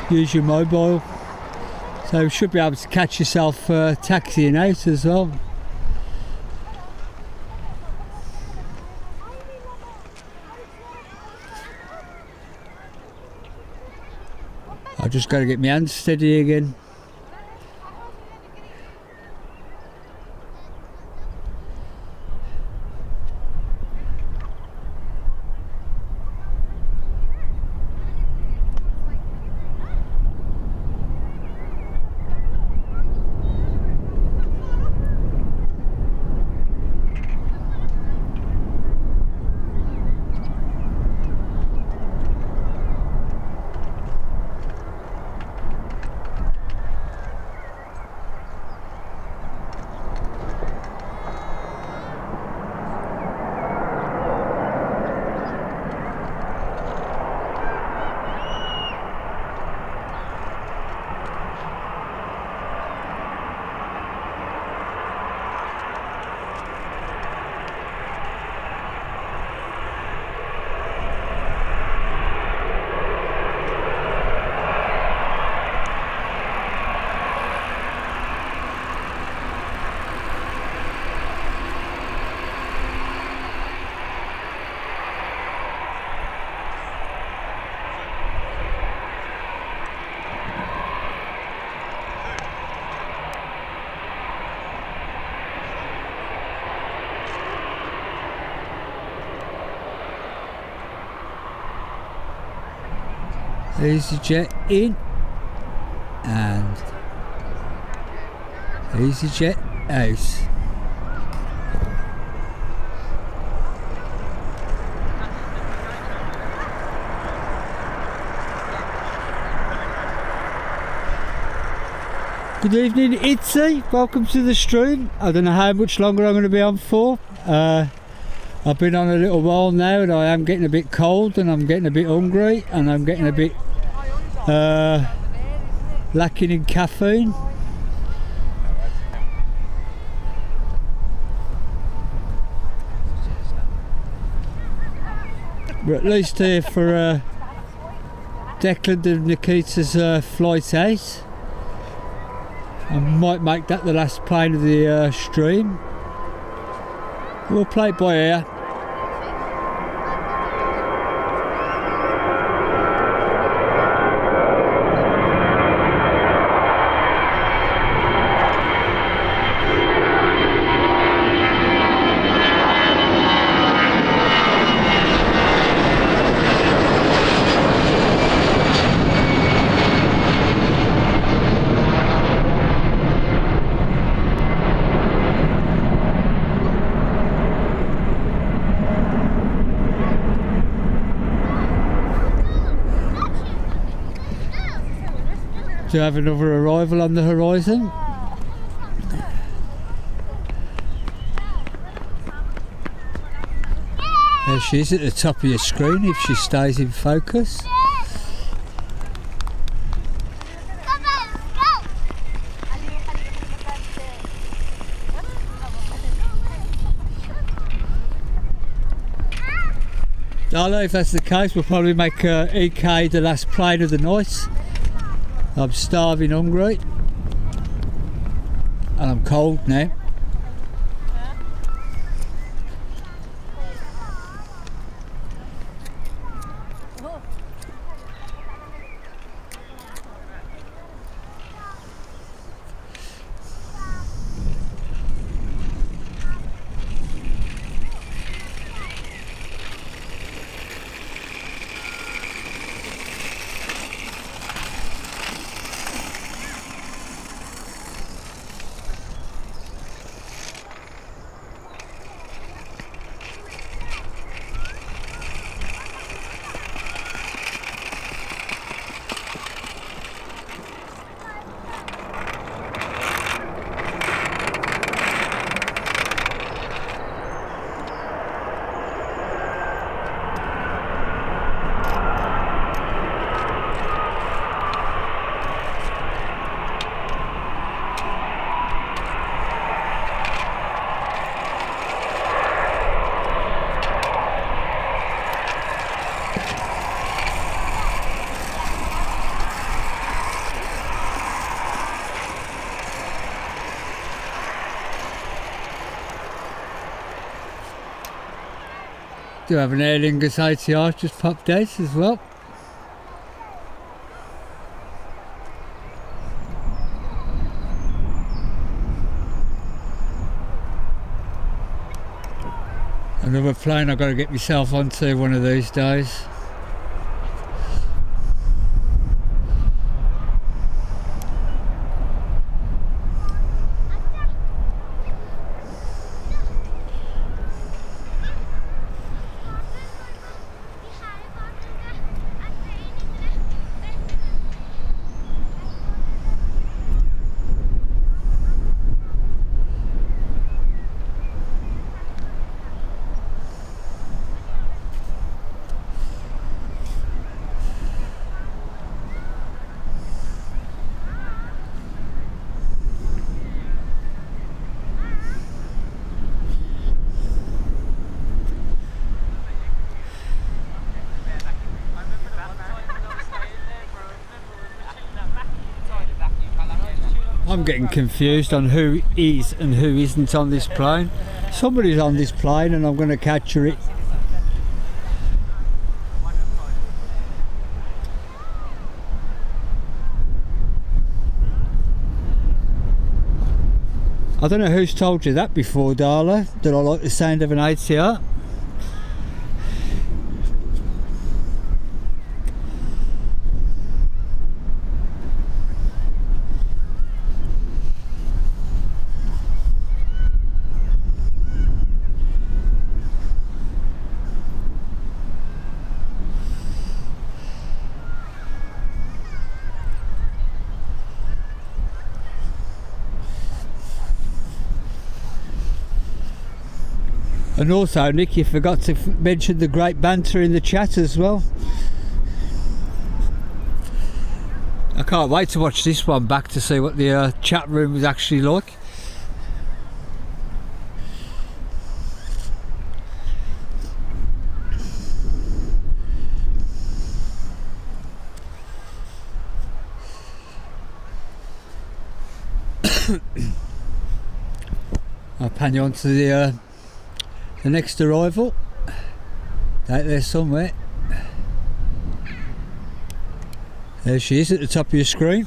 use your mobile. So you should be able to catch yourself taxiing out as well. I just got to get my hands steady again. EasyJet in and EasyJet out. Good evening, Itzy. Welcome to the stream. I don't know how much longer I'm going to be on for. I've been on a little while now and I am getting a bit cold and I'm getting a bit hungry and I'm getting a bit lacking in caffeine. We're at least here for Declan and Nikita's flight 8. I might make that the last plane of the stream. We'll play it by ear. To have another arrival on the horizon. There she is at the top of your screen if she stays in focus. I know if that's the case, we'll probably make EK the last plane of the night. I'm starving, hungry, and I'm cold now. Do have an Aer Lingus ATR just popped out as well. Another plane I've got to get myself onto one of these days. I'm getting confused on who is and who isn't on this plane. Somebody's on this plane and I'm going to capture it. I don't know who's told you that before, Darla, that I like the sound of an ATR. And also, Nick, you forgot to mention the great banter in the chat as well. I can't wait to watch this one back to see what the chat room was actually like. I'll pan you on to the next arrival, out there somewhere. There she is at the top of your screen.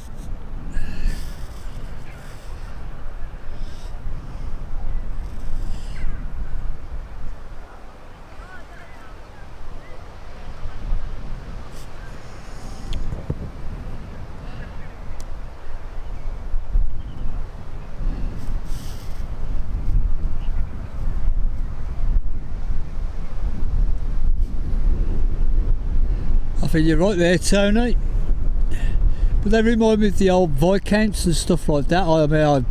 I think you're right there, Tony. But they remind me of the old Viscounts and stuff like that. I mean,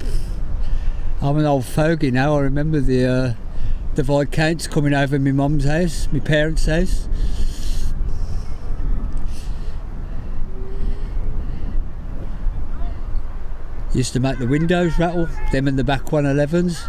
I'm an old fogey now. I remember the Viscounts coming over my mum's house, my parents' house. Used to make the windows rattle, them and the back 111s.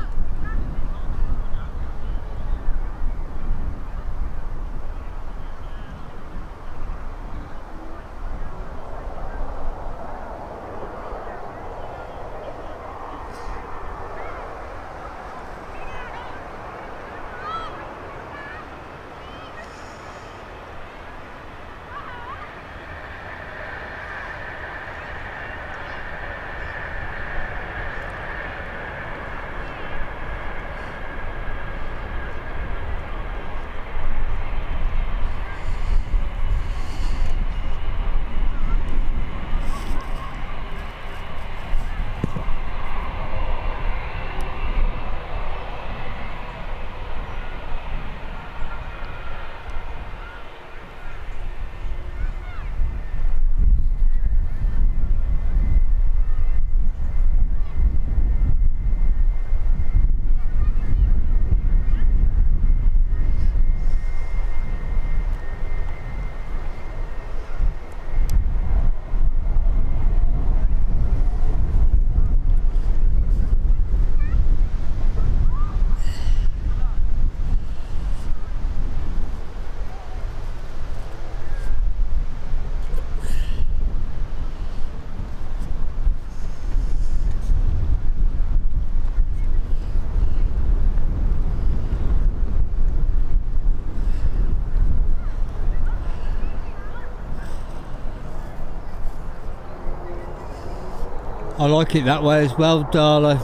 I like it that way as well, Darlo.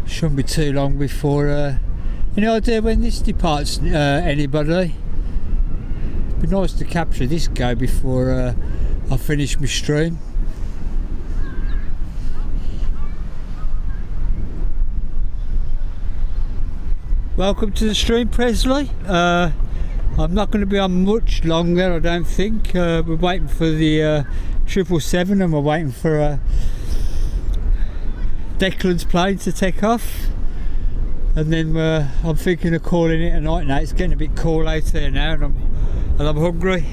Shouldn't be too long before any idea when this departs, anybody? It'd be nice to capture this guy before I finish my stream. Welcome to the stream, Presley. I'm not going to be on much longer, I don't think. We're waiting for the 777 and we're waiting for Declan's plane to take off, and then I'm thinking of calling it a night now. It's getting a bit cool out there now, and I'm hungry.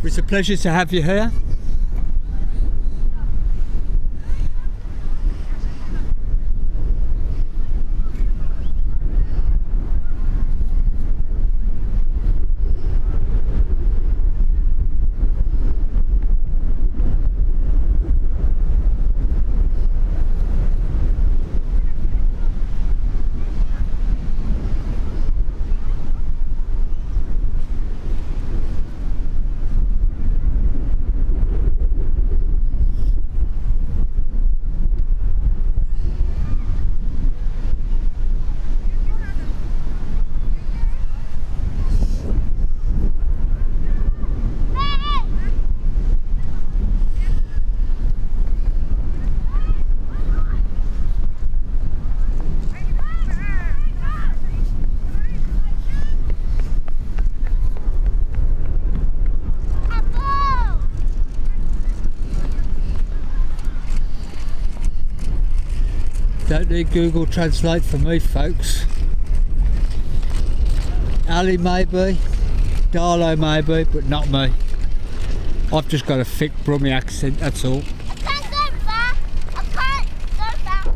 It's a pleasure to have you here. Don't need Google Translate for me, folks. Ali maybe, Darlo maybe, but not me. I've just got a thick Brummie accent, that's all.
I can't go back. I can't go back.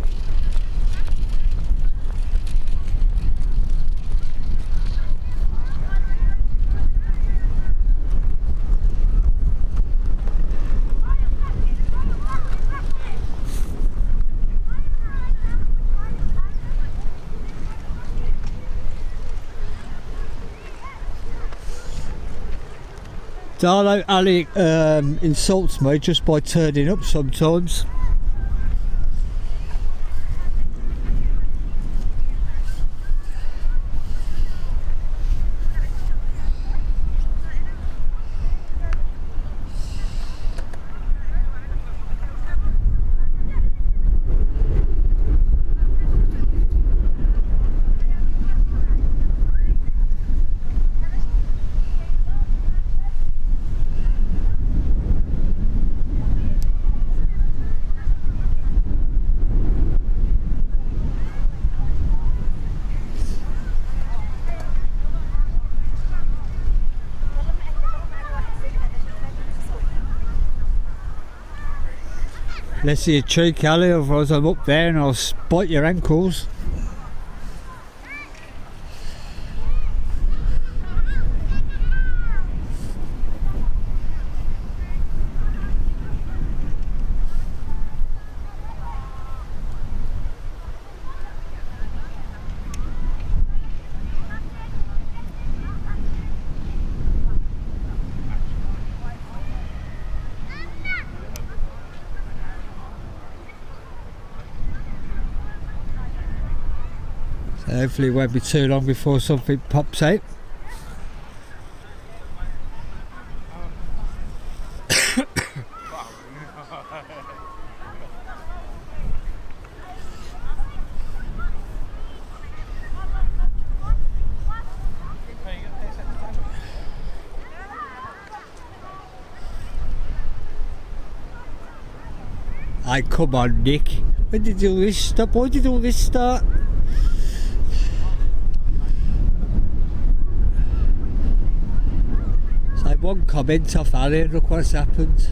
Darlo Ali insults me just by turning up sometimes. Unless you're a tree, Callie, otherwise I'm up there and I'll bite your ankles. Hopefully it won't be too long before something pops out. Hey, come on, Nick. When did all this stop? Why did all this start? So one comment off Ali and look what's happened.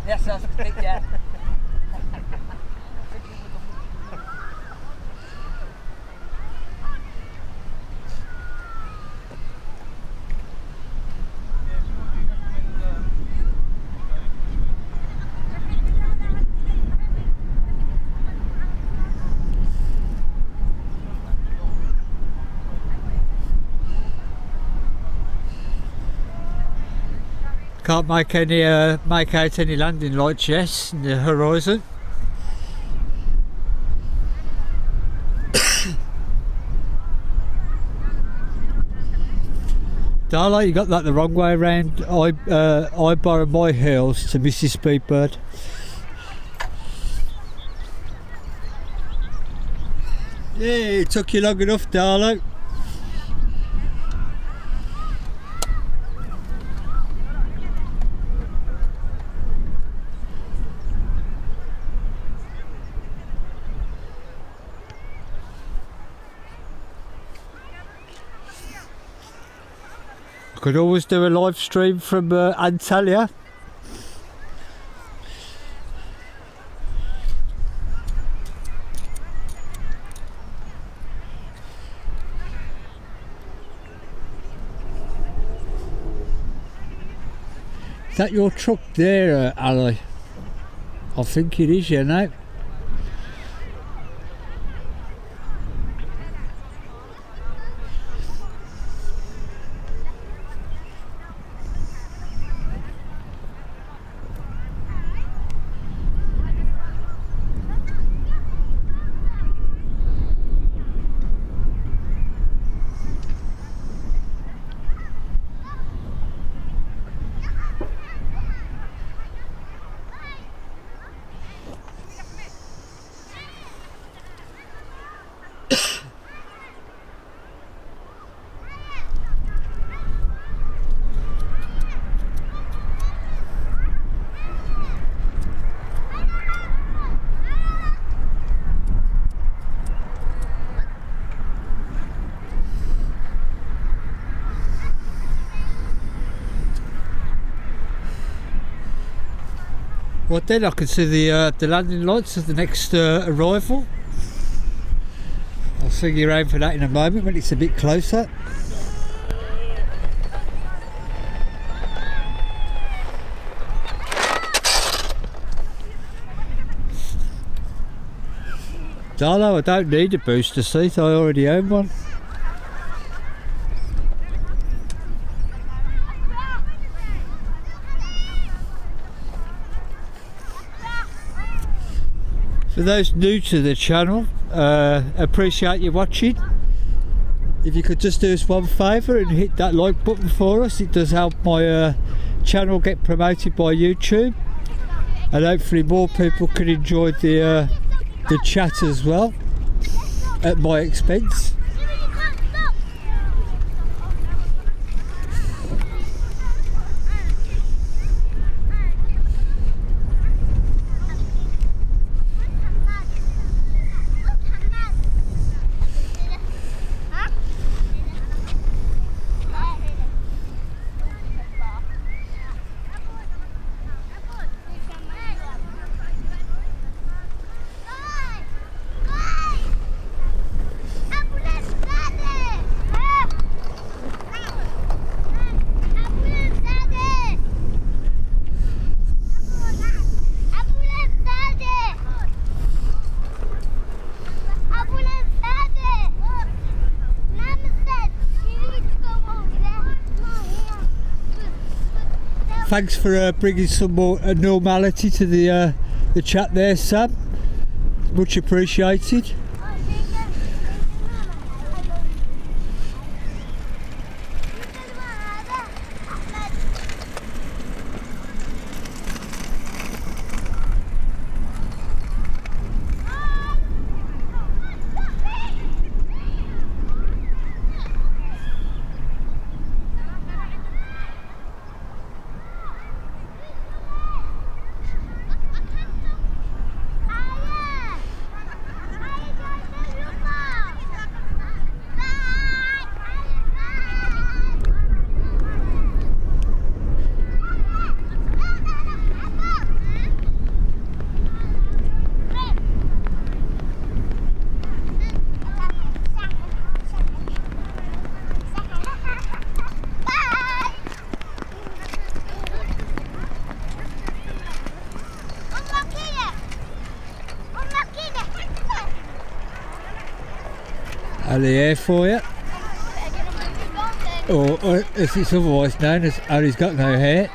Yes, that's a big, yeah.
Can't make out any landing lights yet in the horizon. Darla, you got that the wrong way around. I borrowed my heels to Mrs. Speedbird. Yeah, it took you long enough, Darla. Could always do a live stream from Antalya. Is that your truck there, Ali? I think it is, you know. Well then I can see the landing lights of the next arrival. I'll swing you around for that in a moment when it's a bit closer. Darlo, I don't need a booster seat, I already own one. For those new to the channel, appreciate you watching. If you could just do us one favour and hit that like button for us, it does help my channel get promoted by YouTube, and hopefully more people can enjoy the chat as well. at my expense. Thanks for bringing some more normality to the chat there, Sam. Much appreciated. Out of the air for you, or as it's otherwise known as Ali's got no hair.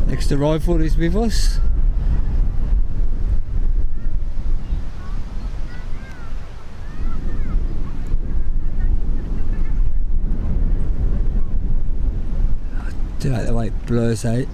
Next arrival is with us. I do like the way it blurs out.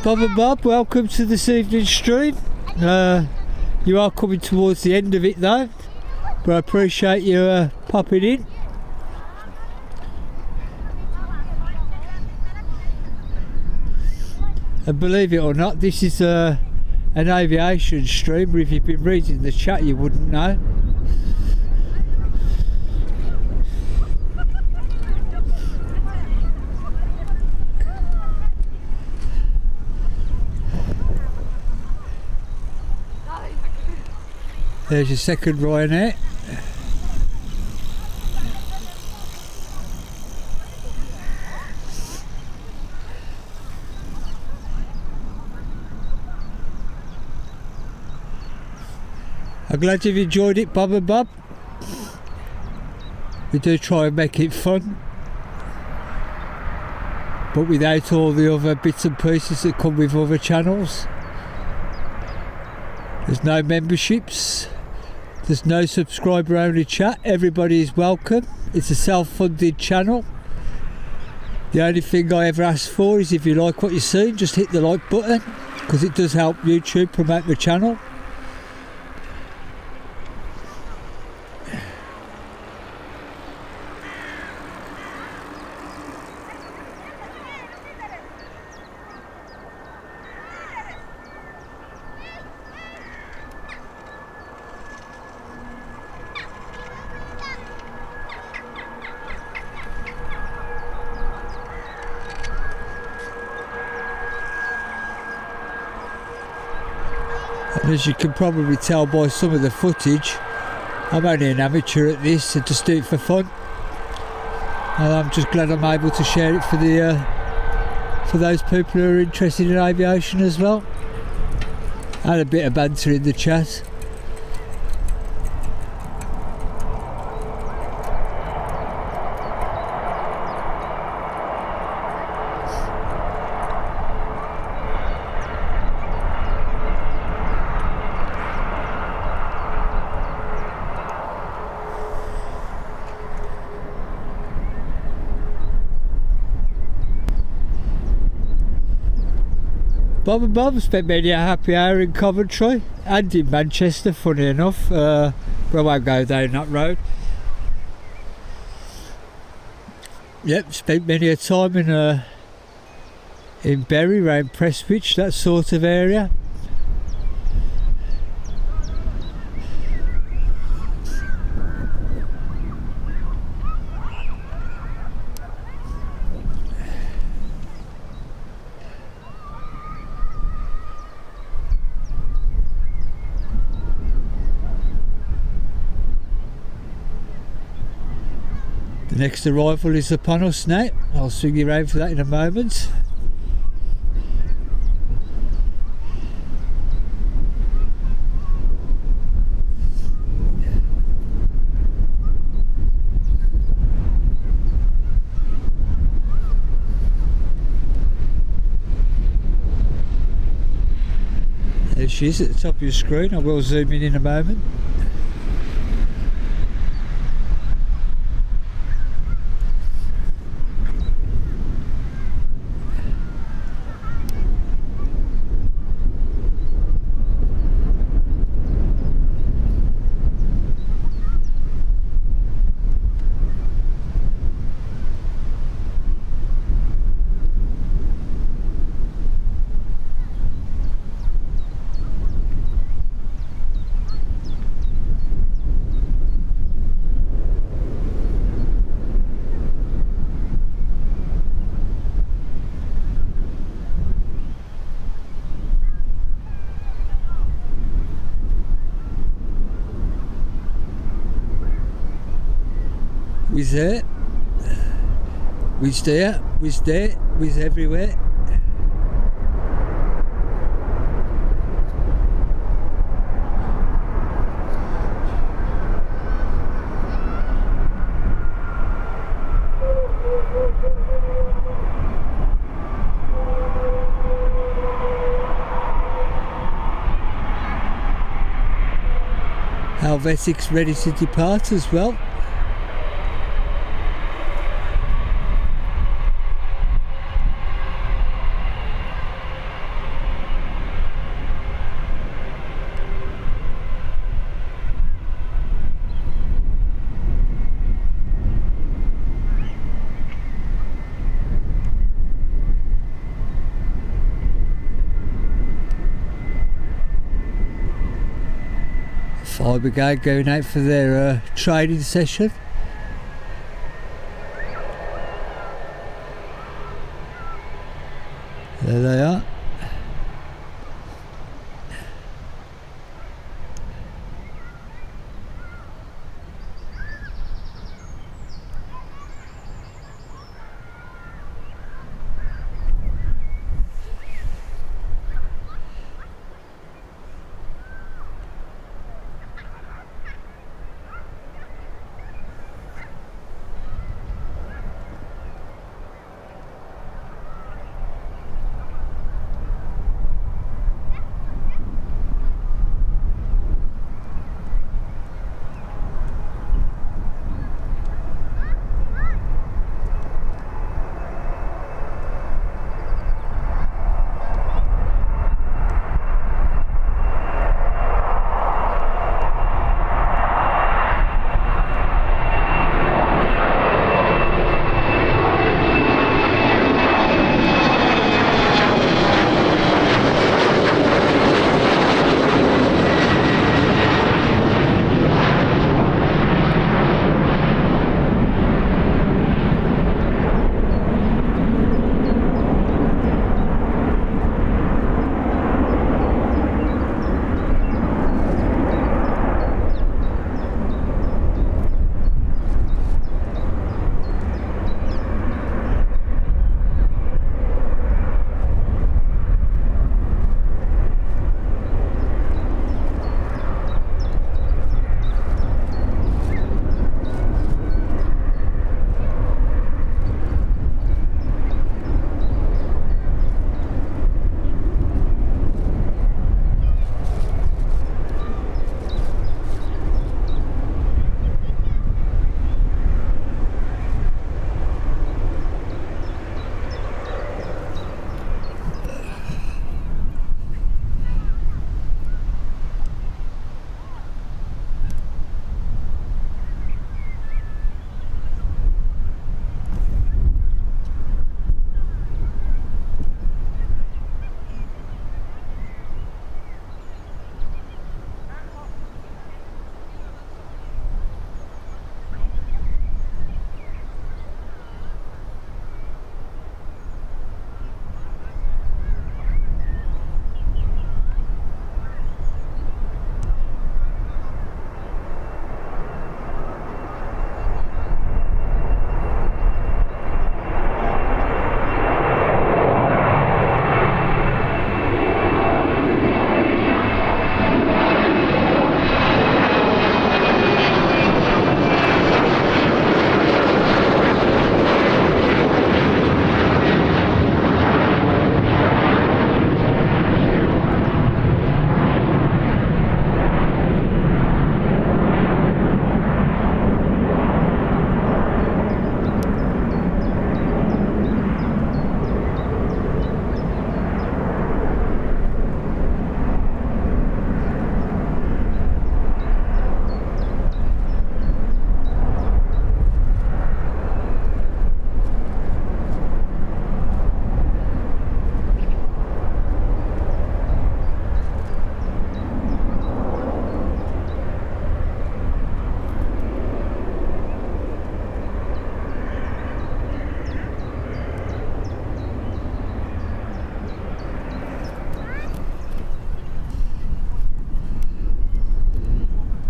Bob and Bob, welcome to this evening's stream. You are coming towards the end of it though, but I appreciate you popping in. And believe it or not, this is an aviation stream, but if you've been reading the chat you wouldn't know. There's your second Ryanair. I'm glad you've enjoyed it, Bob and Bob. We do try and make it fun, but without all the other bits and pieces that come with other channels. There's no memberships, there's no subscriber only chat, everybody is welcome. It's a self-funded channel. The only thing I ever ask for is if you like what you see, just hit the like button, because it does help YouTube promote the channel. And as you can probably tell by some of the footage, I'm only an amateur at this, I just do it for fun. And I'm just glad I'm able to share it for those people who are interested in aviation as well. And a bit of banter in the chat. Bob and Bob spent many a happy hour in Coventry and in Manchester, funny enough, but I won't go down that road. Yep, spent many a time in Bury, round Prestwich, that sort of area. The next arrival is upon us now. I'll swing you around for that in a moment. There she is at the top of your screen. I will zoom in a moment. We's there, we's there, we's there, we's everywhere. Helvetic's ready to depart as well. Fire brigade going out for their training session. There they are.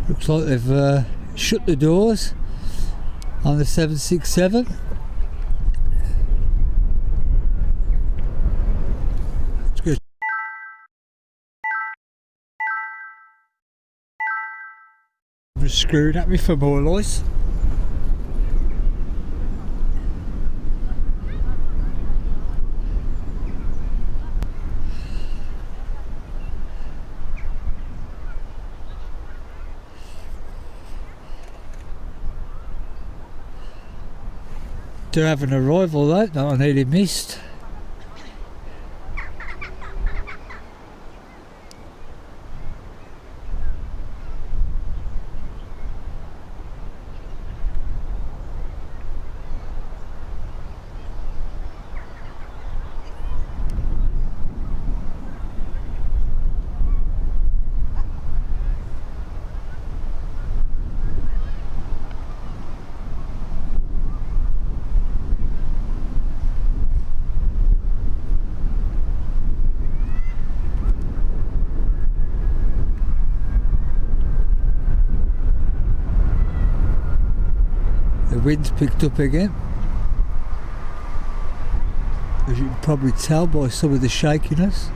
Looks like they've shut the doors on the 767. It's good. Screwing at me for more lice. Do have an arrival though that I nearly missed. The wind's picked up again. As you can probably tell by some of the shakiness.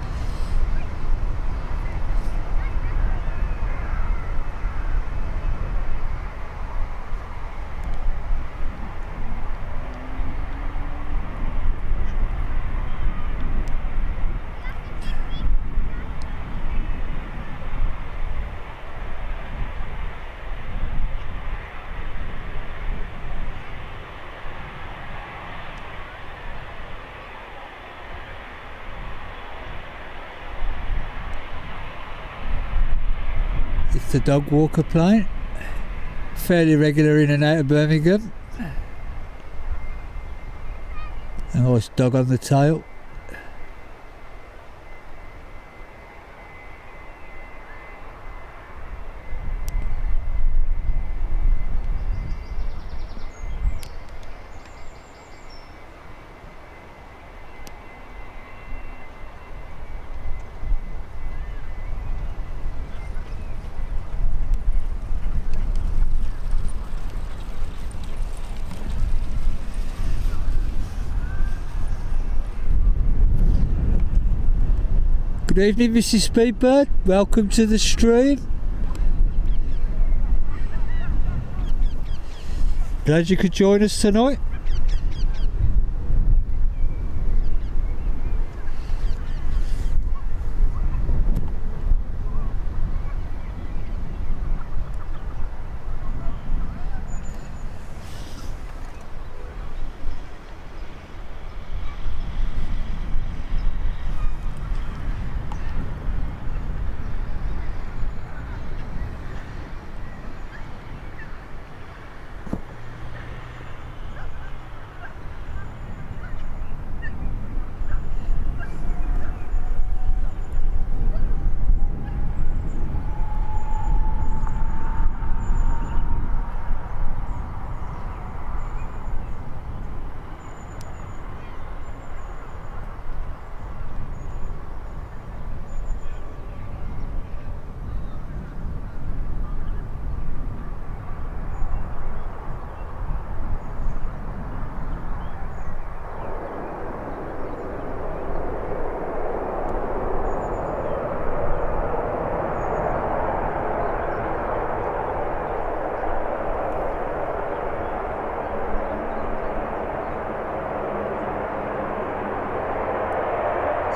It's the dog walker plane, fairly regular in and out of Birmingham. A nice dog on the tail. Good evening, Mrs. Speedbird. Welcome to the stream. Glad you could join us tonight.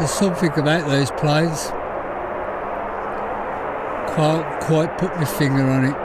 There's something about those planes. Can't quite put my finger on it.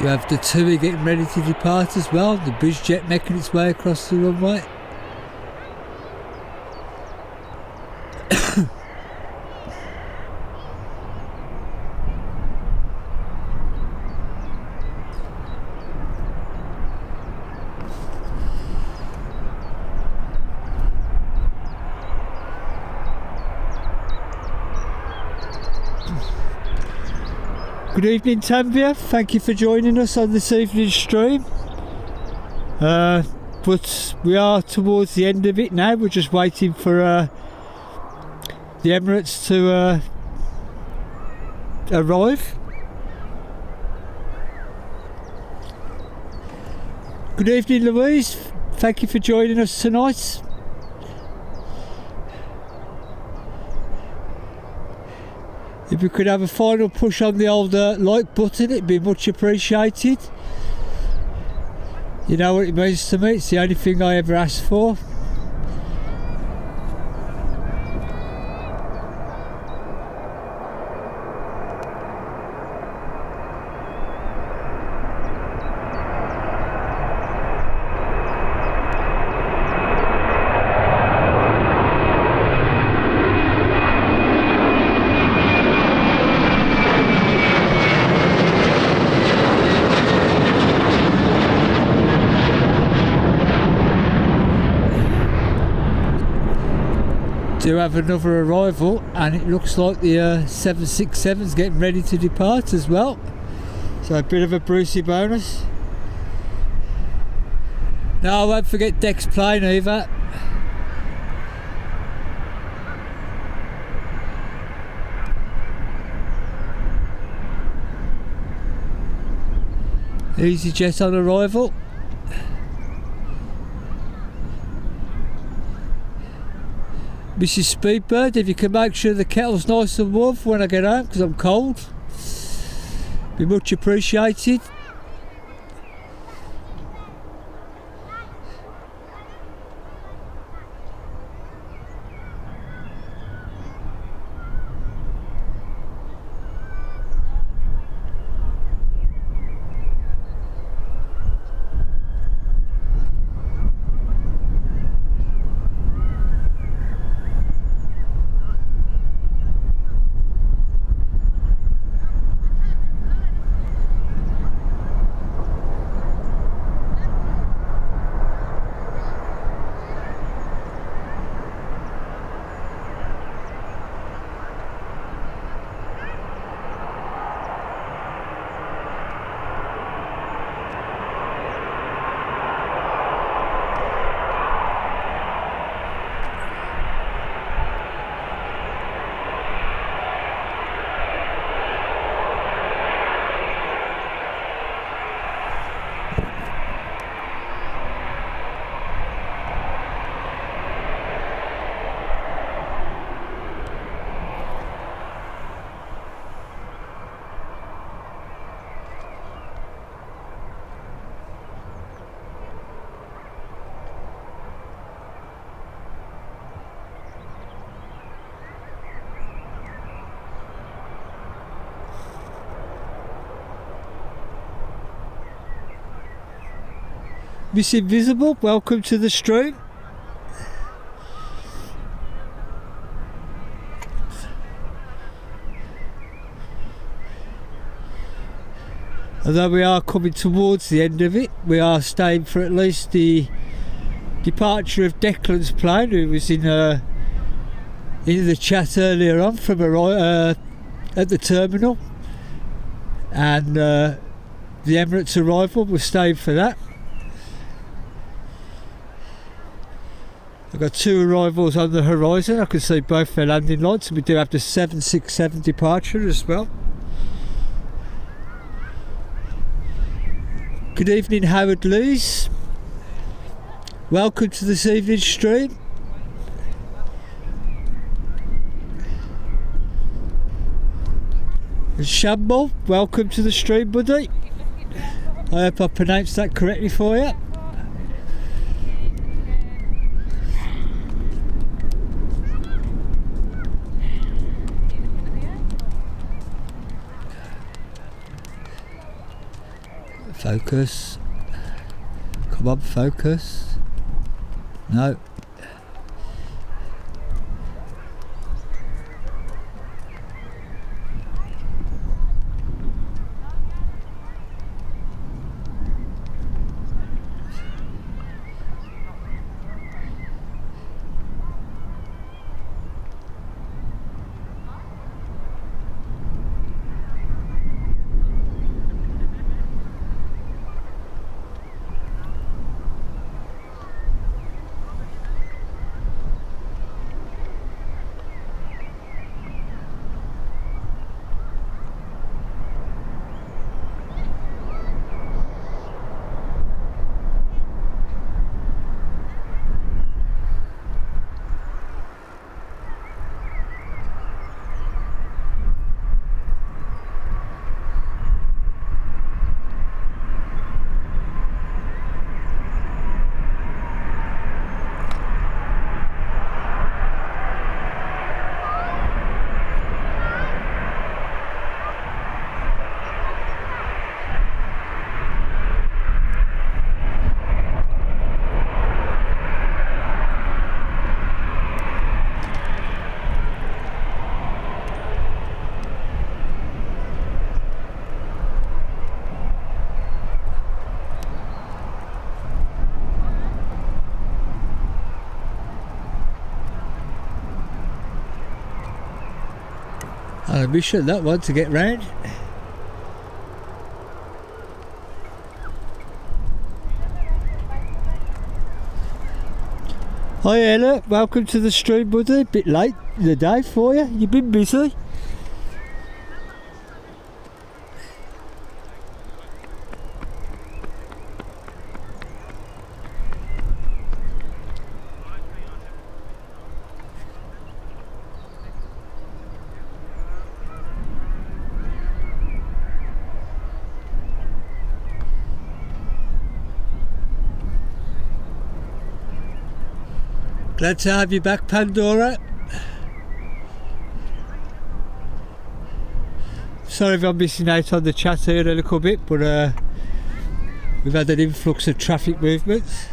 You have the TUI getting ready to depart as well, the bridge jet making its way across the runway. Good evening, Tanvir. Thank you for joining us on this evening's stream. But we are towards the end of it now. We're just waiting for the Emirates to arrive. Good evening, Louise. Thank you for joining us tonight. If we could have a final push on the old like button, it'd be much appreciated. You know what it means to me, it's the only thing I ever asked for. Do have another arrival, and it looks like the 767's getting ready to depart as well, so a bit of a Brucey bonus. No, I won't forget Deck's plane either. EasyJet on arrival. Mrs. Speedbird, if you can make sure the kettle's nice and warm for when I get home, because I'm cold, be much appreciated. Miss Invisible, welcome to the stream. Although we are coming towards the end of it, we are staying for at least the departure of Declan's plane, who was in the chat earlier on from at the terminal, and the Emirates arrival. We're staying for that. I've got two arrivals on the horizon. I can see both their landing lights, and we do have the 767 departure as well. Good evening, Howard Lees. Welcome to this evening's stream. And Shamble, welcome to the stream, buddy. I hope I pronounced that correctly for you. Focus. Come on, focus. No. I'll be sure that one to get round. Hi Ella, welcome to the stream, buddy. Bit late in the day for you. You've been busy. Glad to have you back, Pandora. Sorry if I'm missing out on the chat here a little bit, but we've had an influx of traffic movements.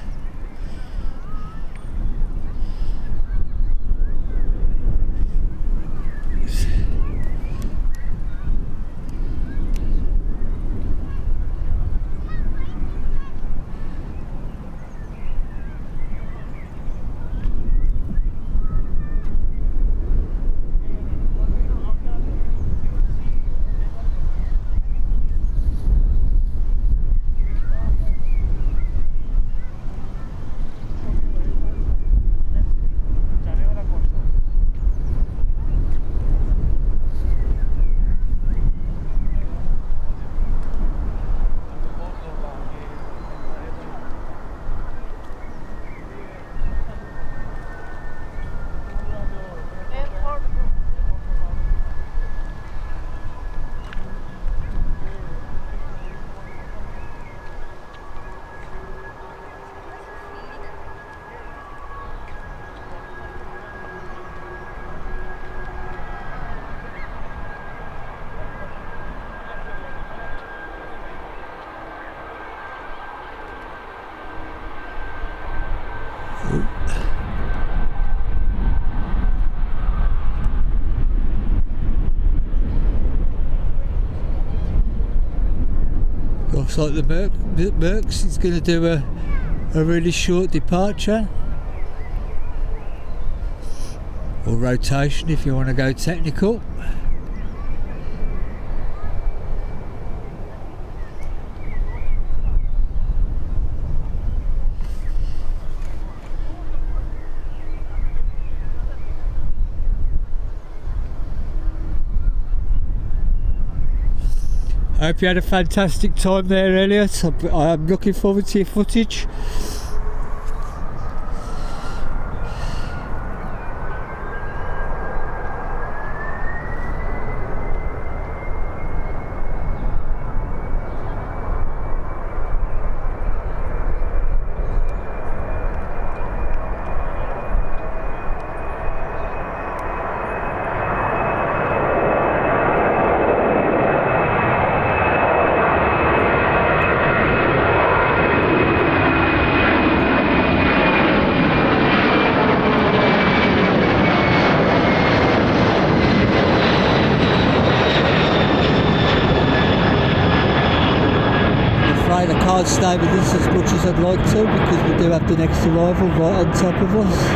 Looks like the Mercs is going to do a really short departure or rotation if you want to go technical. I hope you had a fantastic time there, Elliot. I'm looking forward to your footage. can't stay with this as much as I'd like to because we do have the next arrival right on top of us.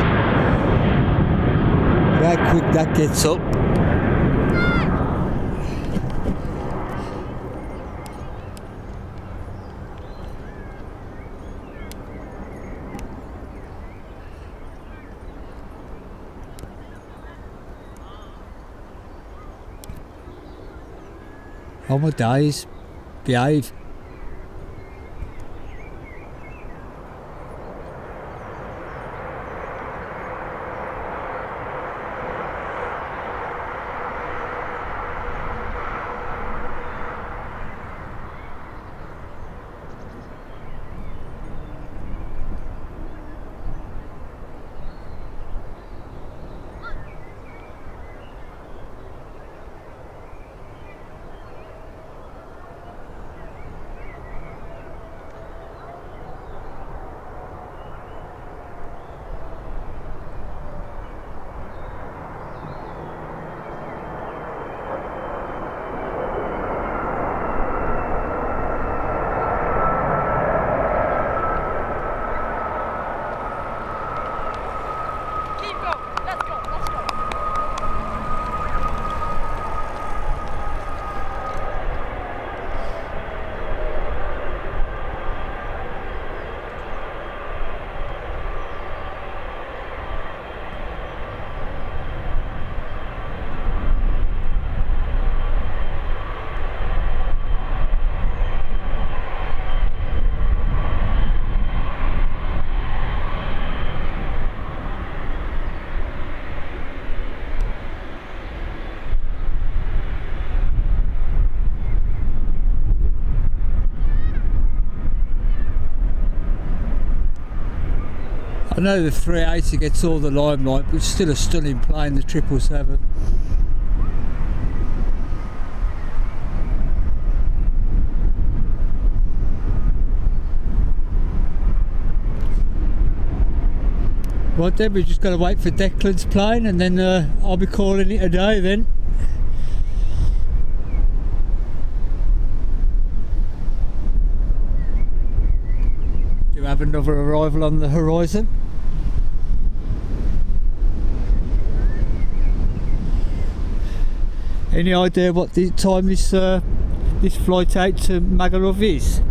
How quick that gets up. Oh my days, behave. I know the 380 gets all the limelight, but it's still a stunning plane, the 777. Right then, we've just got to wait for Declan's plane and then I'll be calling it a day then. Do have another arrival on the horizon. Any idea what the time this flight out to Magaluf is?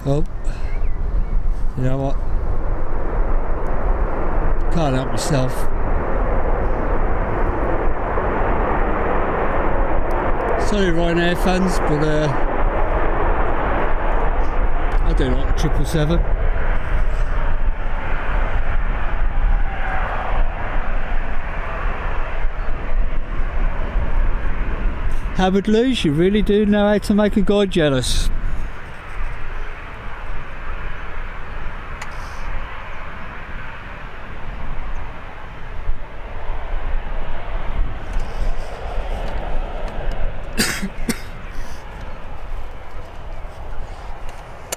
Oh, you know what? Can't help myself. Sorry, Ryanair fans, but I do like the 777. Howard Luce, you really do know how to make a guy jealous.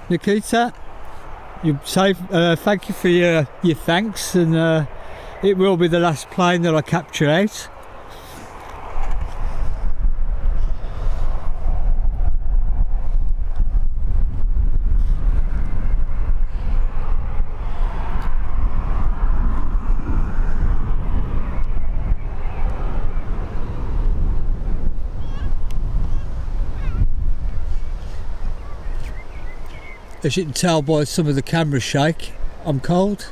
Nikita, you say thank you for your thanks, and it will be the last plane that I capture out. As you can tell by some of the camera shake, I'm cold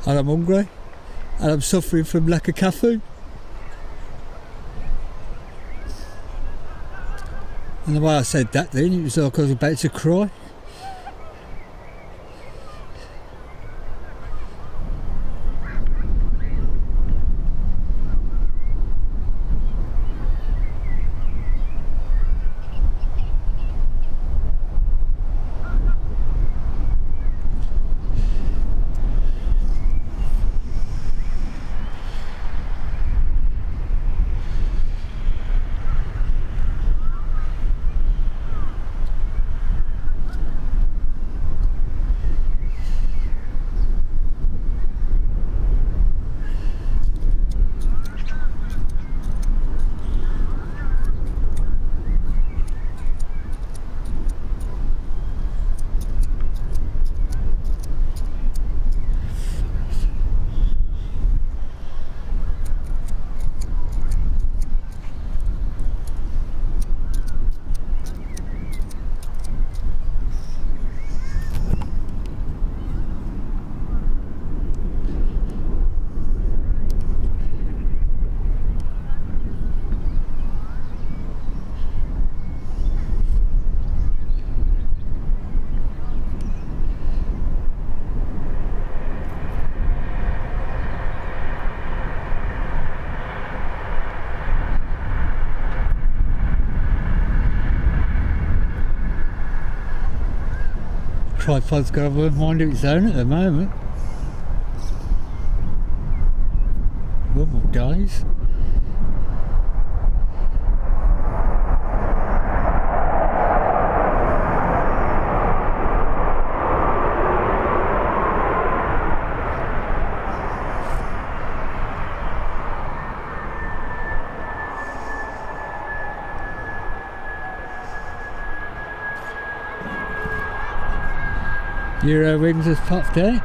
and I'm hungry and I'm suffering from lack of caffeine. And the way I said that then, it was like I was about to cry. Tripod's got a mind of its own at the moment. One more days. Euro wings has popped out.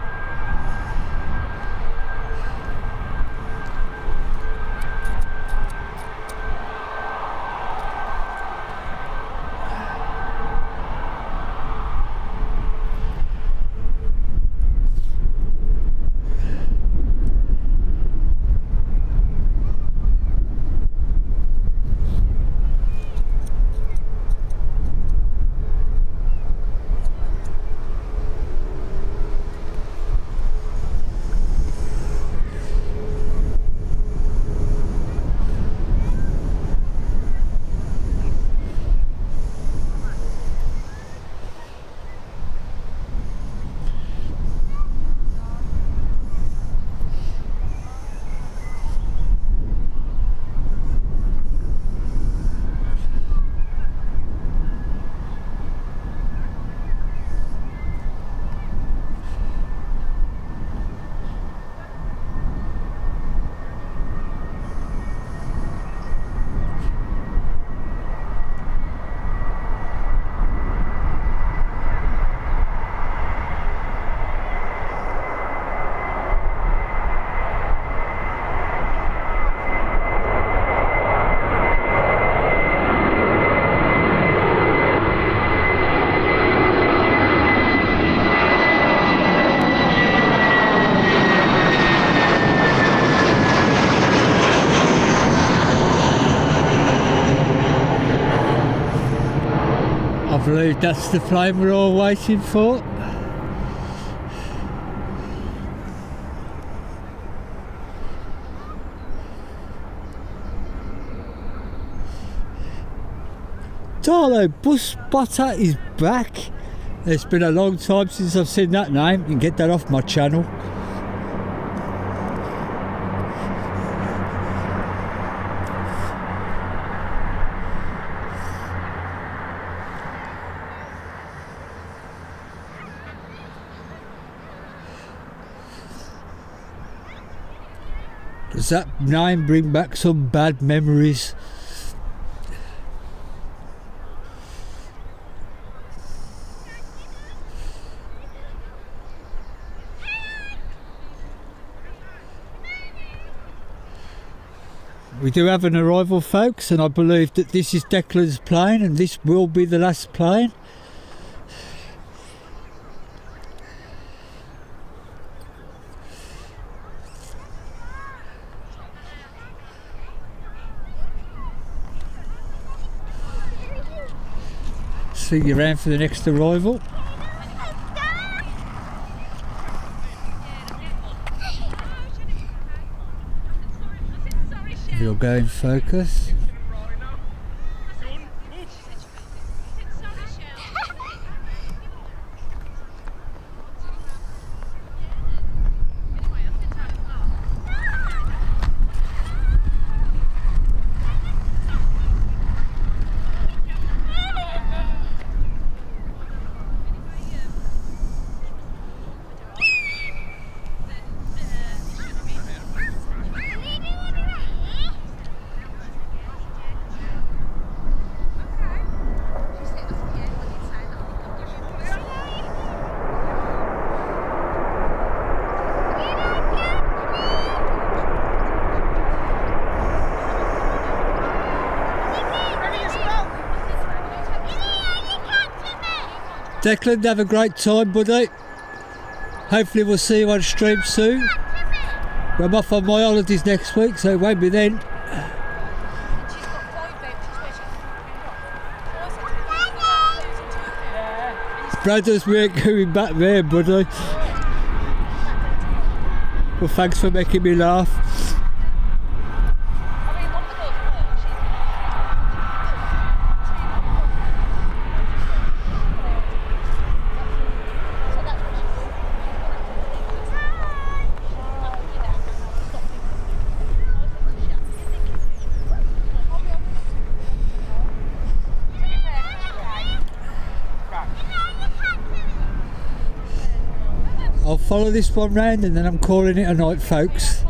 I believe that's the plane we're all waiting for. Darlo Bus Spotter is back. It's been a long time since I've seen that name. You can get that off my channel. Does that name bring back some bad memories? We do have an arrival, folks, and I believe that this is Declan's plane and this will be the last plane. swing you around for the next arrival. We'll go in focus. Declan, have a great time, buddy. Hopefully we'll see you on stream soon. I'm off on my holidays next week, so it won't be then. Brothers, we ain't going back there, buddy. Well, thanks for making me laugh. I'll follow this one round and then I'm calling it a night, folks.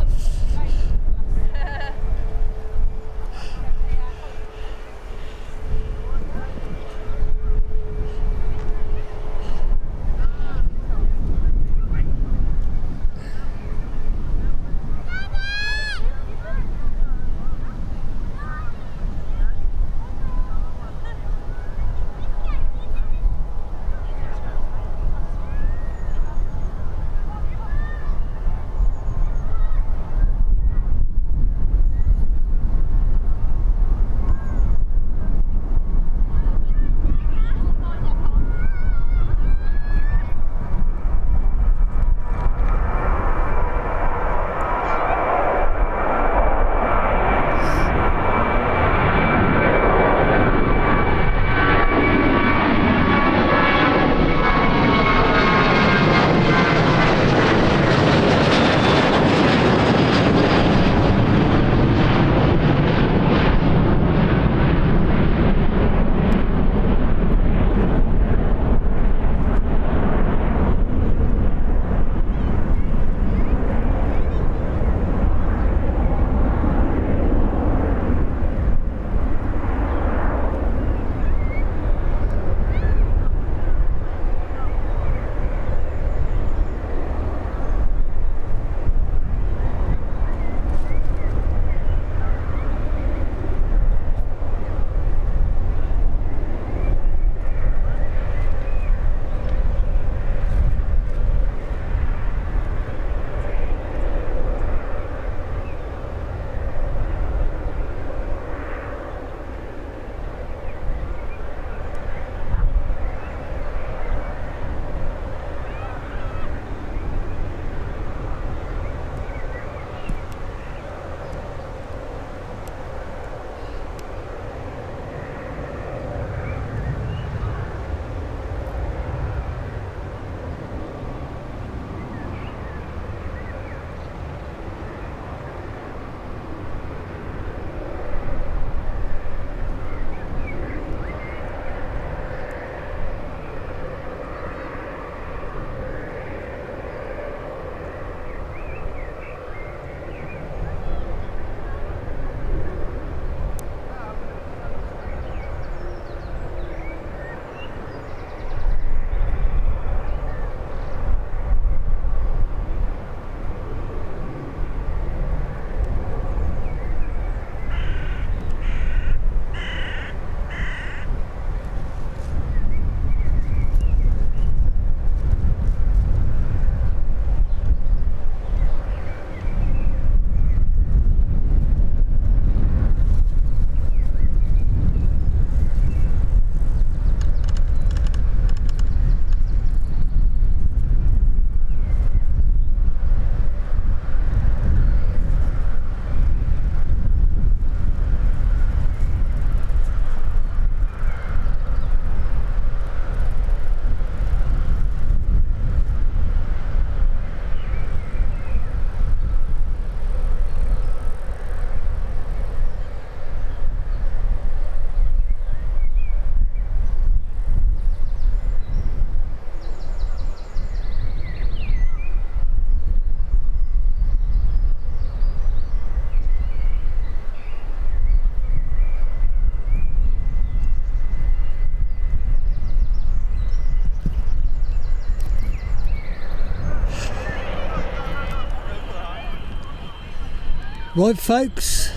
Right folks,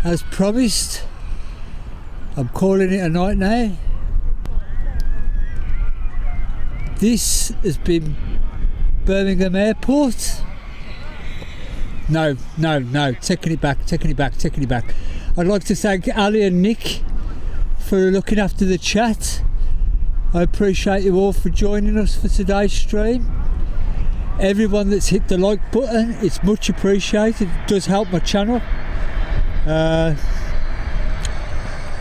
as promised, I'm calling it a night now. This has been Birmingham Airport. No, taking it back. I'd like to thank Ali and Nick for looking after the chat. I appreciate you all for joining us for today's stream. Everyone that's hit the like button, it's much appreciated. It does help my channel. I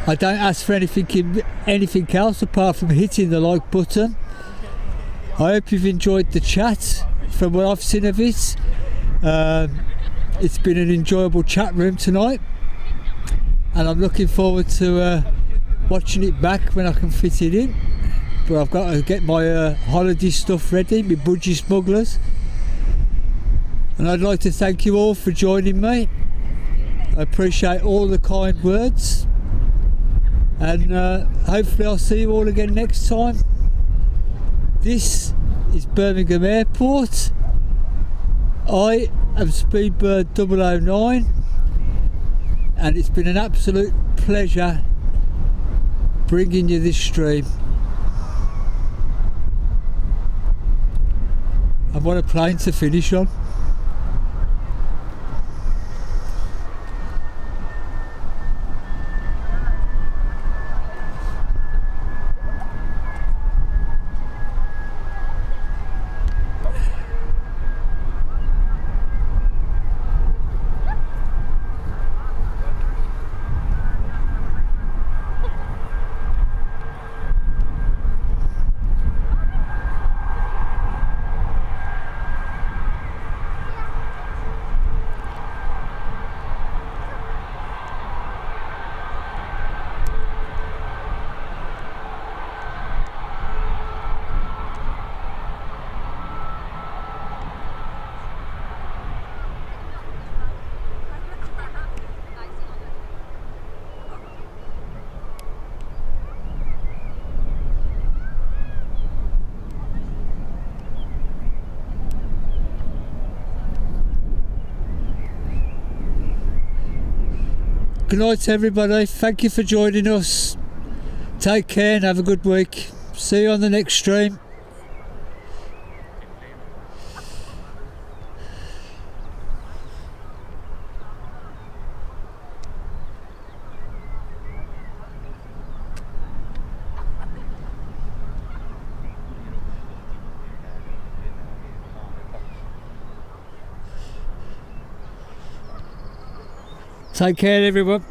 don't ask for anything else apart from hitting the like button. I hope you've enjoyed the chat from what I've seen of it. It's been an enjoyable chat room tonight, and I'm looking forward to watching it back when I can fit it in. But I've got to get my holiday stuff ready, my budgie smugglers. And I'd like to thank you all for joining me. I appreciate all the kind words. And hopefully I'll see you all again next time. This is Birmingham Airport. I am Speedbird 009. And it's been an absolute pleasure bringing you this stream. And what a plane to finish on. Good night everybody, thank you for joining us. Take care and have a good week. See you on the next stream. Take care everyone.